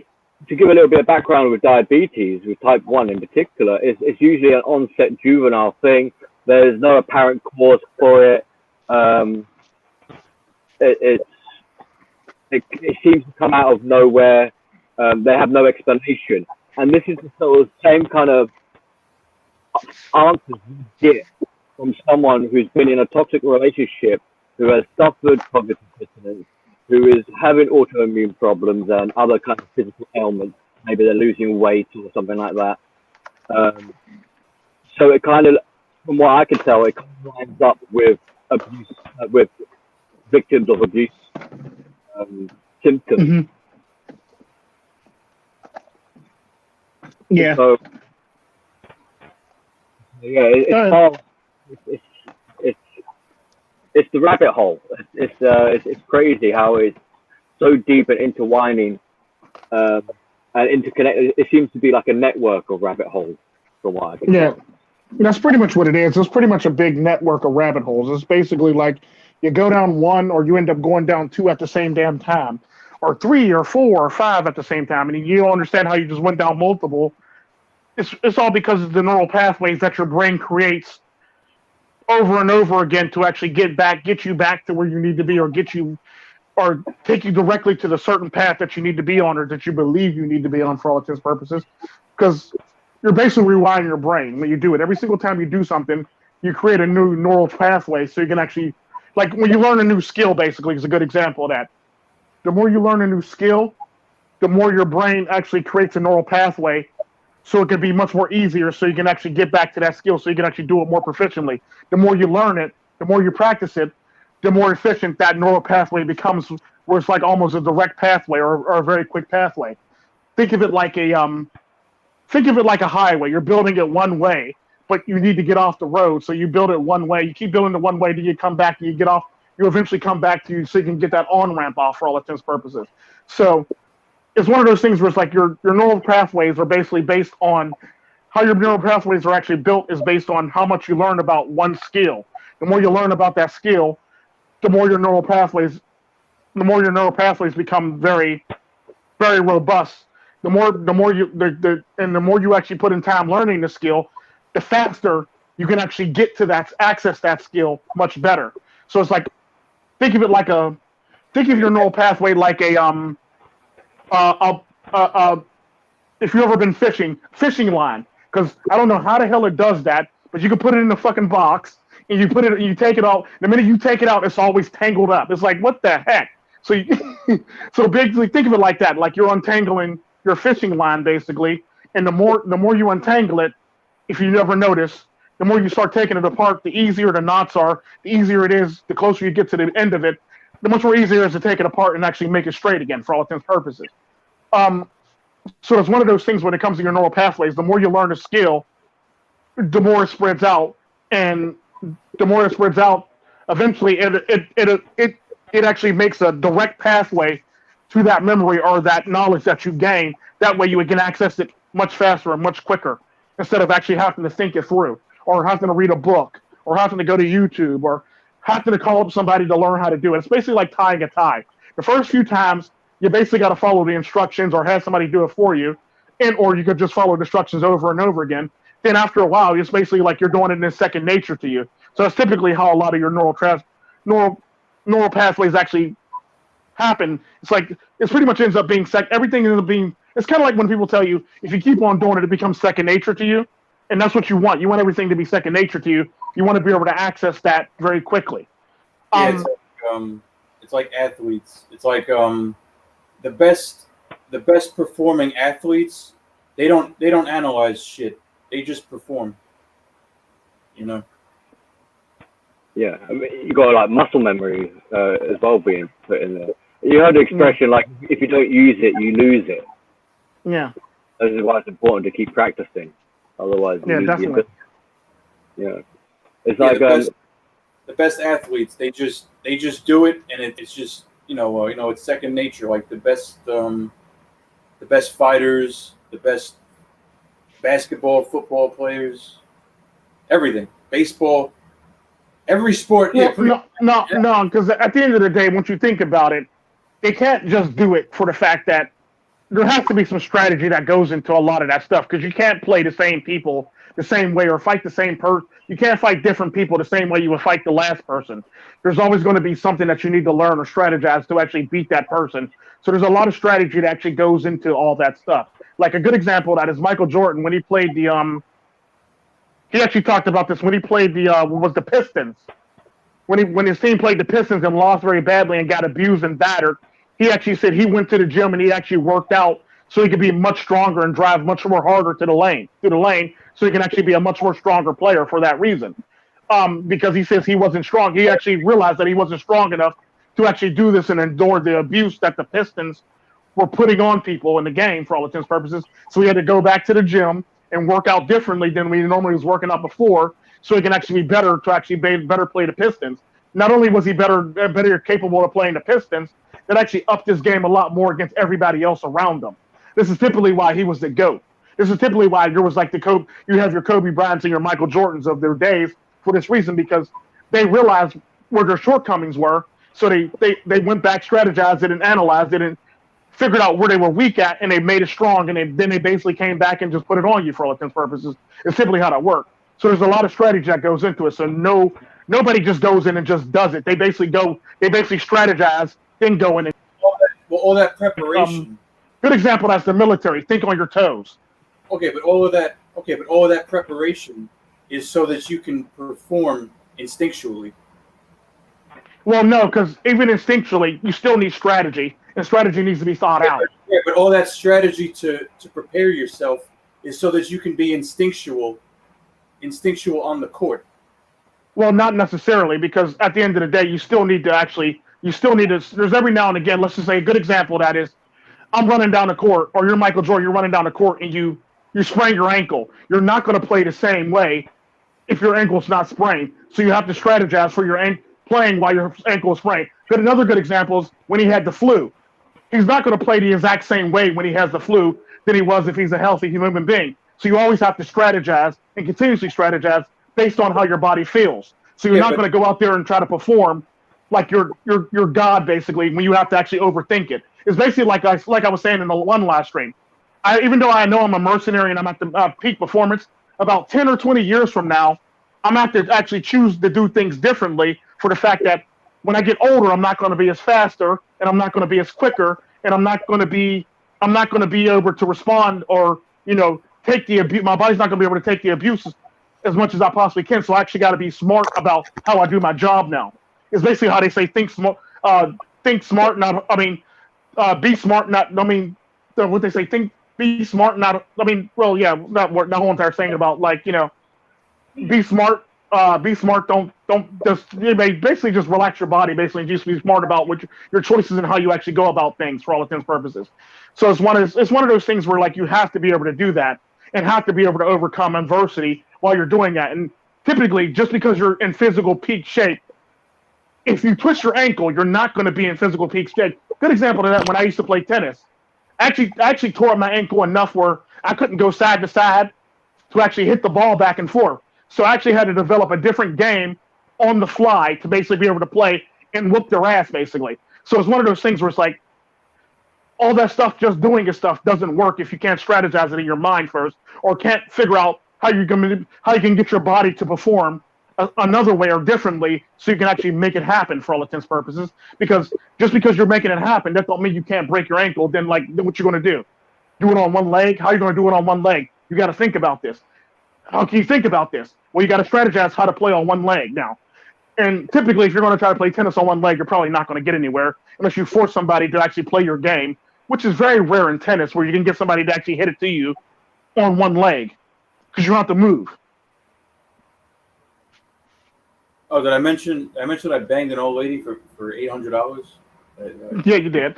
to give a little bit of background with diabetes, with type 1 in particular, it's usually an onset juvenile thing. There's no apparent cause for it. It seems to come out of nowhere. They have no explanation. And this is the sort of same kind of answers you get from someone who's been in a toxic relationship, who has suffered cognitive dissonance, who is having autoimmune problems and other kind of physical ailments. Maybe they're losing weight or something like that. So it kind of, from what I can tell, it kind of lines up with abuse, with victims of abuse symptoms. Yeah. So, yeah, it's the rabbit hole. It's crazy how it's so deep and intertwining and interconnected. It seems to be like a network of rabbit holes, from what I can tell. That's pretty much what it is. It's pretty much a big network of rabbit holes. It's basically like you go down one, or you end up going down two at the same damn time, or three, or four, or five at the same time, and you don't understand how you just went down multiple. It's all because of the neural pathways that your brain creates over and over again to actually get you back to where you need to be, or take you directly to the certain path that you need to be on, or that you believe you need to be on for all intents and purposes. Because you're basically rewiring your brain when you do it. Every single time you do something, you create a new neural pathway, so you can actually, like when you learn a new skill, basically is a good example of that. The more you learn a new skill, the more your brain actually creates a neural pathway, so it can be much more easier, so you can actually get back to that skill, so you can actually do it more proficiently. The more you learn it, the more you practice it, the more efficient that neural pathway becomes, where it's like almost a direct pathway, or a very quick pathway. Think of it like a highway. You're building it one way, but you need to get off the road, so you build it one way. You keep building it one way, till you come back, and you get off. You eventually come back to you, so you can get that on ramp off for all intents and purposes. So it's one of those things where it's like your neural pathways are basically based on how your neural pathways are actually built, is based on how much you learn about one skill. The more you learn about that skill, the more your neural pathways become very, very robust. The more you actually put in time learning the skill, the faster you can actually get to access that skill much better. So it's like, think of your neural pathway like if you've ever been fishing line, because I don't know how the hell it does that, but you can put it in the fucking box, and you take it out. The minute you take it out, it's always tangled up. It's like, what the heck? So so basically think of it like that, like you're untangling your fishing line basically, and the more you untangle it, if you never notice, the more you start taking it apart, the easier the knots are, the easier it is, the closer you get to the end of it, the much more easier it is to take it apart and actually make it straight again for all intents and purposes. So it's one of those things when it comes to your neural pathways. The more you learn a skill, the more it spreads out, and the more it spreads out, eventually it actually makes a direct pathway to that memory or that knowledge that you gain. That way you can access it much faster and much quicker, instead of actually having to think it through, or having to read a book, or having to go to YouTube, or having to call up somebody to learn how to do it. It's basically like tying a tie. The first few times, you basically got to follow the instructions, or have somebody do it for you, or you could just follow the instructions over and over again. Then after a while, it's basically like you're doing it in second nature to you. So that's typically how a lot of your neural pathways actually happen. It's like it pretty much ends up being everything ends up being. It's kind of like when people tell you, if you keep on doing it, it becomes second nature to you, and that's what you want. You want everything to be second nature to you. You want to be able to access that very quickly. It's like athletes. It's like the best performing athletes. They don't analyze shit. They just perform. You know. Yeah, I mean, you got like muscle memory as well being put in there. You heard the expression like, if you don't use it, you lose it. Yeah. This is why it's important to keep practicing. Otherwise, definitely. It's like the best athletes. They just do it, and it's just it's second nature. Like the best fighters, the best basketball, football players, everything, baseball. Every sport. No, because at the end of the day, once you think about it, they can't just do it for the fact that there has to be some strategy that goes into a lot of that stuff, because you can't play the same people the same way, or fight the same person. You can't fight different people the same way you would fight the last person. There's always going to be something that you need to learn or strategize to actually beat that person. So there's a lot of strategy that actually goes into all that stuff. Like a good example of that is Michael Jordan when he played the he actually talked about this when he played the Pistons. When his team played the Pistons and lost very badly and got abused and battered, he actually said he went to the gym and he actually worked out so he could be much stronger and drive much more harder through the lane, so he can actually be a much more stronger player for that reason. Because he says he wasn't strong. He actually realized that he wasn't strong enough to actually do this and endure the abuse that the Pistons were putting on people in the game for all intents and purposes. So he had to go back to the gym and work out differently than we normally was working out before, so he can actually be better to actually better play the Pistons. Not only was he better capable of playing the Pistons, that actually upped his game a lot more against everybody else around him. This is typically why he was the GOAT. This is typically why there was like you have your Kobe Bryants and your Michael Jordans of their days for this reason, because they realized where their shortcomings were, so they went back, strategized it, and analyzed it, and figured out where they were weak at, and they made it strong, and then they basically came back and just put it on you for all intents and purposes. It's simply how that worked. So there's a lot of strategy that goes into it. So nobody just goes in and just does it. They basically strategize, then go in and all that preparation. Good example, that's the military. Think on your toes. Okay, but all of that preparation is so that you can perform instinctually. Well, no, because even instinctually, you still need strategy, and strategy needs to be thought out. Yeah, but all that strategy to prepare yourself is so that you can be instinctual on the court. Well, not necessarily, because at the end of the day, you still need to, there's every now and again, let's just say a good example of that is, I'm running down the court, or you're Michael Jordan, you're running down the court, and you sprain your ankle. You're not going to play the same way if your ankle's not sprained. So you have to strategize for your playing while your ankle is sprained. But another good example is when he had the flu. He's not going to play the exact same way when he has the flu than he was if he's a healthy human being. So you always have to strategize and continuously strategize based on how your body feels. So you're not going to go out there and try to perform like you're God, basically, when you have to actually overthink it. It's basically like I was saying in the one last stream. Even though I know I'm a mercenary and I'm at the peak performance, about 10 or 20 years from now, I'm going to have to actually choose to do things differently for the fact that when I get older, I'm not going to be as faster and I'm not going to be as quicker and I'm not going to be able to respond or, take the abuse. My body's not going to be able to take the abuse as much as I possibly can. So I actually got to be smart about how I do my job now. It's basically how they say think smart, be smart, not, what they say, be smart, not, that whole entire thing about be smart, don't just, basically just relax your body, basically just be smart about what your choices and how you actually go about things for all intents and purposes. So it's one of those things where you have to be able to do that and have to be able to overcome adversity while you're doing that. And typically, just because you're in physical peak shape, if you twist your ankle, you're not going to be in physical peak shape. Good example of that, when I used to play tennis. I actually tore up my ankle enough where I couldn't go side to side to actually hit the ball back and forth. So I actually had to develop a different game on the fly to basically be able to play and whoop their ass, basically. So it's one of those things where it's all that stuff, just doing it stuff, doesn't work if you can't strategize it in your mind first, or can't figure out how you can get your body to perform another way or differently, so you can actually make it happen for all intents and purposes. Because just because you're making it happen, that don't mean you can't break your ankle. Then what you going to do? Do it on one leg? How are you going to do it on one leg? You got to think about this. How can you think about this? Well, you got to strategize how to play on one leg now. And typically, if you're going to try to play tennis on one leg, you're probably not going to get anywhere unless you force somebody to actually play your game, which is very rare in tennis, where you can get somebody to actually hit it to you on one leg because you don't have to move. Oh, did I mention I banged an old lady for $800? Yeah, you did.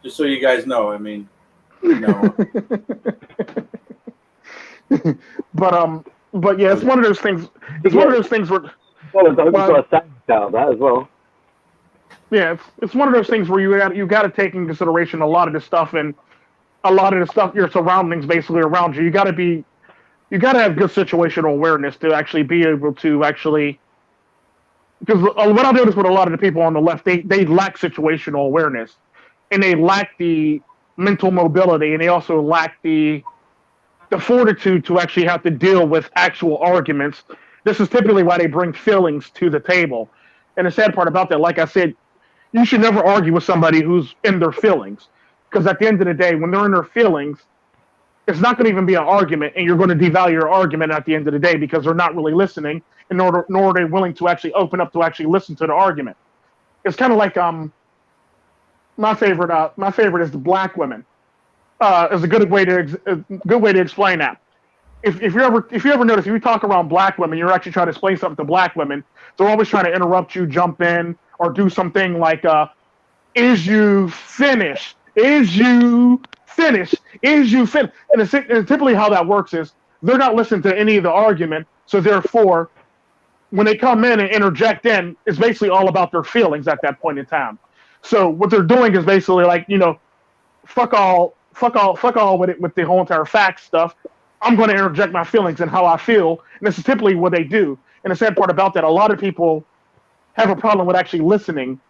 Just so you guys know, I mean, no. But yeah, it's one of those things. It's one of those things where. Well, I've got a sound out of that as well. Yeah, it's one of those things where you got to take into consideration a lot of the stuff and a lot of the stuff, your surroundings basically around you. You got to have good situational awareness to actually be able to actually. Because what I notice with a lot of the people on the left, they lack situational awareness, and they lack the mental mobility, and they also lack the fortitude to actually have to deal with actual arguments. This is typically why they bring feelings to the table. And the sad part about that, like I said, you should never argue with somebody who's in their feelings. Because at the end of the day, when they're in their feelings, it's not going to even be an argument, and you're going to devalue your argument at the end of the day because they're not really listening, nor are they willing to actually open up to actually listen to the argument. It's kind of like my favorite is the black women. Is a good way to explain that. If you ever notice, if you talk around black women, you're actually trying to explain something to black women, they're always trying to interrupt you, jump in, or do something like, "Is you finished? Is you finished? Is you finished?" And typically how that works is they're not listening to any of the argument, so therefore, when they come in and interject in, it's basically all about their feelings at that point in time. So what they're doing is basically fuck all with the whole entire fact stuff. I'm going to interject my feelings and how I feel, and this is typically what they do. And the sad part about that, a lot of people have a problem with actually listening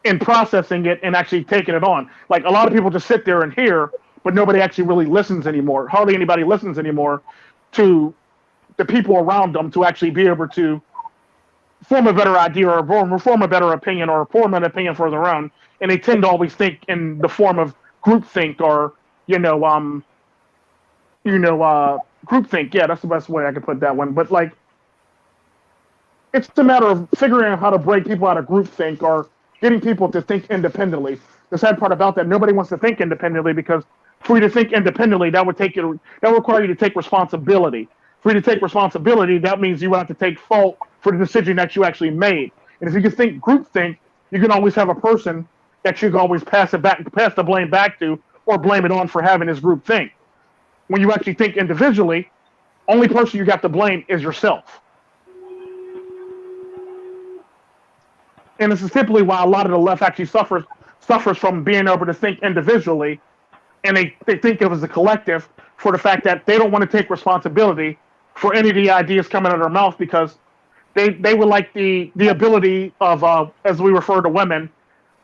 and processing it and actually taking it on. Like, a lot of people just sit there and hear, but nobody actually really listens anymore. Hardly anybody listens anymore to the people around them to actually be able to form a better idea or form a better opinion or form an opinion for their own. And they tend to always think in the form of groupthink or, groupthink. Yeah, that's the best way I could put that one. But like, it's a matter of figuring out how to break people out of groupthink or getting people to think independently. The sad part about that, nobody wants to think independently because for you to think independently, that would require you to take responsibility. For you to take responsibility, that means you would have to take fault for the decision that you actually made. And if you can think groupthink, you can always have a person that you can always pass the blame back to, or blame it on for having this groupthink. When you actually think individually, only person you got to blame is yourself. And this is typically why a lot of the left actually suffers from being able to think individually, and they think of it as a collective for the fact that they don't want to take responsibility for any of the ideas coming out of their mouth because they would like the ability of, as we refer to women,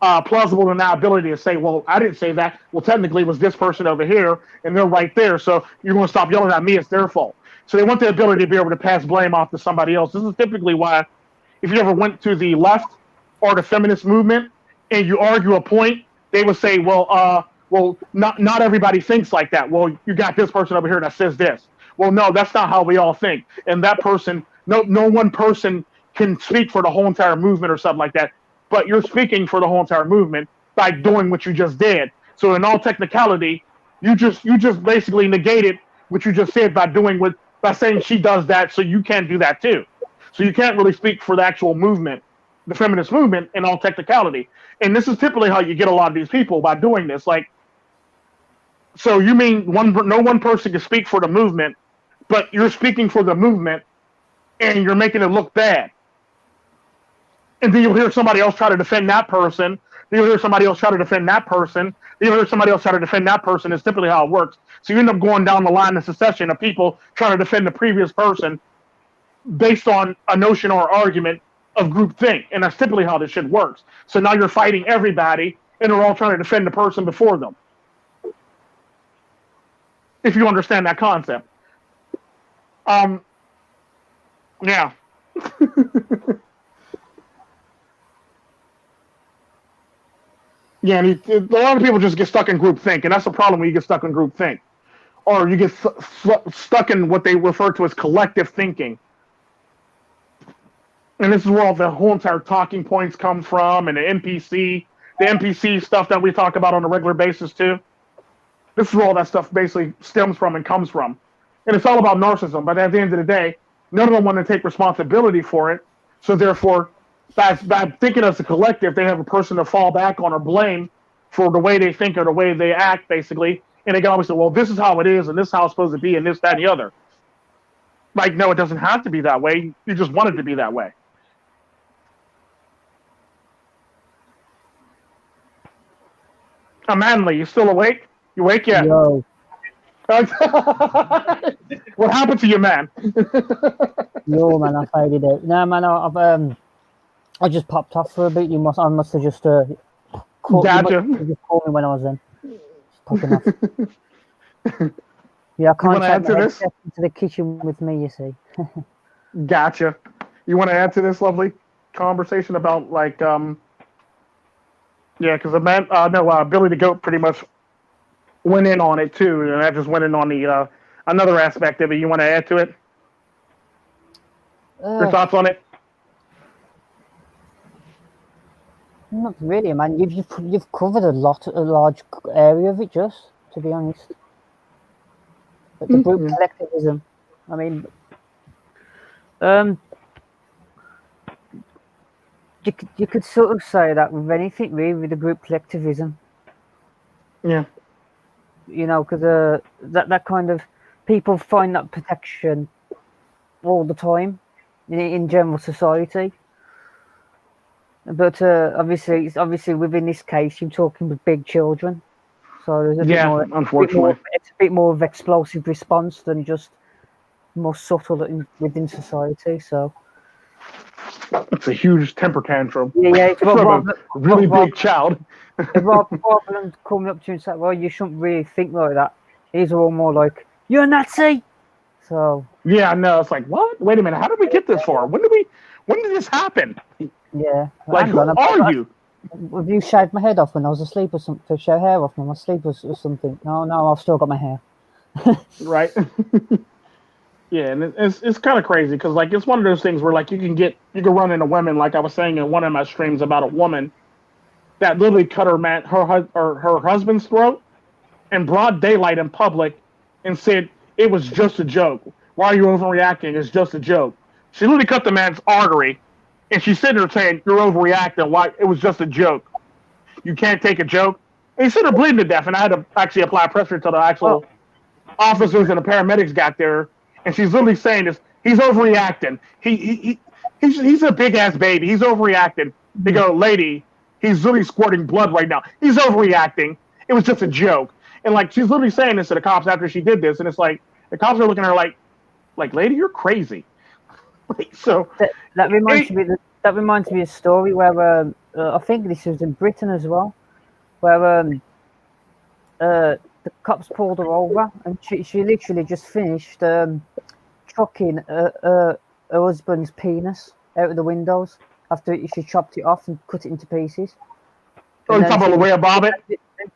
plausible deniability to say, well, I didn't say that. Well, technically it was this person over here, and they're right there, so you're going to stop yelling at me, it's their fault. So they want the ability to be able to pass blame off to somebody else. This is typically why, if you ever went to the left or the feminist movement and you argue a point, they would say, well, not everybody thinks like that. Well, you got this person over here that says this. Well, no, that's not how we all think. And that person, no one person can speak for the whole entire movement or something like that. But you're speaking for the whole entire movement by doing what you just did. So in all technicality, you just basically negated what you just said by saying she does that, so you can't do that too. So you can't really speak for the actual movement, the feminist movement, in all technicality. And this is typically how you get a lot of these people by doing this. Like, so you mean no one person can speak for the movement, but you're speaking for the movement and you're making it look bad. And then you'll hear somebody else try to defend that person. Then you'll hear somebody else try to defend that person. Then you'll hear somebody else try to defend that person. It's typically how it works. So you end up going down the line in succession of people trying to defend the previous person based on a notion or argument of groupthink. And that's typically how this shit works. So now you're fighting everybody, and they're all trying to defend the person before them. If you understand that concept. Yeah. Yeah, and a lot of people just get stuck in groupthink, and that's the problem when you get stuck in groupthink. Or you get stuck in what they refer to as collective thinking. And this is where all the whole entire talking points come from, and the NPC stuff that we talk about on a regular basis too. This is where all that stuff basically stems from and comes from. And it's all about narcissism, but at the end of the day, none of them want to take responsibility for it. So therefore, by thinking as a collective, they have a person to fall back on or blame for the way they think or the way they act, basically. And they can always say, well, this is how it is, and this is how it's supposed to be, and this, that, and the other. Like, no, it doesn't have to be that way. You just want it to be that way. Amanely, you still awake? You awake yet? No. What happened to you, man? No, man, I faded out. No, man, I just popped off for a bit. I must have just Gotcha. just called me when I was in. Just popping off. Yeah, I can't add to this? Into the kitchen with me, you see. Gotcha. You want to add to this lovely conversation about, like, yeah, because BillyTheGoat pretty much went in on it too, and I just went in on the another aspect of it. You want to add to it? Your thoughts on it? Not really, man. You've covered a large area of it, just to be honest. But the group collectivism, I mean, you could sort of say that with anything really, with the group collectivism. Yeah. You know, because that kind of people find that protection all the time in general society. But obviously within this case, you're talking with big children, so there's a bit more. Unfortunately, it's a bit more of explosive response than just more subtle within society. So It's a huge temper tantrum. Yeah. It's From a really big child. Rather than coming up to you and saying, well, you shouldn't really think like that. These are all more like, you're a Nazi! So... Yeah, no, it's like, what? Wait a minute, how did we get this far? When did this happen? Yeah. Like, who are you? Have you shaved my head off when I was asleep or something? To shave hair off when I was asleep or something? No, I've still got my hair. Right? Yeah, and it's kind of crazy because, like, it's one of those things where, like, you can run into women, like I was saying in one of my streams about a woman that literally cut her husband's throat in broad daylight in public and said it was just a joke. Why are you overreacting? It's just a joke. She literally cut the man's artery, and she's sitting there saying, you're overreacting. Why? It was just a joke. You can't take a joke. And he's sitting there bleeding to death, and I had to actually apply pressure to the actual officers and the paramedics got there, and she's literally saying this, he's overreacting. He's a big-ass baby. He's overreacting. They go, lady, he's literally squirting blood right now. He's overreacting. It was just a joke. And, like, she's literally saying this to the cops after she did this, and it's like, the cops are looking at her like, lady, you're crazy. Like, so that reminds me of a story where I think this was in Britain as well, where the cops pulled her over and she literally just finished chucking her husband's penis out of the windows after she chopped it off and cut it into pieces. Oh, you talking about Lorena Bobbitt?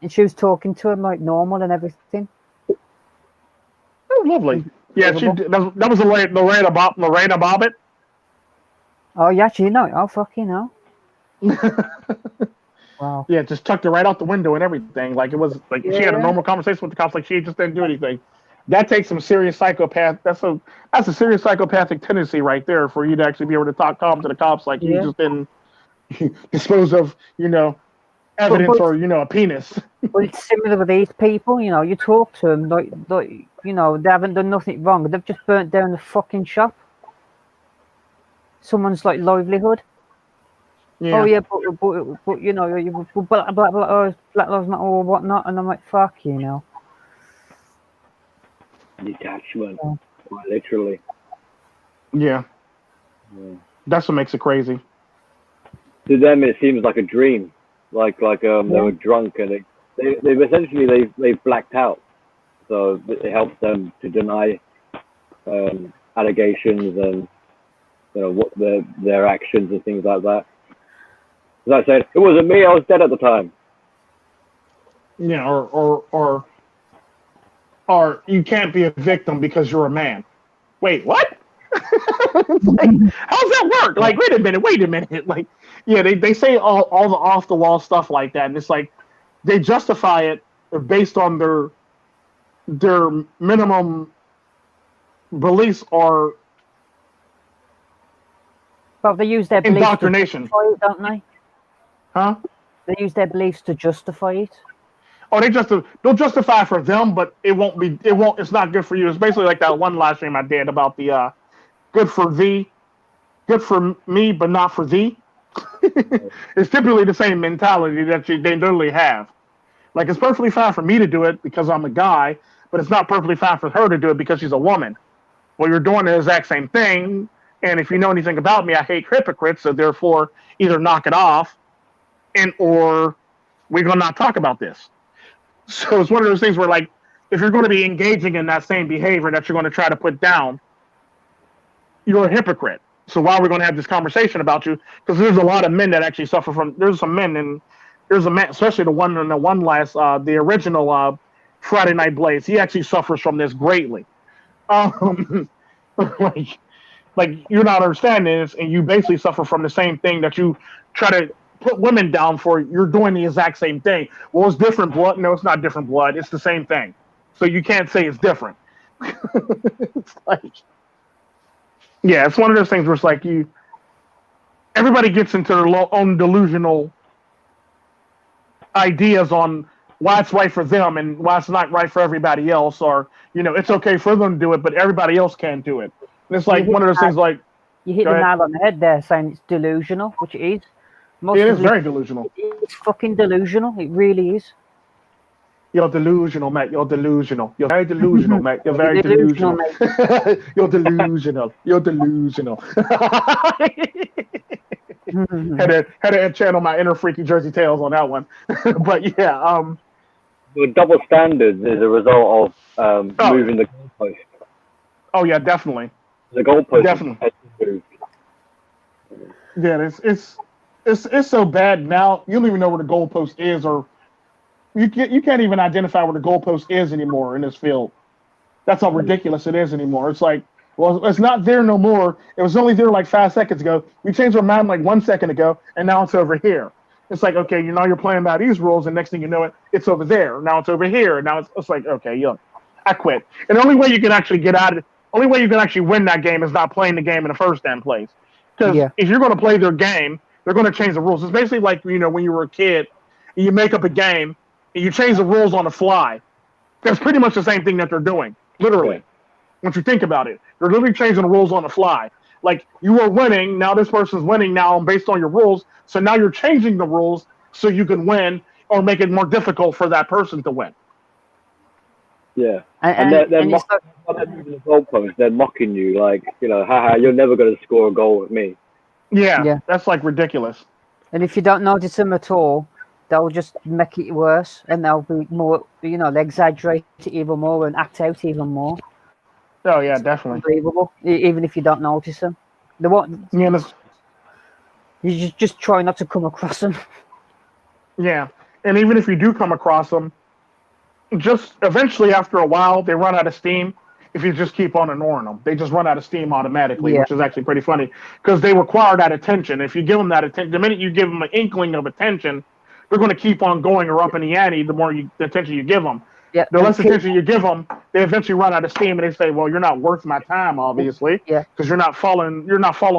And she was talking to him like normal and everything. Oh, lovely. Yeah, that was Lorena Bobbitt. Oh, yeah, you know it. Oh, fucking hell. Wow. Yeah, just tucked it right out the window and everything. Like, it was like she had a normal conversation with the cops, like she just didn't do anything. That takes some serious psychopath. That's a serious psychopathic tendency right there for you to actually be able to talk calm to the cops, like you just didn't dispose of, evidence or a penis. But it's similar with these people. You talk to them like they haven't done nothing wrong. They've just burnt down the fucking shop. Someone's like livelihood. Yeah. Oh yeah, but Black Lives Matter or whatnot, and I'm like, fuck you. Detachment, literally. Yeah. That's what makes it crazy. To them, it seems like a dream. Like they were drunk and they've essentially they've blacked out. So it helps them to deny allegations and what their actions and things like that. As I said, it wasn't me. I was dead at the time. Yeah, or you can't be a victim because you're a man. Wait, what? Like, how's that work? Like, wait a minute. Like, yeah, they say all the off the wall stuff like that, and it's like they justify it based on their minimum beliefs or But they use their beliefs indoctrination, to justify it, don't they? Huh? They use their beliefs to justify it. Oh, they'll justify for them, but it's not good for you. It's basically like that one live stream I did about the good for me, but not for thee. It's typically the same mentality that they literally have. Like, it's perfectly fine for me to do it because I'm a guy, but it's not perfectly fine for her to do it because she's a woman. Well, you're doing the exact same thing, and if you know anything about me, I hate hypocrites, so therefore either knock it off or we're going to not talk about this. So it's one of those things where, like, if you're going to be engaging in that same behavior that you're going to try to put down, you're a hypocrite. So why are we going to have this conversation about you? Because there's a lot of men that actually suffer from. There's some men, and there's a man, especially the original Friday Night Blaze. He actually suffers from this greatly. Like you're not understanding this, and you basically suffer from the same thing that you try to put women down for. You're doing the exact same thing. Well, it's different blood. No, it's not different blood. It's the same thing. So you can't say it's different. It's like, yeah, it's one of those things where it's like everybody gets into their own delusional ideas on why it's right for them and why it's not right for everybody else, or it's okay for them to do it, but everybody else can't do it. And it's like one of those things like you hit the nail on the head there, saying it's delusional, which it is. It is very delusional. It's fucking delusional. It really is. You're delusional, mate. You're delusional. You're very delusional, mate. You're very You're delusional, delusional. You're delusional. You're delusional. had to channel my inner freaky Jersey Tales on that one. But yeah, The double standards is a result of moving the goalpost. Oh yeah, definitely. The goalpost Definitely. is moved. Yeah, it's so bad now. You don't even know where the goalpost is, or you can't even identify where the goalpost is anymore in this field. That's how ridiculous it is anymore. It's like, well, it's not there no more. It was only there like 5 seconds ago. We changed our mind like 1 second ago, and now it's over here. It's like, okay, you're playing by these rules, and next thing you know it's over there. Now it's over here. Now it's like, okay, I quit. And the only way you can actually get out of it, only way you can actually win that game is not playing the game in the first damn place. Because if you're going to play their game, they're going to change the rules. It's basically like, when you were a kid, and you make up a game, and you change the rules on the fly. That's pretty much the same thing that they're doing, literally. Yeah. Once you think about it, they're literally changing the rules on the fly. Like, you were winning, now this person's winning now based on your rules, so now you're changing the rules so you can win or make it more difficult for that person to win. Yeah, and they're mocking the goalpost. They're mocking you, like, haha, you're never going to score a goal with me. Yeah, that's like ridiculous. And if you don't notice them at all, they'll just make it worse, and they'll be more, they exaggerate it even more and act out even more. Oh yeah, definitely. Unbelievable. Even if you don't notice them, they won't. Yeah, you just try not to come across them. Yeah, and even if you do come across them, just eventually after a while they run out of steam. If you just keep on ignoring them, they just run out of steam automatically, which is actually pretty funny because they require that attention. If you give them that attention, the minute you give them an inkling of attention, they're going to keep on going or up in the ante. The more the attention you give them, the less attention you give them, they eventually run out of steam and they say, "Well, you're not worth my time, obviously, because you're not following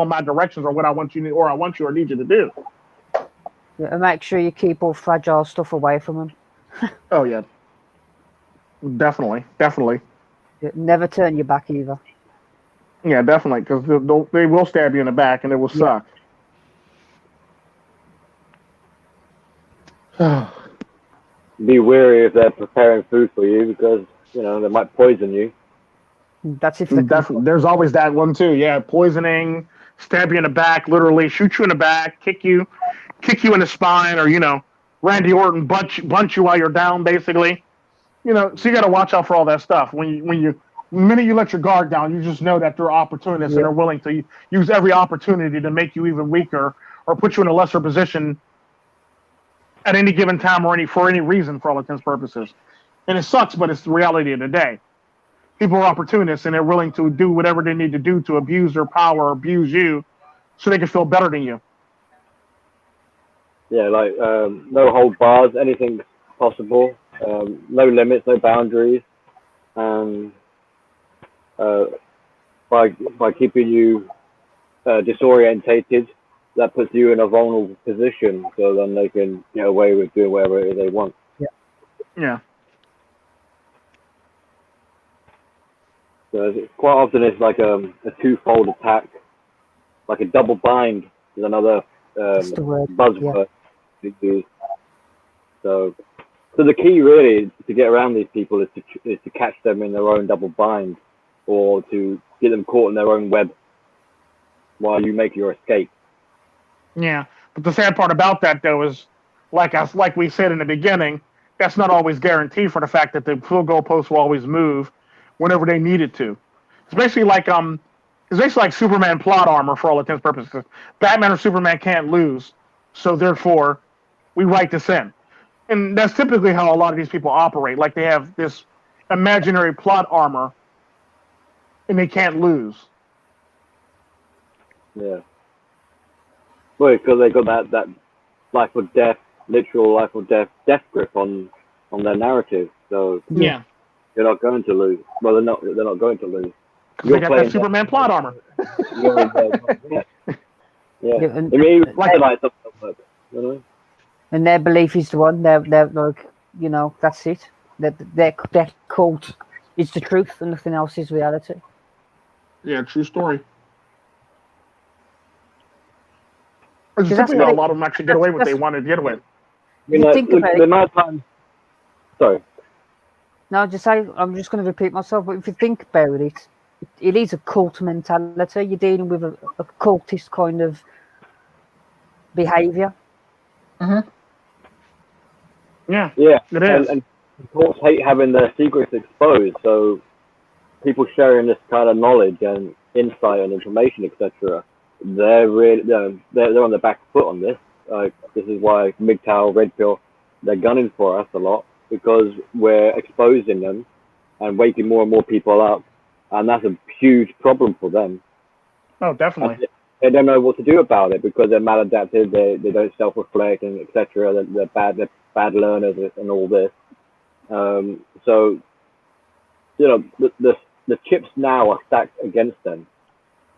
my directions or what I want you or need you to do." Yeah, and make sure you keep all fragile stuff away from them. Oh yeah, definitely. Never turn your back either. Yeah, definitely, because they will stab you in the back and it will suck. Be wary if they're preparing food for you because they might poison you. That's if definitely. There's always that one too. Yeah, poisoning, stab you in the back, literally shoot you in the back, kick you in the spine, or Randy Orton bunch you while you're down, basically. So you got to watch out for all that stuff. The minute you let your guard down, you just know that they're opportunists and they're willing to use every opportunity to make you even weaker or put you in a lesser position at any given time or for any reason, for all intents and purposes. And it sucks, but it's the reality of the day. People are opportunists and they're willing to do whatever they need to do to abuse their power, abuse you, so they can feel better than you. Yeah, like no hold bars, anything possible. No limits, no boundaries. By keeping you disorientated, that puts you in a vulnerable position, so then they can get away with doing whatever it is they want. Yeah. So quite often it's like a twofold attack, like a double bind is another buzzword to use. So the key really to get around these people is to catch them in their own double bind, or to get them caught in their own web while you make your escape. Yeah, but the sad part about that though is, like we said in the beginning, that's not always guaranteed for the fact that the full goalposts will always move whenever they need it to. It's basically like Superman plot armor for all intents and purposes. Batman or Superman can't lose, so therefore we write this in. And that's typically how a lot of these people operate. Like, they have this imaginary plot armor and they can't lose. Yeah. Well, because they got that life or death, literal life or death grip on their narrative. So yeah, you're not going to lose. Well, they're not going to lose. They got that Superman plot armor. Yeah. I mean, like something, and their belief is the one. They're like, that's it. Their cult is the truth, and nothing else is reality. Yeah, true story. It's simply a lot of them actually get away with what they wanted to get away. The amount of time. Sorry. No, I'm just going to repeat myself, but if you think about it, it is a cult mentality. You're dealing with a cultist kind of behavior. Yeah, Yeah, it is. and cults hate having their secrets exposed, so people sharing this kind of knowledge and insight and information, etc. They're really they're on the back foot on this. Like this is why MGTOW, Red Pill, they're gunning for us a lot because we're exposing them and waking more and more people up, and that's a huge problem for them. Oh, definitely. And they don't know what to do about it because they're maladaptive. They don't self-reflect and etc. They're bad learners and all this. So you know the chips now are stacked against them.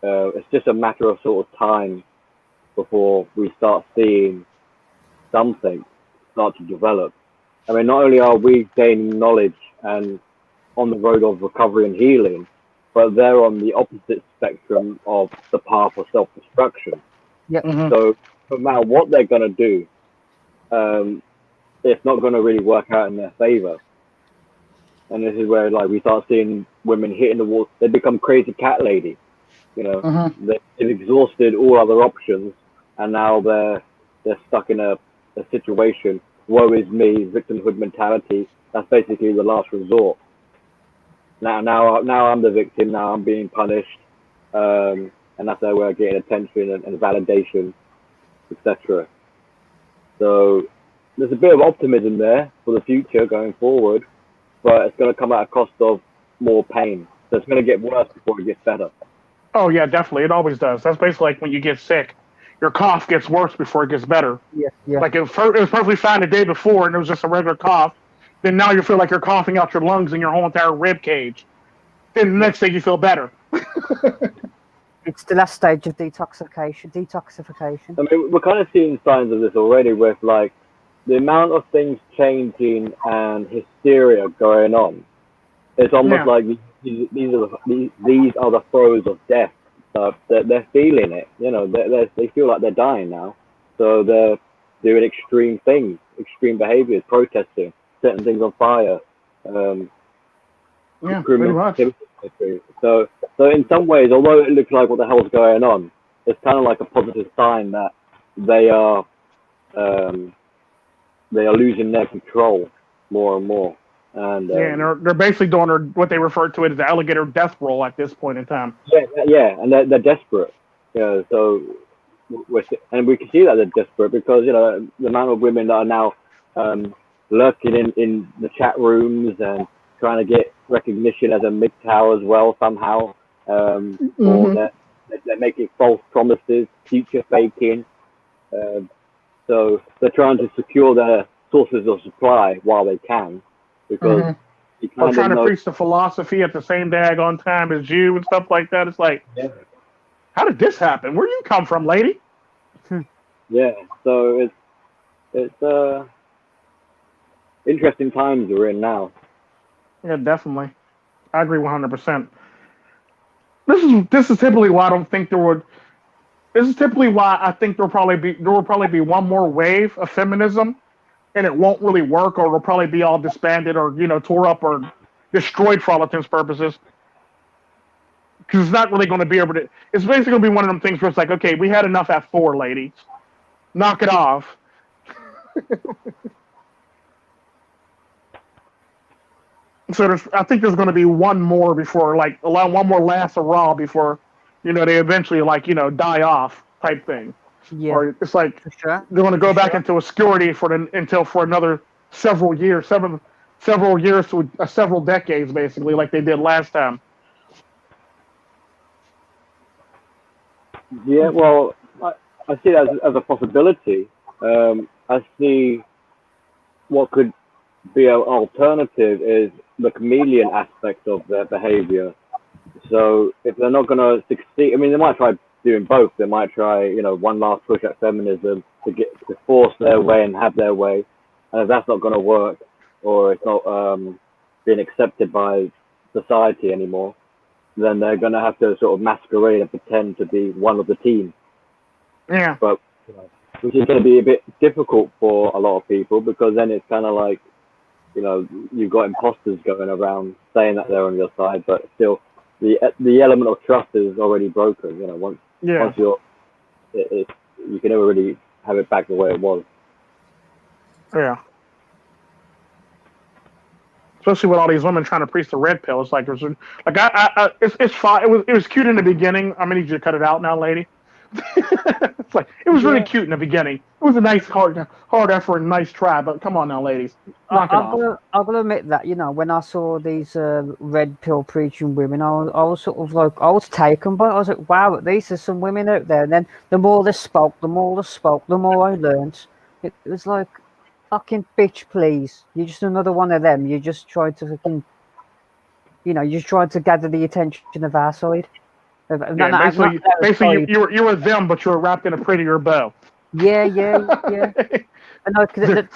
It's just a matter of sort of time before we start seeing something start to develop. I mean, not only are we gaining knowledge and on the road of recovery and healing, but they're on the opposite spectrum of the path of self-destruction. Yeah. Mhm. So no matter what they're going to do, it's not going to really work out in their favor. And this is where like we start seeing women hitting the wall. They become crazy cat lady. You know, Mhm. they've exhausted all other options, and now they're stuck in a situation. Woe is me, victimhood mentality. That's basically the last resort. Now I'm the victim. Now I'm being punished, and that's how we're getting attention and validation, etc. So there's a bit of optimism there for the future going forward, but it's going to come at a cost of more pain. So it's going to get worse before it gets better. Oh yeah, definitely. It always does. That's basically like when you get sick, your cough gets worse before it gets better. Yeah. Like it was perfectly fine the day before, and it was just a regular cough. Then now you feel like you're coughing out your lungs and your whole entire rib cage. Then the next day you feel better. It's the last stage of detoxification. I mean, we're kind of seeing signs of this already with like the amount of things changing and hysteria going on. It's almost Yeah. like these are the throes of death. They're feeling it. You know, they feel like they're dying now. So they're doing extreme things, extreme behaviors, protesting, setting things on fire, Yeah, pretty much. activity. So in some ways, although it looks like what the hell's going on, it's kind of like a positive sign that they are losing their control more and more. And Yeah, and they're basically doing what they refer to it as the alligator death roll at this point in time. yeah, and they're desperate. You know, so and we can see that they're desperate because you know the amount of women that are now lurking in the chat rooms and trying to get recognition as a MGTOW as well somehow, or they're making false promises, future faking. So they're trying to secure their sources of supply while they can, because you Or kind trying of to know. preach the philosophy at the same daggone time as you and stuff like that. It's like, Yeah. how did this happen? Where you come from, lady? Yeah, so it's interesting times we're in now. Yeah, definitely. I agree 100%. This is typically why I don't think there would. This is typically why I think there will probably be one more wave of feminism, and it won't really work, or it'll probably be all disbanded, or tore up, or destroyed for all intents purposes. Because it's not really going to be able to. It's basically going to be one of them things where it's like, okay, we had enough at 4, ladies. Knock it off. So I think there's going to be one more before, like, allow one more last hurrah before, they eventually, like, die off type thing. Yeah. Or it's like For sure. they're going to go back into obscurity for another several years to several decades, basically, like they did last time. Yeah, well, I see that as a possibility. I see what could be an alternative is the chameleon aspect of their behavior. So if they're not going to succeed, I mean, they might try doing both. They might try, one last push at feminism to force their way and have their way. And if that's not going to work, or it's not being accepted by society anymore, then they're going to have to sort of masquerade and pretend to be one of the team. Yeah. But which is going to be a bit difficult for a lot of people because then it's kind of like you've got imposters going around saying that they're on your side, but still, the element of trust is already broken. Once you can never really have it back the way it was. Yeah. Especially with all these women trying to preach the red pill, it's like it's fine. It was cute in the beginning. I need you to cut it out now, lady. It's like it was really cute in the beginning. It was a nice hard effort and nice try, but come on now, ladies. I've got to admit that when I saw these red pill preaching women, I was sort of like I was taken by it. I was like, wow, at least there's some women out there. And then the more they spoke, the more I learned. It was like, fucking bitch, please. You're just another one of them. You just tried to fucking, you just tried to gather the attention of our side. Basically, you were them, but you were wrapped in a prettier bow. Yeah. And they're the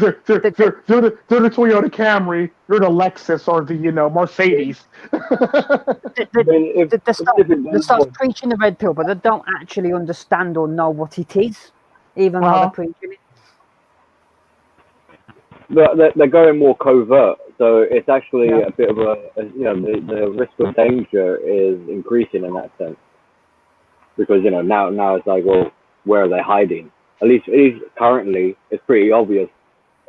Toyota Camry, you're the Lexus or the Mercedes. They start preaching the red pill, but they don't actually understand or know what it is, even though they're preaching it. They're going more covert, so it's actually a bit of the risk of danger is increasing in that sense, because now it's like, well, where are they hiding? At least currently, it's pretty obvious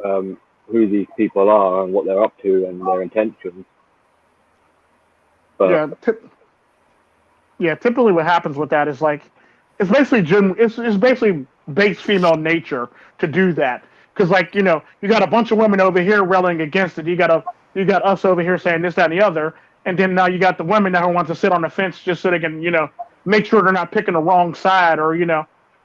who these people are and what they're up to and their intentions. But typically what happens with that is like it's basically base female nature to do that. Because you got a bunch of women over here railing against it. You got us over here saying this, that, and the other, and then now you got the women now who want to sit on the fence just so they can make sure they're not picking the wrong side, or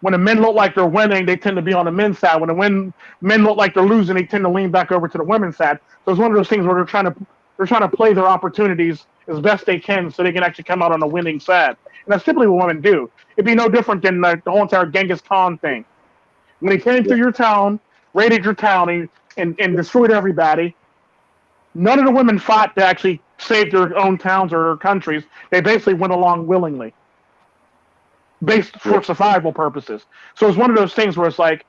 when the men look like they're winning, they tend to be on the men's side. When the men look like they're losing, they tend to lean back over to the women's side. So it's one of those things where they're trying to play their opportunities as best they can so they can actually come out on the winning side. And that's typically what women do. It'd be no different than the whole entire Genghis Khan thing. When he came through your town, raided your town, and destroyed everybody, none of the women fought to actually save their own towns or their countries. They basically went along willingly, based for survival purposes. So it's one of those things where it's like,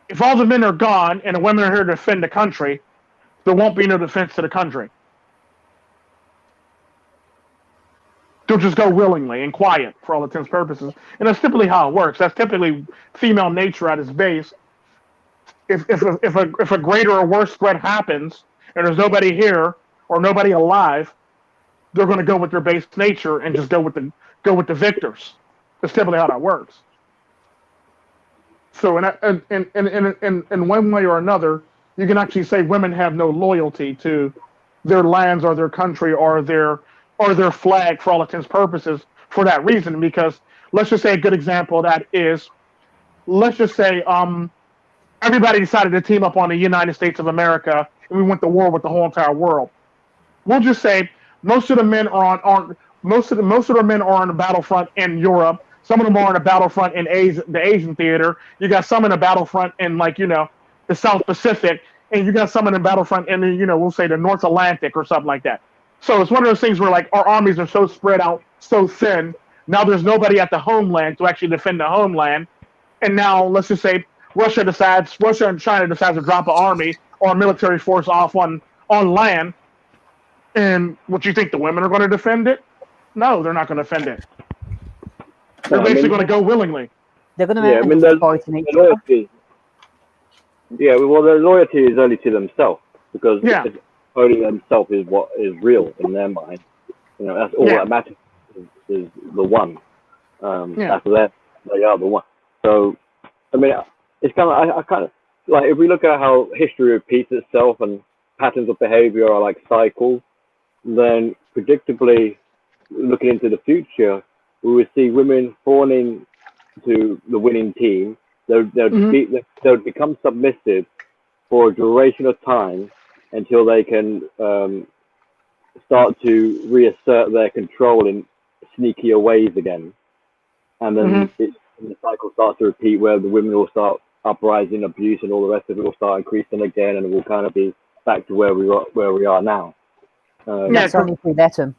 if all the men are gone and the women are here to defend the country, there won't be no defense to the country. They'll just go willingly and quiet for all intents and purposes. And that's typically how it works. That's typically female nature at its base. If a greater or worse threat happens and there's nobody here or nobody alive, they're going to go with their base nature and just go with the victors. That's typically how that works. So in one way or another, you can actually say women have no loyalty to their lands or their country or their flag for all intents and purposes for that reason. Because let's just say a good example of that is, let's just say everybody decided to team up on the United States of America and we went to war with the whole entire world. We'll just say most of the men are on the battlefront in Europe. Some of them are on the battlefront in the Asian theater. You got some in the battlefront in the South Pacific, and you got some in the battlefront in the we'll say the North Atlantic or something like that. So it's one of those things where like our armies are so spread out, so thin. Now there's nobody at the homeland to actually defend the homeland, and now let's just say Russia and China decides to drop an army or a military force off on land, and what you think the women are going to defend it? No, they're not going to defend it. They're basically going to go willingly. They're going to fight in each other. Yeah, well, their loyalty is only to themselves, because only themselves is what is real in their mind. That's all that matters is the one. After that, they are the one. So, it's kind of I kind of like, if we look at how history repeats itself and patterns of behavior are like cycles, then predictably, looking into the future, we would see women falling to the winning team. They'll become submissive for a duration of time until they can start to reassert their control in sneakier ways again. And then the cycle starts to repeat, where the women will start uprising, abuse, and all the rest of it will start increasing again, and it will kind of be back to where we are now. That's only if we let them.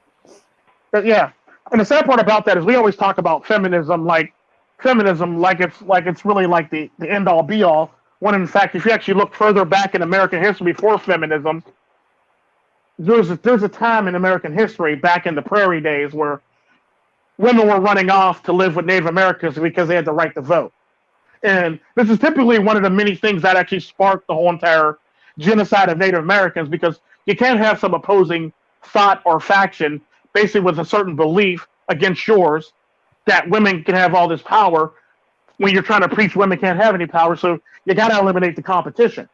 But yeah, and the sad part about that is we always talk about feminism like it's really like the end all be all, when in fact, if you actually look further back in American history before feminism, there's a time in American history back in the prairie days where women were running off to live with Native Americans because they had the right to vote. And this is typically one of the many things that actually sparked the whole entire genocide of Native Americans, because you can't have some opposing thought or faction basically with a certain belief against yours that women can have all this power when you're trying to preach women can't have any power. So you got to eliminate the competition.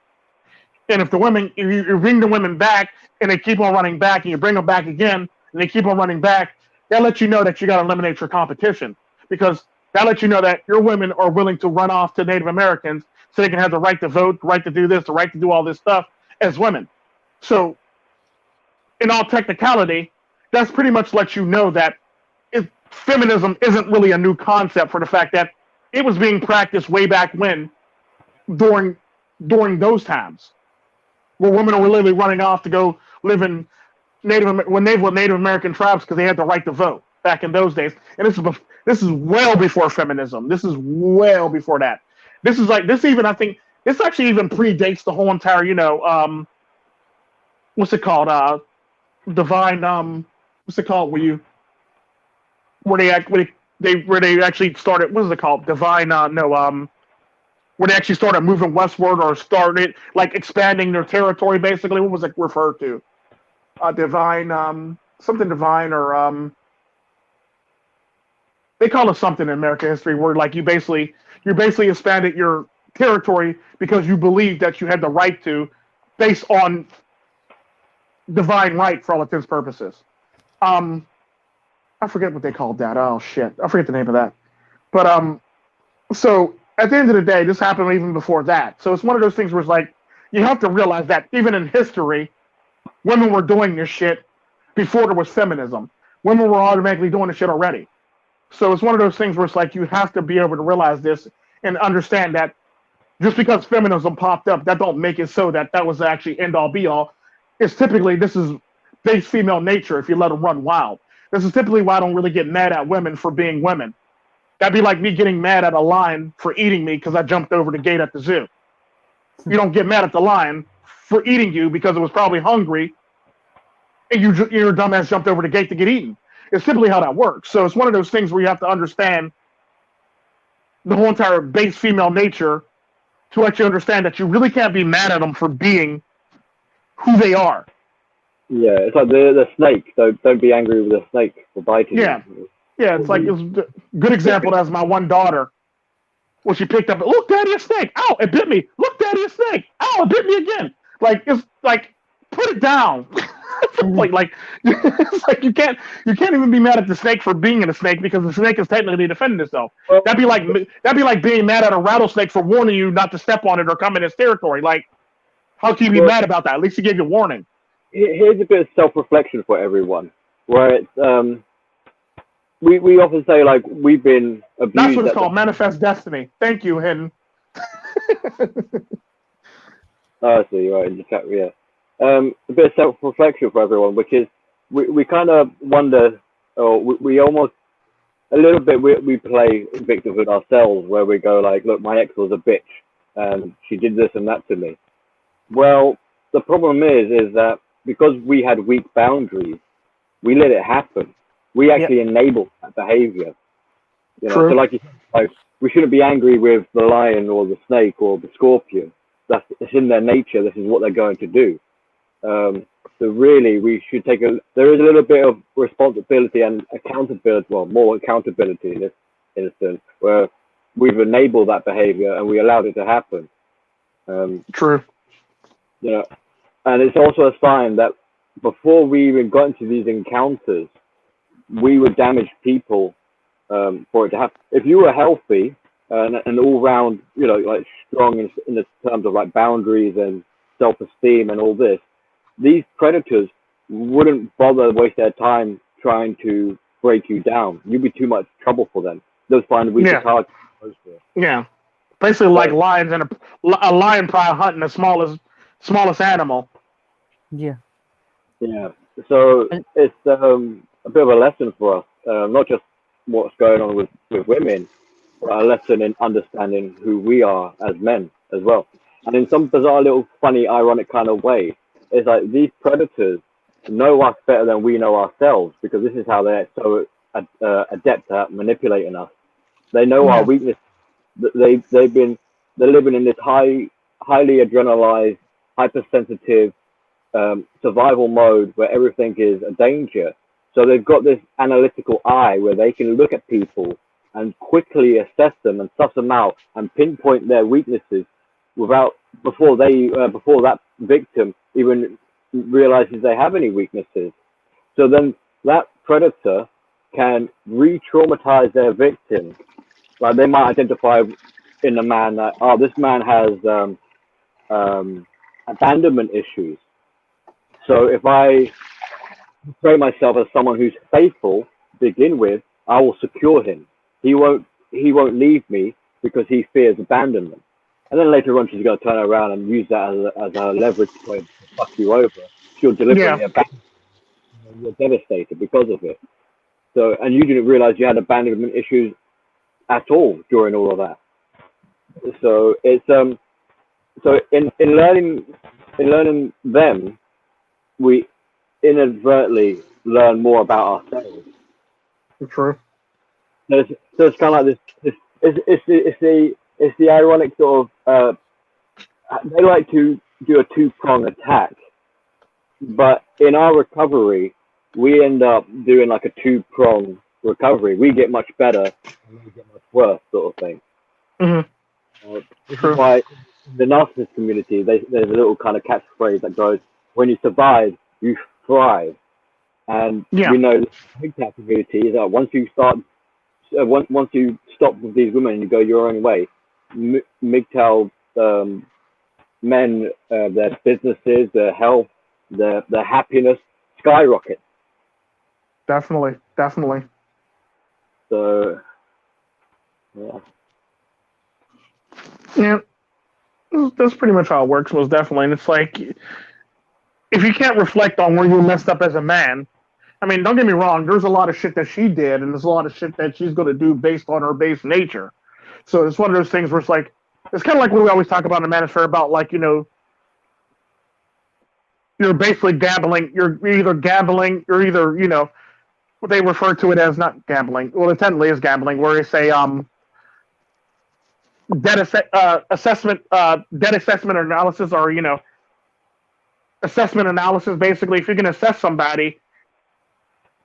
And if you bring the women back and they keep on running back, and you bring them back again and they keep on running back, that lets you know that you got to eliminate your competition, because that lets you know that your women are willing to run off to Native Americans so they can have the right to vote, the right to do this, the right to do all this stuff as women. So in all technicality, that's pretty much lets you know that feminism isn't really a new concept, for the fact that it was being practiced way back when, during those times, where women were literally running off to go live in Native American tribes because they had the right to vote back in those days. And this is well before feminism. This is well before that. This is like this even I think this actually even predates the whole entire what's it called divine what's it called where they actually started, what is it called, divine where they actually started moving westward, or started like expanding their territory, basically. What was it referred to? Divine, something divine, or they call it something in American history where like you basically expanded your territory because you believed that you had the right to, based on divine right for all intents and purposes. I forget what they called that. Oh shit, I forget the name of that. But so at the end of the day, this happened even before that. So it's one of those things where it's like, you have to realize that even in history, women were doing this shit before there was feminism. Women were automatically doing this shit already. So it's one of those things where it's like, you have to be able to realize this and understand that just because feminism popped up, that don't make it so that was actually end all be all. It's typically, this is base female nature if you let them run wild. This is typically why I don't really get mad at women for being women. That'd be like me getting mad at a lion for eating me because I jumped over the gate at the zoo. You don't get mad at the lion for eating you because it was probably hungry and your dumbass jumped over the gate to get eaten. It's simply how that works. So it's one of those things where you have to understand the whole entire base female nature to let you understand that you really can't be mad at them for being who they are. Yeah, it's like the snake. Don't be angry with the snake for biting you. Yeah, it's like, it's a good example. That's my one daughter. Well, she picked up, look, Daddy, a snake. Ow, it bit me. Look, Daddy, a snake. Ow, it bit me again. Like, it's like, put it down. It's like you can't even be mad at the snake for being a snake, because the snake is technically defending itself. That'd be like being mad at a rattlesnake for warning you not to step on it or come in its territory. Like, how can you be mad about that? At least he gave you warning. Here's a bit of self-reflection for everyone, where it's we often say, like, we've been abused. That's what it's called, manifest destiny. Thank you, Hidden. I see, right, in the chat, yeah. A bit of self-reflection for everyone, which is we kind of wonder, or we almost, a little bit, we play victimhood ourselves, where we go like, look, my ex was a bitch, and she did this and that to me. Well, the problem is that because we had weak boundaries, we let it happen. We actually enable that behavior. You know, so like you said, like, we shouldn't be angry with the lion or the snake or the scorpion. It's in their nature. This is what they're going to do. So really, we should there is a little bit of responsibility and accountability, well, more accountability in this instance, where we've enabled that behavior and we allowed it to happen. True. You know, and it's also a sign that before we even got into these encounters, we would damage people for it to happen. If you were healthy and all round, you know, like strong in the terms of like boundaries and self-esteem and all this, these predators wouldn't bother waste their time trying to break you down. You'd be too much trouble for them. They'll find weaker targets. Yeah, basically like lions, and a lion probably hunting the smallest animal. Yeah. Yeah. So it's a bit of a lesson for us, not just what's going on with women, but a lesson in understanding who we are as men as well. And in some bizarre little funny, ironic kind of way, it's like these predators know us better than we know ourselves, because this is how they're so adept at manipulating us. They know our weakness. They're living in this highly adrenalized, hypersensitive survival mode where everything is a danger. So they've got this analytical eye where they can look at people and quickly assess them and suss them out and pinpoint their weaknesses before that victim even realizes they have any weaknesses. So then that predator can re-traumatize their victim. Like they might identify in a man that, oh, this man has abandonment issues. So if I portray myself as someone who's faithful to begin with, I will secure him. He won't leave me because he fears abandonment. And then later on, she's going to turn around and use that as a leverage point to fuck you over. She'll deliberately abandon you. You're devastated because of it. So, and you didn't realize you had abandonment issues at all during all of that. So it's so in learning them, we inadvertently learn more about ourselves. True. So it's kind of like this. It's the ironic sort of. They like to do a two-prong attack, but in our recovery, we end up doing like a two-prong recovery. We get much better, and we get much worse, sort of thing. Mm-hmm. This is why in the narcissist community, there's a little kind of catchphrase that goes, "When you survive, you thrive." And we know the MGTOW community is that once you start, once you stop with these women and you go your own way, MGTOW men, their businesses, their health, their happiness skyrocket. Definitely. So, yeah, that's pretty much how it works. Most definitely, and it's like if you can't reflect on where you messed up as a man. I mean, don't get me wrong. There's a lot of shit that she did, and there's a lot of shit that she's going to do based on her base nature. So it's one of those things where it's like, it's kind of like what we always talk about in the Manosphere about, like, you're basically gambling. You're either gambling, you're either, what they refer to it as not gambling. Well, it technically is gambling, where they say debt assessment analysis, or assessment analysis. Basically, if you can assess somebody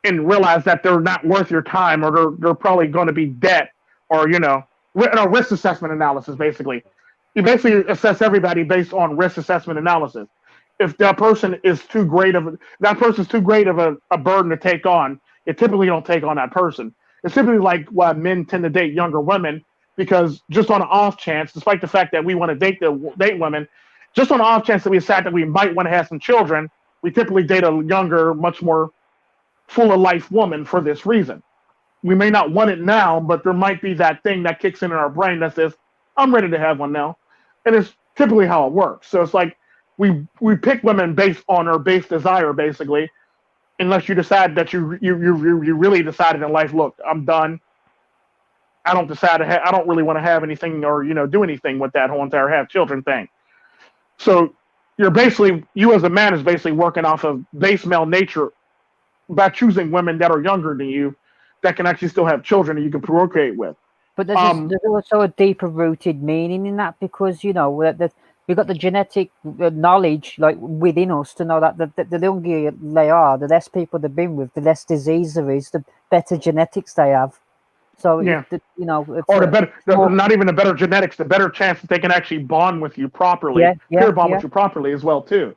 and realize that they're not worth your time, or they're probably going to be debt, or risk assessment analysis. Basically, you basically assess everybody based on risk assessment analysis. If that person is too great of a burden to take on, you typically don't take on that person. It's typically like why men tend to date younger women, because just on an off chance, despite the fact that we want to date women, just on an off chance that we decide that we might want to have some children, we typically date a younger, much more full of life woman for this reason. We may not want it now, but there might be that thing that kicks in our brain that says, I'm ready to have one now. And it's typically how it works. So it's like we pick women based on our base desire, basically, unless you decide that you really decided in life, look, I'm done. I don't really want to have anything or do anything with that whole entire have children thing. So you as a man is basically working off of base male nature by choosing women that are younger than you that can actually still have children that you can procreate with. But there's also a deeper rooted meaning in that, because we've got the genetic knowledge like within us to know that the younger they are, the less people they've been with, the less disease there is, the better genetics they have. So or not even the better genetics, the better chance that they can actually bond with you properly, with you properly as well too.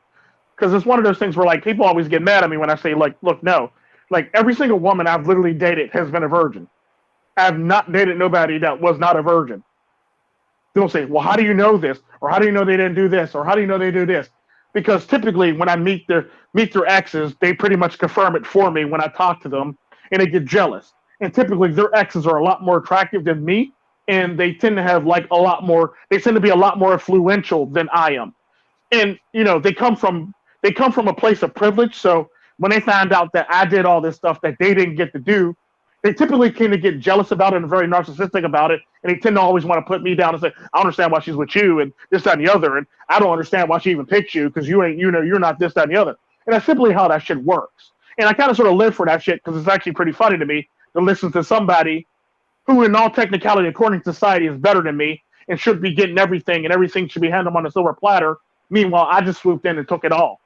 Because it's one of those things where like people always get mad at me when I say like, look, no, like every single woman I've literally dated has been a virgin. I've not dated nobody that was not a virgin. They'll say, well, how do you know this? Or how do you know they didn't do this? Or how do you know they do this? Because typically when I meet their exes, they pretty much confirm it for me when I talk to them, and they get jealous. And typically their exes are a lot more attractive than me, and they tend to have like they tend to be a lot more influential than I am. And they come from a place of privilege. So when they find out that I did all this stuff that they didn't get to do, they typically tend to get jealous about it and very narcissistic about it, and they tend to always want to put me down and say, "I understand why she's with you," and this, that, and the other, and I don't understand why she even picked you because you ain't, you're not this, that, and the other. And that's simply how that shit works. And I kind of sort of live for that shit because it's actually pretty funny to me to listen to somebody who, in all technicality, according to society, is better than me and should be getting everything, and everything should be handled on a silver platter. Meanwhile, I just swooped in and took it all.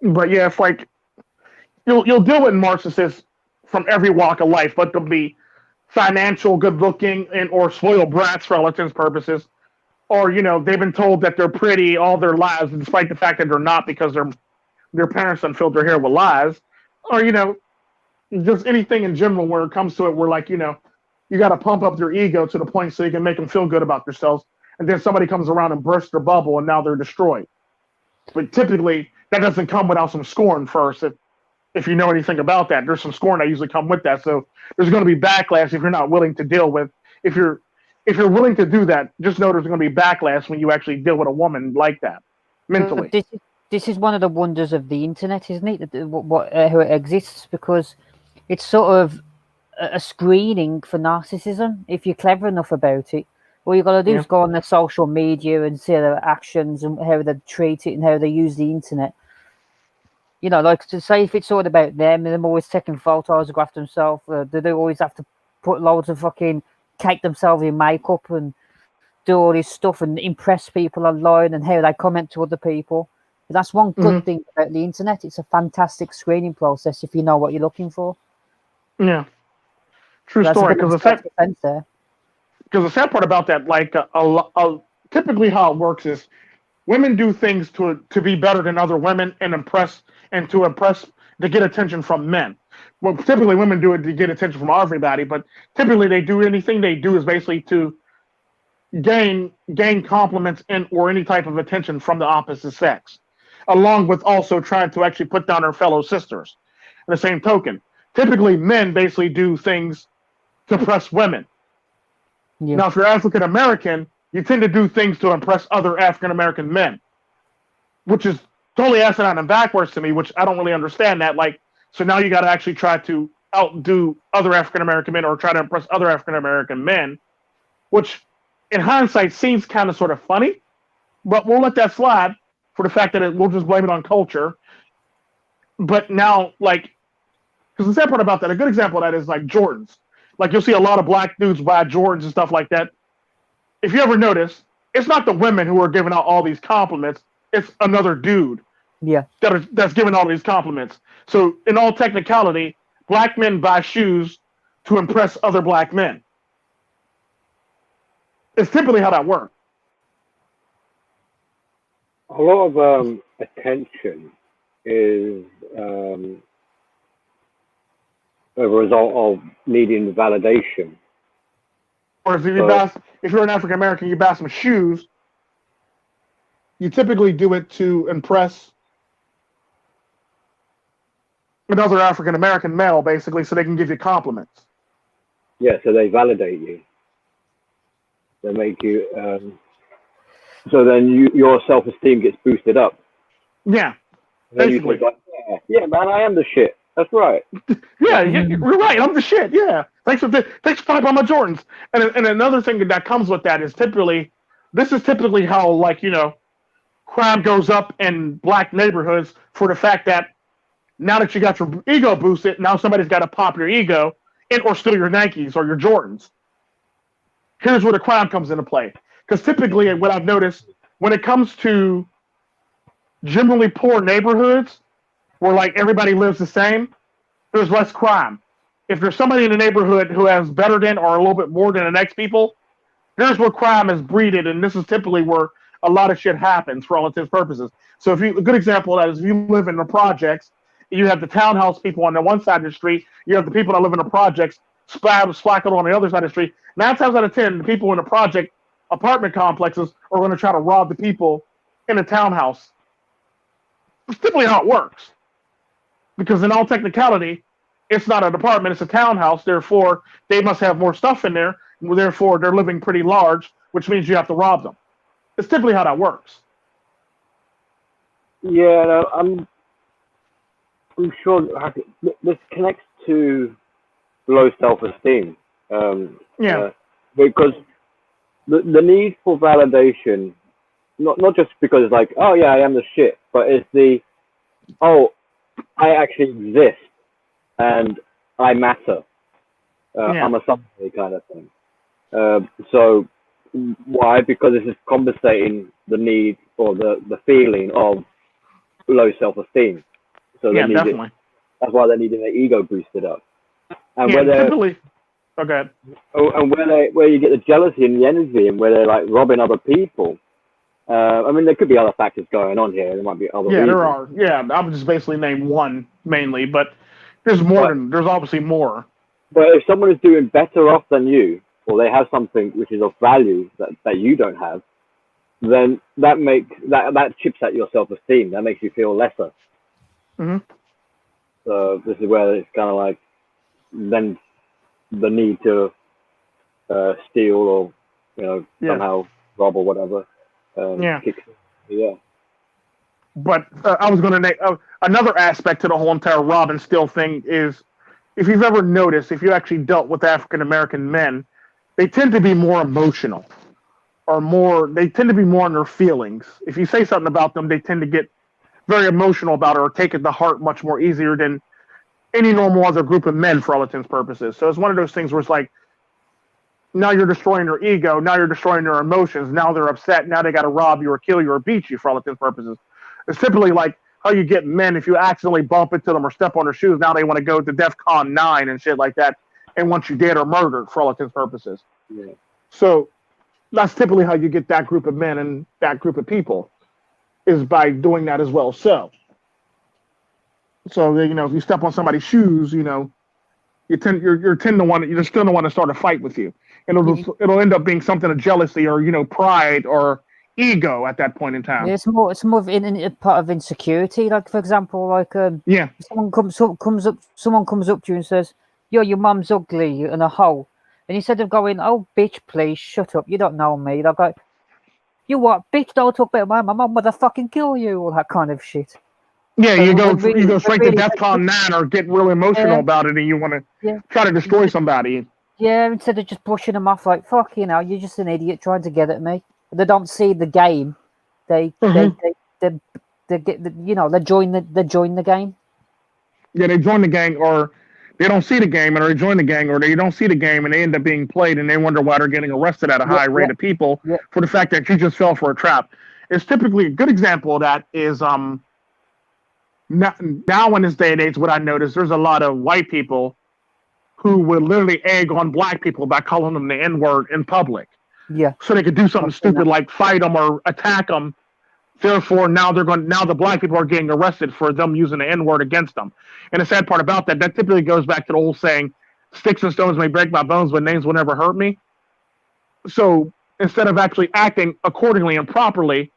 But yeah, it's like you'll deal with narcissists from every walk of life, but they'll be financial, good-looking, and or spoiled brats for all intents and purposes, or they've been told that they're pretty all their lives, despite the fact that they're not because their parents done filled their hair with lies, or just anything in general where it comes to it, where like you got to pump up their ego to the point so you can make them feel good about themselves, and then somebody comes around and bursts their bubble, and now they're destroyed. But typically, that doesn't come without some scorn first. If you know anything about that, there's some scorn that usually come with that. So there's going to be backlash if you're not willing to deal with. If you're willing to do that, just know there's going to be backlash when you actually deal with a woman like that mentally. This is one of the wonders of the internet, isn't it? How it exists, because it's sort of a screening for narcissism. If you're clever enough about it, all you got to do is go on their social media and see their actions and how they treat it and how they use the internet. Like to say if it's all about them, and them always taking photos, photograph themselves, they always have to put loads of fucking cake themselves in makeup and do all this stuff and impress people online and how they comment to other people. But that's one good thing about the internet. It's a fantastic screening process if you know what you're looking for. Yeah, true story. Because the sad part about that, like typically how it works is women do things to be better than other women and to get attention from men. Well, typically women do it to get attention from everybody, but typically anything they do is basically to gain compliments or any type of attention from the opposite sex, along with also trying to actually put down their fellow sisters. In the same token, typically men basically do things to impress women. Yeah. Now, if you're African American, you tend to do things to impress other African American men, which is totally asinine and backwards to me, which I don't really understand that. Like, so now you got to actually try to outdo other African American men or try to impress other African American men, which in hindsight seems kind of sort of funny, but we'll let that slide for the fact that we'll just blame it on culture. But now, like, because the sad part about that, a good example of that is like Jordans. Like, you'll see a lot of black dudes buy Jordans and stuff like that. If you ever notice, it's not the women who are giving out all these compliments. It's another dude that's giving all these compliments. So in all technicality, black men buy shoes to impress other black men. It's typically how that works. A lot of attention is a result of needing validation. Or if you're an African American, you buy some shoes, you typically do it to impress another African American male, basically, so they can give you compliments. Yeah, so they validate you. They make you. So then your self-esteem gets boosted up. Yeah, basically. Like, yeah, man, I am the shit. That's right. Yeah, you're right. I'm the shit. Yeah. Thanks for talking about my Jordans. And another thing that comes with that is this is typically how, like, crime goes up in black neighborhoods for the fact that now that you got your ego boosted, now somebody's got to pop your ego or steal your Nikes or your Jordans. Here's where the crime comes into play. Because typically what I've noticed, when it comes to generally poor neighborhoods where like everybody lives the same, there's less crime. If there's somebody in the neighborhood who has better than or a little bit more than the next people, there's where crime is breeded, and this is typically where a lot of shit happens for all intents and purposes. So a good example of that is if you live in the projects, you have the townhouse people on the one side of the street, you have the people that live in the projects splackled on the other side of the street. 9 times out of 10, the people in the project apartment complexes are going to try to rob the people in the townhouse. It's typically how it works. Because in all technicality, it's not an apartment, it's a townhouse. Therefore, they must have more stuff in there. Therefore, they're living pretty large, which means you have to rob them. It's typically how that works. Yeah, no, I'm sure this connects to low self-esteem. Because the need for validation, not just because it's like, oh yeah, I am the shit, but it's the, oh, I actually exist and I matter. I'm a somebody kind of thing. So why? Because this is compensating the need or the feeling of low self-esteem. So they need definitely. That's why they're needing their ego boosted up. And typically. Okay. And where you get the jealousy and the envy, and where they're like robbing other people. I mean, there could be other factors going on here. There might be other reasons. There are. Yeah, I would just basically name one mainly, but there's more. There's obviously more. But if someone is doing better off than you, or they have something which is of value that you don't have, then that chips at your self-esteem. That makes you feel lesser. Mm-hmm. So this is where it's kind of like then the need to steal or somehow rob or whatever. Kicks in. Yeah. But I was going to name another aspect to the whole entire rob and steal thing is, if you've ever noticed, if you actually dealt with African American men, they tend to be more emotional, they tend to be more in their feelings. If you say something about them, they tend to get very emotional about it or take it to heart much more easier than any normal other group of men for all intents and purposes. So it's one of those things where it's like, now you're destroying their ego, now you're destroying their emotions, now they're upset, now they got to rob you or kill you or beat you for all intents and purposes. It's typically like how you get men, if you accidentally bump into them or step on their shoes, now they want to go to DEFCON 9 and shit like that and want you dead or murdered for all intents and purposes. Yeah. So that's typically how you get that group of men and that group of people, is by doing that as well. So if you step on somebody's shoes, you're still the one to start a fight with you, and it'll end up being something of jealousy or pride or ego at that point in time. Yeah, it's more of a part of insecurity. Like, for example, someone comes up to you and says, "Yo, your mum's ugly and a hoe," and instead of going, "Oh, bitch, please shut up, you don't know me," they'll go, "You what, bitch? Don't talk about my mum. I'll motherfucking kill you," all that kind of shit. Yeah, so you go straight to DEFCON 9 or get really emotional about it, and you want to try to destroy somebody. Yeah, instead of just brushing them off like, fuck, you're just an idiot trying to get at me. They don't see the game. They join the game. Yeah, they join the gang, or they don't see the game, and they join the gang, or they don't see the game, and they end up being played, and they wonder why they're getting arrested at a high rate of people for the fact that you just fell for a trap. It's typically a good example of that is now in this day and age, what I notice, there's a lot of white people who would literally egg on black people by calling them the N-word in public. Yeah. So they could do something stupid like fight them or attack them. Therefore, now the black people are getting arrested for them using the N-word against them. And the sad part about that typically goes back to the old saying, "Sticks and stones may break my bones, but names will never hurt me." So instead of actually acting accordingly and properly,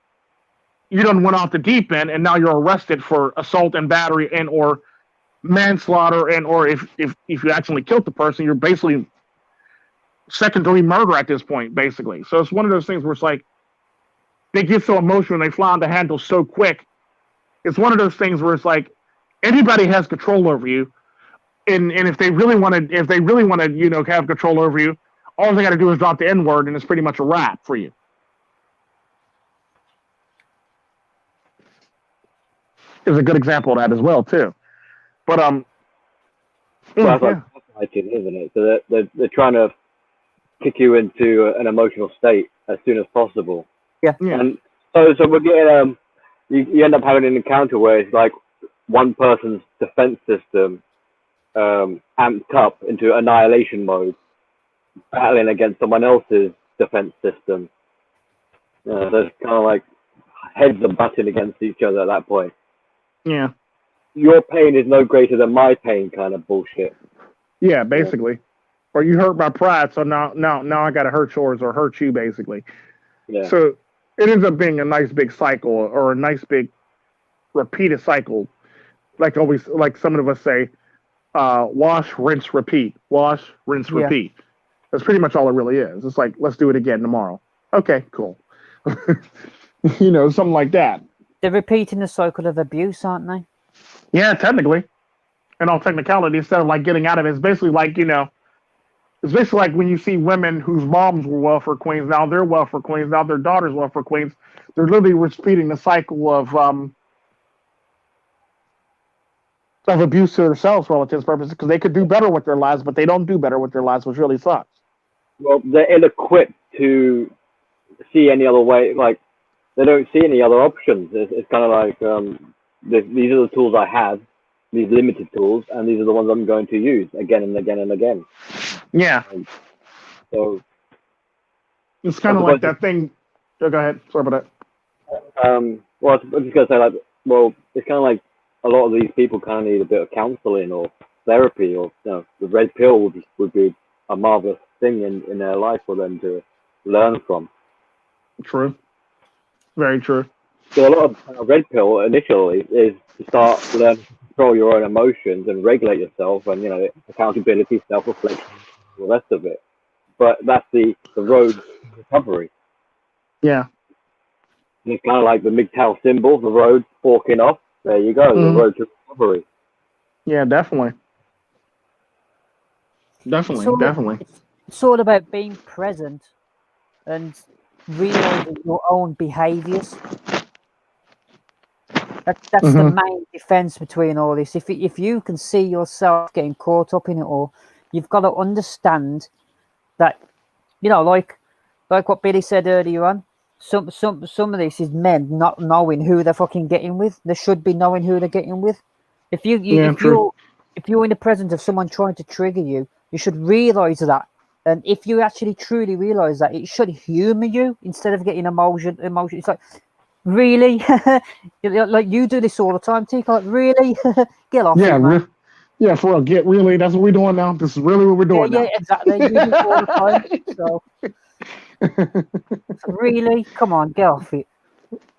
you done went off the deep end, and now you're arrested for assault and battery and or manslaughter, and or if you accidentally killed the person, you're basically second-degree murder at this point, basically. So it's one of those things where it's like they get so emotional and they fly on the handle so quick. It's one of those things where it's like anybody has control over you, and if they really want to have control over you, all they got to do is drop the N-word, and it's pretty much a wrap for you. Is a good example of that as well too, but that's like it, isn't it? So they're trying to kick you into an emotional state as soon as possible. Yeah. And so we're getting you end up having an encounter where it's like one person's defense system amped up into annihilation mode, battling against someone else's defense system. So it's kind of like heads are butting against each other at that point. Yeah. Your pain is no greater than my pain kind of bullshit. Yeah, basically. Or you hurt my pride, so now I got to hurt yours or hurt you, basically. Yeah. So it ends up being a nice big cycle or a nice big repeated cycle. Like some of us say, wash, rinse, repeat. Wash, rinse, repeat. That's pretty much all it really is. It's like, let's do it again tomorrow. Okay, cool. Something like that. They're repeating the cycle of abuse, aren't they? Yeah, technically. In all technicality, instead of like getting out of it, it's basically like, it's basically like when you see women whose moms were welfare queens, now they're welfare queens, now their daughters welfare queens. They're literally repeating the cycle of abuse to themselves for all intents and purposes, because they could do better with their lives, but they don't do better with their lives, which really sucks. Well, they're ill-equipped to see any other way. Like, they don't see any other options. It's kind of like, these are the tools I have, these limited tools, and these are the ones I'm going to use again and again and again. Yeah. So it's kind of like that thing. Oh, go ahead. Sorry about that. Well, I was just going to say, like, well, it's kind of like a lot of these people kind of need a bit of counseling or therapy, or the red pill would be a marvelous thing in their life for them to learn from. True. Very true. So a lot of red pill initially is to start learning to control your own emotions and regulate yourself, and accountability, self-reflection, all the rest of it. But that's the road to recovery. Yeah. And it's kind of like the MGTOW symbol, the road forking off. There you go, the road to recovery. Yeah, definitely. Definitely. It's all about being present and realizing your own behaviors. That's the main difference between all this. If you can see yourself getting caught up in it all, you've got to understand that, like what Billy said earlier on. Some of this is men not knowing who they're fucking getting with. They should be knowing who they're getting with. If you're in the presence of someone trying to trigger you, you should realize that. And if you actually truly realize that, it should humor you instead of getting emotion. It's like, really? Like, you do this all the time, Tika. Like, really? Get off it, man. Yeah, for real. Really? That's what we're doing now? This is really what we're doing now? Yeah, exactly. You do it all the time. So, really? Come on, get off it.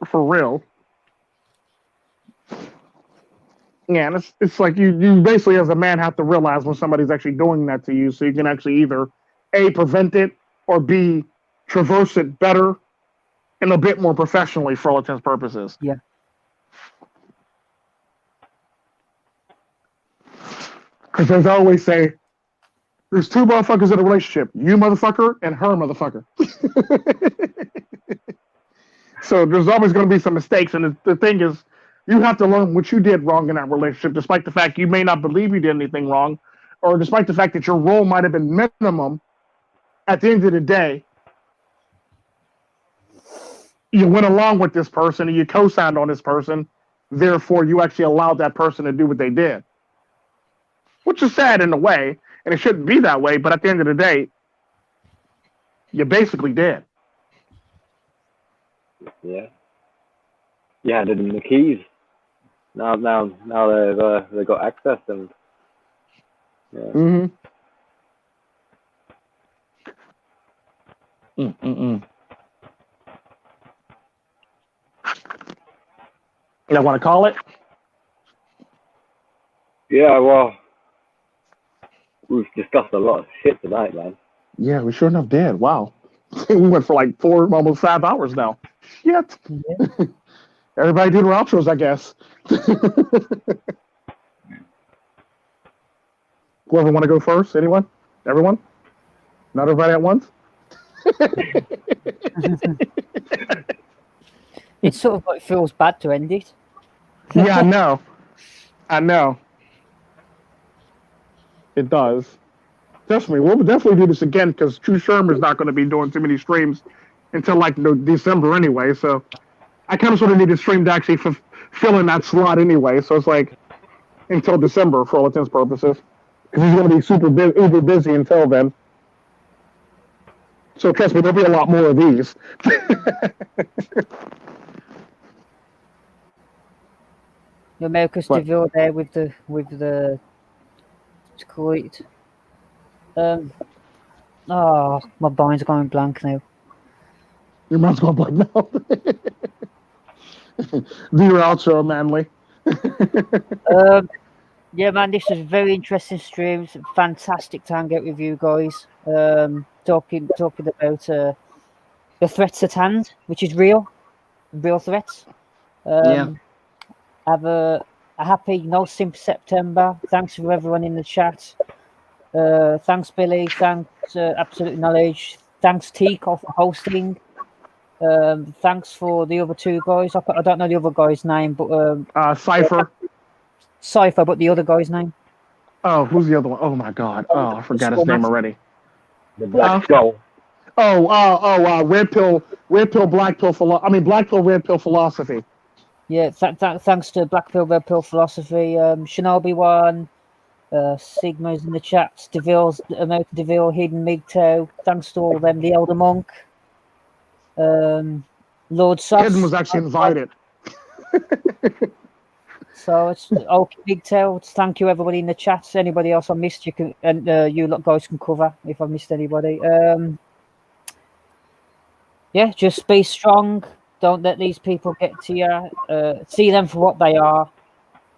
For real. Yeah, and it's like you basically, as a man, have to realize when somebody's actually doing that to you, so you can actually either A, prevent it, or B, traverse it better and a bit more professionally for all intents and purposes. Yeah. Because as I always say, there's two motherfuckers in a relationship, you motherfucker and her motherfucker. So there's always going to be some mistakes, and the thing is, you have to learn what you did wrong in that relationship, despite the fact you may not believe you did anything wrong, or despite the fact that your role might have been minimum. At the end of the day, you went along with this person and you co-signed on this person. Therefore, you actually allowed that person to do what they did, which is sad in a way, and it shouldn't be that way. But at the end of the day, you basically did. Yeah. You handed them the keys. Now they've got access, and yeah. Mm-hmm. You want to call it? Yeah, well, we've discussed a lot of shit tonight, man. Yeah, we sure enough did. Wow. We went for like 4, almost 5 hours now. Shit. Yeah. Everybody do their outros, I guess. Whoever want to go first? Anyone? Everyone? Not everybody at once? It sort of like feels bad to end it. Yeah, I know. It does. Definitely. We'll definitely do this again, because True Sherman's not going to be doing too many streams until like December anyway. So I kind of sort of need a stream to actually fill in that slot anyway. So it's like until December for all intents and purposes, because he's going to be uber busy until then. So trust me, there'll be a lot more of these. Your Marcus DeVille there with the what's it called? Oh, my mind's going blank now. Your mind's going blank now. Do your outro, Amanely. Yeah, man, this was a very interesting stream. Fantastic to hang out with you guys. Talking about the threats at hand, which is real threats. Have a happy No Simp September. Thanks for everyone in the chat. Thanks, Billy. Thanks, Absolute Knowledge. Thanks, Tico, for hosting. Thanks for the other two guys. I don't know the other guy's name, but Cypher. Cypher, but the other guy's name. Oh, who's the other one? Oh my God! Oh, I forgot his name already. The Black Skull. Red pill, black pill black pill, red pill philosophy. Yeah, thanks to Black Pill, Red Pill Philosophy, Shinobi One, Sigma's in the chat, DeVille's, American DeVille, Hidden Migto, thanks to all of them, the Elder Monk, Lord Sus. Hidden was actually invited. So it's okay, Migto. Thank you, everybody in the chat. Anybody else I missed, you can, and you lot guys can cover if I missed anybody. Yeah, just be strong. Don't let these people get to you. See them for what they are,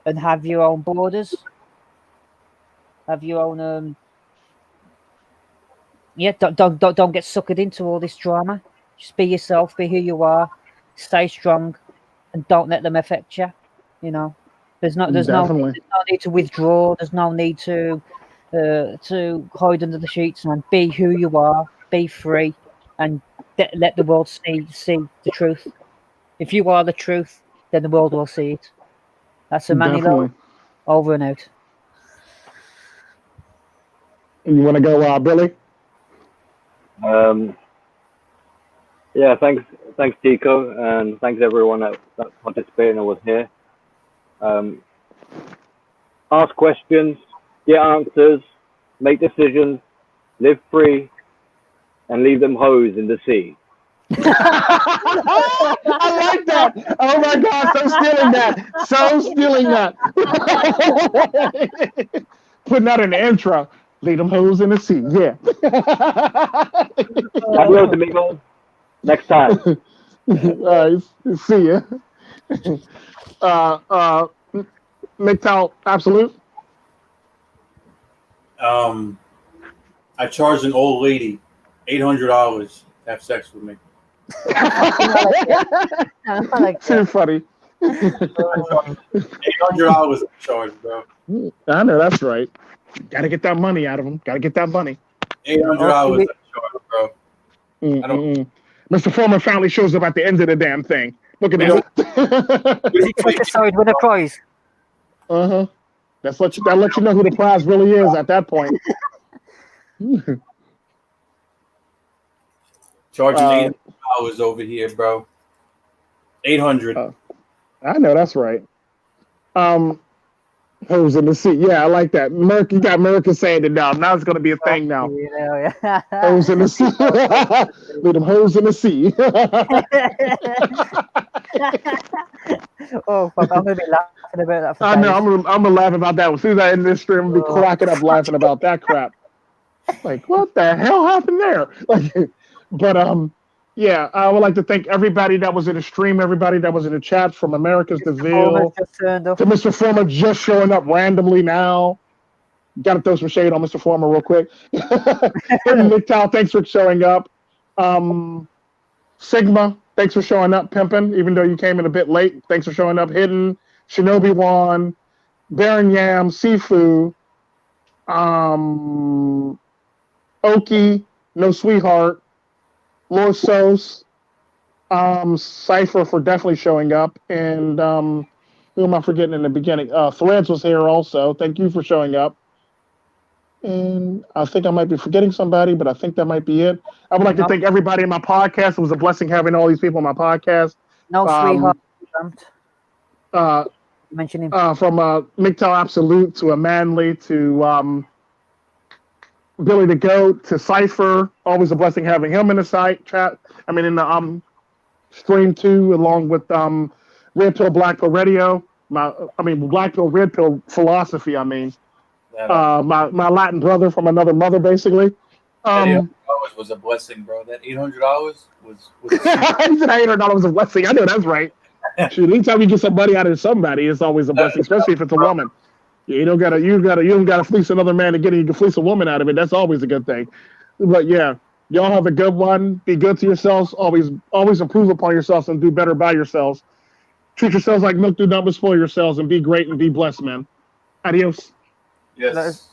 and have your own borders. Have your own. Don't get suckered into all this drama. Just be yourself. Be who you are. Stay strong, and don't let them affect you. You know, there's no need to withdraw. There's no need to hide under the sheets. Man, be who you are. Be free, and let the world see the truth. If you are the truth, then the world will see it. That's Amanely. Over and out. You want to go, Billy? Yeah, thanks, Tico, and thanks everyone that participated and was here. Ask questions, get answers, make decisions, live free, and leave them hoes in the sea. I like that. Oh my God, so stealing that. Putting that in the intro. Leave them hoes in the sea. Yeah. Adios, amigos. Next time. All right, see ya. MGTOW Absolute. I charged an old lady $800 to have sex with me. Too funny. $800 charge, bro. I know that's right. Gotta get that money out of them. Gotta get that money. $800 charge, bro. Mr. Foreman finally shows up at the end of the damn thing. Look at that. Win a prize. That lets you know who the prize really is at that point. Charging $800 over here, bro. $800. I know that's right. Hoes in the sea. Yeah, I like that. You got America saying it now. Now it's going to be a thing now. Yeah. Hoes in the sea. Leave them hoes in the sea. Oh, fuck. I'm going to be laughing about that. I know. I'm going to laugh about that. As soon as I end this stream, I'm going to be cracking up laughing about that crap. Like, what the hell happened there? Yeah, I would like to thank everybody that was in the stream, everybody that was in the chat, from America's DeVille to Mr. Former just showing up randomly now. Got to throw some shade on Mr. Former real quick. MGTOW, thanks for showing up. Sigma, thanks for showing up, pimping, even though you came in a bit late. Thanks for showing up. Hidden, Shinobi Wan, Baron Yam, Sifu, Oki, No Sweetheart, Lord Sos, Cypher for definitely showing up, and who am I forgetting in the beginning? Threads was here also. Thank you for showing up. And I think I might be forgetting somebody, but I think that might be it. I would like to thank everybody in my podcast. It was a blessing having all these people in my podcast. No Sweetheart. Mention him. From MGTOW Absolute to Amanely to BillyTheGoat to Cypher. Always a blessing having him in the chat. I mean, in the stream too, along with Red Pill, Black Pill Radio. Black Pill, Red Pill Philosophy. My Latin brother from another mother, basically. $800 was a blessing, bro. That $800 was. He said $800 was a blessing. I know that's right. Anytime you get some money out of somebody, it's always a blessing, especially if it's a woman. You don't gotta fleece another man to get it. You can fleece a woman out of it. That's always a good thing. But yeah, y'all have a good one. Be good to yourselves. Always improve upon yourselves and do better by yourselves. Treat yourselves like milk. Do not spoil yourselves, and be great and be blessed, man. Adios. Yes.